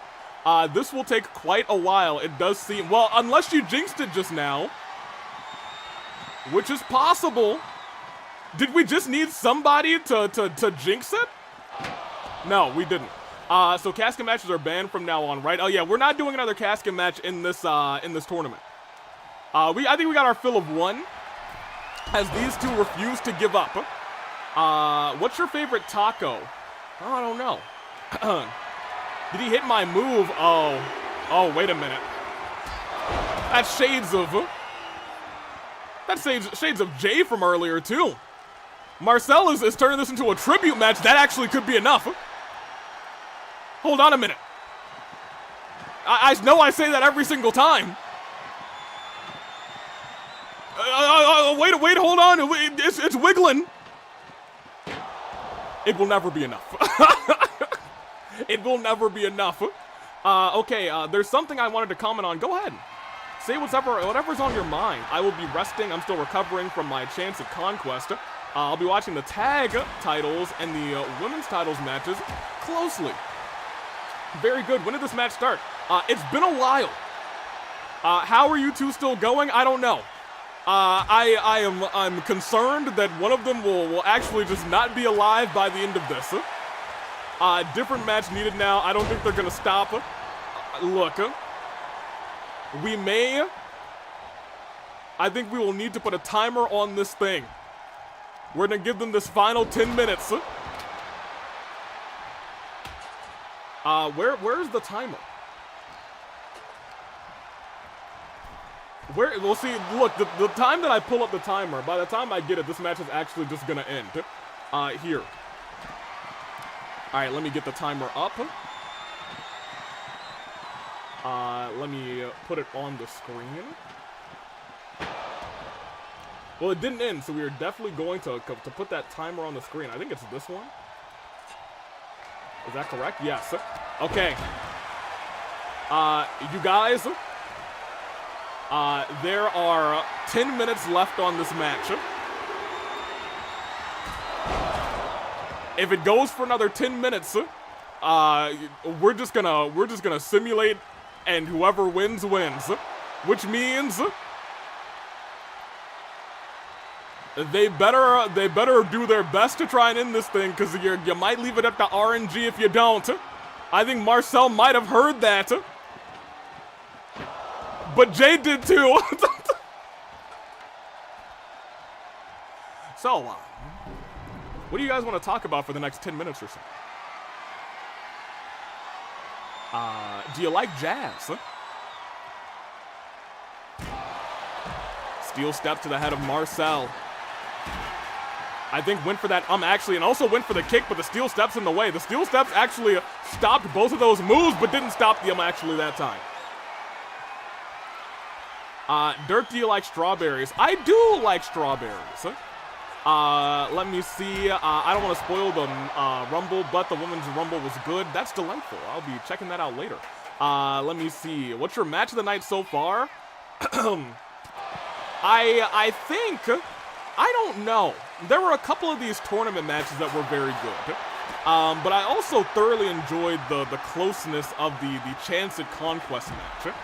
This will take quite a while, it does seem. Well, unless you jinxed it just now, which is possible. Did we just need somebody to jinx it? No, we didn't. So casket matches are banned from now on, right? Oh yeah, we're not doing another casket match in this tournament. I think we got our fill of one, as these two refuse to give up. What's your favorite taco? Oh, I don't know. Did he hit my move? Oh, wait a minute. That's shades of Jay from earlier too. Marcel is turning this into a tribute match. That actually could be enough. Hold on a minute. I know I say that every single time. Wait, hold on. It's wiggling. It will never be enough. It will never be enough. Okay, there's something I wanted to comment on. Go ahead. Say whatever's on your mind. I will be resting. I'm still recovering from my chance at Conquest. I'll be watching the tag titles and the women's titles matches closely. Very good. When did this match start? It's been a while. How are you two still going? I don't know. I'm concerned that one of them will actually just not be alive by the end of this. Different match needed now. I don't think they're gonna stop. Look, we may. I think we will need to put a timer on this thing. We're gonna give them this final 10 minutes. Where's the timer? We'll see, look, the time that I pull up the timer, by the time I get it, this match is actually just gonna end. Here. Alright, let me get the timer up. Let me put it on the screen. Well, it didn't end, so we are definitely going to put that timer on the screen. I think it's this one. Is that correct? Yes. Okay. You guys, there are 10 minutes left on this match. If it goes for another 10 minutes, we're just gonna simulate, and whoever wins wins, which means they better do their best to try and end this thing, because you might leave it up to RNG if you don't. I think Marcel might have heard that. But Jay did too. So, what do you guys want to talk about for the next 10 minutes or so? Do you like jazz? Steel step to the head of Marcel. I think went for that actually, and also went for the kick, but the steel steps in the way. The steel steps actually stopped both of those moves, but didn't stop the actually that time. Dirk, do you like strawberries? I do like strawberries. Let me see. I don't want to spoil the Rumble, but the Women's Rumble was good. That's delightful. I'll be checking that out later. Let me see. What's your match of the night so far? I think, I don't know. There were a couple of these tournament matches that were very good. But I also thoroughly enjoyed the closeness of the Chance at Conquest match.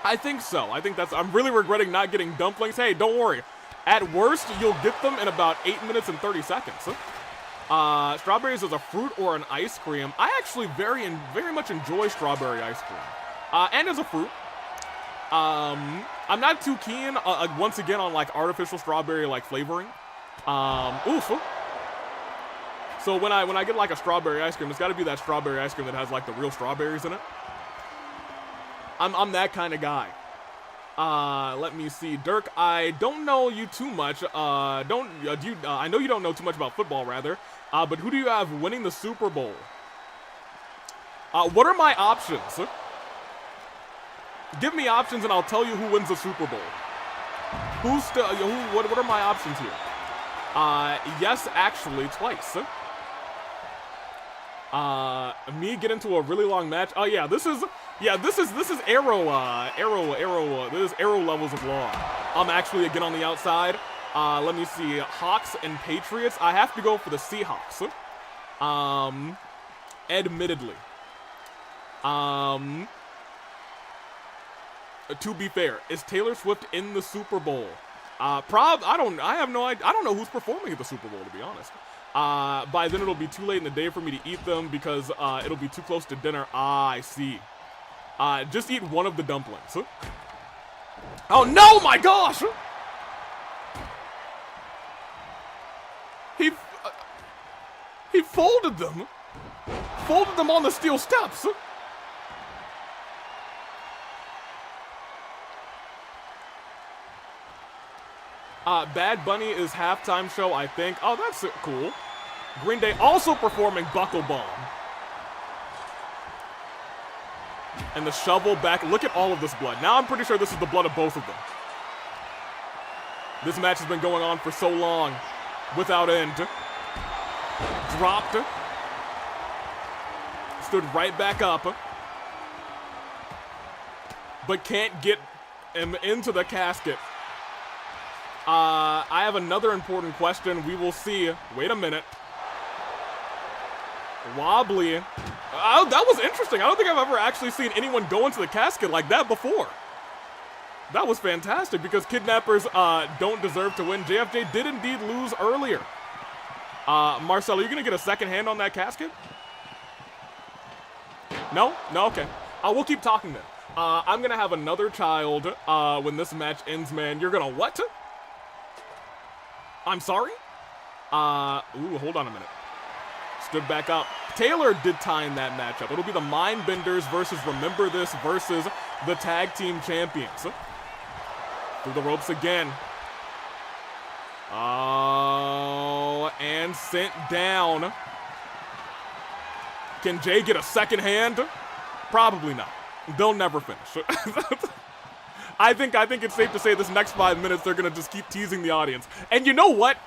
I think so. I think I'm really regretting not getting dumplings. Hey, don't worry. At worst, you'll get them in about 8 minutes and 30 seconds. Strawberries as a fruit or an ice cream. I actually very much enjoy strawberry ice cream. And as a fruit. I'm not too keen, once again, on like artificial strawberry like flavoring. Oof. So when I get like a strawberry ice cream, it's got to be that strawberry ice cream that has like the real strawberries in it. I'm that kind of guy. Let me see, Dirk. I don't know you too much. I know you don't know too much about football, rather. But who do you have winning the Super Bowl? What are my options? Give me options and I'll tell you who wins the Super Bowl. What are my options here? Yes, actually, twice. Me get into a really long match. Oh yeah, this is arrow levels of long. I'm actually again on the outside. Let me see, Hawks and Patriots. I have to go for the Seahawks. Admittedly. To be fair, is Taylor Swift in the Super Bowl? I have no idea. I don't know who's performing at the Super Bowl, to be honest. By then it'll be too late in the day for me to eat them because it'll be too close to dinner. I see. Just eat one of the dumplings. Oh no, my gosh! He folded them. Folded them on the steel steps. Bad Bunny is halftime show, I think. Oh, that's cool. Green Day also performing Buckle Bomb. And the shovel back. Look at all of this blood. Now I'm pretty sure this is the blood of both of them. This match has been going on for so long. Without end. Dropped. Stood right back up. But can't get him into the casket. I have another important question. We will see. Wait a minute. Wobbly. Oh, that was interesting. I don't think I've ever actually seen anyone go into the casket like that before. That was fantastic because kidnappers don't deserve to win. JFJ did indeed lose earlier. Marcel, are you going to get a second hand on that casket? No? No? Okay. We'll keep talking then. I'm going to have another child when this match ends, man. You're going to what? I'm sorry? Ooh, hold on a minute. Stood back up. Taylor did time that matchup. It'll be the Mindbenders versus Remember This versus the Tag Team Champions. Through the ropes again. Oh, and sent down. Can Jay get a second hand? Probably not. They'll never finish. I think it's safe to say this next 5 minutes they're gonna just keep teasing the audience. And you know what?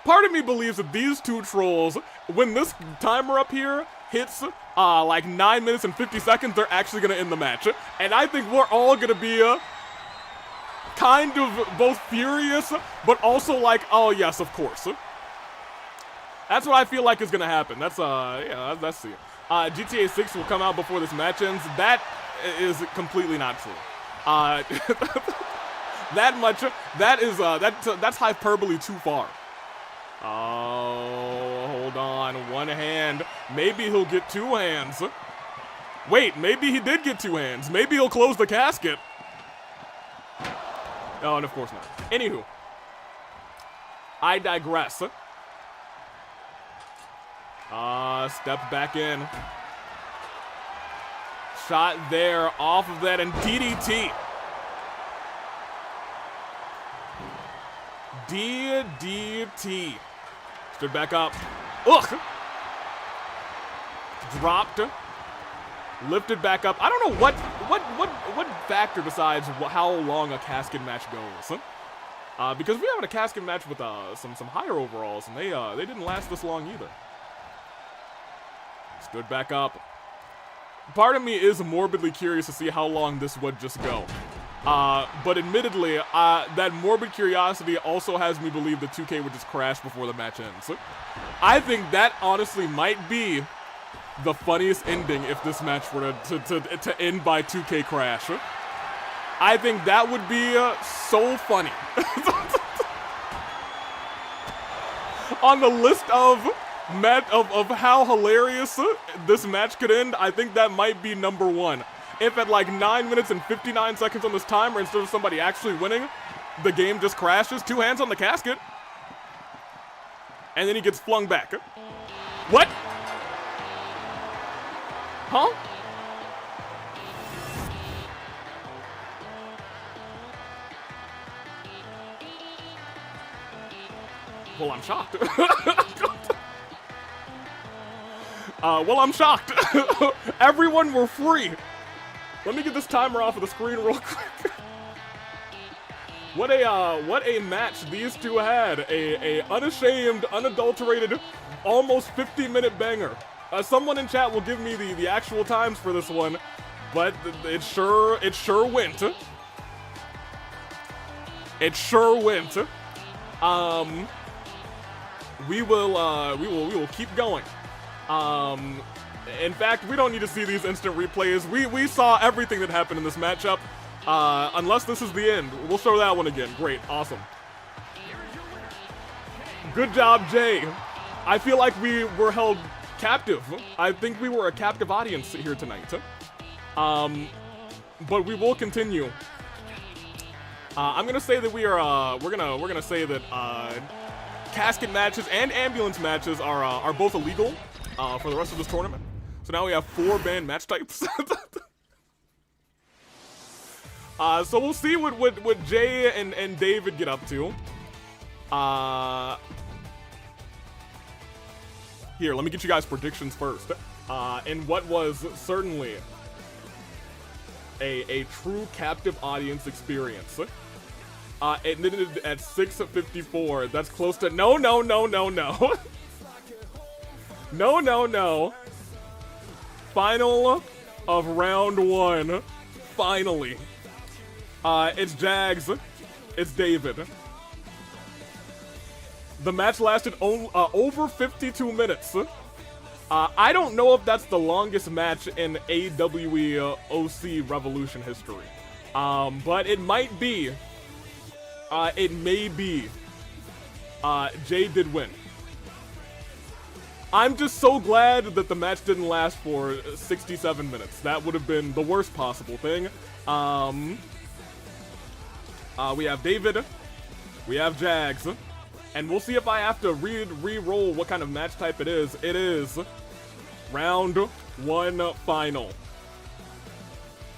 Part of me believes that these two trolls, when this timer up here hits like 9 minutes and 50 seconds, they're actually gonna end the match. And I think we're all gonna be kind of both furious, but also like, oh yes, of course. That's what I feel like is gonna happen. That's yeah, let's see. GTA 6 will come out before this match ends. That is completely not true. That's hyperbole too far. Oh, hold on. One hand. Maybe he'll get two hands. Wait, maybe he did get two hands. Maybe he'll close the casket. Oh, and of course not. Anywho. I digress. Step back in. Shot there off of that and DDT. DDT. Stood back up. Ugh! Dropped. Lifted back up. I don't know what factor decides how long a casket match goes. Because we have a casket match with some higher overalls, and they didn't last this long either. Stood back up. Part of me is morbidly curious to see how long this would just go. But admittedly, that morbid curiosity also has me believe that 2K would just crash before the match ends. I think that honestly might be the funniest ending if this match were to end by 2K crash. I think that would be so funny. On the list of how hilarious this match could end, I think that might be number one. If at like 9 minutes and 59 seconds on this timer, instead of somebody actually winning, the game just crashes, 2 hands on the casket, and then he gets flung back. What? Huh? Well, I'm shocked. Well, I'm shocked. Everyone were free. Let me get this timer off of the screen real quick. What a match these two had. A unashamed, unadulterated, almost 50-minute banger. Someone in chat will give me the actual times for this one, but it sure went. It sure went. We will keep going. In fact, we don't need to see these instant replays. We saw everything that happened in this matchup. Unless this is the end. We'll show that one again. Great. Awesome. Good job, Jay. I feel like we were held captive. I think we were a captive audience here tonight. But we will continue. I'm gonna say that we're gonna say that casket matches and ambulance matches are both illegal for the rest of this tournament. So now we have 4 banned match types. So we'll see what Jay and David get up to. Here, let me get you guys predictions first. In what was certainly a true captive audience experience. It ended at 6:54. That's close to no. No. Final of round 1. Finally. It's Jags. It's David. The match lasted over 52 minutes. I don't know if that's the longest match in AWE OC Revolution history. But it might be. It may be. Jay did win. I'm just so glad that the match didn't last for 67 minutes. That would have been the worst possible thing. We have David. We have Jags. And we'll see if I have to re-roll what kind of match type it is. It is round 1 final.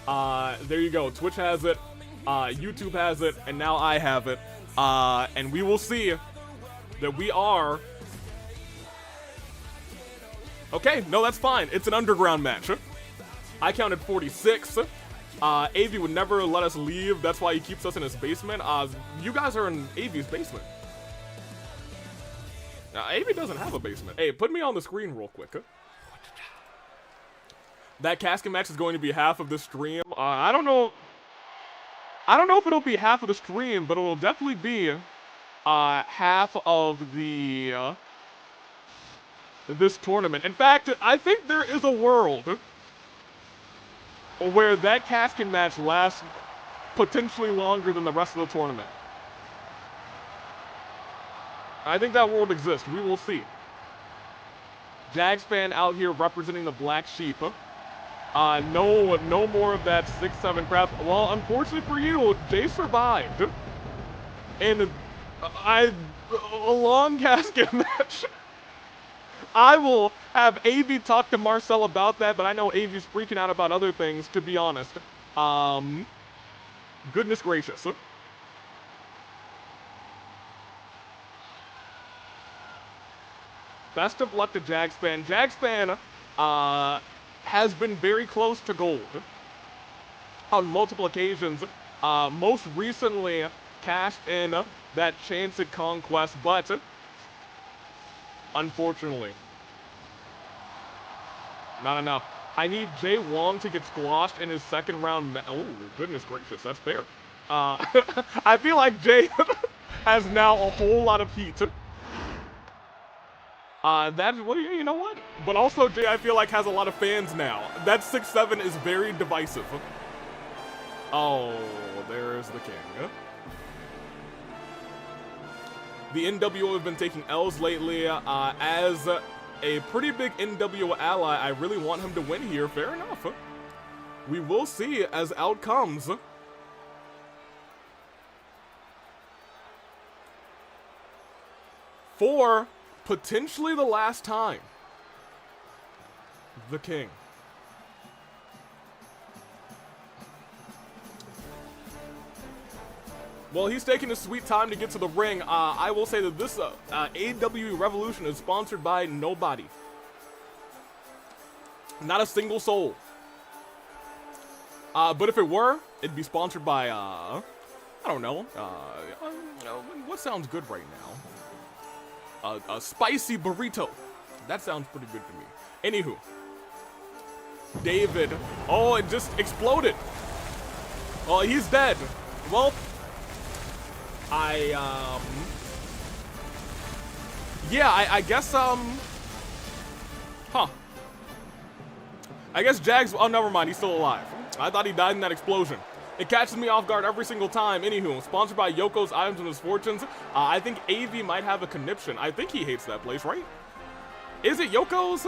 There you go. Twitch has it. YouTube has it. And now I have it. And we will see that we are... Okay, no, that's fine. It's an underground match. I counted 46. AV would never let us leave. That's why he keeps us in his basement. You guys are in AV's basement. AV doesn't have a basement. Hey, put me on the screen real quick. That casket match is going to be half of the stream. I don't know if it'll be half of the stream, but it'll definitely be half of the this tournament. In fact, I think there is a world where that casket match lasts potentially longer than the rest of the tournament. I think that world exists. We will see. Jags fan out here representing the black sheep. No more of that 6-7 crap. Well, unfortunately for you, Jay survived. And a long casket match. I will have AV talk to Marcel about that, but I know AV's freaking out about other things, to be honest. Goodness gracious. Best of luck to Jagspan. Jagspan has been very close to gold on multiple occasions. Most recently cashed in that chance at Conquest, but unfortunately, not enough. I need Jay Wong to get squashed in his second round. Oh, goodness gracious, that's fair. I feel like Jay has now a whole lot of heat. That's, well, you know what? But also, Jay, I feel like has a lot of fans now. That 6'7" is very divisive. Oh, there's the king. The NWO have been taking L's lately. As a pretty big NWO ally, I really want him to win here. Fair enough. We will see as out comes for potentially the last time, the king. Well, he's taking his sweet time to get to the ring. I will say that this AEW Revolution is sponsored by nobody. Not a single soul. But if it were, it'd be sponsored by, I don't know. What sounds good right now? A spicy burrito. That sounds pretty good to me. Anywho. David. Oh, it just exploded. Oh, he's dead. Well, yeah, I guess, I guess Jags, oh, never mind, he's still alive. I thought he died in that explosion. It catches me off guard every single time. Anywho, sponsored by Yoko's Items and Misfortunes. I think AV might have a conniption. I think he hates that place, right? Is it Yoko's?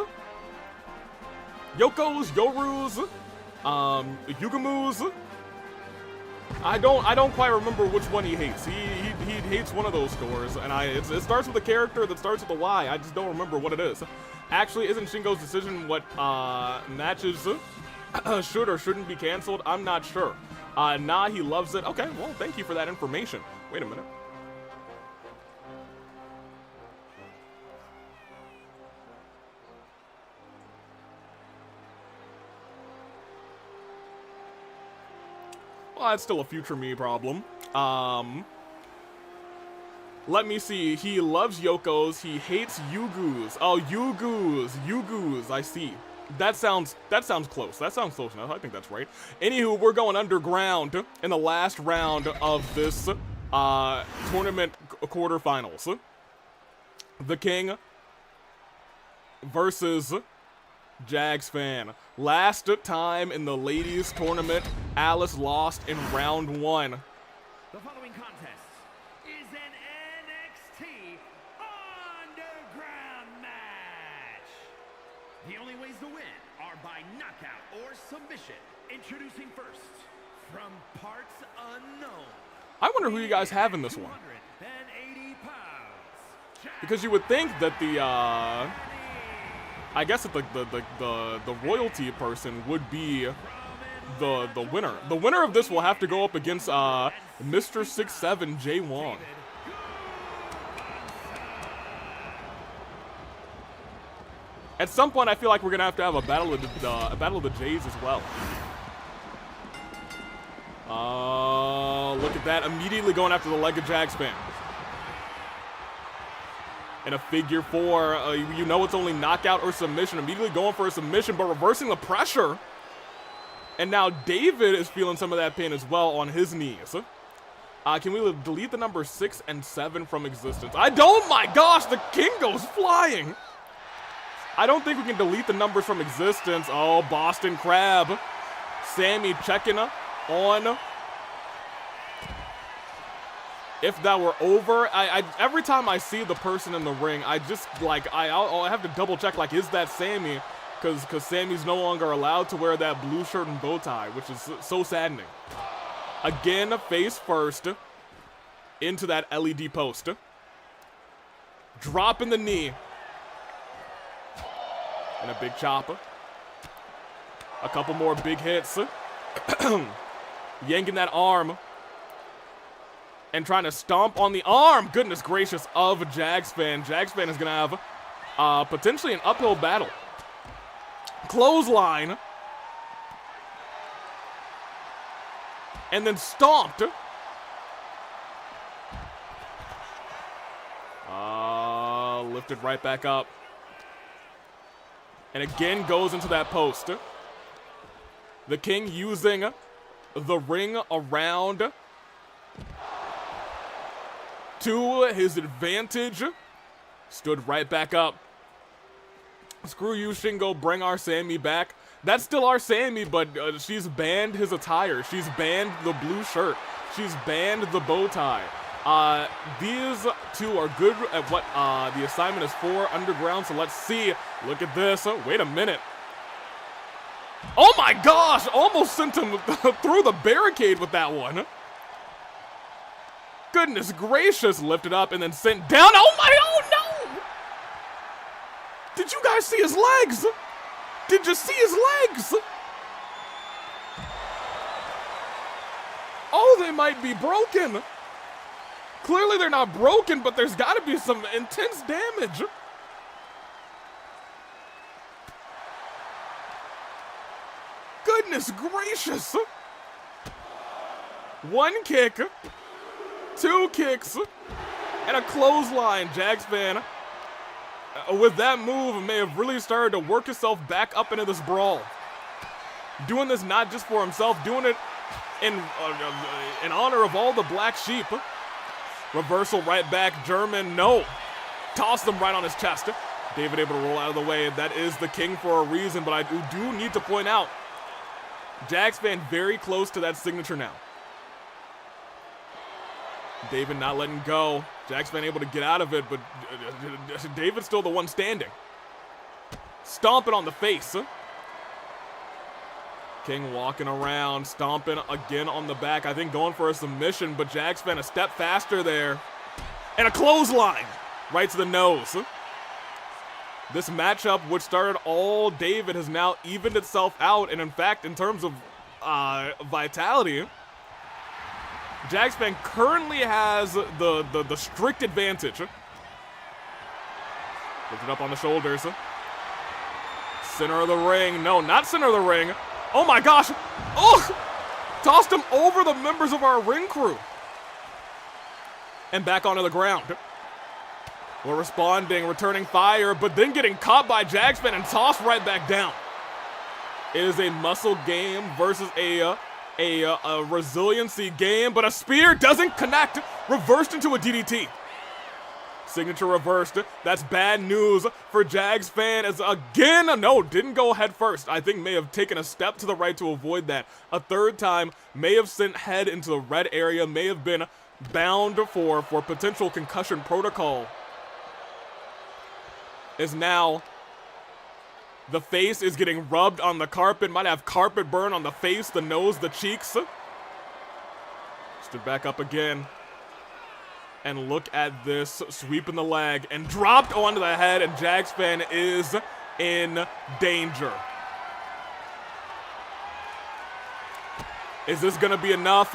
Yoko's, Yoru's, Yugamu's? I don't quite remember which one he hates. He hates one of those stores, and it starts with a character that starts with a Y. I just don't remember what it is. Actually, isn't Shingo's decision what matches should or shouldn't be canceled? I'm not sure. Nah, he loves it. Okay, well, thank you for that information. Wait a minute. Well, that's still a future me problem. Let me see. He loves Yoko's. He hates Yugu's. Oh, Yugu's. I see. That sounds close. That sounds close enough. I think that's right. Anywho, we're going underground in the last round of this tournament quarterfinals. The King versus Jags fan. Last time in the ladies tournament, Alice lost in round 1. The following contest is an NXT Underground match. The only ways to win are by knockout or submission. Introducing first, from parts unknown. I wonder who you guys have in this one. 280 pounds. Because you would think that the I guess that the royalty person would be the winner. The winner of this will have to go up against Mr. 6'7" Jay Wong. At some point, I feel like we're gonna have to have a battle of the Jays as well. Look at that! Immediately going after the leg of Jags fan. In a figure 4, you know it's only knockout or submission. Immediately going for a submission, but reversing the pressure. And now David is feeling some of that pain as well on his knees. Can we delete the number 6 and 7 from existence? My gosh, the King goes flying. I don't think we can delete the numbers from existence. Oh, Boston Crab. Sammy checking on. If that were over, every time I see the person in the ring, I just, like, I'll have to double check, like, is that Sammy? Because Sammy's no longer allowed to wear that blue shirt and bow tie, which is so saddening. Again, face first into that LED post. Dropping the knee. And a big chopper. A couple more big hits. Yanking that arm. And trying to stomp on the arm, goodness gracious, of Jags fan. Jags fan is going to have potentially an uphill battle. Clothesline. And then stomped. Lifted right back up. And again goes into that post. The King using the ring around to his advantage. Stood right back up. Screw you, Shingo. Bring our Sammy back. That's still our Sammy, but she's banned his attire. She's banned the blue shirt. She's banned the bow tie. These two are good at what the assignment is for, Underground, so let's see. Look at this. Oh, wait a minute. Oh my gosh! Almost sent him through the barricade with that one. Goodness gracious, lifted up and then sent down. Oh no! Did you guys see his legs? Did you see his legs? Oh, they might be broken. Clearly they're not broken, but there's got to be some intense damage. Goodness gracious. One kick, two kicks, and a clothesline. Jags fan, with that move, may have really started to work himself back up into this brawl. Doing this not just for himself, doing it in honor of all the black sheep. Reversal right back, German, no. Tossed him right on his chest. David able to roll out of the way. That is the King for a reason, but I do need to point out, Jags fan very close to that signature now. David not letting go. Jags fan able to get out of it, but David's still the one standing. Stomping on the face. King walking around, stomping again on the back. I think going for a submission, but Jags fan a step faster there. And a clothesline right to the nose. This matchup, which started all David, has now evened itself out. And in fact, in terms of vitality, Jags fan currently has the strict advantage. Lifted up on the shoulders. Center of the ring. No, not center of the ring. Oh my gosh. Oh! Tossed him over the members of our ring crew. And back onto the ground. We're responding, returning fire, but then getting caught by Jags fan and tossed right back down. It is a muscle game versus a resiliency game, but a spear doesn't connect. Reversed into a DDT. Signature reversed. That's bad news for Jags fan as again, no, didn't go head first. I think may have taken a step to the right to avoid that. A third time, may have sent head into the red area, may have been bound for potential concussion protocol. Is now the face is getting rubbed on the carpet, might have carpet burn on the face, the nose, the cheeks. Stood back up again. And look at this, sweeping the leg and dropped onto the head, and Jags fan is in danger. Is this gonna be enough?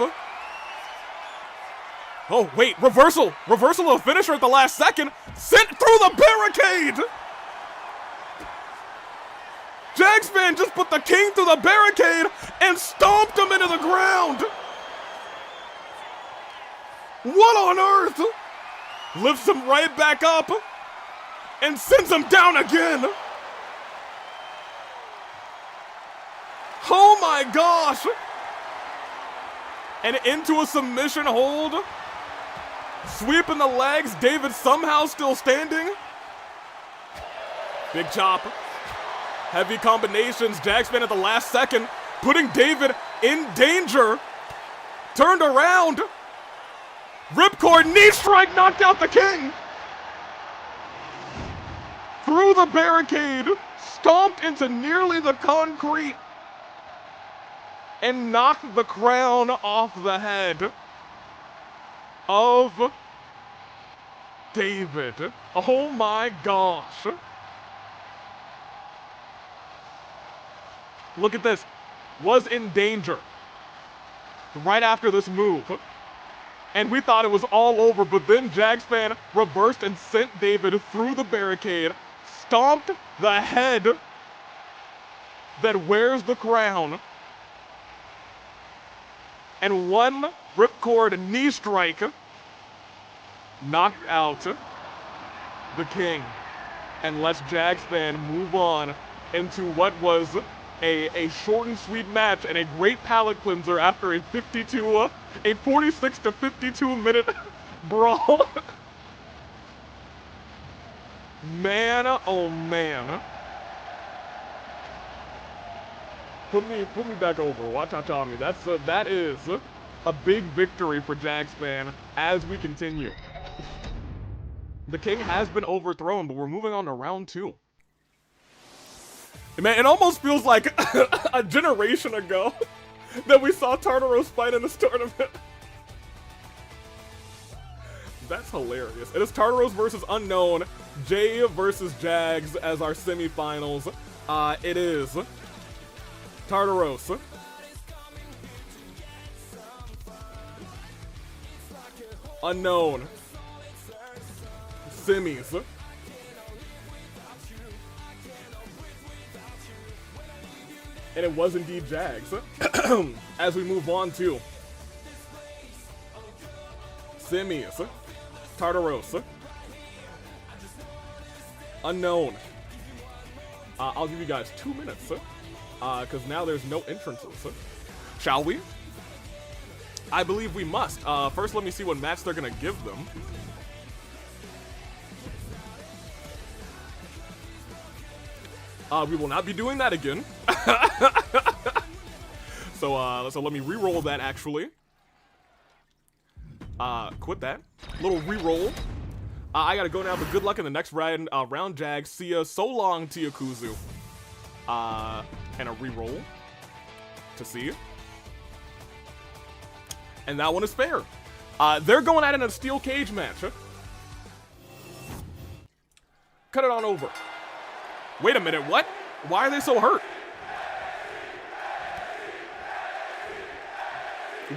Oh, wait, reversal! Reversal of the finisher at the last second, sent through the barricade! Jags fan just put the King through the barricade and stomped him into the ground! What on earth? Lifts him right back up and sends him down again. Oh my gosh. And into a submission hold. Sweeping the legs. David somehow still standing. Big chop. Heavy combinations. Jags fan at the last second, putting David in danger. Turned around. Ripcord knee strike knocked out the King. Through the barricade, stomped into nearly the concrete, and knocked the crown off the head of David. Oh my gosh. Look at this. Was in danger right after this move. And we thought it was all over, but then Jags fan reversed and sent David through the barricade, stomped the head that wears the crown, and one ripcord knee strike knocked out the king, and lets Jags fan move on into what was a short and sweet match and a great palate cleanser after a 46 to 52 minute brawl. Man, oh man. Put me back over. Watch out, Tommy. That is a big victory for Jags fan as we continue. The king has been overthrown, but we're moving on to round 2. Man, it almost feels like a generation ago that we saw Tartaros fight in this tournament. That's hilarious. It is Tartaros versus Unknown, Jay versus Jags as our semifinals. It is Tartaros Unknown semis. And it was indeed Jags. As we move on to semis. Tartaros Unknown. I'll give you guys 2 minutes, because now there's no entrances. Shall we? I believe we must. First, let me see what match they're gonna give them. We will not be doing that again. So let me re-roll that, actually. Quit that. Little re-roll. I gotta go now, but good luck in the next round, Jags. See ya. So long to Yakuza. And a re-roll. To see you. And that one is fair. They're going at it in a steel cage match. Cut it on over. Wait a minute, what? Why are they so hurt?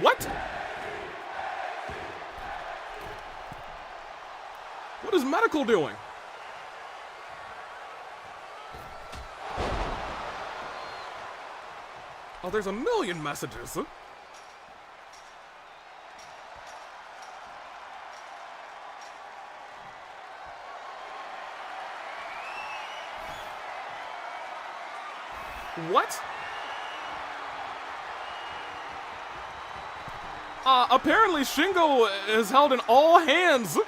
What? What is medical doing? Oh, there's a million messages. What? Apparently Shingo is held in all hands.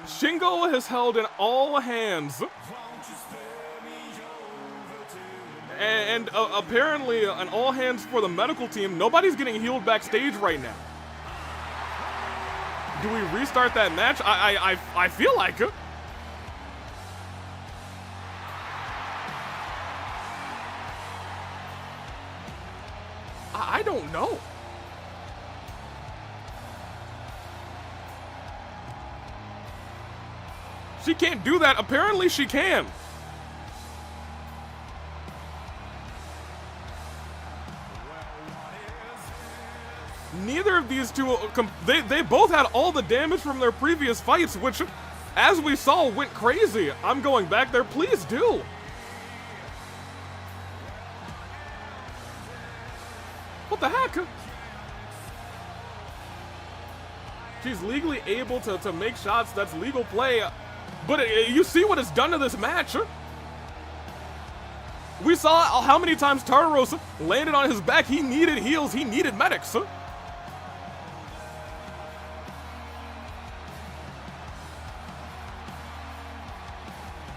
Shingo is held in all hands. And apparently an all hands for the medical team. Nobody's getting healed backstage right now. Do we restart that match? I feel like it. I don't know. She can't do that. Apparently she can. Neither of these two, they both had all the damage from their previous fights, which, as we saw, went crazy. I'm going back there. Please do. What the heck? She's legally able to make shots. That's legal play. But you see what it's done to this match. We saw how many times Tartaros landed on his back. He needed heals. He needed medics.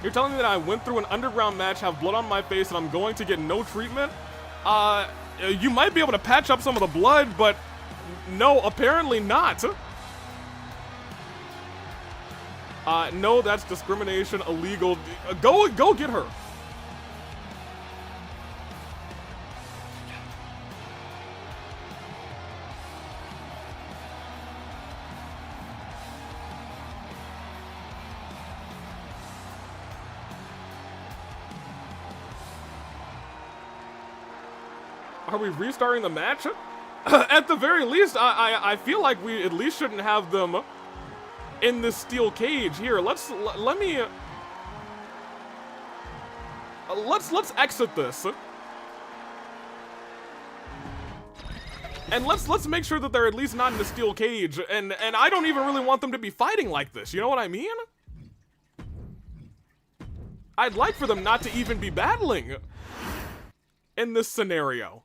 You're telling me that I went through an underground match, have blood on my face, and I'm going to get no treatment? You might be able to patch up some of the blood, but no, apparently not. No, that's discrimination, illegal. Go get her. Are we restarting the match? At the very least, I feel like we at least shouldn't have them in this steel cage. Here, let's exit this. And let's make sure that they're at least not in the steel cage. And I don't even really want them to be fighting like this. You know what I mean? I'd like for them not to even be battling in this scenario.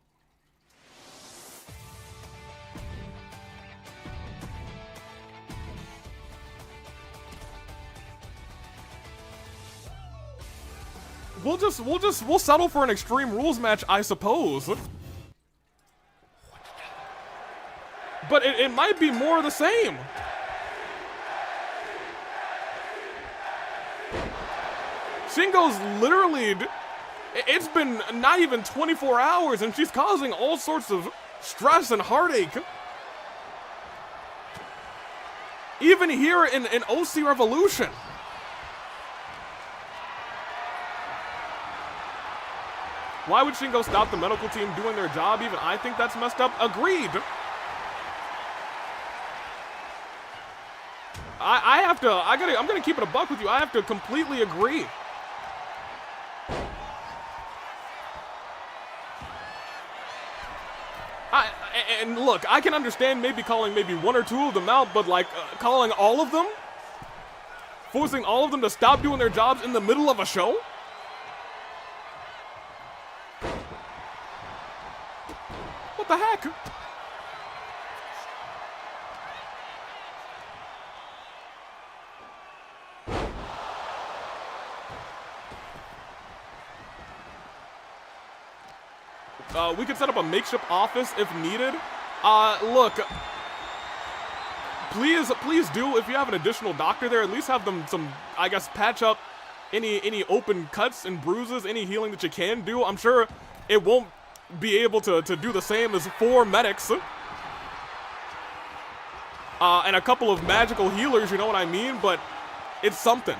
We'll settle for an Extreme Rules match, I suppose. But it might be more of the same. Shingo's literally, it's been not even 24 hours and she's causing all sorts of stress and heartache. Even here in OC Revolution. Why would Shingo stop the medical team doing their job? Even I think that's messed up. Agreed. I'm gonna keep it a buck with you. I have to completely agree. And look, I can understand maybe calling maybe one or two of them out, but like calling all of them? Forcing all of them to stop doing their jobs in the middle of a show? What the heck? We could set up a makeshift office if needed. Look, please do. If you have an additional doctor there, at least have them I guess, patch up any open cuts and bruises, any healing that you can do. I'm sure it won't be able to do the same as 4 medics. And a couple of magical healers, you know what I mean? But it's something.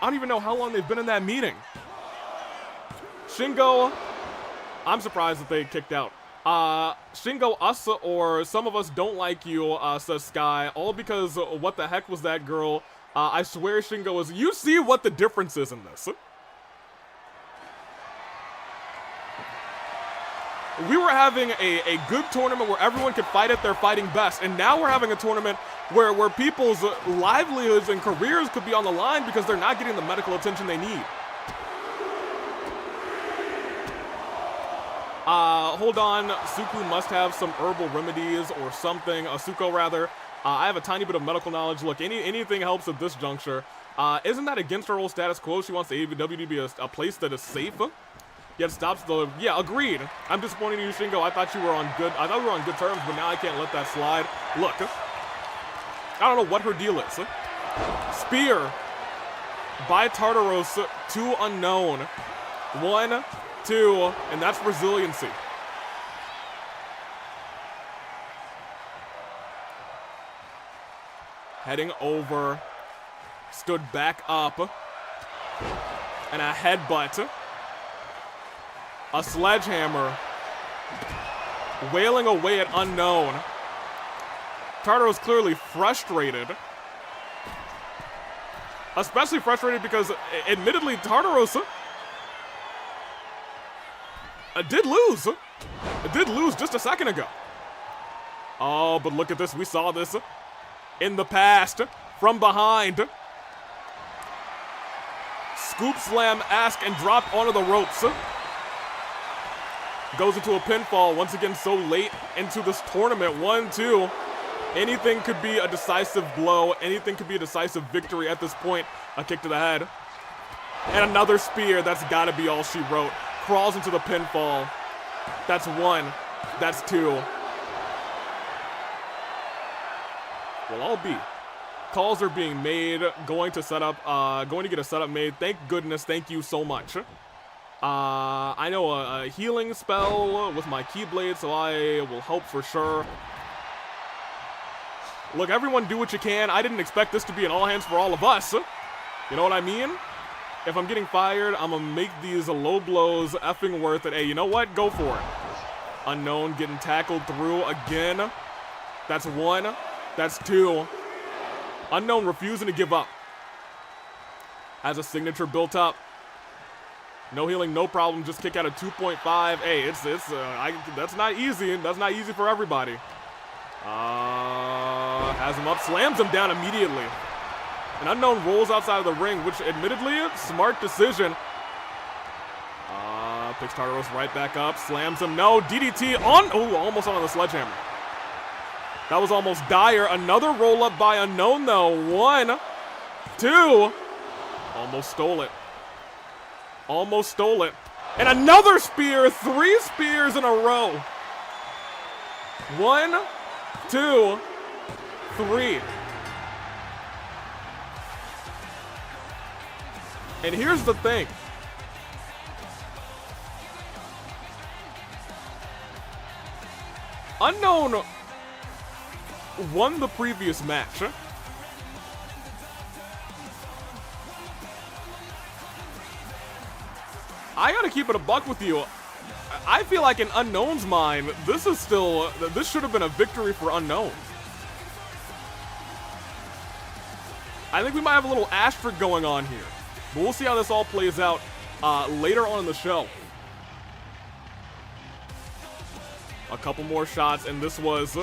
I don't even know how long they've been in that meeting. Shingo, I'm surprised that they kicked out. Shingo, us, or some of us don't like you, says Sky, all because what the heck was that girl? I swear Shingo is, you see what the difference is in this. We were having a good tournament where everyone could fight at their fighting best, and now we're having a tournament where people's livelihoods and careers could be on the line because they're not getting the medical attention they need. Hold on, Suku must have some herbal remedies or something, Suko rather. I have a tiny bit of medical knowledge. Look, anything helps at this juncture. Isn't that against her old status quo? She wants the AEW to be a place that is safe, yet stops the, yeah, agreed. I'm disappointed in you, Shingo. I thought we were on good terms, but now I can't let that slide. Look, I don't know what her deal is. Spear by Tartaros to unknown. 1, 2, and that's resiliency. Heading over, stood back up, and a headbutt. A sledgehammer, wailing away at unknown. Tartaro's clearly frustrated. Especially frustrated because, admittedly, Tartaros did lose. Did lose just a second ago. Oh, but look at this. We saw this in the past from behind. Scoop slam-esque and dropped onto the ropes. Goes into a pinfall once again so late into this tournament. 1, 2. Anything could be a decisive blow. Anything could be a decisive victory at this point. A kick to the head. And another spear. That's got to be all she wrote. Crawls into the pinfall. That's 1. That's 2. Well, I'll be. Calls are being made. Going to get a setup made. Thank goodness. Thank you so much. I know a healing spell with my Keyblade, so I will help for sure. Look, everyone do what you can. I didn't expect this to be an all hands for all of us. You know what I mean? If I'm getting fired, I'm gonna make these low blows effing worth it. Hey, you know what? Go for it. Unknown getting tackled through again. That's one. That's two. Unknown refusing to give up. Has a signature built up. No healing, no problem. Just kick out a 2.5. Hey, that's not easy. That's not easy for everybody. Has him up, slams him down immediately. And Unknown rolls outside of the ring, which admittedly, smart decision. Picks Tartaros right back up, slams him. No, DDT on, almost on the sledgehammer. That was almost dire. Another roll up by Unknown though. 1, 2. Almost stole it. Almost stole it. And another spear, 3 spears in a row. 1, 2, 3. And here's the thing. Unknown won the previous match. I gotta keep it a buck with you. I feel like in Unknown's mind, this should have been a victory for Unknown. I think we might have a little asterisk going on here. But we'll see how this all plays out later on in the show. A couple more shots, and this was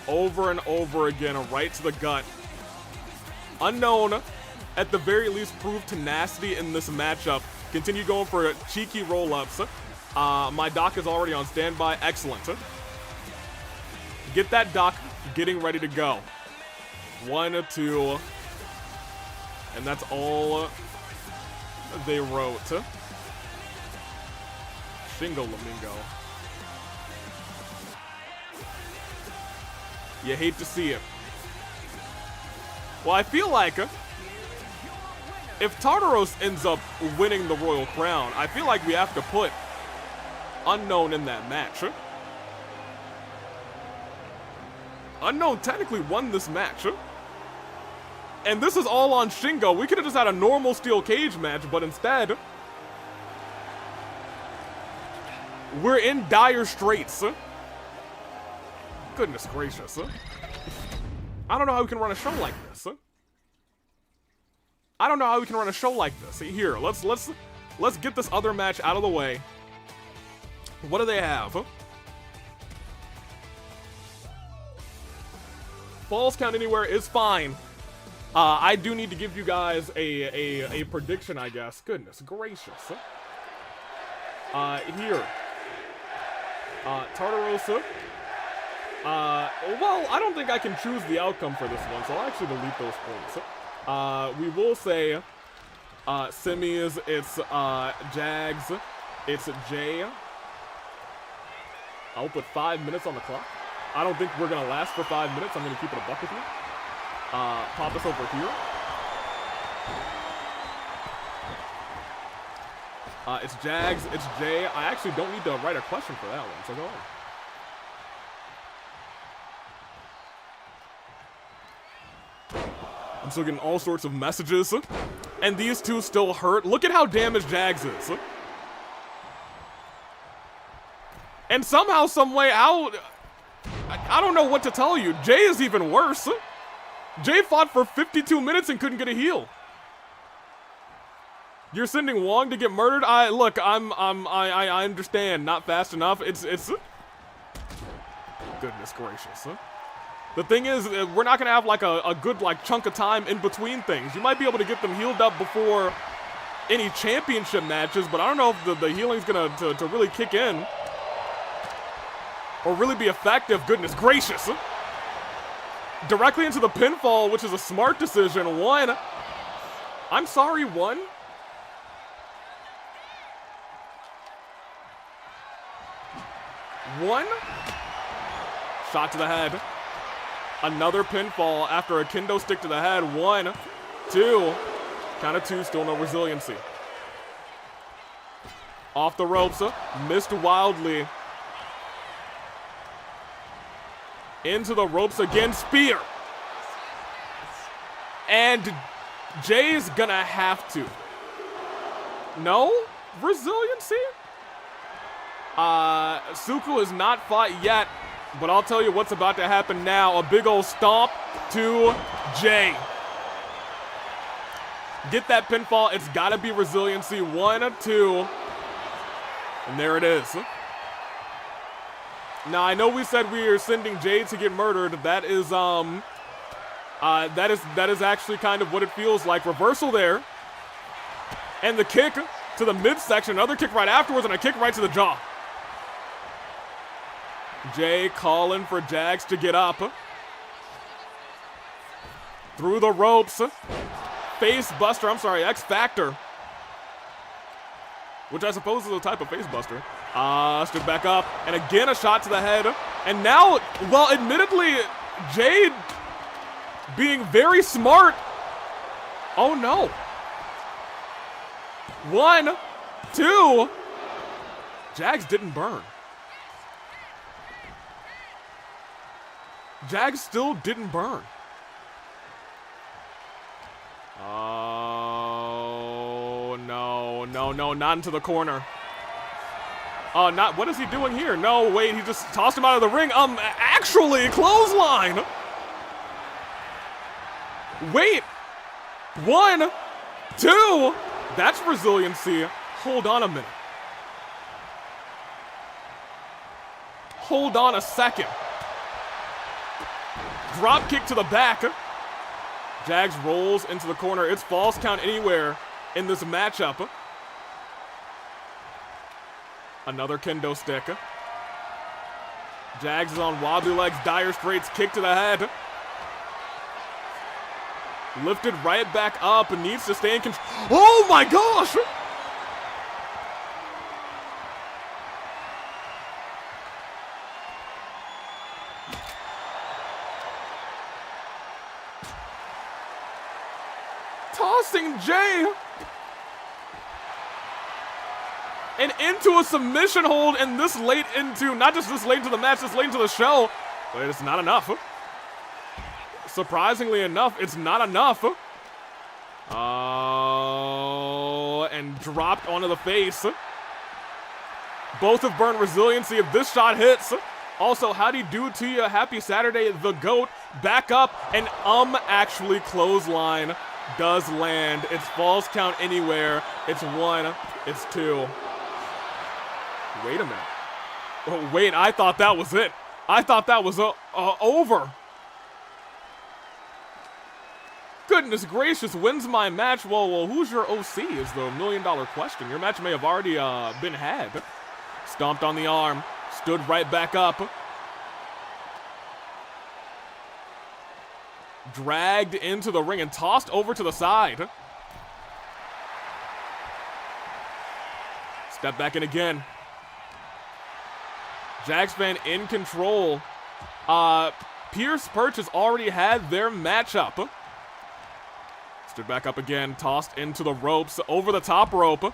over and over again, right to the gut. Unknown, at the very least, proved tenacity in this matchup. Continue going for cheeky roll-ups. My doc is already on standby. Excellent. Get that doc getting ready to go. 1, 2. And that's all they wrote. Shingo Lamingo. You hate to see it. Well, I feel like if Tartaros ends up winning the Royal Crown, I feel like we have to put Unknown in that match. Unknown technically won this match. And this is all on Shingo. We could have just had a normal steel cage match, but instead, we're in dire straits. Goodness gracious. I don't know how we can run a show like this. I don't know how we can run a show like this. Here, let's get this other match out of the way. What do they have? Falls count anywhere is fine. I do need to give you guys a prediction, I guess. Goodness gracious. Here. Tartarosa. Well, I don't think I can choose the outcome for this one, so I'll actually delete those points. We will say, Semis, it's, Jags, it's Jay. I'll put 5 minutes on the clock. I don't think we're gonna last for 5 minutes. I'm gonna keep it a buck with you. Pop us over here. It's Jags, it's Jay. I actually don't need to write a question for that one, so go ahead. I'm still getting all sorts of messages. And these two still hurt. Look at how damaged Jags is. And somehow, some way out, I don't know what to tell you. Jay is even worse. Jay fought for 52 minutes and couldn't get a heal. You're sending Wong to get murdered? I understand. Not fast enough. It's goodness gracious. The thing is, we're not gonna have like a good like chunk of time in between things. You might be able to get them healed up before any championship matches, but I don't know if the healing's gonna to really kick in or really be effective. Goodness gracious. Directly into the pinfall, which is a smart decision. 1. I'm sorry, 1. Shot to the head. Another pinfall after a kendo stick to the head. 1, 2. Count of 2, still no resiliency. Off the ropes, missed wildly. Into the ropes again, spear. And Jay's gonna have to. No? Resiliency? Suku is not fought yet, but I'll tell you what's about to happen now. A big old stomp to Jay. Get that pinfall. It's got to be resiliency. 1, 2. And there it is. Now, I know we said we are sending Jay to get murdered. That is actually kind of what it feels like. Reversal there. And the kick to the midsection. Another kick right afterwards, and a kick right to the jaw. Jay calling for Jags to get up. Through the ropes. Face buster, I'm sorry, X Factor. Which I suppose is a type of face buster. Stood back up, and again a shot to the head. And now, well, admittedly, Jade being very smart. Oh no. 1, 2. Jags didn't burn. Jags still didn't burn. Oh, no, not into the corner. What is he doing here? No, wait, he just tossed him out of the ring. Actually, clothesline. Wait. 1, 2. That's resiliency. Hold on a minute. Hold on a second. Drop kick to the back. Jags rolls into the corner. It's false count anywhere in this matchup. Another kendo stick. Jags is on wobbly legs. Dire Straits kick to the head. Lifted right back up and needs to stay in control. Oh my gosh! Tossing Jay and into a submission hold, and this late into, not just this late into the match, this late into the show, but it's not enough. Surprisingly enough, it's not enough. Oh, and dropped onto the face. Both have burned resiliency if this shot hits. Also, how'd he do to you? Happy Saturday, the GOAT. Back up, and actually clothesline does land. It's falls count anywhere. It's 1, it's 2. Wait a minute. Oh, wait, I thought that was it. I thought that was over. Goodness gracious, wins my match? Well, who's your OC is the $1 million question. Your match may have already been had. Stomped on the arm, stood right back up. Dragged into the ring and tossed over to the side. Step back in again. Jags fan in control. Perch has already had their matchup. Stood back up again, tossed into the ropes, over the top rope.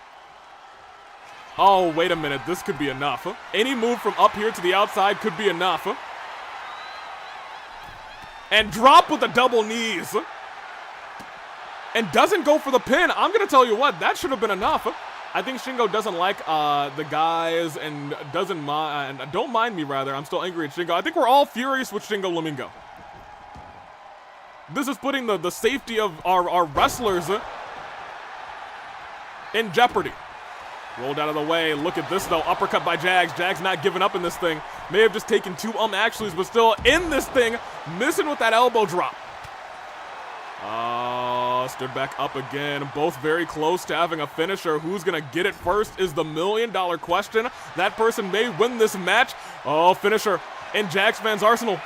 Oh, wait a minute, this could be enough. Any move from up here to the outside could be enough. And drop with the double knees. And doesn't go for the pin. I'm going to tell you what, that should have been enough. I think Shingo doesn't like the guys and doesn't mind, don't mind me rather. I'm still angry at Shingo. I think we're all furious with Shingo Lamingo. This is putting the safety of our wrestlers in jeopardy. Rolled out of the way. Look at this, though. Uppercut by Jags. Jags not giving up in this thing. May have just taken 2 actuallys, but still in this thing. Missing with that elbow drop. Stood back up again. Both very close to having a finisher. Who's going to get it first is the $1 million question. That person may win this match. Oh, finisher in Jags fans' arsenal.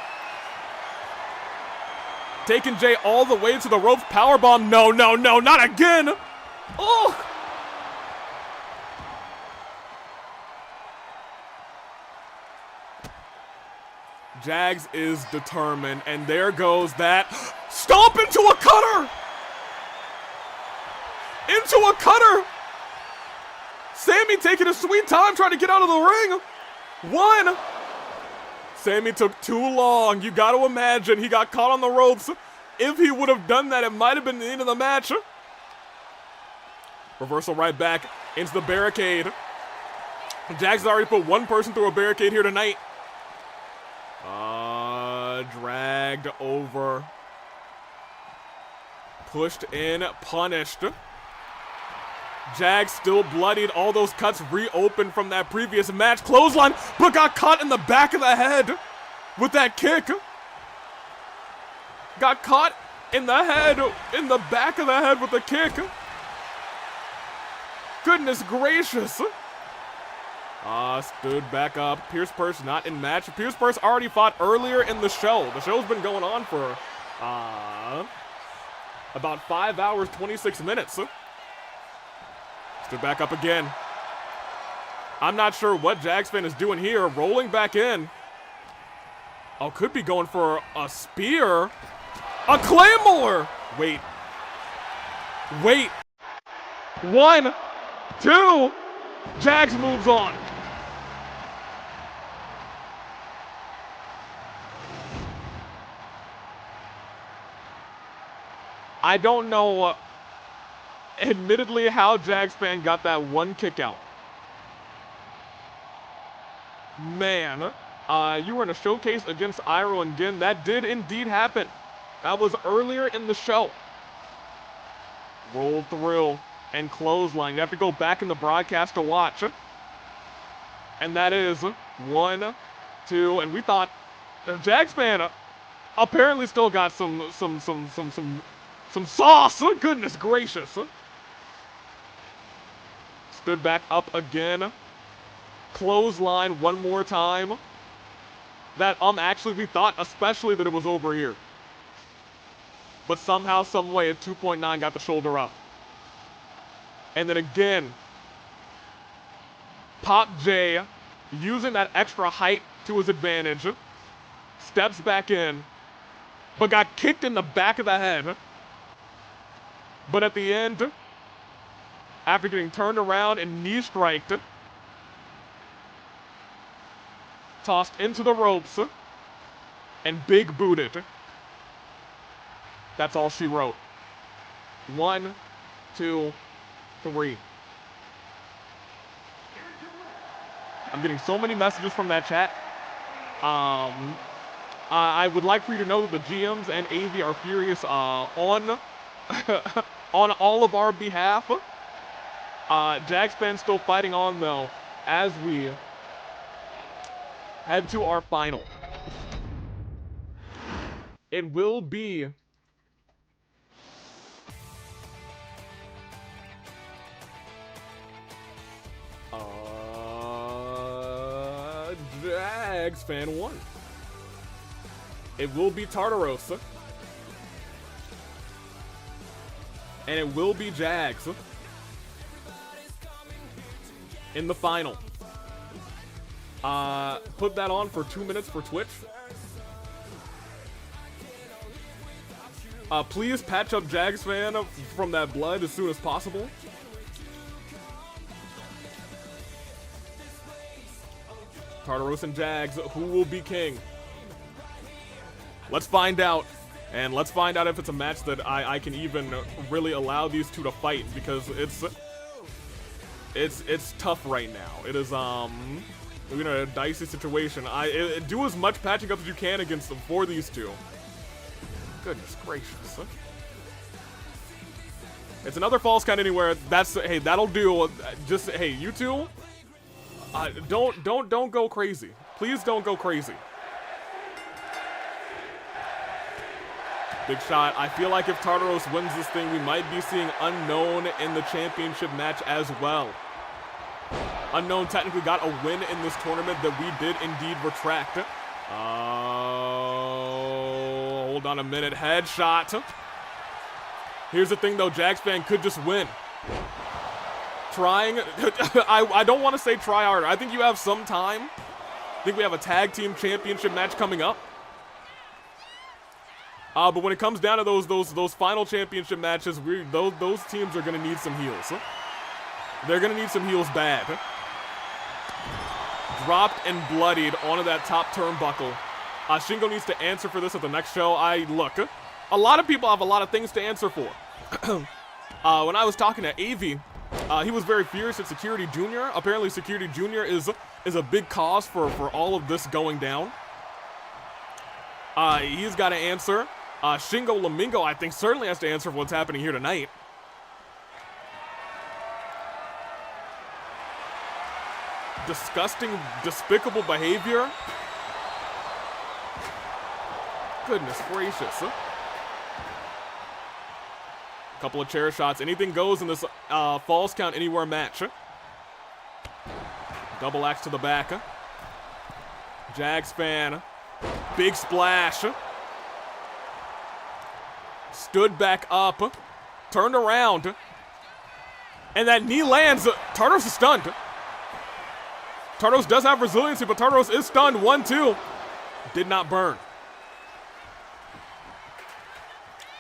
Taking Jay all the way to the ropes. Powerbomb. No, not again. Oh. Jags is determined, and there goes that stomp into a cutter. Into a cutter. Sammy taking a sweet time trying to get out of the ring. 1. Sammy took too long. You got to imagine he got caught on the ropes. If he would have done that, it might have been the end of the match. Reversal right back into the barricade. Jags already put one person through a barricade here tonight. Dragged over. Pushed in, punished. Jags still bloodied. All those cuts reopened from that previous match. Clothesline, but got caught in the back of the head with that kick. Got caught in the head, in the back of the head with a kick. Goodness gracious. Stood back up. Perch not in match. Perch already fought earlier in the show. The show's been going on for about 5 hours, 26 minutes. Stood back up again. I'm not sure what Jags fan is doing here. Rolling back in. Oh, could be going for a spear. A Claymore! Wait. 1, 2. Jags moves on. I don't know, admittedly, how Jags fan got that one kick out. Man, you were in a showcase against Iroh again. That did indeed happen. That was earlier in the show. Rolled through and clothesline. You have to go back in the broadcast to watch. And that is 1, 2, and we thought Jags fan apparently still got some sauce. Goodness gracious. Stood back up again. Clothesline one more time. That actually we thought especially that it was over here. But somehow, some way, at 2.9 got the shoulder up. And then again, Pop J, using that extra height to his advantage, steps back in, but got kicked in the back of the head. But at the end, after getting turned around and knee striked, tossed into the ropes, and big booted. That's all she wrote. 1, 2, 3. I'm getting so many messages from that chat. I would like for you to know that the GMs and AV are furious on on all of our behalf. Jags fans still fighting on though as we head to our final. It will be Jags fan 1. It will be Tartaros. And it will be Jags in the final. Put that on for 2 minutes for Twitch. Please patch up Jags fan from that blood as soon as possible. Tartaros and Jags, who will be king? Let's find out. And let's find out if it's a match that I can even really allow these two to fight, because it's tough right now. It is you know, a dicey situation. Do as much patching up as you can against them for these two. Goodness gracious. It's another false count anywhere. That's, hey, that'll do. Just, hey, you two, don't go crazy. Please don't go crazy. Big shot. I feel like if Tartaros wins this thing, we might be seeing Unknown in the championship match as well. Unknown technically got a win in this tournament that we did indeed retract. Hold on a minute. Headshot. Here's the thing though, Jags fan could just win. Trying, I don't want to say try harder. I think you have some time. I think we have a tag team championship match coming up. But when it comes down to those final championship matches, those teams are gonna need some heals. They're gonna need some heals bad. Dropped and bloodied onto that top turnbuckle. Shingo needs to answer for this at the next show. Look, a lot of people have a lot of things to answer for. When I was talking to AV, He was very furious at Security Jr. Apparently Security Jr. is a big cause for all of this going down. He's got to answer. Shingo Lamingo, I think, certainly has to answer for what's happening here tonight. Disgusting, despicable behavior. Goodness gracious. Couple of chair shots. Anything goes in this Falls Count Anywhere match. Double axe to the back. Jags fan. Big splash. Stood back up. Turned around. And that knee lands. Tartaros is stunned. Tartaros does have resiliency, but Tartaros is stunned. 1-2. Did not burn.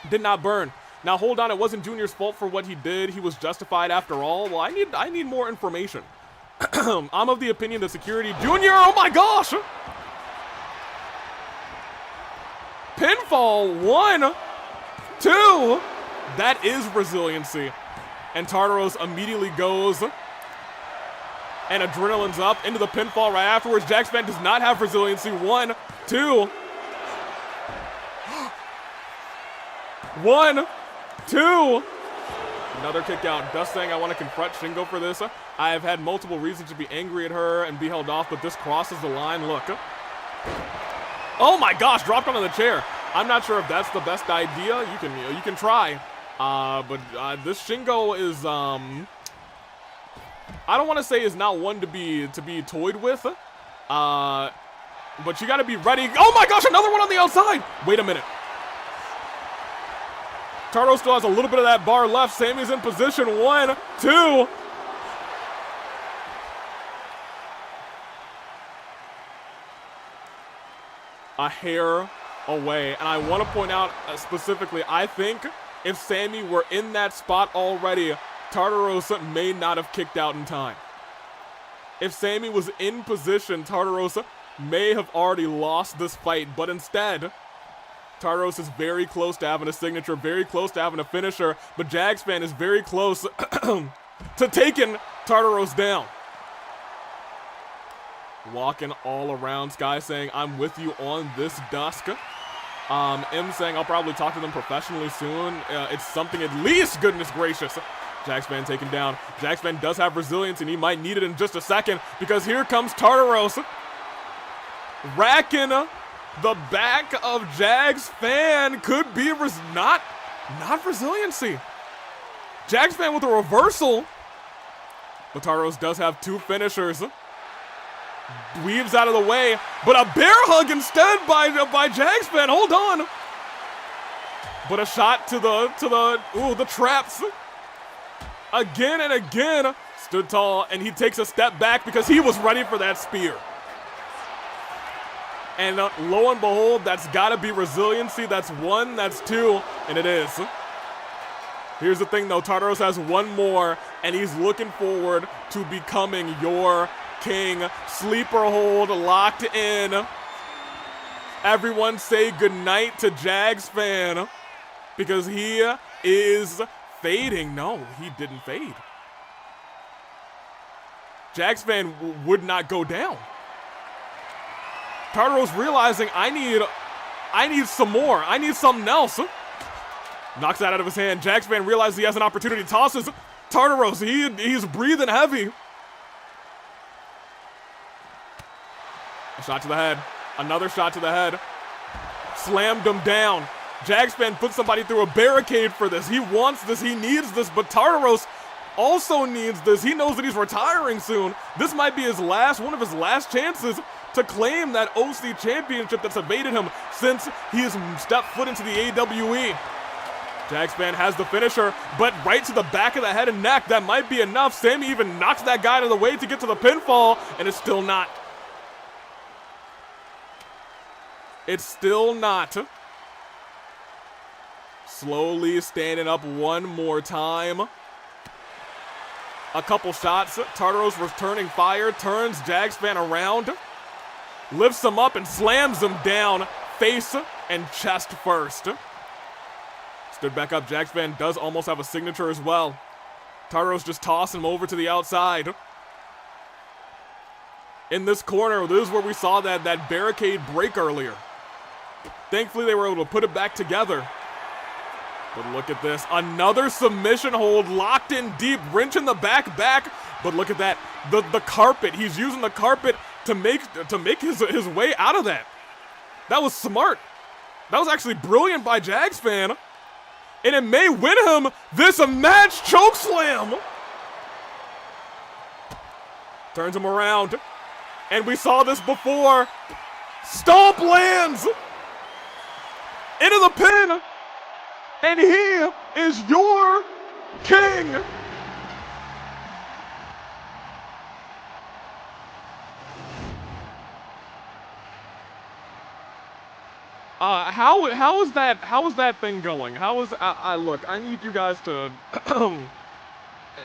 Did not burn. Now hold on, it wasn't Junior's fault for what he did. He was justified after all. Well, I need more information. I'm of the opinion that Security Junior, oh my gosh! Pinfall, 1, 2. That is resiliency. And Tartaros immediately goes. And adrenaline's up into the pinfall right afterwards. Jackspan does not have resiliency. 1, 2. 1, 2. Another kick out. Dust saying I want to confront Shingo for this. I have had multiple reasons to be angry at her and be held off, but this crosses the line. Look. Oh my gosh, dropped onto the chair. I'm not sure if that's the best idea. You can try. But this Shingo is I don't want to say is not one to be toyed with. But you got to be ready. Oh my gosh, another one on the outside. Wait a minute. Tartaros still has a little bit of that bar left. Sammy's in position. 1, 2. A hair away. And I want to point out specifically, I think if Sammy were in that spot already, Tartaros may not have kicked out in time. If Sammy was in position, Tartaros may have already lost this fight, but instead, Tartaros is very close to having a signature, very close to having a finisher, but Jagspan is very close to taking Tartaros down. Walking all around, Sky saying, I'm with you on this, Dusk. M saying, I'll probably talk to them professionally soon. It's something at least, goodness gracious. Jagspan taken down. Jagspan does have resilience, and he might need it in just a second, because here comes Tartaros. Racking the back of Jags fan. Could be not resiliency. Jags fan with a reversal. But Tartaros does have 2 finishers. Weaves out of the way, but a bear hug instead by Jags fan. Hold on. But a shot to the traps. Again and again. Stood tall, and he takes a step back because he was ready for that spear. And lo and behold, that's got to be resiliency. That's 1, that's 2, and it is. Here's the thing, though. Tartaros has 1 more, and he's looking forward to becoming your king. Sleeper hold locked in. Everyone say goodnight to Jags fan because he is fading. No, he didn't fade. Jags fan would not go down. Tartaros realizing I need some more. I need something else. Knocks that out of his hand. Jagspan realizes he has an opportunity. Tosses Tartaros. He's breathing heavy. A shot to the head. Another shot to the head. Slammed him down. Jagspan put somebody through a barricade for this. He wants this. He needs this. But Tartaros also needs this. He knows that he's retiring soon. This might be one of his last chances to claim that OC championship that's evaded him since he has stepped foot into the AWE. Jagspan has the finisher, but right to the back of the head and neck. That might be enough. Sammy even knocks that guy out of the way to get to the pinfall, and it's still not. It's still not. Slowly standing up one more time. A couple shots. Tartaros returning fire, turns Jagspan around, lifts him up and slams him down, face and chest first. Stood back up. Jagspan does almost have a signature as well. Taro's just tossing him over to the outside. In this corner, this is where we saw that barricade break earlier. Thankfully, they were able to put it back together. But look at this. Another submission hold locked in deep. Wrench in the back. But look at that. The carpet. He's using the carpet to make his way out of that. That was smart. That was actually brilliant by Jags fan. And it may win him this match chokeslam. Turns him around. And we saw this before. Stomp lands into the pin. And he is your king. How is that thing going? Look, I need you guys to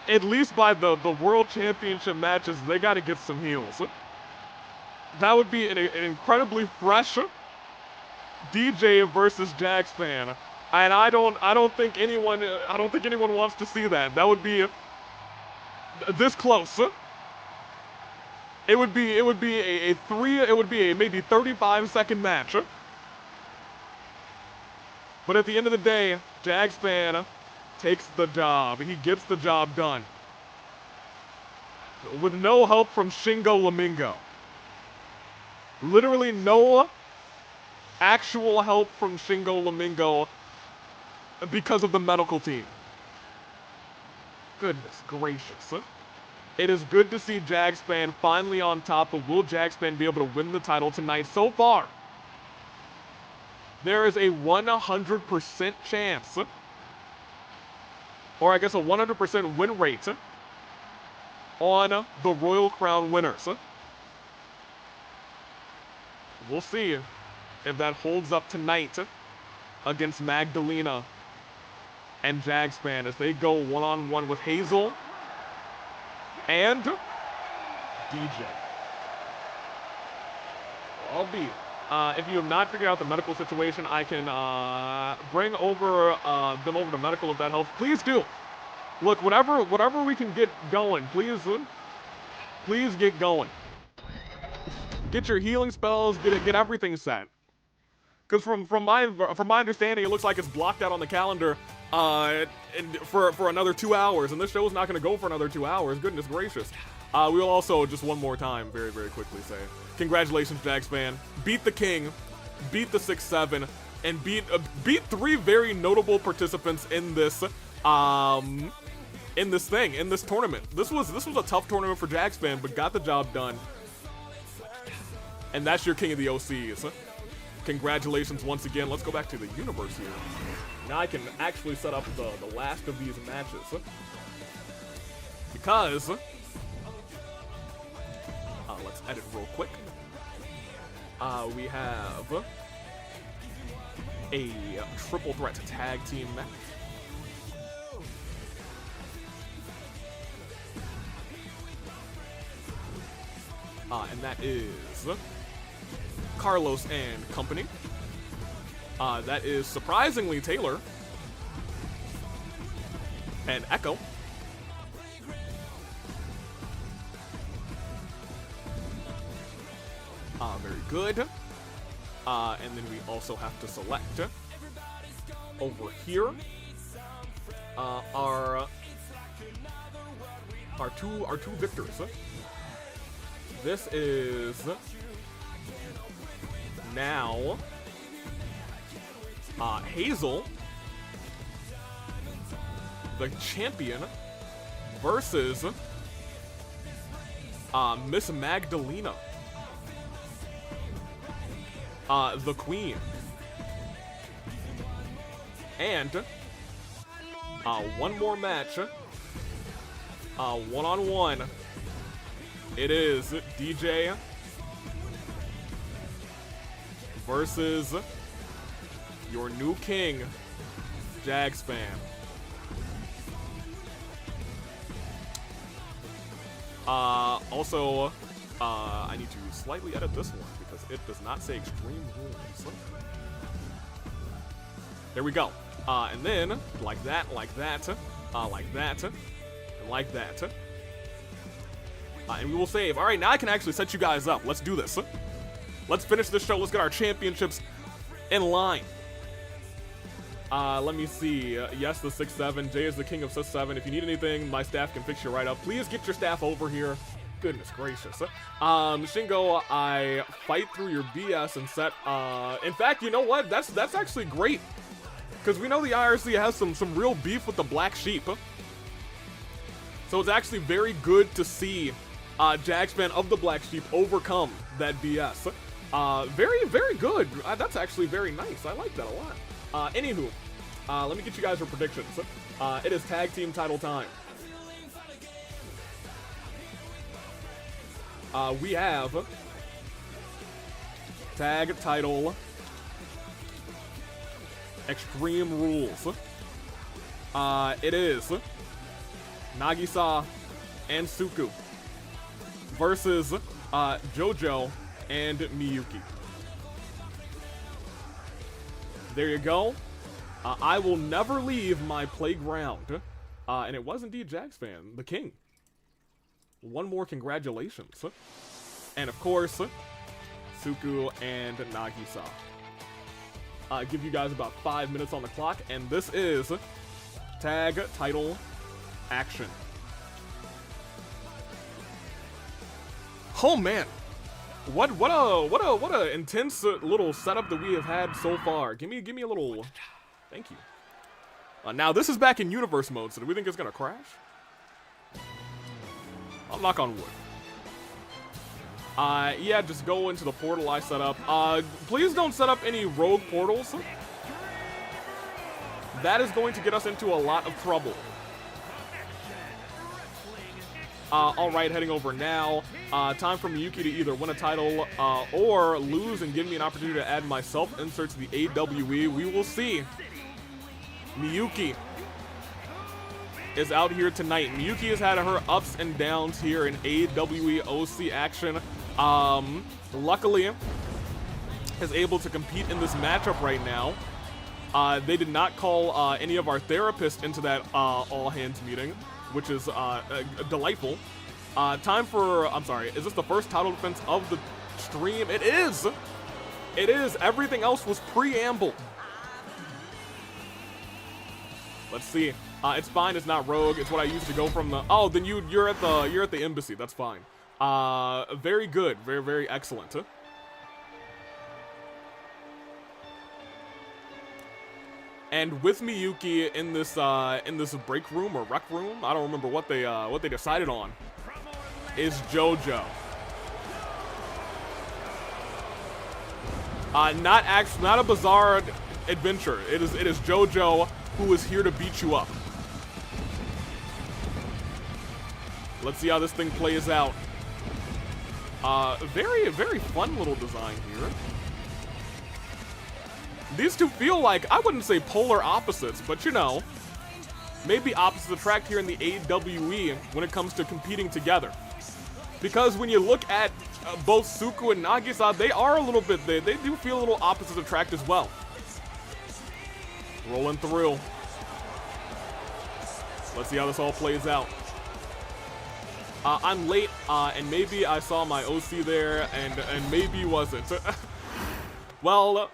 at least by the World Championship matches, they got to get some heels. That would be an incredibly fresh DJ versus Jags fan, and I don't think anyone wants to see that. That would be this close. It would be a maybe 35-second match. But at the end of the day, Jags fan takes the job. He gets the job done. With no help from Shingo Lamingo. Literally no actual help from Shingo Lamingo because of the medical team. Goodness gracious. It is good to see Jags fan finally on top, but will Jags fan be able to win the title tonight? So far, there is a 100% chance, or I guess a 100% win rate on the Royal Crown winners. We'll see if that holds up tonight against Magdalena and Jags fan as they go one-on-one with Hazel and DJ. Albeit, if you have not figured out the medical situation, I can bring over them over to medical if that helps. Please do. Look, whatever we can get going, please get going. Get your healing spells, get everything set. Because from my understanding, it looks like it's blocked out on the calendar for another 2 hours, and this show is not going to go for another 2 hours. Goodness gracious. We will also, just one more time, very, very quickly say, congratulations, Jags fan. Beat the King, beat the 6-7, and beat 3 very notable participants in this tournament. This was a tough tournament for Jags fan, but got the job done. And that's your King of the OCs. Congratulations once again. Let's go back to the universe here. Now I can actually set up the last of these matches. Because let's edit real quick. We have a triple threat tag team match. And that is Carlos and company. That is surprisingly Taylor and Ecko. Very good. And then we also have to select over here our two victors. This is now Hazel, the champion, versus Miss Magdalena, the queen. And one more match, one-on-one. It is DJ versus your new king, Jags fan. Also, I need to slightly edit this one because it does not say Extreme Rules. There we go. And then, like that, like that. And we will save. All right, now I can actually set you guys up. Let's do this. Let's finish this show. Let's get our championships in line. Let me see. Yes, the 6-7. Jay is the king of 6-7. If you need anything, my staff can fix you right up. Please get your staff over here. Goodness gracious. Shingo, I fight through your BS and set. In fact, you know what? That's actually great. Because we know the IRC has some real beef with the Black Sheep. So it's actually very good to see Jags fan of the Black Sheep overcome that BS. Very, very good. That's actually very nice. I like that a lot. Anywho, let me get you guys your predictions. It is tag team title time. We have tag title Extreme Rules. It is Nagisa and Suku versus JoJo and Miyuki. There you go. I will never leave my playground. And it was indeed Jags fan, the king. One more congratulations. And of course, Suku and Nagisa. Give you guys about 5 minutes on the clock, and this is tag title action. Oh man, what a intense little setup that we have had so far. Give me a little. Thank you. Now this is back in universe mode, so do we think it's gonna crash? I'll knock on wood. Yeah, just go into the portal I set up. Please don't set up any rogue portals. That is going to get us into a lot of trouble. Alright, heading over now. Time for Miyuki to either win a title or lose and give me an opportunity to add my self-insert to the AWE. We will see. Miyuki is out here tonight. Miyuki has had her ups and downs here in AWE OC action. Luckily, is able to compete in this matchup right now. They did not call any of our therapists into that all-hands meeting, which is delightful. Time for, I'm sorry, is this the first title defense of the stream? It is! It is! Everything else was preamble. Let's see. It's fine, it's not rogue, it's what I used to go from the, oh, then you're at the embassy, that's fine. Very good, very, very excellent. And with Miyuki in this break room or rec room, I don't remember what they decided on, is JoJo. Not a bizarre adventure. It is JoJo who is here to beat you up. Let's see how this thing plays out. Very, very fun little design here. These two feel like, I wouldn't say polar opposites, but you know, maybe opposites attract here in the AWE when it comes to competing together. Because when you look at both Suku and Nagisa, they are a little bit, they do feel a little opposites attract as well. Rolling through. Let's see how this all plays out. I'm late, and maybe I saw my OC there, and maybe wasn't. Well,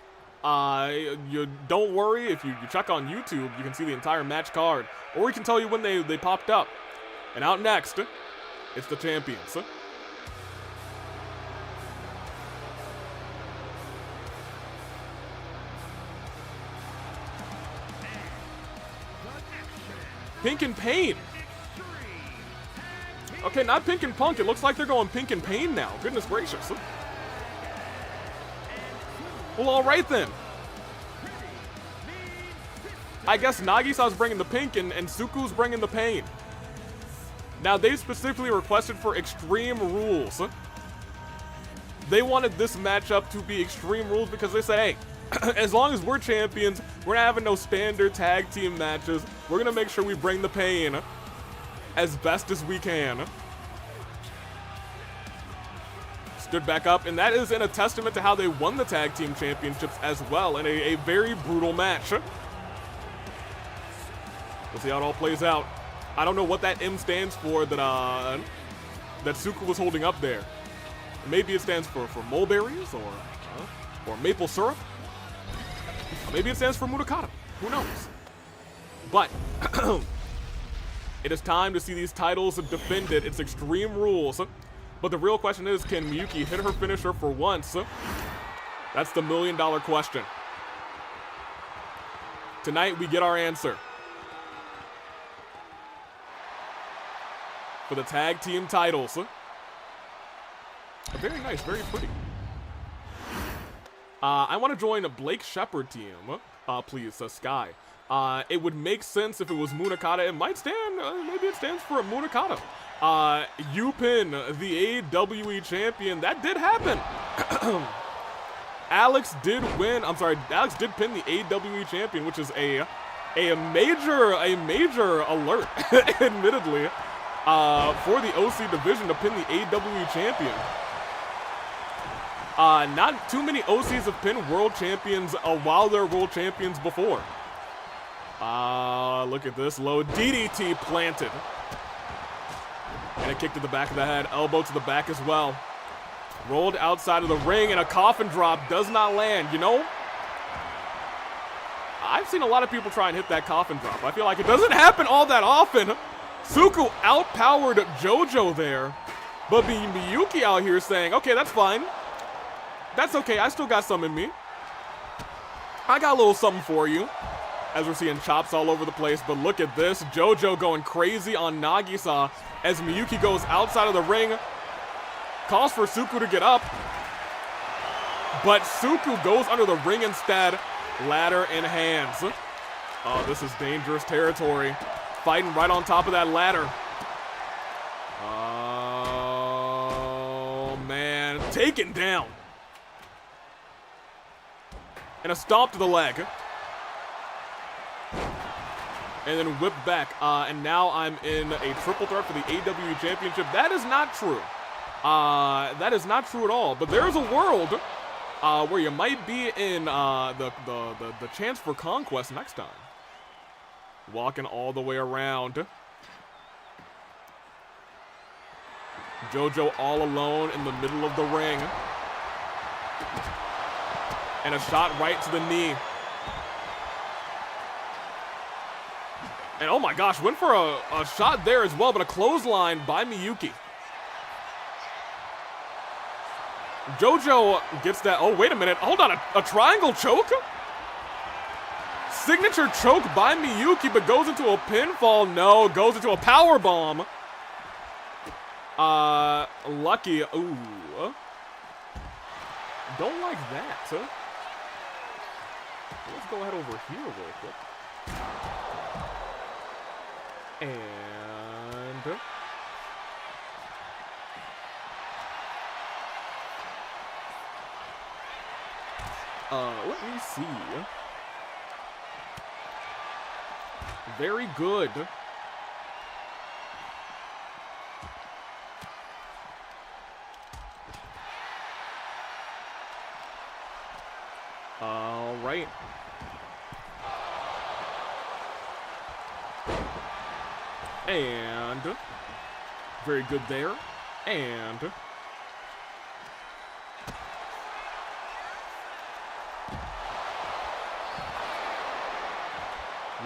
you don't worry. If you check on YouTube, you can see the entire match card, or we can tell you when they popped up. And out next, it's the champions. Pink and Pain. Okay, not Pink and Punk. It looks like they're going Pink and Pain now. Goodness gracious. Well, all right then. I guess Nagisa's bringing the pink and Suku's bringing the pain. Now, they specifically requested for Extreme Rules. They wanted this matchup to be Extreme Rules because they said, hey, as long as we're champions, we're not having no standard tag team matches. We're going to make sure we bring the pain as best as we can. Stood back up, and that is in a testament to how they won the tag team championships as well in a very brutal match. We'll see how it all plays out. I don't know what that M stands for that Suku was holding up there. Maybe it stands for mulberries or maple syrup. Maybe it stands for Mudokata. Who knows? But it is time to see these titles defended. It's Extreme Rules. But the real question is, can Miyuki hit her finisher for once? That's the $1 million question. Tonight we get our answer. For the tag team titles. Very nice, very pretty. I want to join a Blake Shepard team. Please, Sky. It would make sense if it was Munakata. It might stand, maybe it stands for a Munakata. Yupin, the AWE champion. That did happen. Alex did win. I'm sorry, Alex did pin the AWE champion, which is a major alert, admittedly, for the OC division to pin the AWE champion. Not too many OCs have pinned world champions while they're world champions before. Look at this low DDT planted. And a kick to the back of the head, elbow to the back as well. Rolled outside of the ring and a coffin drop does not land, you know? I've seen a lot of people try and hit that coffin drop. I feel like it doesn't happen all that often. Suku outpowered JoJo there. But Miyuki out here saying, okay, that's fine. That's okay, I still got some in me. I got a little something for you. As we're seeing chops all over the place, but look at this. JoJo going crazy on Nagisa as Miyuki goes outside of the ring. Calls for Suku to get up. But Suku goes under the ring instead. Ladder in hands. Oh, this is dangerous territory. Fighting right on top of that ladder. Oh, man. Taken down. And a stomp to the leg. And then whip back. And now I'm in a triple threat for the AWE Championship. That is not true. That is not true at all. But there is a world where you might be in the chance for Conquest next time. Walking all the way around. JoJo all alone in the middle of the ring. And a shot right to the knee. And oh my gosh, went for a shot there as well, but a clothesline by Miyuki. JoJo gets that. Oh, wait a minute. Hold on. A triangle choke? Signature choke by Miyuki, but goes into a pinfall. No, goes into a power bomb. Lucky. Ooh. Don't like that. Let's go ahead over here real quick. And let me see. Very good. All right. And very good there. And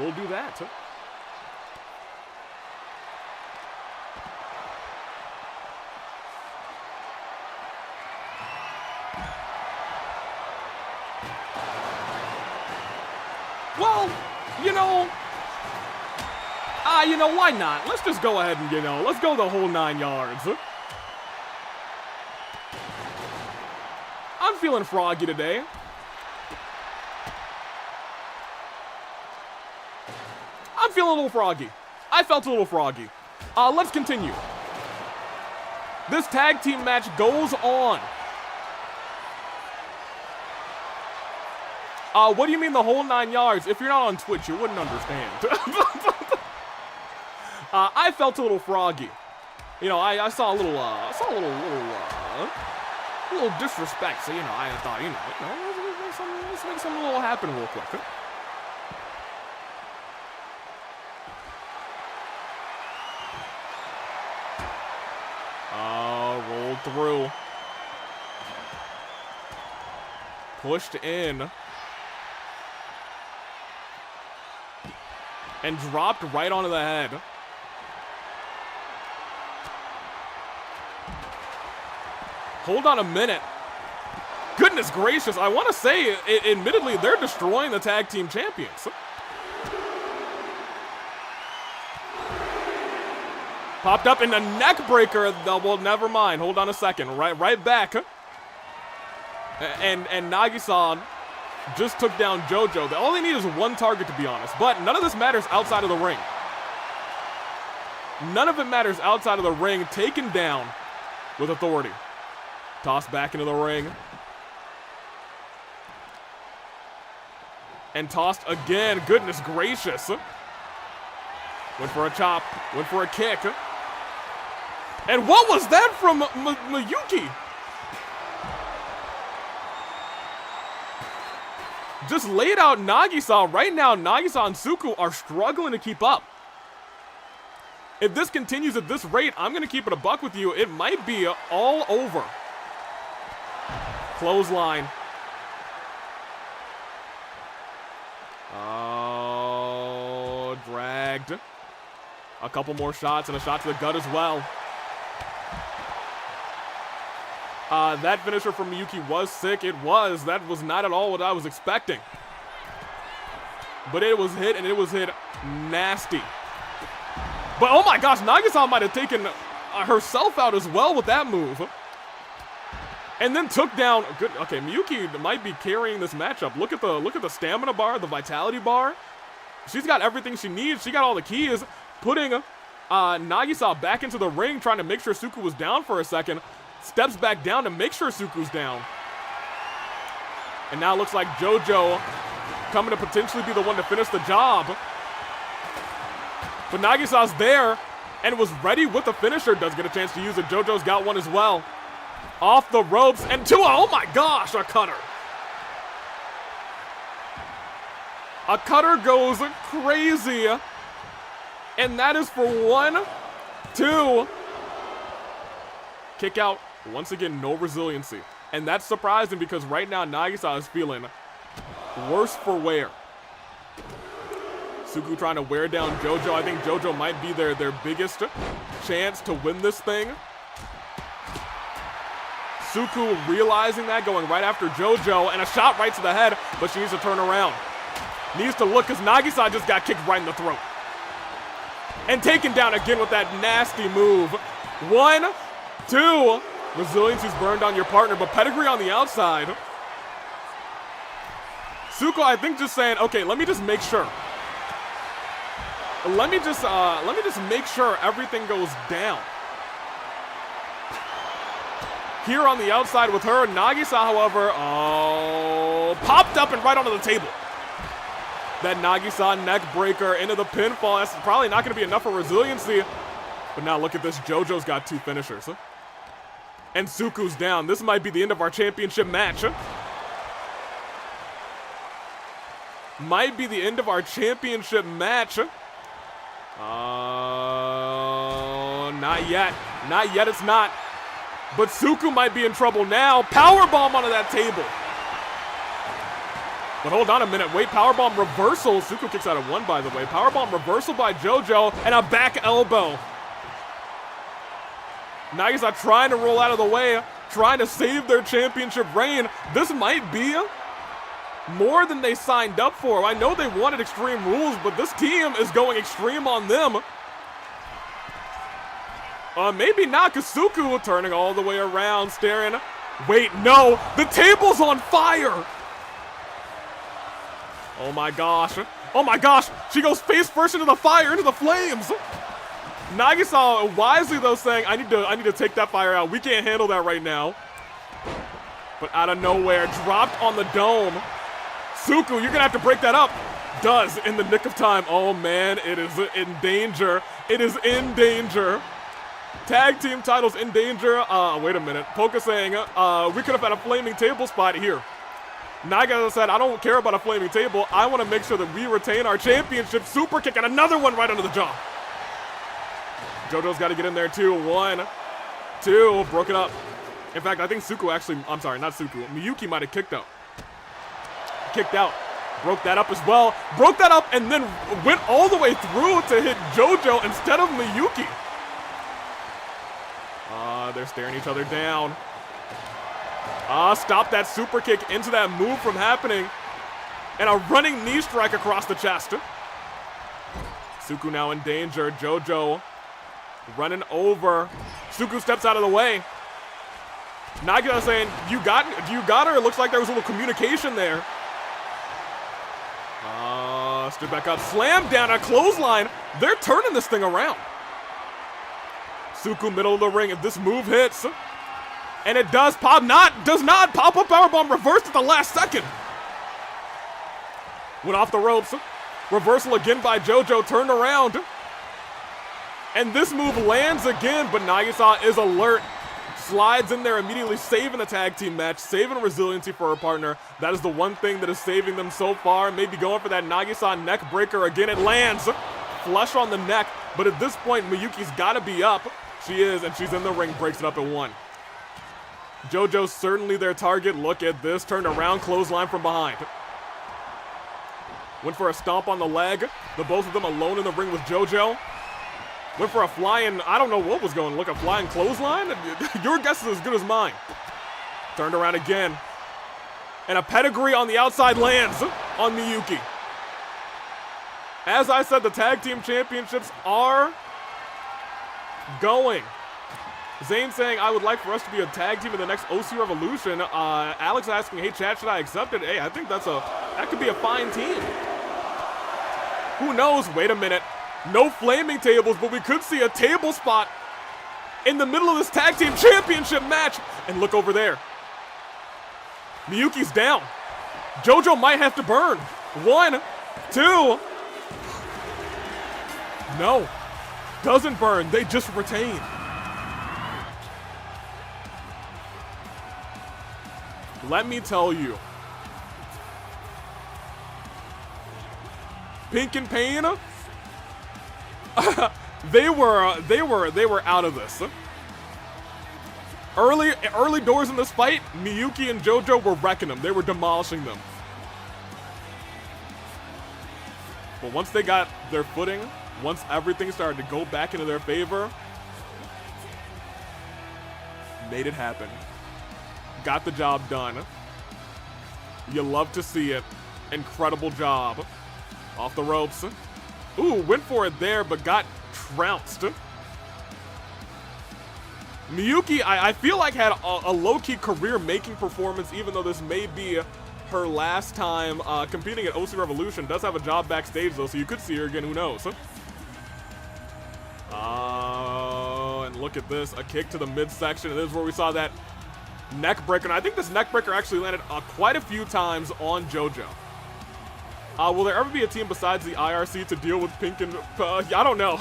we'll do that. Well, why not? Let's just go ahead and, let's go the whole 9 yards. I'm feeling froggy today. I'm feeling a little froggy. I felt a little froggy. Let's continue. This tag team match goes on. What do you mean the whole 9 yards? If you're not on Twitch, you wouldn't understand. I felt a little froggy. I saw a little disrespect. So, I thought, let's make something little happen real quick. pushed in. And dropped right onto the head. Hold on a minute. Goodness gracious, I want to say, admittedly, they're destroying the tag team champions. Popped up in the neck breaker. Well, never mind. Hold on a second. Right back. And Nagi-san just took down JoJo. All they need is one target, to be honest. But none of this matters outside of the ring. None of it matters outside of the ring. Taken down with authority. Tossed back into the ring. And tossed again. Goodness gracious. Went for a chop. Went for a kick. And what was that from Miyuki? Just laid out Nagi-san. Right now, Nagi-san and Suku are struggling to keep up. If this continues at this rate, I'm going to keep it a buck with you. It might be all over. Clothesline. Oh, dragged. A couple more shots and a shot to the gut as well. That finisher from Miyuki was sick. It was. That was not at all what I was expecting. But it was hit, and it was hit nasty. But oh my gosh, Nagi-san might have taken herself out as well with that move. And then took down. Good. Okay, Miyuki might be carrying this matchup. Look at the stamina bar, the vitality bar. She's got everything she needs. She got all the keys. Putting Nagi-san back into the ring, trying to make sure Suku was down for a second. Steps back down to make sure Suku's down. And now it looks like JoJo coming to potentially be the one to finish the job. But Nagi-san's there and was ready with the finisher. Does get a chance to use it. JoJo's got one as well. Off the ropes and two. Oh my gosh, a cutter. A cutter goes crazy. And that is for 1, 2. Kick out. Once again, no resiliency. And that's surprising because right now Nagi-san is feeling worse for wear. Suku trying to wear down JoJo. I think JoJo might be their biggest chance to win this thing. Suku realizing that, going right after JoJo, and a shot right to the head, but she needs to turn around. Needs to look because Nagi-san just got kicked right in the throat. And taken down again with that nasty move. 1, 2. Resiliency's burned on your partner, but pedigree on the outside. Suko, I think, just saying, okay, let me just make sure. Let me just make sure everything goes down. Here on the outside with her, Nagisa, however, popped up and right onto the table. That Nagisa neck breaker into the pinfall. That's probably not going to be enough for resiliency. But now look at this. JoJo's got 2 finishers. And Suku's down. This might be the end of our championship match. Might be the end of our championship match. Not yet. Not yet, it's not. But Suku might be in trouble now. Powerbomb onto that table. But hold on a minute. Wait, powerbomb reversal. Suku kicks out of 1, by the way. Powerbomb reversal by JoJo and a back elbow. Nagisa trying to roll out of the way, trying to save their championship reign. This might be more than they signed up for. I know they wanted Extreme Rules, but this team is going extreme on them. Maybe not, because Suku turning all the way around, staring. Wait, no, the table's on fire. Oh my gosh. Oh my gosh, she goes face first into the fire, into the flames. Nagisa wisely though saying, I need to take that fire out. We can't handle that right now. But out of nowhere, dropped on the dome. Suku, you're gonna have to break that up. Does in the nick of time. Oh man, it is in danger. It is in danger. Tag team titles in danger. Wait a minute. Poka saying, we could have had a flaming table spot here. Nagisa said, I don't care about a flaming table. I want to make sure that we retain our championship. Super kick and another one right under the jaw. JoJo's got to get in there too. 1, 2, broken up. In fact, I think Suku actually, I'm sorry, not Suku. Miyuki might have kicked out. kicked out. Broke that up as well. Broke that up and then went all the way through to hit JoJo instead of Miyuki. They're staring each other down. Stop that super kick into that move from happening. And a running knee strike across the chest. Suku now in danger. JoJo running over. Suku steps out of the way. Nagatomo saying, you got her? It looks like there was a little communication there. Stood back up. Slam down a clothesline. They're turning this thing around. Suku middle of the ring. If this move hits, and it does pop, does not pop up powerbomb, reversed at the last second. Went off the ropes. Reversal again by JoJo, turned around. And this move lands again, but Nagisa is alert. Slides in there, immediately saving the tag team match, saving resiliency for her partner. That is the one thing that is saving them so far. Maybe going for that Nagisa neck breaker again. It lands. Flush on the neck, but at this point, Miyuki's gotta be up. She is, and she's in the ring, breaks it up at 1. JoJo's certainly their target. Look at this, turned around, clothesline from behind. Went for a stomp on the leg. The both of them alone in the ring with JoJo. Went for a flying, I don't know what was going, look, a flying clothesline? Your guess is as good as mine. Turned around again. And a pedigree on the outside lands on Miyuki. As I said, the tag team championships are going. Zane saying, I would like for us to be a tag team in the next OC Revolution. Alex asking, hey chat, should I accept it? Hey, I think that could be a fine team. Who knows? Wait a minute. No flaming tables, but we could see a table spot in the middle of this tag team championship match. And look over there. Miyuki's down. JoJo might have to burn. 1, 2. No. Doesn't burn. They just retain. Let me tell you. Pink and Pain. they were out of this. Early doors in this fight, Miyuki and JoJo were wrecking them. They were demolishing them. But once they got their footing, once everything started to go back into their favor, made it happen. Got the job done. You love to see it. Incredible job. Off the ropes. Ooh, went for it there, but got trounced. Miyuki, I feel like had a low-key career-making performance, even though this may be her last time competing at OC Revolution. Does have a job backstage, though, so you could see her again. Who knows? And look at this. A kick to the midsection. And this is where we saw that neck breaker. And I think this neck breaker actually landed quite a few times on JoJo. Will there ever be a team besides the IRC to deal with Pink and... I don't know.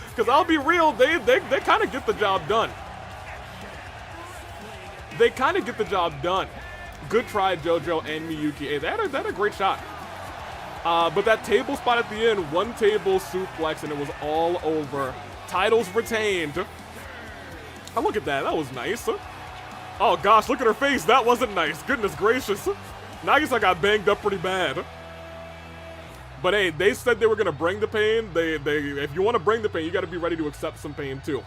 Because I'll be real, they kind of get the job done. They kind of get the job done. Good try, JoJo and Miyuki. Hey, they had a great shot. But that table spot at the end, one table suplex, and it was all over. Titles retained. Oh, look at that. That was nice. Oh, gosh, look at her face. That wasn't nice. Goodness gracious. Nagisa got banged up pretty bad. But hey, they said they were going to bring the pain. If you want to bring the pain, you got to be ready to accept some pain too.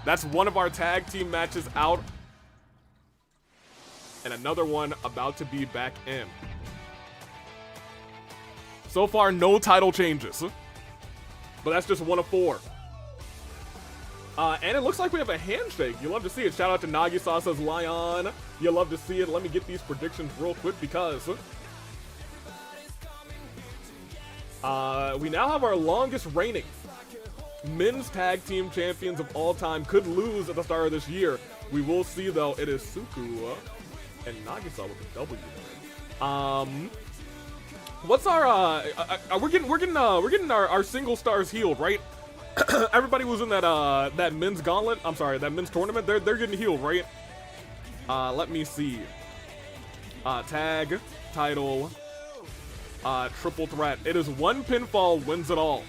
That's one of our tag team matches out. And another one about to be back in. So far, no title changes. But that's just one of 4. And it looks like we have a handshake. You love to see it. Shout out to Nagisa, says Lion. You love to see it. Let me get these predictions real quick because we now have our longest reigning men's tag team champions of all time. Could lose at the start of this year. We will see though. It is Suku and Nagisa with a W. What's our we're getting our single stars healed, right? Everybody who's in that men's gauntlet, I'm sorry, that men's tournament, they're getting healed, right? Let me see. Tag, title, triple threat. It is one pinfall wins it all.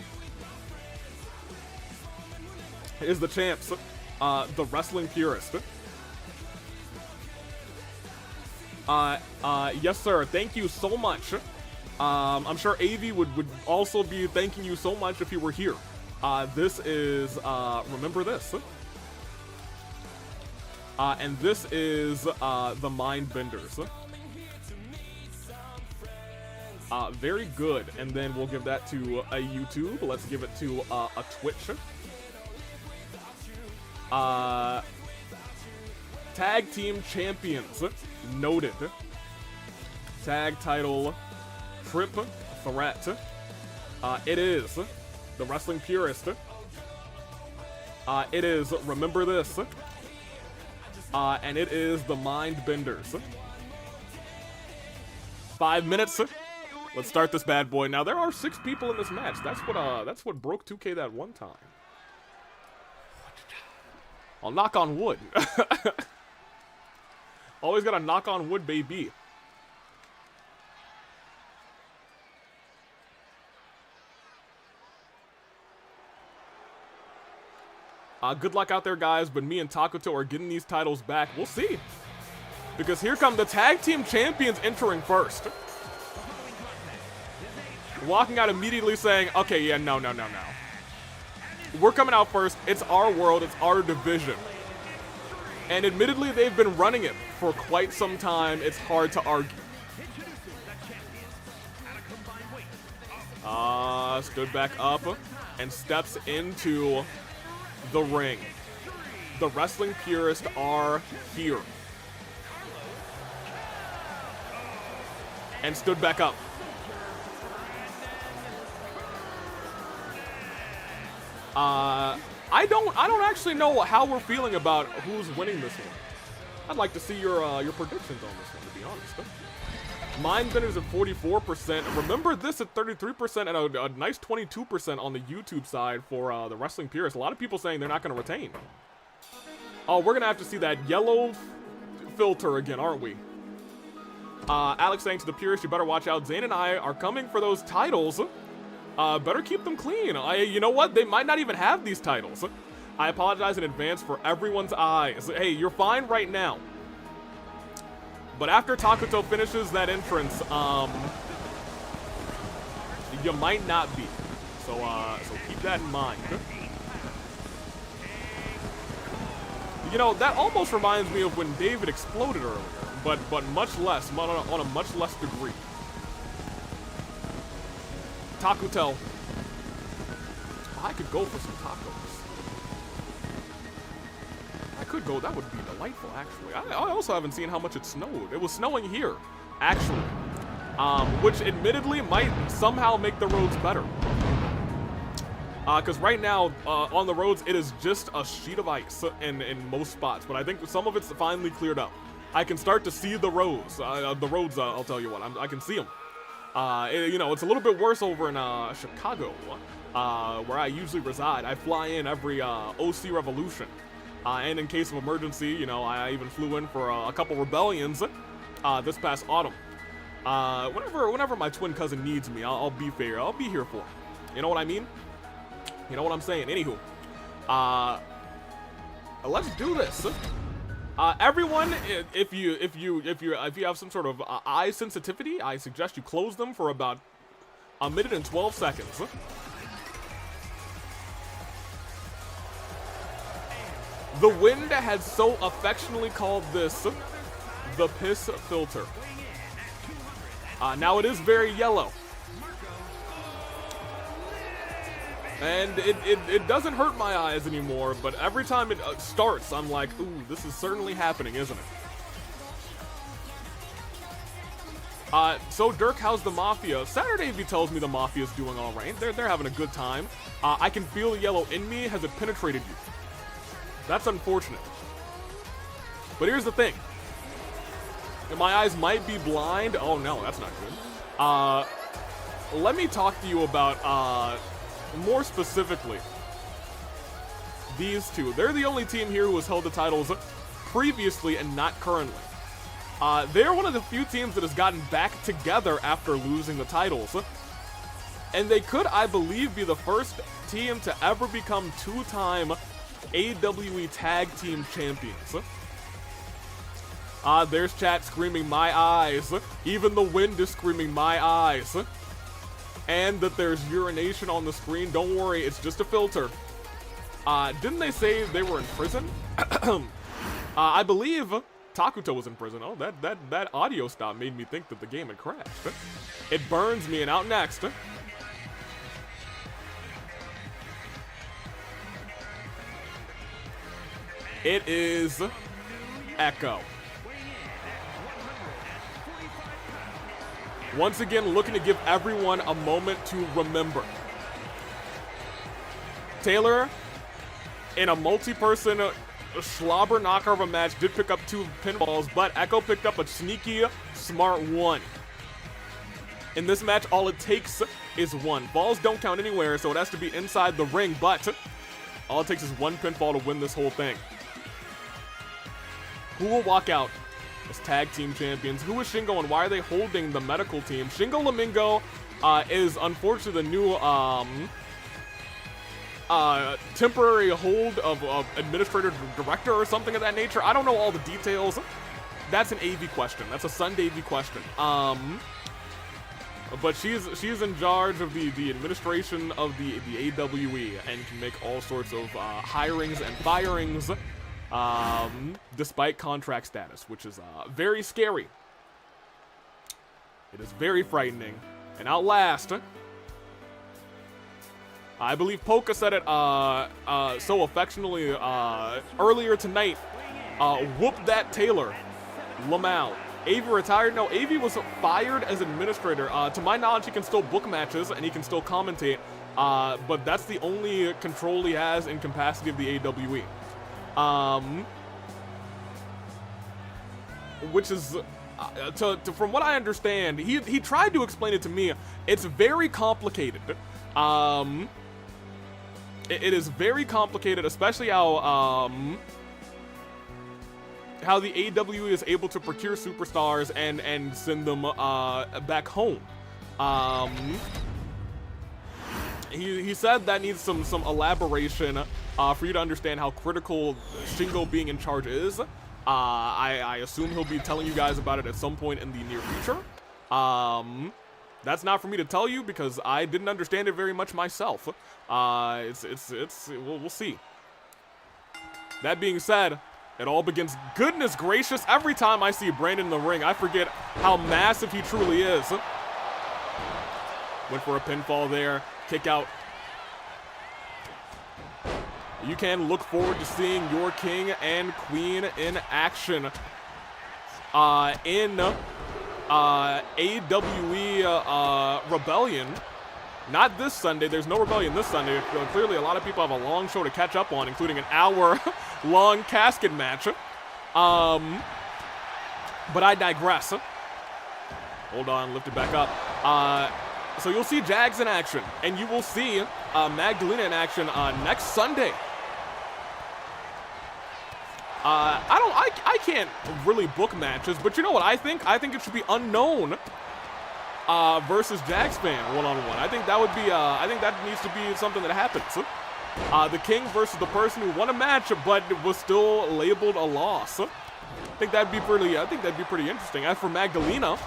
It is the champs, the wrestling purist. Yes, sir. Thank you so much. I'm sure AV would also be thanking you so much if you were here. This is, remember this. And this is, the Mind Benders. Very good. And then we'll give that to a YouTube. Let's give it to, a Twitch. Tag Team Champions. Noted. Tag title Trip Threat. It is the Wrestling Purist. It is Remember This. And it is the Mind Benders. 5 minutes. Let's start this bad boy. Now there are 6 people in this match. That's what broke 2K that one time. I'll knock on wood. Always gotta knock on wood, baby. Good luck out there, guys, but me and Takuto are getting these titles back. We'll see. Because here come the Tag Team Champions entering first. Walking out immediately saying, okay, yeah, no. We're coming out first. It's our world. It's our division. And admittedly, they've been running it for quite some time. It's hard to argue. Stood back up and steps into the ring. The Wrestling Purists are here. And stood back up. I don't actually know how we're feeling about who's winning this one. I'd like to see your predictions on this one, to be honest. Mindbenders at 44%. Remember this at 33% and a nice 22% on the YouTube side for the Wrestling Purists. A lot of people saying they're not going to retain. Oh, we're going to have to see that yellow filter again, aren't we? Alex saying to the Purists, you better watch out. Zane and I are coming for those titles. Better keep them clean. You know what? They might not even have these titles. I apologize in advance for everyone's eyes. Hey, you're fine right now. But after Takuto finishes that entrance, you might not be. So keep that in mind. You know, that almost reminds me of when David exploded earlier, but much less, on a much less degree. Takuto. I could go for some tacos. I could go. That would be delightful, actually. I also haven't seen how much it snowed. It was snowing here, actually. Which admittedly might somehow make the roads better. Because right now, on the roads, it is just a sheet of ice in most spots. But I think some of it's finally cleared up. I can start to see the roads. I'll tell you what, I can see them. You know, it's a little bit worse over in Chicago, where I usually reside. I fly in every OC Revolution. And in case of emergency, you know, I even flew in for a couple rebellions this past autumn. Whenever my twin cousin needs me, I'll be fair. I'll be here for him. You know what I mean? You know what I'm saying? Anywho, let's do this. Everyone, if you have some sort of eye sensitivity, I suggest you close them for about 1 minute and 12 seconds. The Wind had so affectionately called this the piss filter. Now it is very yellow. And it doesn't hurt my eyes anymore, but every time it starts, I'm like, ooh, this is certainly happening, isn't it? So Dirk, how's the Mafia? Saturday V tells me the Mafia's doing all right. They're having a good time. I can feel the yellow in me. Has it penetrated you? That's unfortunate. But here's the thing. My eyes might be blind. Oh no, that's not good. Let me talk to you about, more specifically, these two. They're the only team here who has held the titles previously and not currently. They're one of the few teams that has gotten back together after losing the titles. And they could, I believe, be the first team to ever become two-time AWE Tag Team Champions. There's chat screaming my eyes. Even the wind is screaming my eyes. And that there's urination on the screen. Don't worry, it's just a filter. Didn't they say they were in prison? I believe Takuto was in prison. Oh, that audio stop made me think that the game had crashed. It burns me, and out next. It is Ecko. Once again, looking to give everyone a moment to remember. Taylor, in a multi-person slobber knocker of a match, did pick up 2 pinfalls, but Ecko picked up a sneaky, smart 1. In this match, all it takes is 1. Falls don't count anywhere, so it has to be inside the ring, but all it takes is 1 pinfall to win this whole thing. Who will walk out as tag team champions? Who is Shingo, and why are they holding the medical team? Shingo Lamingo is unfortunately the new temporary hold of administrator director or something of that nature. I don't know all the details. That's an AV question. That's a Sunday AV question. But she's in charge of the administration of the AWE and can make all sorts of hirings and firings despite contract status, which is very scary. It is very frightening. And out last, I believe Polka said it so affectionately earlier tonight. Whoop that Taylor. Lamau. Avi retired? No, Avi was fired as administrator. To my knowledge, he can still book matches and he can still commentate. But that's the only control he has in capacity of the AWE. Which is, from what I understand, he tried to explain it to me. It's very complicated. It is very complicated, especially how the AWE is able to procure superstars and send them back home. He said that needs some elaboration for you to understand how critical Shingo being in charge is. I assume he'll be telling you guys about it at some point in the near future. That's not for me to tell you because I didn't understand it very much myself. We'll see. That being said, it all begins. Goodness gracious, every time I see Brandon in the ring, I forget how massive he truly is. Went for a pinfall there. Kick out. You can look forward to seeing your king and queen in action in AWE Rebellion. Not this Sunday. There's no Rebellion this Sunday. Clearly, a lot of people have a long show to catch up on, including an hour-long casket match. But I digress. Hold on, lift it back up. So you'll see Jags in action, and you will see Magdalena in action next Sunday. I can't really book matches, but you know what I think? I think it should be Unknown versus Jags fan one-on-one. I think that would be, I think that needs to be something that happens. The King versus the person who won a match but was still labeled a loss. I think that'd be pretty interesting. As for Magdalena,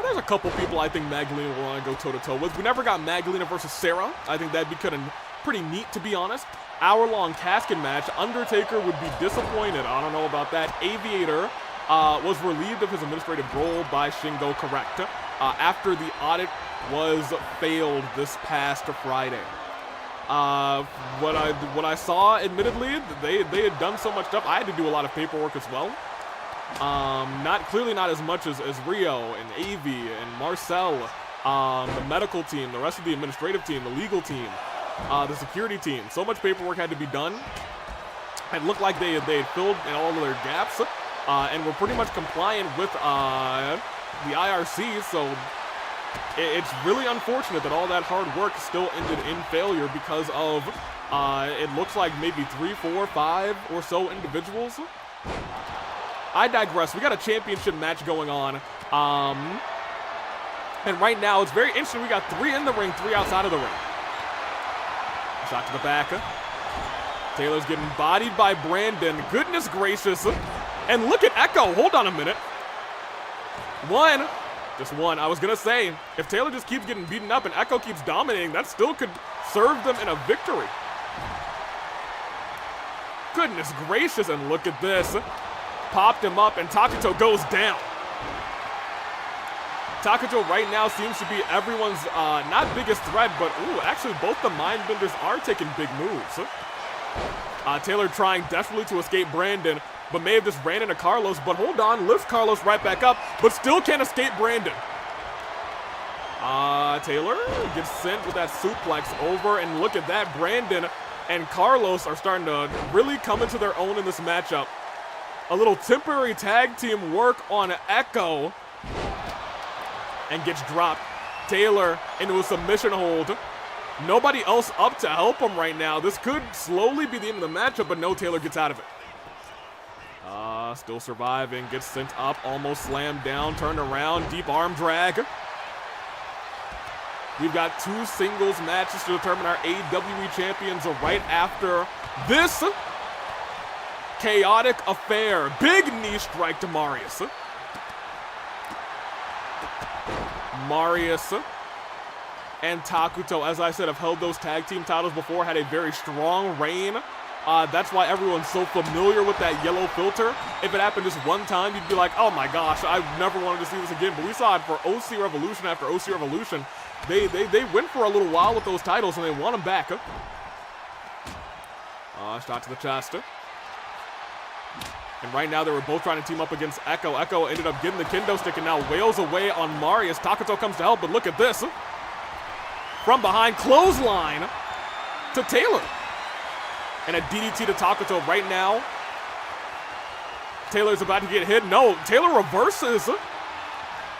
there's a couple people I think Magdalena will want to go toe-to-toe with. We never got Magdalena versus Sarah. I think that'd be pretty neat, to be honest. Hour-long casket match. Undertaker would be disappointed. I don't know about that. Aviator was relieved of his administrative role by Shingo, correct, after the audit was failed this past Friday. What I saw, admittedly, they had done so much stuff. I had to do a lot of paperwork as well. Clearly not as much as Rio and Avi and Marcel, the medical team, the rest of the administrative team, the legal team, the security team. So much paperwork had to be done. It looked like they had filled in all of their gaps, and were pretty much compliant with the IRC. So it's really unfortunate that all that hard work still ended in failure because of it looks like maybe 3, 4, 5 or so individuals. I digress. We got a championship match going on. And right now, it's very interesting. We got 3 in the ring, 3 outside of the ring. Shot to the back. Taylor's getting bodied by Brandon. Goodness gracious. And look at Ecko. Hold on a minute. One. Just one. I was going to say, if Taylor just keeps getting beaten up and Ecko keeps dominating, that still could serve them in a victory. Goodness gracious. And look at this. Popped him up and Takuto goes down. Takuto right now seems to be everyone's not biggest threat, but ooh, actually both the Mindbenders are taking big moves. Taylor trying desperately to escape Brandon, but may have just ran into Carlos, but hold on, lifts Carlos right back up, but still can't escape Brandon. Taylor gets sent with that suplex over, and look at that, Brandon and Carlos are starting to really come into their own in this matchup. A little temporary tag team work on Ecko, and gets dropped. Taylor into a submission hold. Nobody else up to help him right now. This could slowly be the end of the matchup, but no, Taylor gets out of it. Still surviving, gets sent up, almost slammed down, turned around, deep arm drag. We've got 2 singles matches to determine our AWE champions right after this chaotic affair. Big knee strike to Marius. Marius and Takuto, as I said, have held those tag team titles before, had a very strong reign. That's why everyone's so familiar with that yellow filter. If it happened just one time, you'd be like, oh my gosh, I never wanted to see this again. But we saw it for OC Revolution after OC Revolution. They went for a little while with those titles, and they won them back. Shot to the chest. And right now, they were both trying to team up against Ecko. Ecko ended up getting the kendo stick and now wails away on Marius. Takuto comes to help, but look at this. From behind, clothesline to Taylor. And a DDT to Takuto right now. Taylor's about to get hit. No, Taylor reverses.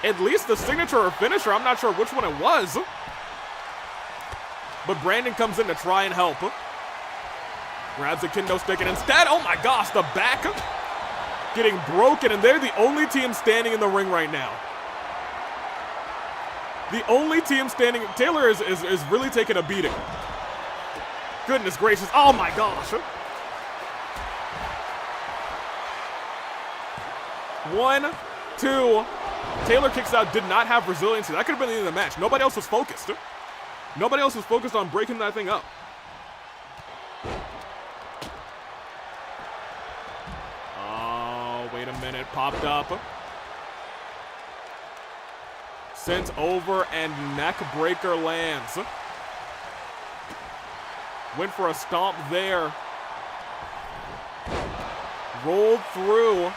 At least the signature or finisher. I'm not sure which one it was. But Brandon comes in to try and help. Grabs the kendo stick and instead, oh my gosh, the back getting broken, and they're the only team standing in the ring right now. The only team standing. Taylor is really taking a beating. Goodness gracious. Oh my gosh. 1, 2. Taylor kicks out, did not have resiliency. That could have been the end of the match. Nobody else was focused. Nobody else was focused on breaking that thing up. Wait a minute, popped up. Sent over and neck breaker lands. Went for a stomp there. Rolled through.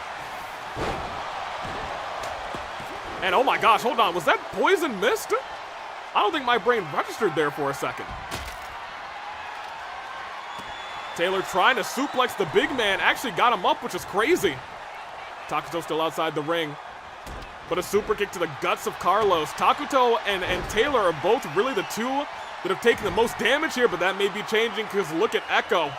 And oh my gosh, hold on, was that poison mist? I don't think my brain registered there for a second. Taylor trying to suplex the big man, actually got him up, which is crazy. Takuto still outside the ring, but a super kick to the guts of Carlos. Takuto and Taylor are both really the two that have taken the most damage here, but that may be changing because look at Ecko.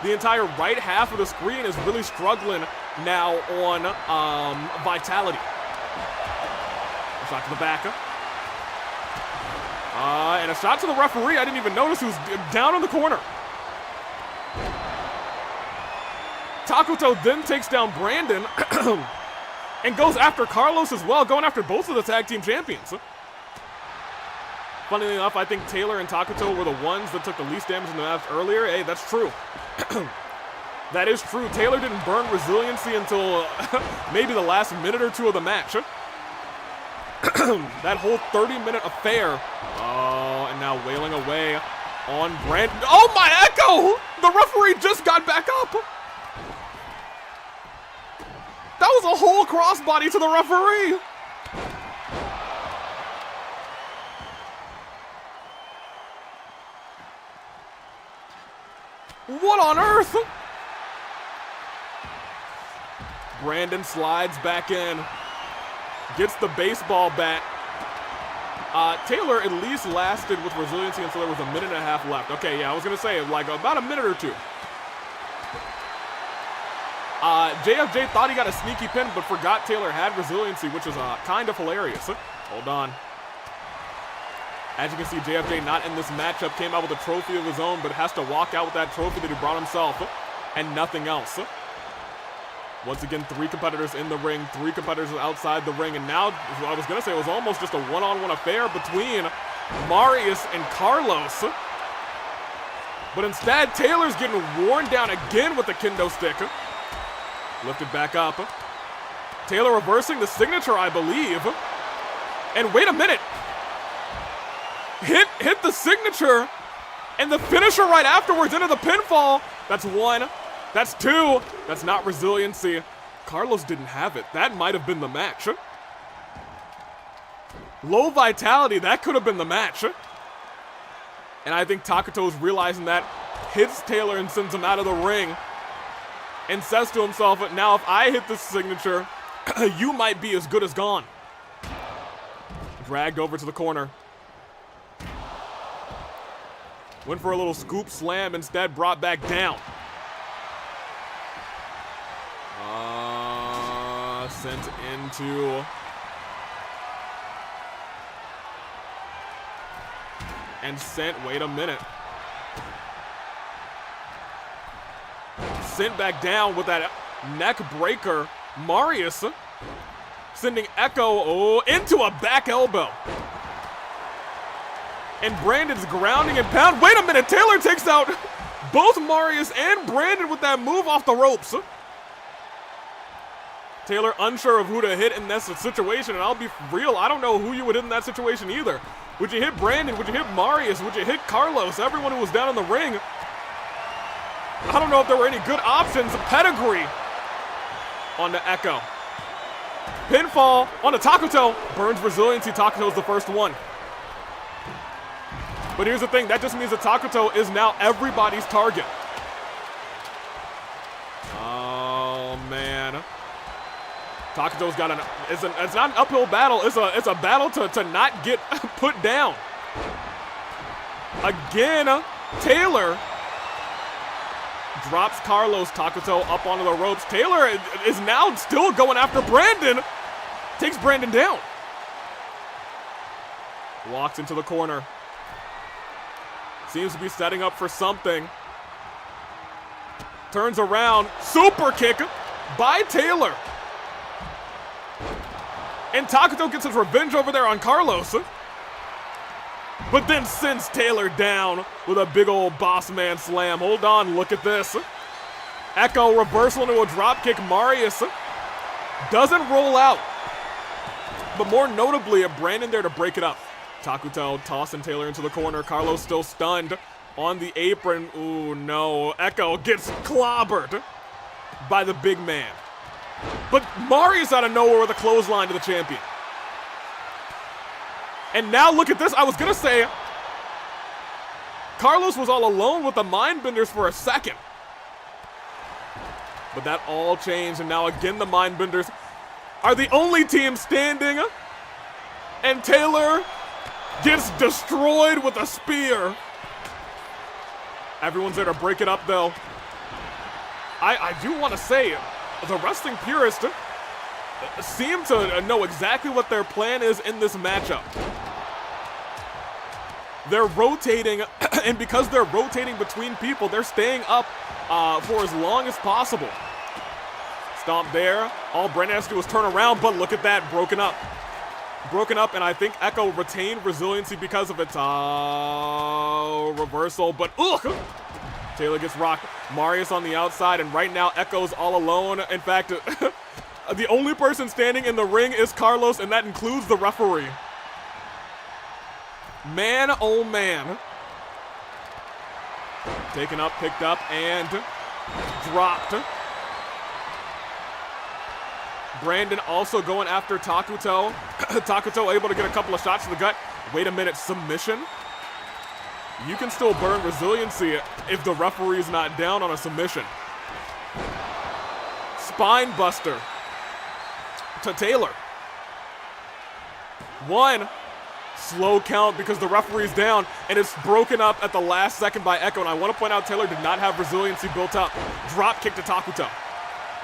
The entire right half of the screen is really struggling now on Vitality. A shot to the back. And a shot to the referee. I didn't even notice who's down in the corner. Takuto then takes down Brandon and goes after Carlos as well, going after both of the tag team champions. Funnily enough, I think Taylor and Takuto were the ones that took the least damage in the match earlier. Hey, that's true. That is true. Taylor didn't burn resiliency until maybe the last minute or two of the match. That whole 30-minute affair. Oh, and now wailing away on Brandon. Oh my Ecko! The referee just got back up. That was a whole crossbody to the referee. What on earth? Brandon slides back in. Gets the baseball bat. Taylor at least lasted with resiliency until there was a minute and a half left. Okay, yeah, I was going to say, like, about a minute or two. JFJ thought he got a sneaky pin, but forgot Taylor had resiliency, which is kind of hilarious. Hold on. As you can see, JFJ not in this matchup, came out with a trophy of his own, but has to walk out with that trophy that he brought himself and nothing else. Once again, 3 competitors in the ring, 3 competitors outside the ring, and now, I was going to say, it was almost just a one-on-one affair between Marius and Carlos. But instead, Taylor's getting worn down again with the kendo stick. Lifted back up. Taylor reversing the signature, I believe. And wait a minute. Hit the signature and the finisher right afterwards into the pinfall. That's 1. That's 2. That's not resiliency. Carlos didn't have it. That might have been the match. Low vitality, that could have been the match. And I think Takuto's realizing that, hits Taylor and sends him out of the ring, and says to himself, now if I hit this signature, you might be as good as gone. Dragged over to the corner. Went for a little scoop slam, instead brought back down. Sent into... And sent, wait a minute. Sent back down with that neck breaker. Marius sending Ecko into a back elbow. And Brandon's grounding and pound. Wait a minute, Taylor takes out both Marius and Brandon with that move off the ropes. Taylor unsure of who to hit in this situation, and I'll be real, I don't know who you would hit in that situation either. Would you hit Brandon? Would you hit Marius? Would you hit Carlos? Everyone who was down in the ring. I don't know if there were any good options. Pedigree on the Ecko. Pinfall on the Takuto. Burns resiliency. Takuto's the first one. But here's the thing. That just means that Takuto is now everybody's target. Oh, man. Takuto's got it's not an uphill battle, it's a battle to not get put down. Again, Taylor drops Carlos. Takuto up onto the ropes. Taylor is now still going after Brandon. Takes Brandon down. Walks into the corner. Seems to be setting up for something. Turns around, super kick by Taylor. And Takuto gets his revenge over there on Carlos. But then sends Taylor down with a big old boss man slam. Hold on, look at this. Ecko reversal into a dropkick. Marius doesn't roll out. But more notably, Brandon there to break it up. Takuto tossing Taylor into the corner. Carlos still stunned on the apron. Ooh, no. Ecko gets clobbered by the big man. But Marius out of nowhere with a clothesline to the champion. And now look at this. I was going to say, Carlos was all alone with the Mindbenders for a second. But that all changed, and now again the Mindbenders are the only team standing. And Taylor gets destroyed with a spear. Everyone's there to break it up, though. I do want to say, the wrestling purists seem to know exactly what their plan is in this matchup. They're rotating, and because they're rotating between people, they're staying up for as long as possible. Stomp there. All Brandon has to do is turn around, but look at that, broken up. Broken up, and I think Ecko retained resiliency because of its reversal, but ugh! Taylor gets rocked. Marius on the outside, and right now Ecko's all alone. In fact, the only person standing in the ring is Carlos, and that includes the referee. Man, oh man. Taken up, picked up, and dropped. Brandon also going after Takuto. Takuto able to get a couple of shots to the gut. Wait a minute, submission? You can still burn resiliency if the referee's not down on a submission. Spine buster to Taylor. 1. Slow count because the referee's down, and it's broken up at the last second by Ecko. And I want to point out Taylor did not have resiliency built up. Drop kick to Takuto.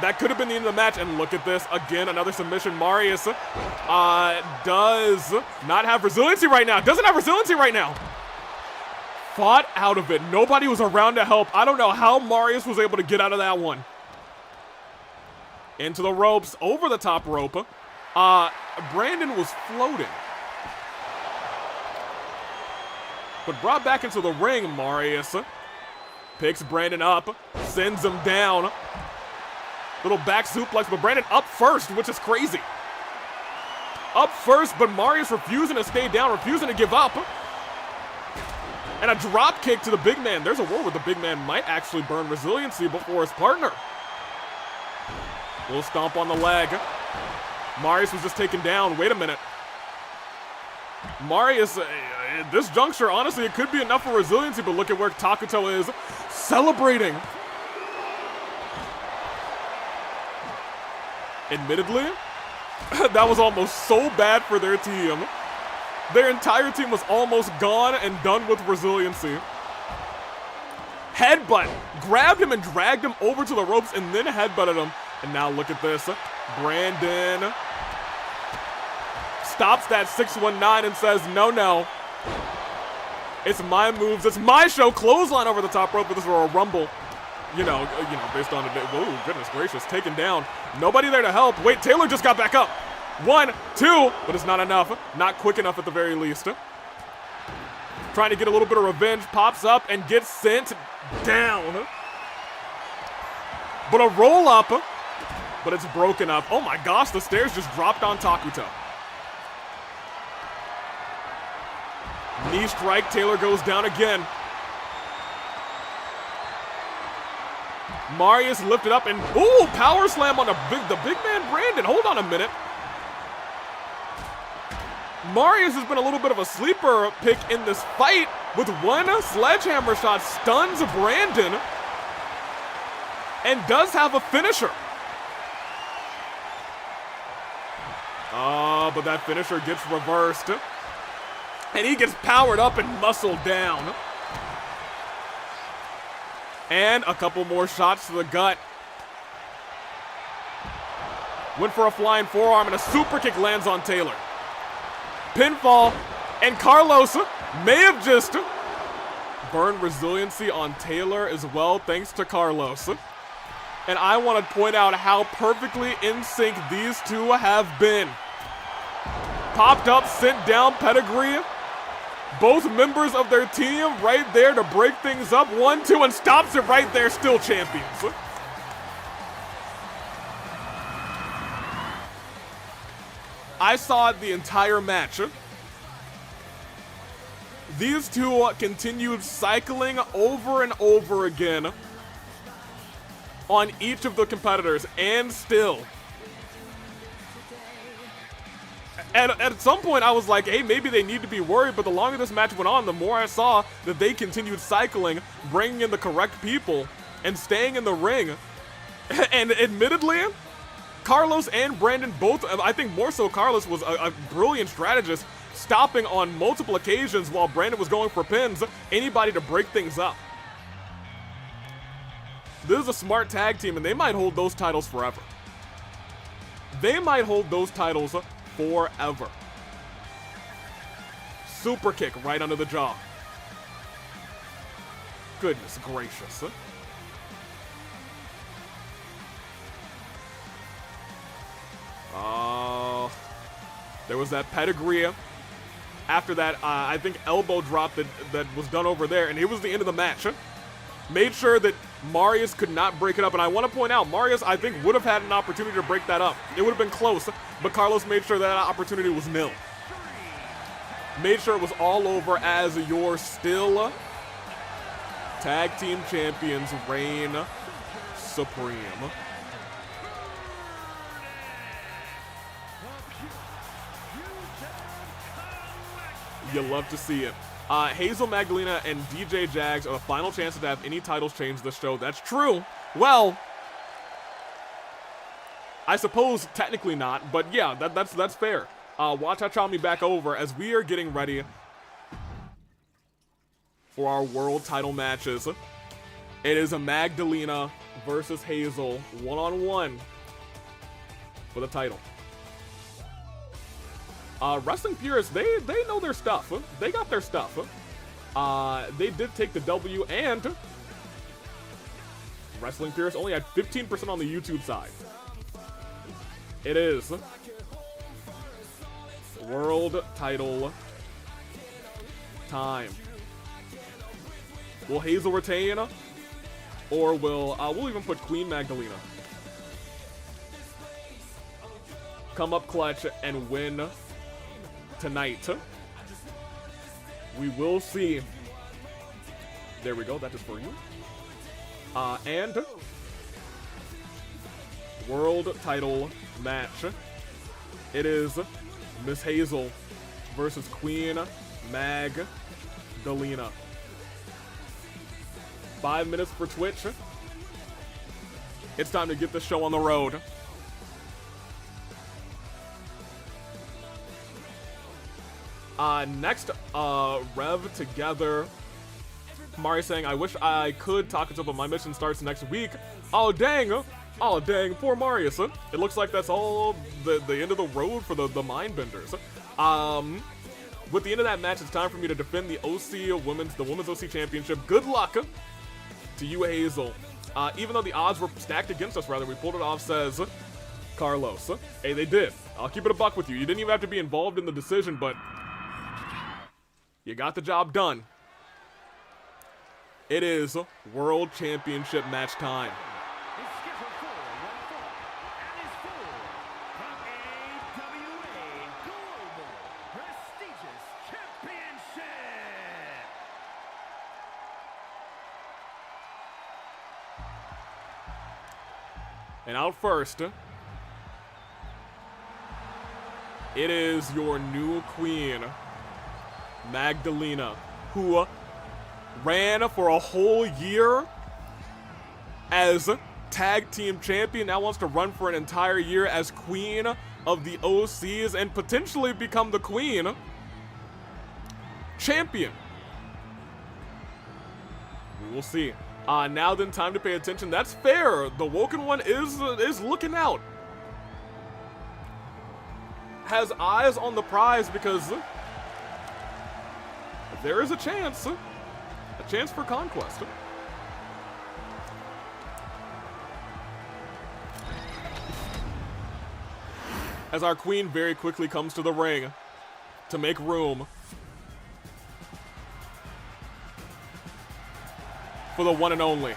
That could have been the end of the match, and look at this. Again, another submission. Marius does not have resiliency right now. Doesn't have resiliency right now. Fought out of it. Nobody was around to help. I don't know how Marius was able to get out of that one. Into the ropes, over the top rope. Brandon was floating. But brought back into the ring, Marius picks Brandon up, sends him down. Little back suplex, but Brandon up first, which is crazy. Up first, but Marius refusing to stay down, refusing to give up. And a drop kick to the big man. There's a world where the big man might actually burn resiliency before his partner. Little stomp on the leg. Marius was just taken down. Wait a minute. Marius, at this juncture, honestly, it could be enough for resiliency, but look at where Takuto is celebrating. Admittedly, that was almost so bad for their team. Their entire team was almost gone and done with resiliency. Headbutt, grabbed him and dragged him over to the ropes and then headbutted him. And now look at this. Brandon stops that 619 and says, no, no. It's my moves. It's my show. Clothesline over the top rope, but this is a rumble. You know, based on the, whoa, goodness gracious, taken down. Nobody there to help. Wait, Taylor just got back up. 1, 2, but it's not enough. Not quick enough at the very least. Trying to get a little bit of revenge, pops up and gets sent down. But a roll up, but it's broken up. Oh my gosh, the stairs just dropped on Takuto. Knee strike, Taylor goes down again. Marius lifted up and, ooh, power slam on the big man Brandon. Hold on a minute. Marius has been a little bit of a sleeper pick in this fight with one sledgehammer shot, stuns Brandon, and does have a finisher. But that finisher gets reversed, and he gets powered up and muscled down. And a couple more shots to the gut. Went for a flying forearm, and a super kick lands on Taylor. Pinfall, and Carlos may have just burned resiliency on Taylor as well, thanks to Carlos. And I want to point out how perfectly in sync these two have been. Popped up, sent down pedigree. Both members of their team right there to break things up. 1, 2, and stops it right there, still champions. I saw the entire match. These two continued cycling over and over again on each of the competitors, and still. And at some point I was like, hey, maybe they need to be worried, but the longer this match went on, the more I saw that they continued cycling, bringing in the correct people, and staying in the ring. And admittedly, Carlos and Brandon both, I think more so Carlos, was a brilliant strategist, stopping on multiple occasions while Brandon was going for pins, anybody to break things up. This is a smart tag team, and they might hold those titles forever. They might hold those titles forever. Super kick right under the jaw. Goodness gracious. There was that pedigree. After that, I think elbow drop that was done over there, and it was the end of the match. Made sure that Marius could not break it up, and I want to point out, Marius, I think, would have had an opportunity to break that up. It would have been close, but Carlos made sure that opportunity was nil. Made sure it was all over as your still tag team champions reign supreme. You love to see it. Hazel, Magdalena, and DJ Jags are the final chances to have any titles change this show. That's true. Well, I suppose technically not, but yeah, that's fair. Watch me back over as we are getting ready for our world title matches. It is a Magdalena versus Hazel, one-on-one for the title. Wrestling purists, they know their stuff. They got their stuff. They did take the W, and Wrestling purists only had 15% on the YouTube side. It is world title time. Will Hazel retain, or will we'll even put Queen Magdalena come up clutch and win tonight? We will see. There we go. That is for you. And world title match. It is Miss Hazel versus Queen Magdalena. 5 minutes for Twitch. It's time to get the show on the road. Next, Rev together. Marius saying, I wish I could Takuto, but my mission starts next week. Oh, dang. Oh, dang. Poor Marius. It looks like that's all the end of the road for the Mindbenders. With the end of that match, it's time for me to defend the Women's OC Championship. Good luck to you, Hazel. Even though the odds were stacked against us, rather, we pulled it off, says Carlos. Hey, they did. I'll keep it a buck with you. You didn't even have to be involved in the decision, but you got the job done. It is World Championship match time. Is scheduled for 1 fall and is full from AWA Global Prestigious Championship. And out first, it is your new queen, Magdalena, who ran for a whole year as tag team champion, now wants to run for an entire year as queen of the OCs and potentially become the queen champion. We will see. Now then, time to pay attention. That's fair. The Woken one is looking out. Has eyes on the prize because there is a chance for Conquest. As our queen very quickly comes to the ring to make room for the one and only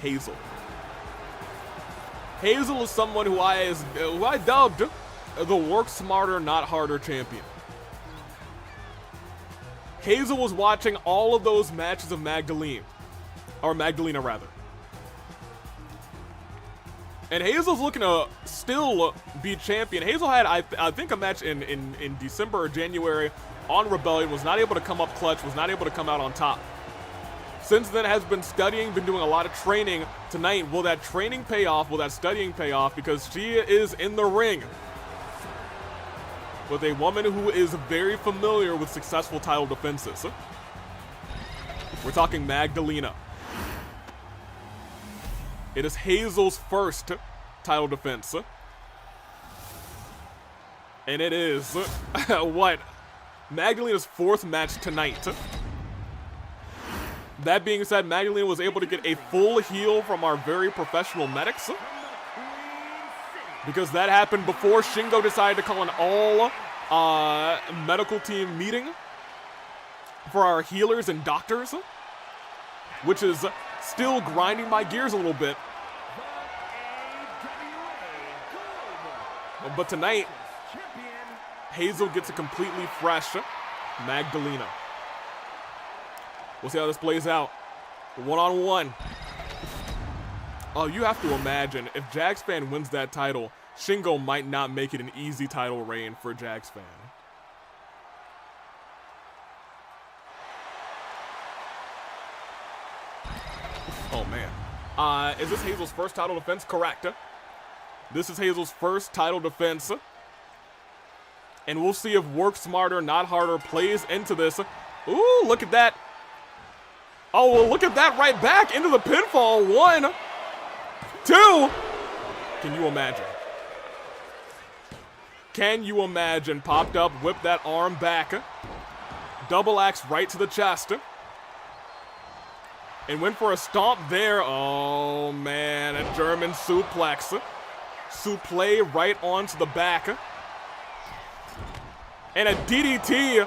Hazel. Hazel is someone who I dubbed the work smarter, not harder champion. Hazel was watching all of those matches of Magdalena rather. And Hazel's looking to still be champion. Hazel had, I think, a match in December or January on Rebellion, was not able to come up clutch, was not able to come out on top. Since then has been studying, been doing a lot of training. Tonight, will that training pay off? Will that studying pay off? Because she is in the ring with a woman who is very familiar with successful title defenses. We're talking Magdalena. It is Hazel's first title defense. And it is, what? Magdalena's fourth match tonight. That being said, Magdalena was able to get a full heal from our very professional medics. Because that happened before Shingo decided to call an all medical team meeting for our healers and doctors, which is still grinding my gears a little bit. But tonight, Hazel gets a completely fresh Magdalena. We'll see how this plays out. One-on-one. Oh, you have to imagine, if Jags Fan wins that title, Shingo might not make it an easy title reign for Jags Fan. Oh, man. Is this Hazel's first title defense? Correct. This is Hazel's first title defense. And we'll see if Work Smarter, Not Harder plays into this. Ooh, look at that. Oh, well, look at that right back into the pinfall. 1, 2. Can you imagine? Can you imagine? Popped up, whipped that arm back. Double axe right to the chest. And went for a stomp there. Oh, man, a German suplex. Suplex right onto the back. And a DDT.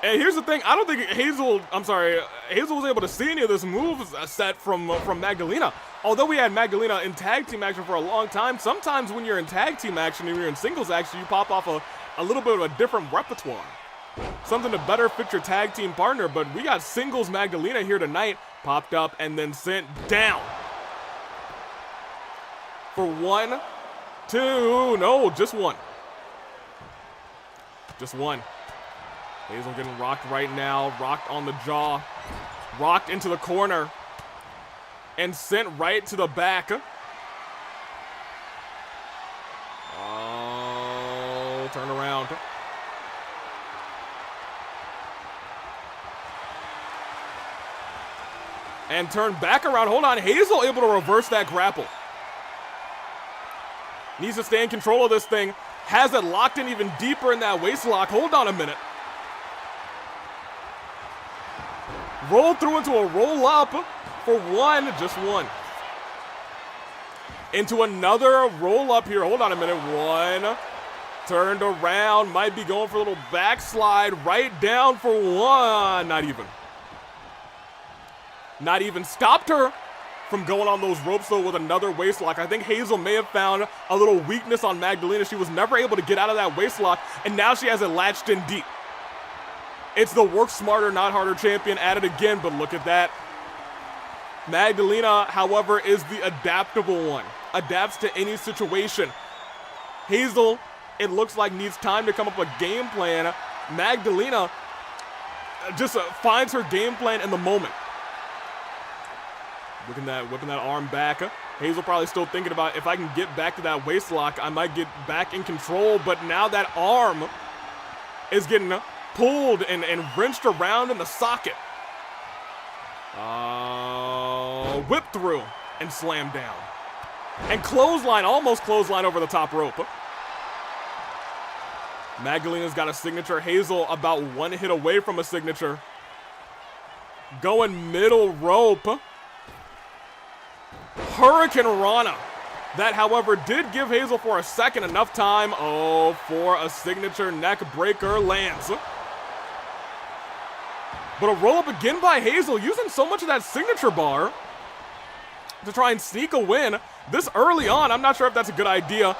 And here's the thing, I don't think Hazel was able to see any of this move set from Magdalena. Although we had Magdalena in tag team action for a long time, sometimes when you're in tag team action and you're in singles action, you pop off a little bit of a different repertoire. Something to better fit your tag team partner, but we got singles Magdalena here tonight, popped up and then sent down. For 1, 2, no, just 1. Just 1. Hazel getting rocked right now, rocked on the jaw, rocked into the corner, and sent right to the back. Oh, turn around. And turn back around. Hold on, Hazel able to reverse that grapple. Needs to stay in control of this thing. Has it locked in even deeper in that waist lock. Hold on a minute. Roll through into a roll up for 1, just 1. Into another roll up here. Hold on a minute. 1. Turned around. Might be going for a little backslide. Right down for 1. Not even. Not even. Stopped her from going on those ropes though with another waist lock. I think Hazel may have found a little weakness on Magdalena. She was never able to get out of that waist lock, and now she has it latched in deep. It's the work smarter, not harder champion at it again, but look at that. Magdalena, however, is the adaptable one. Adapts to any situation. Hazel, it looks like, needs time to come up with a game plan. Magdalena just finds her game plan in the moment. Whipping that arm back. Hazel probably still thinking about, if I can get back to that waist lock, I might get back in control, but now that arm is getting pulled and wrenched around in the socket. Whip through and slam down. And clothesline, almost clothesline over the top rope. Magdalena's got a signature. Hazel about 1 hit away from a signature. Going middle rope. Hurricane Rana. That, however, did give Hazel for a second enough time. Oh, for a signature neck breaker lands. But a roll-up again by Hazel, using so much of that signature bar to try and sneak a win. This early on, I'm not sure if that's a good idea,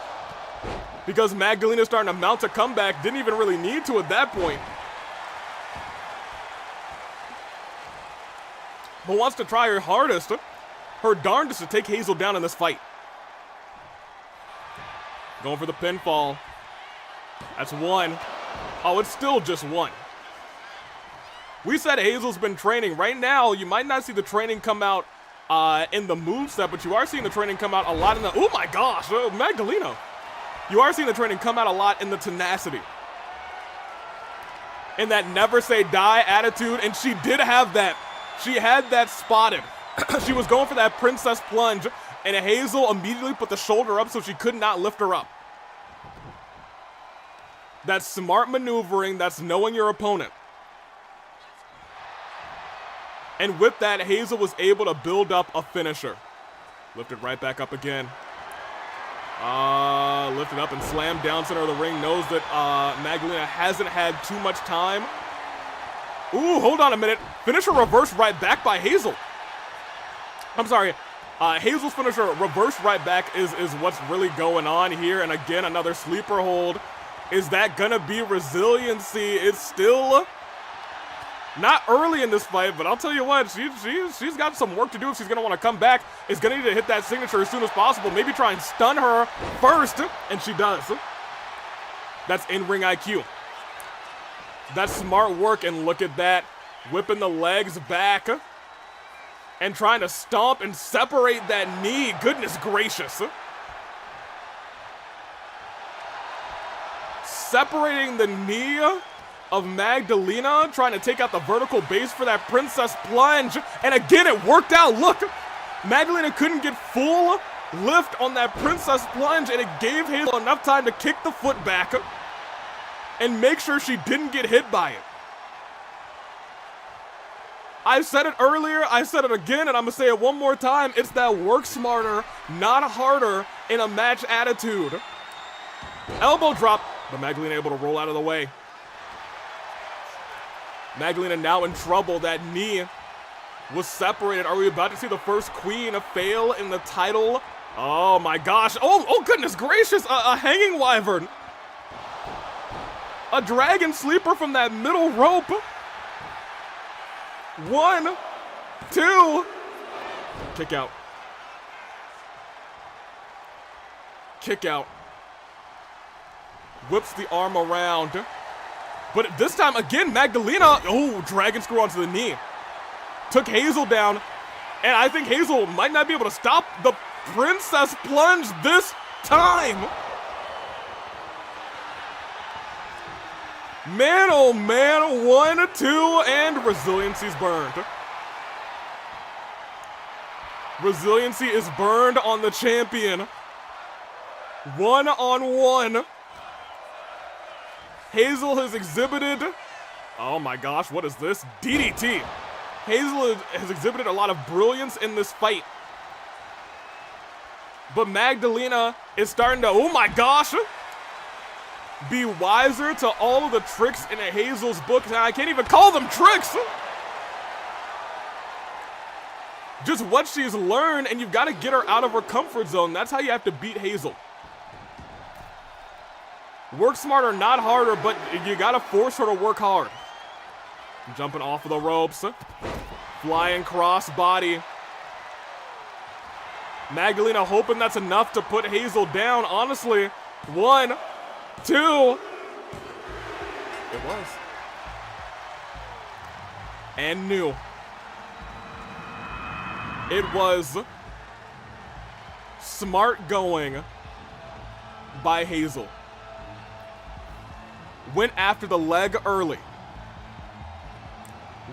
because Magdalena's starting to mount a comeback. Didn't even really need to at that point. But wants to try her hardest, her darndest, to take Hazel down in this fight. Going for the pinfall. That's 1. Oh, it's still just 1. We said Hazel's been training. Right now, you might not see the training come out in the moveset, but you are seeing the training come out a lot in the... Oh my gosh, Magdalena. You are seeing the training come out a lot in the tenacity. In that never say die attitude, and she did have that. She had that spotted. She was going for that princess plunge, and Hazel immediately put the shoulder up so she could not lift her up. That's smart maneuvering. That's knowing your opponent. And with that, Hazel was able to build up a finisher. Lifted right back up again. Lifted up and slammed down center of the ring. Knows that Magdalena hasn't had too much time. Ooh, hold on a minute. Finisher reversed right back by Hazel. I'm sorry. Hazel's finisher reversed right back is what's really going on here. And again, another sleeper hold. Is that gonna be resiliency? It's still not early in this fight, but I'll tell you what, she's got some work to do if she's gonna want to come back. Is gonna need to hit that signature as soon as possible. Maybe try and stun her first, and she does. That's in-ring IQ. That's smart work, and look at that. Whipping the legs back and trying to stomp and separate that knee. Goodness gracious. Separating the knee of Magdalena trying to take out the vertical base for that princess plunge. And again, it worked out. Look, Magdalena couldn't get full lift on that princess plunge, and it gave Hazel enough time to kick the foot back and make sure she didn't get hit by it. I said it earlier, I said it again, and I'm gonna say it one more time. It's that work smarter, not harder in a match attitude. Elbow drop, but Magdalena able to roll out of the way. Magdalena now in trouble. That knee was separated. Are we about to see the first queen fail in the title? Oh my gosh. Oh goodness gracious. A hanging wyvern. A dragon sleeper from that middle rope. 1, 2. Kick out. Kick out. Whips the arm around. But this time, again, Magdalena, dragon screw onto the knee. Took Hazel down, and I think Hazel might not be able to stop the princess plunge this time. Man, oh man, 1, 2, and resiliency's burned. Resiliency is burned on the champion. 1-on-1. Hazel has exhibited, oh my gosh, what is this? DDT. Hazel has exhibited a lot of brilliance in this fight. But Magdalena is starting to, oh my gosh, be wiser to all of the tricks in Hazel's book. I can't even call them tricks. Just what she's learned, and you've got to get her out of her comfort zone. That's how you have to beat Hazel. Work smarter, not harder, but you gotta force her to work hard. Jumping off of the ropes. Flying cross body. Magdalena hoping that's enough to put Hazel down. Honestly, 1, 2. It was. And new. It was smart going by Hazel. Went after the leg early.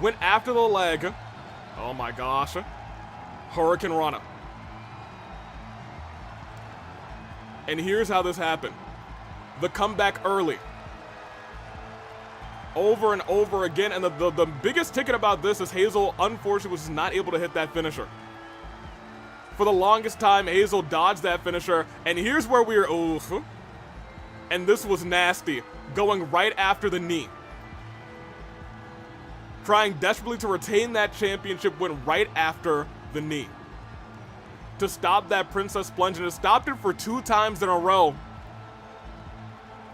Went after the leg. Oh my gosh. Hurricane Rana. And here's how this happened. The comeback early. Over and over again. And the biggest ticket about this is Hazel, unfortunately, was not able to hit that finisher. For the longest time, Hazel dodged that finisher. And here's where we were, oof. And this was nasty. Going right after the knee. Trying desperately to retain that championship, went right after the knee. To stop that princess plunge, and it stopped it for 2 times in a row.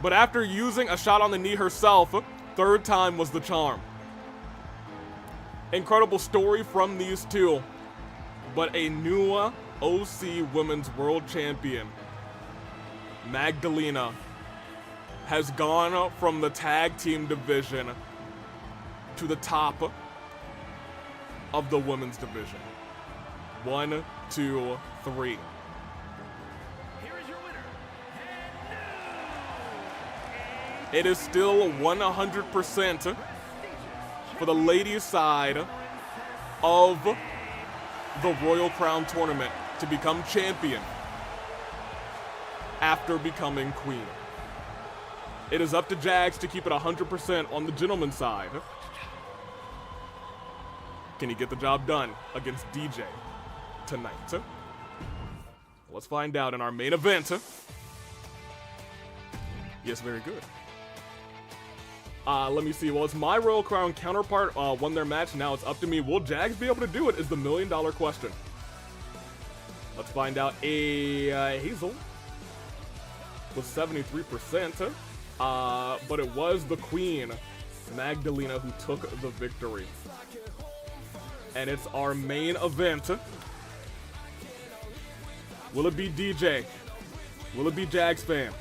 But after using a shot on the knee herself, 3rd time was the charm. Incredible story from these two. But a new OC Women's World Champion, Magdalena, has gone from the tag team division to the top of the women's division. 1, 2, 3. Here is your winner. It is still 100% for the ladies' side of the Royal Crown Tournament to become champion after becoming queen. It is up to Jags to keep it 100% on the gentleman's side. Can he get the job done against DJ tonight? Let's find out in our main event. Yes, very good. Let me see. Well, it's my Royal Crown counterpart won their match. Now it's up to me. Will Jags be able to do it is the $1 million question. Let's find out. Hazel was 73%. But it was the queen, Magdalena, who took the victory. And it's our main event. Will it be DJ? Will it be Jags fan?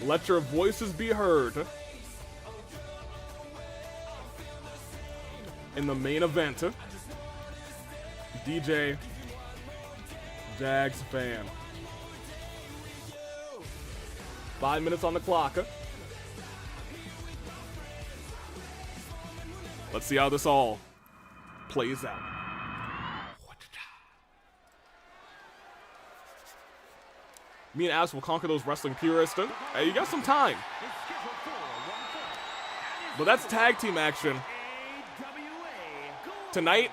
Let your voices be heard in the main event. DJ, Jags fan. 5 minutes on the clock. Let's see how this all plays out. Me and Ash will conquer those wrestling purists. Hey, you got some time. But that's tag team action. Tonight,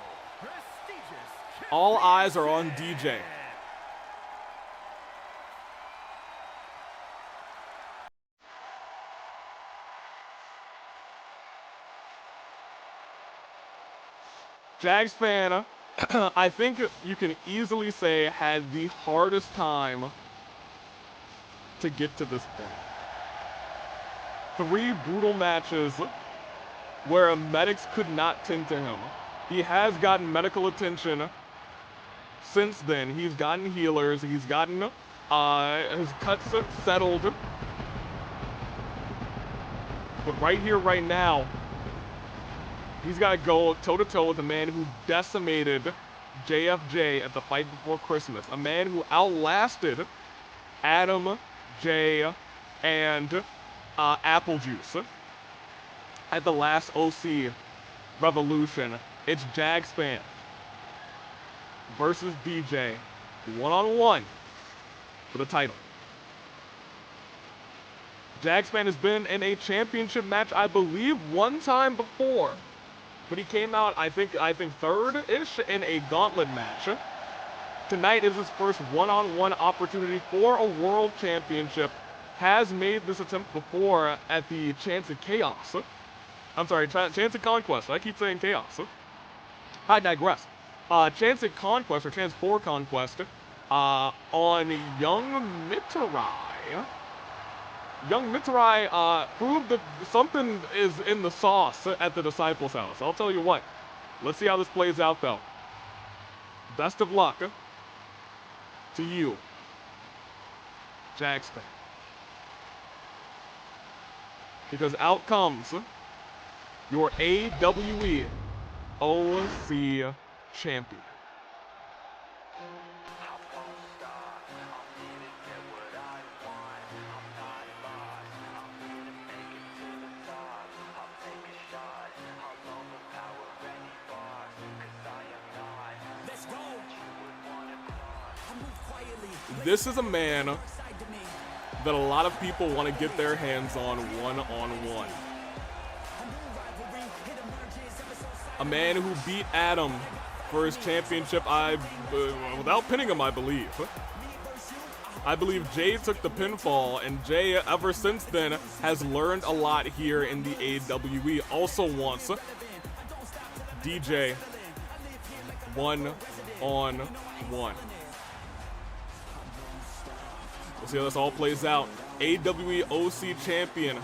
all eyes are on DJ. Jags fan, I think you can easily say had the hardest time to get to this point. 3 brutal matches where medics could not tend to him. He has gotten medical attention since then. He's gotten healers. He's gotten his cuts settled. But right here, right now, he's got to go toe-to-toe with a man who decimated JFJ at the Fight Before Christmas. A man who outlasted Adam, Jay, and Applejuice at the last OC Revolution. It's Jags fan versus DJ, one-on-one for the title. Jags fan has been in a championship match, I believe, one time before, but he came out, I think third-ish in a gauntlet match. Tonight is his first one-on-one opportunity for a world championship. Has made this attempt before at the Chance of Chaos. I'm sorry, Chance of Conquest. I keep saying Chaos. I digress. Chance of Conquest, or Chance for Conquest, on Young Mitarai. Young Mitarai proved that something is in the sauce at the Disciples' house. I'll tell you what. Let's see how this plays out, though. Best of luck to you, Jags fan. Because out comes your AWE OC champion. This is a man that a lot of people want to get their hands on one-on-one. A man who beat Adam for his championship, without pinning him, I believe. I believe Jay took the pinfall, and Jay, ever since then, has learned a lot here in the AWE. Also wants DJ one-on-one. We'll see how this all plays out. AWE OC champion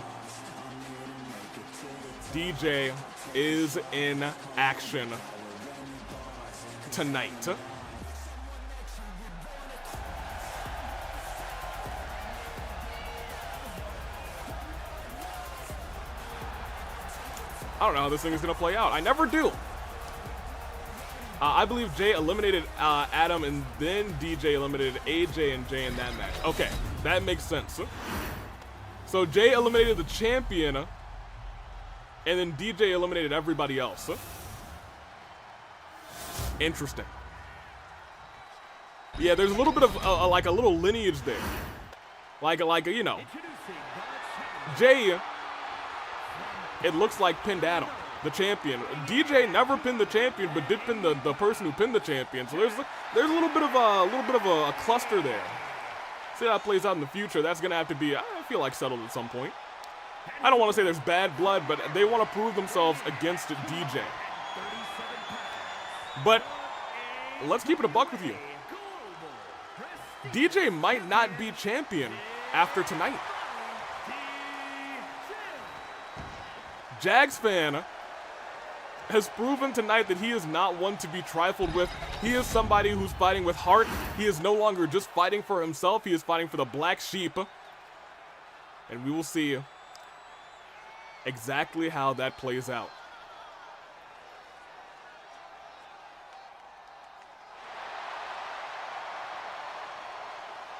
DJ is in action tonight. I don't know how this thing is going to play out. I never do. I believe Jay eliminated Adam, and then DJ eliminated AJ and Jay in that match. Okay, that makes sense. So Jay eliminated the champion, and then DJ eliminated everybody else. Interesting. Yeah, there's a little bit of like a little lineage there. Like you know, Jay, it looks like pinned Adam, the champion. DJ never pinned the champion, but did pin the person who pinned the champion. So there's a little bit of a cluster there. See how that plays out in the future. That's gonna have to be, I feel like, settled at some point. I don't want to say there's bad blood, but they want to prove themselves against DJ. But let's keep it a buck with you. DJ might not be champion after tonight. Jags fan has proven tonight that he is not one to be trifled with. He is somebody who's fighting with heart. He is no longer just fighting for himself. He is fighting for the black sheep. And we will see exactly how that plays out.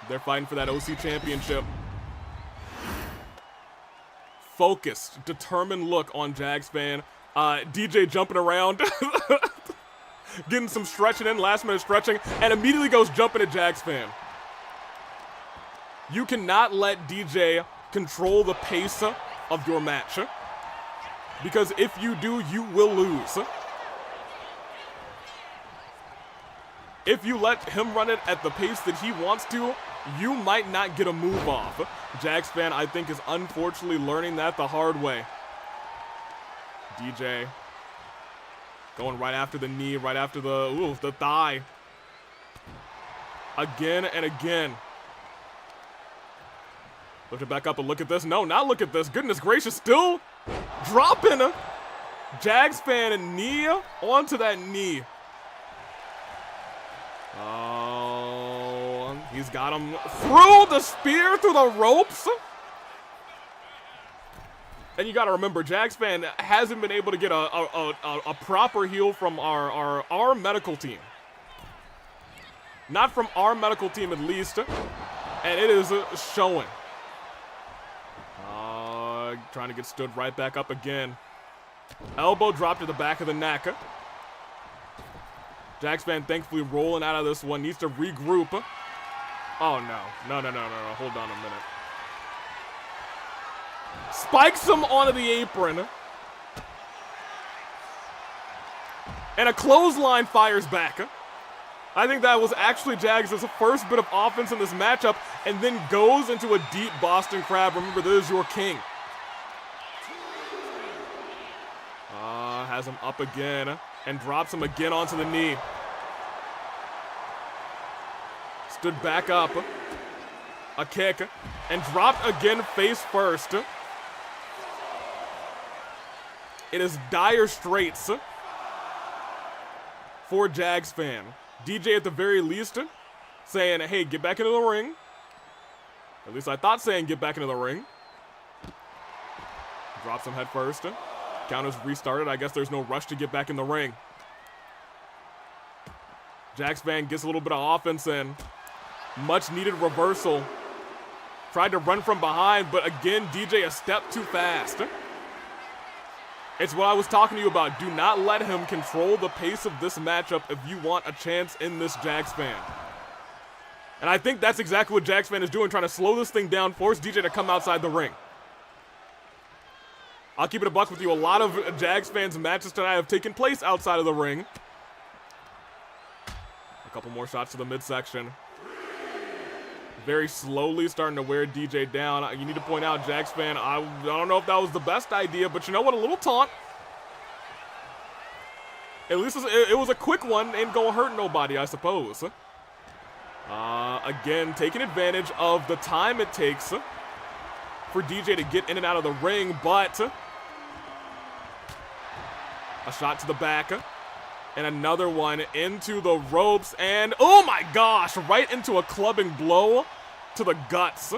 They're fighting for that OC championship. focused, determined look on Jags fan. DJ jumping around, getting some stretching in, last minute stretching, and immediately goes jumping at Jags fan. You cannot let DJ control the pace of your match, because if you do, you will lose. If you let him run it at the pace that he wants to, you might not get a move off. Jags fan, I think, is unfortunately learning that the hard way. DJ going right after the knee, right after the thigh. Again and again. Lift it back up and look at this. No, not look at this. Goodness gracious, still dropping. Jags fan and knee onto that knee. Oh, he's got him through the spear, through the ropes. And you got to remember, Jags fan hasn't been able to get a proper heal from our medical team. Not from our medical team, at least. And it is showing. Trying to get stood right back up again. Elbow drop to the back of the neck. Jags fan thankfully rolling out of this one. Needs to regroup. Oh, no. No. Hold on a minute. Spikes him onto the apron. And a clothesline fires back. I think that was actually Jags' first bit of offense in this matchup, and then goes into a deep Boston Crab. Remember, this is your king. Has him up again and drops him again onto the knee. Stood back up. A kick and dropped again face first. It is dire straits for Jags fan. DJ at the very least saying, hey, get back into the ring. At least I thought saying get back into the ring. Drops him head first. Counters restarted. I guess there's no rush to get back in the ring. Jags fan gets a little bit of offense in. Much needed reversal. Tried to run from behind, but again, DJ a step too fast. It's what I was talking to you about. Do not let him control the pace of this matchup if you want a chance in this Jags fan. And I think that's exactly what Jags fan is doing, trying to slow this thing down, force DJ to come outside the ring. I'll keep it a buck with you. A lot of Jags fans' matches tonight have taken place outside of the ring. A couple more shots to the midsection. Very slowly starting to wear DJ down. You need to point out, Jags fan, I don't know if that was the best idea, but you know what? A little taunt. At least it was a quick one. Ain't gonna hurt nobody, I suppose. Again, taking advantage of the time it takes for DJ to get in and out of the ring, but a shot to the back and another one into the ropes, and oh my gosh, right into a clubbing blow to the guts.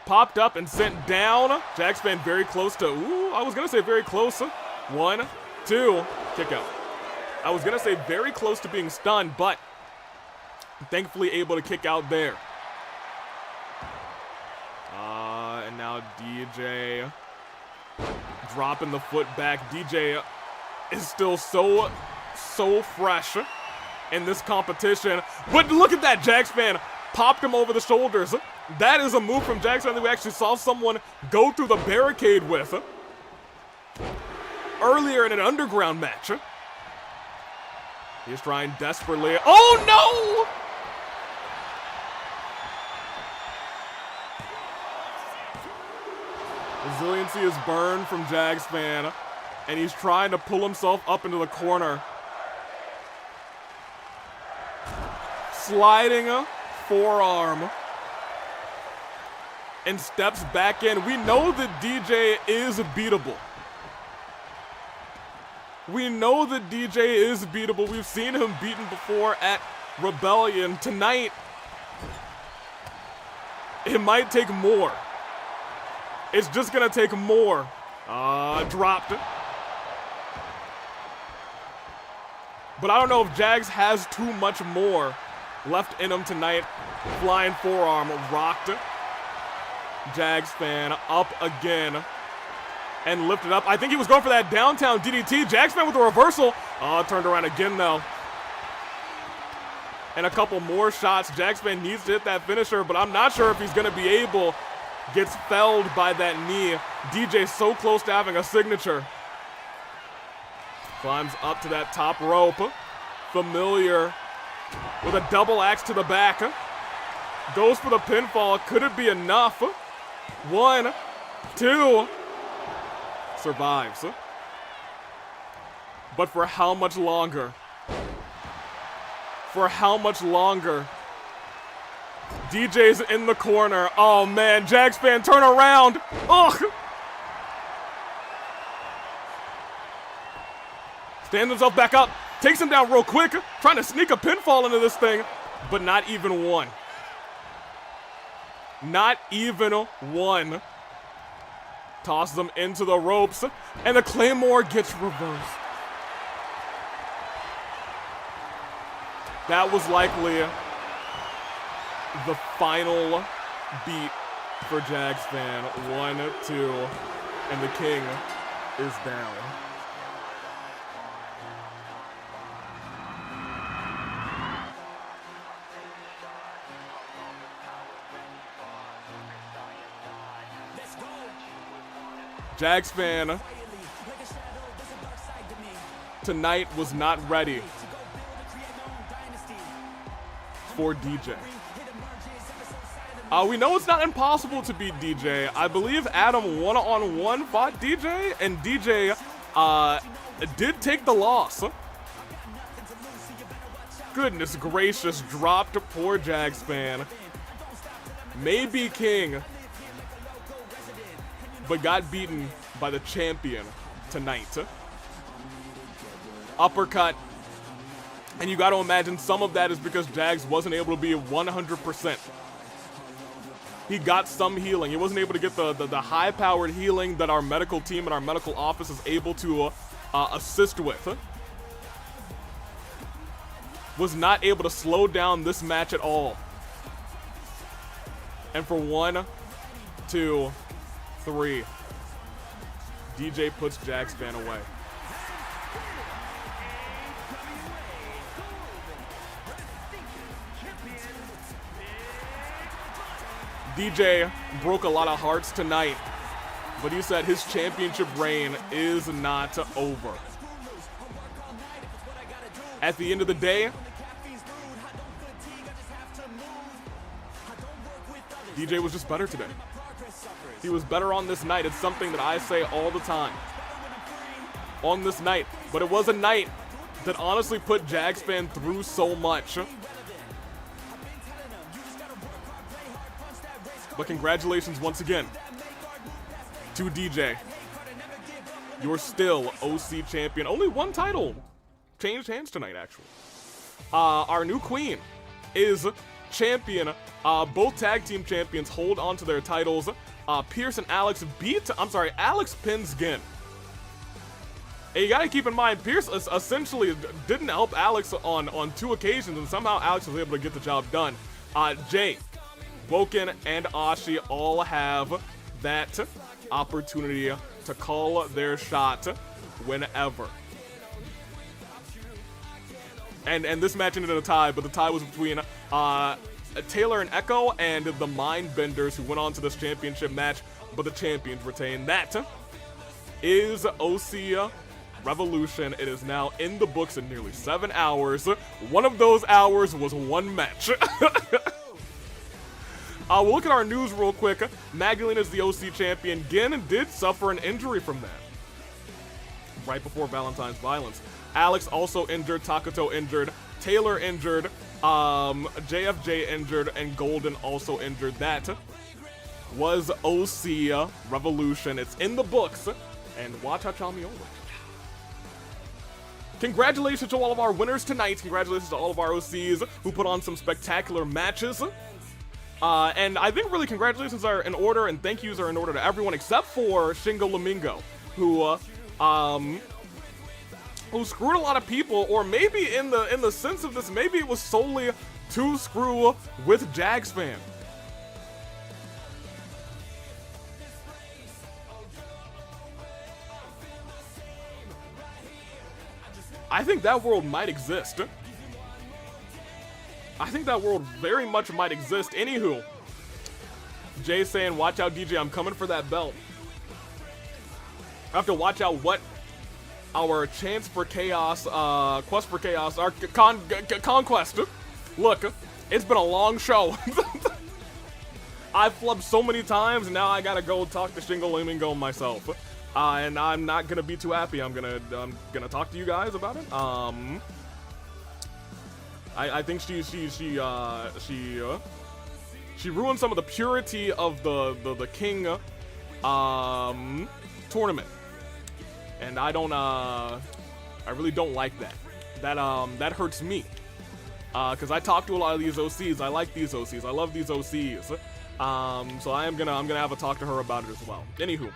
Popped up and sent down. Jags fan very close to, I was gonna say very close. 1, 2, kick out. I was gonna say very close to being stunned, but thankfully able to kick out there. And now DJ dropping the foot back. DJ is still so fresh in this competition. But look at that, Jags fan popped him over the shoulders. That is a move from Jags fan that we actually saw someone go through the barricade with earlier in an underground match. He's trying desperately. Oh no! Resiliency is burned from Jags fan, and he's trying to pull himself up into the corner. Sliding a forearm and steps back in. We know that DJ is beatable. We know that DJ is beatable. We've seen him beaten before at Rebellion. Tonight, it might take more. It's just gonna take more. Dropped it. But I don't know if Jags has too much more left in him tonight. Flying forearm, rocked it. Jags fan up again and lifted up. I think he was going for that downtown DDT. Jags fan with a reversal. Oh, turned around again though. And a couple more shots. Jags fan needs to hit that finisher, but I'm not sure if he's going to be able. Gets felled by that knee. DJ so close to having a signature. Climbs up to that top rope. Familiar with a double axe to the back. Goes for the pinfall. Could it be enough? 1, 2. Survives. But for how much longer? For how much longer? DJ's in the corner. Oh man, Jags fan, turn around. Ugh. Stands himself back up. Takes him down real quick. Trying to sneak a pinfall into this thing. But not even one. Not even one. Tosses him into the ropes. And the Claymore gets reversed. That was likely the final beat for Jags fan. 1, 2, and the king is down. Jags fan tonight was not ready for DJ. We know it's not impossible to beat DJ. I believe Adam one-on-one fought DJ, and DJ did take the loss. Goodness gracious, dropped poor Jags fan. Maybe king, but got beaten by the champion tonight. Uppercut. And you got to imagine some of that is because Jags wasn't able to be 100%. He got some healing. He wasn't able to get the high-powered healing that our medical team and our medical office is able to assist with. Was not able to slow down this match at all. And for 1, 2, 3, DJ puts Jags fan away. DJ broke a lot of hearts tonight, but he said his championship reign is not over. At the end of the day, DJ was just better today. He was better on this night. It's something that I say all the time. On this night. But it was a night that honestly put Jags fan through so much. But congratulations once again to DJ. You're still OC champion. Only one title changed hands tonight, actually. Our new queen is champion. Both tag team champions hold on to their titles. Pierce and Alex Alex pins Gin. And you gotta keep in mind, Pierce essentially didn't help Alex on 2 occasions, and somehow Alex was able to get the job done. Jay, Woken, and Ashi all have that opportunity to call their shot whenever. And this match ended in a tie, but the tie was between Taylor and Ecko and the Mindbenders, who went on to this championship match, but the champions retained. That is OC Revolution. It is now in the books in nearly 7 hours. One of those hours was one match. We'll look at our news real quick. Magdalena is the OC champion. Gin did suffer an injury from that right before Valentine's violence. Alex also injured, Takuto injured, Taylor injured, JFJ injured, and Golden also injured. That was OC Revolution. It's in the books, and watch how me over. Congratulations to all of our winners tonight. Congratulations to all of our OCs who put on some spectacular matches. And I think really congratulations are in order, and thank yous are in order to everyone except for Shingo Lamingo, who screwed a lot of people, or maybe in the sense of this, maybe it was solely to screw with Jags fan. I think that world might exist. I think that world very much might exist. Anywho, Jay saying, watch out, DJ, I'm coming for that belt. I have to watch out what our chance for chaos, quest for chaos, our conquest. Look, it's been a long show. I've flubbed so many times, and now I gotta go talk to Shingo Lamingo myself. And I'm not gonna be too happy. I'm gonna talk to you guys about it. I think she ruined some of the purity of the King tournament, and I really don't like that. That hurts me, because I talk to a lot of these OCs. I like these OCs. I love these OCs. So I'm gonna have a talk to her about it as well. Anywho,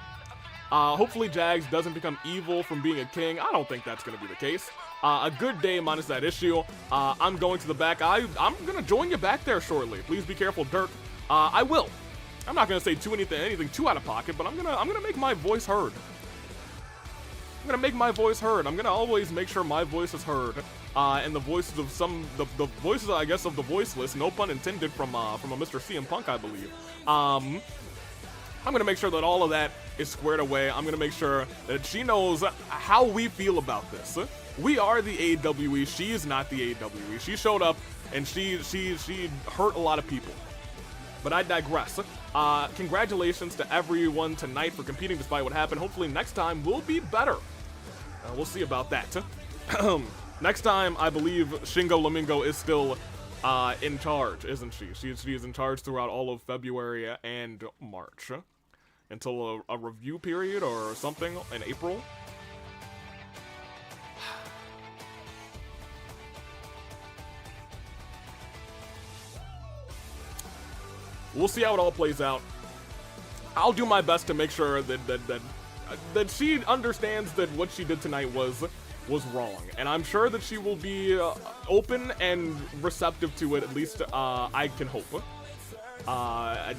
hopefully Jags doesn't become evil from being a king. I don't think that's gonna be the case. A good day minus that issue. I'm going to the back. I'm gonna join you back there shortly. Please be careful, Dirk. I will. I'm not gonna say anything too out of pocket, but I'm gonna make my voice heard. I'm gonna make my voice heard. I'm gonna always make sure my voice is heard. And the voices of the voices, I guess, of the voiceless, no pun intended, from a Mr. CM Punk, I believe. I'm gonna make sure that all of that is squared away. I'm gonna make sure that she knows how we feel about this. We are the AWE. She is not the AWE. She showed up and she hurt a lot of people. But I digress. Congratulations to everyone tonight for competing despite what happened. Hopefully next time we'll be better. We'll see about that. Next time, I believe Shingo Lamingo is still in charge, isn't she? She is in charge throughout all of February and March. Until a review period or something in April. We'll see how it all plays out. I'll do my best to make sure that she understands that what she did tonight was wrong, and I'm sure that she will be open and receptive to it. At least I can hope. I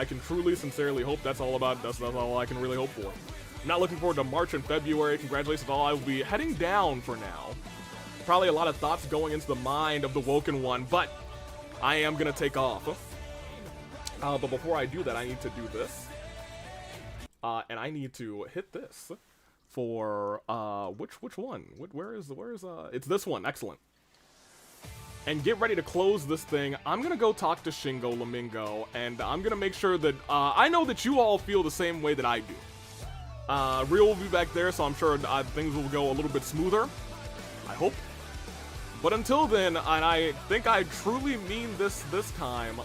can truly, sincerely hope. That's all I can really hope for. I'm not looking forward to March and February. Congratulations to all. I will be heading down for now. Probably a lot of thoughts going into the mind of the Woken one, but I am gonna take off. But before I do that, I need to do this. And I need to hit this for, which one? Where is, it's this one, excellent. And get ready to close this thing. I'm gonna go talk to Shingo Lamingo, and I'm gonna make sure that, I know that you all feel the same way that I do. Real will be back there, so I'm sure things will go a little bit smoother. I hope. But until then, and I think I truly mean this time,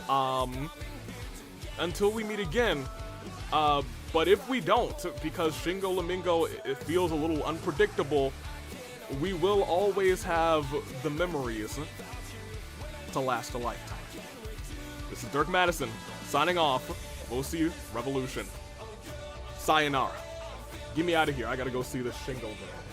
until we meet again, but if we don't, because Shingo Lamingo, it feels a little unpredictable, we will always have the memories to last a lifetime. This is Dirk Madison, signing off, OC Revolution. Sayonara. Get me out of here, I gotta go see this Shingo thing.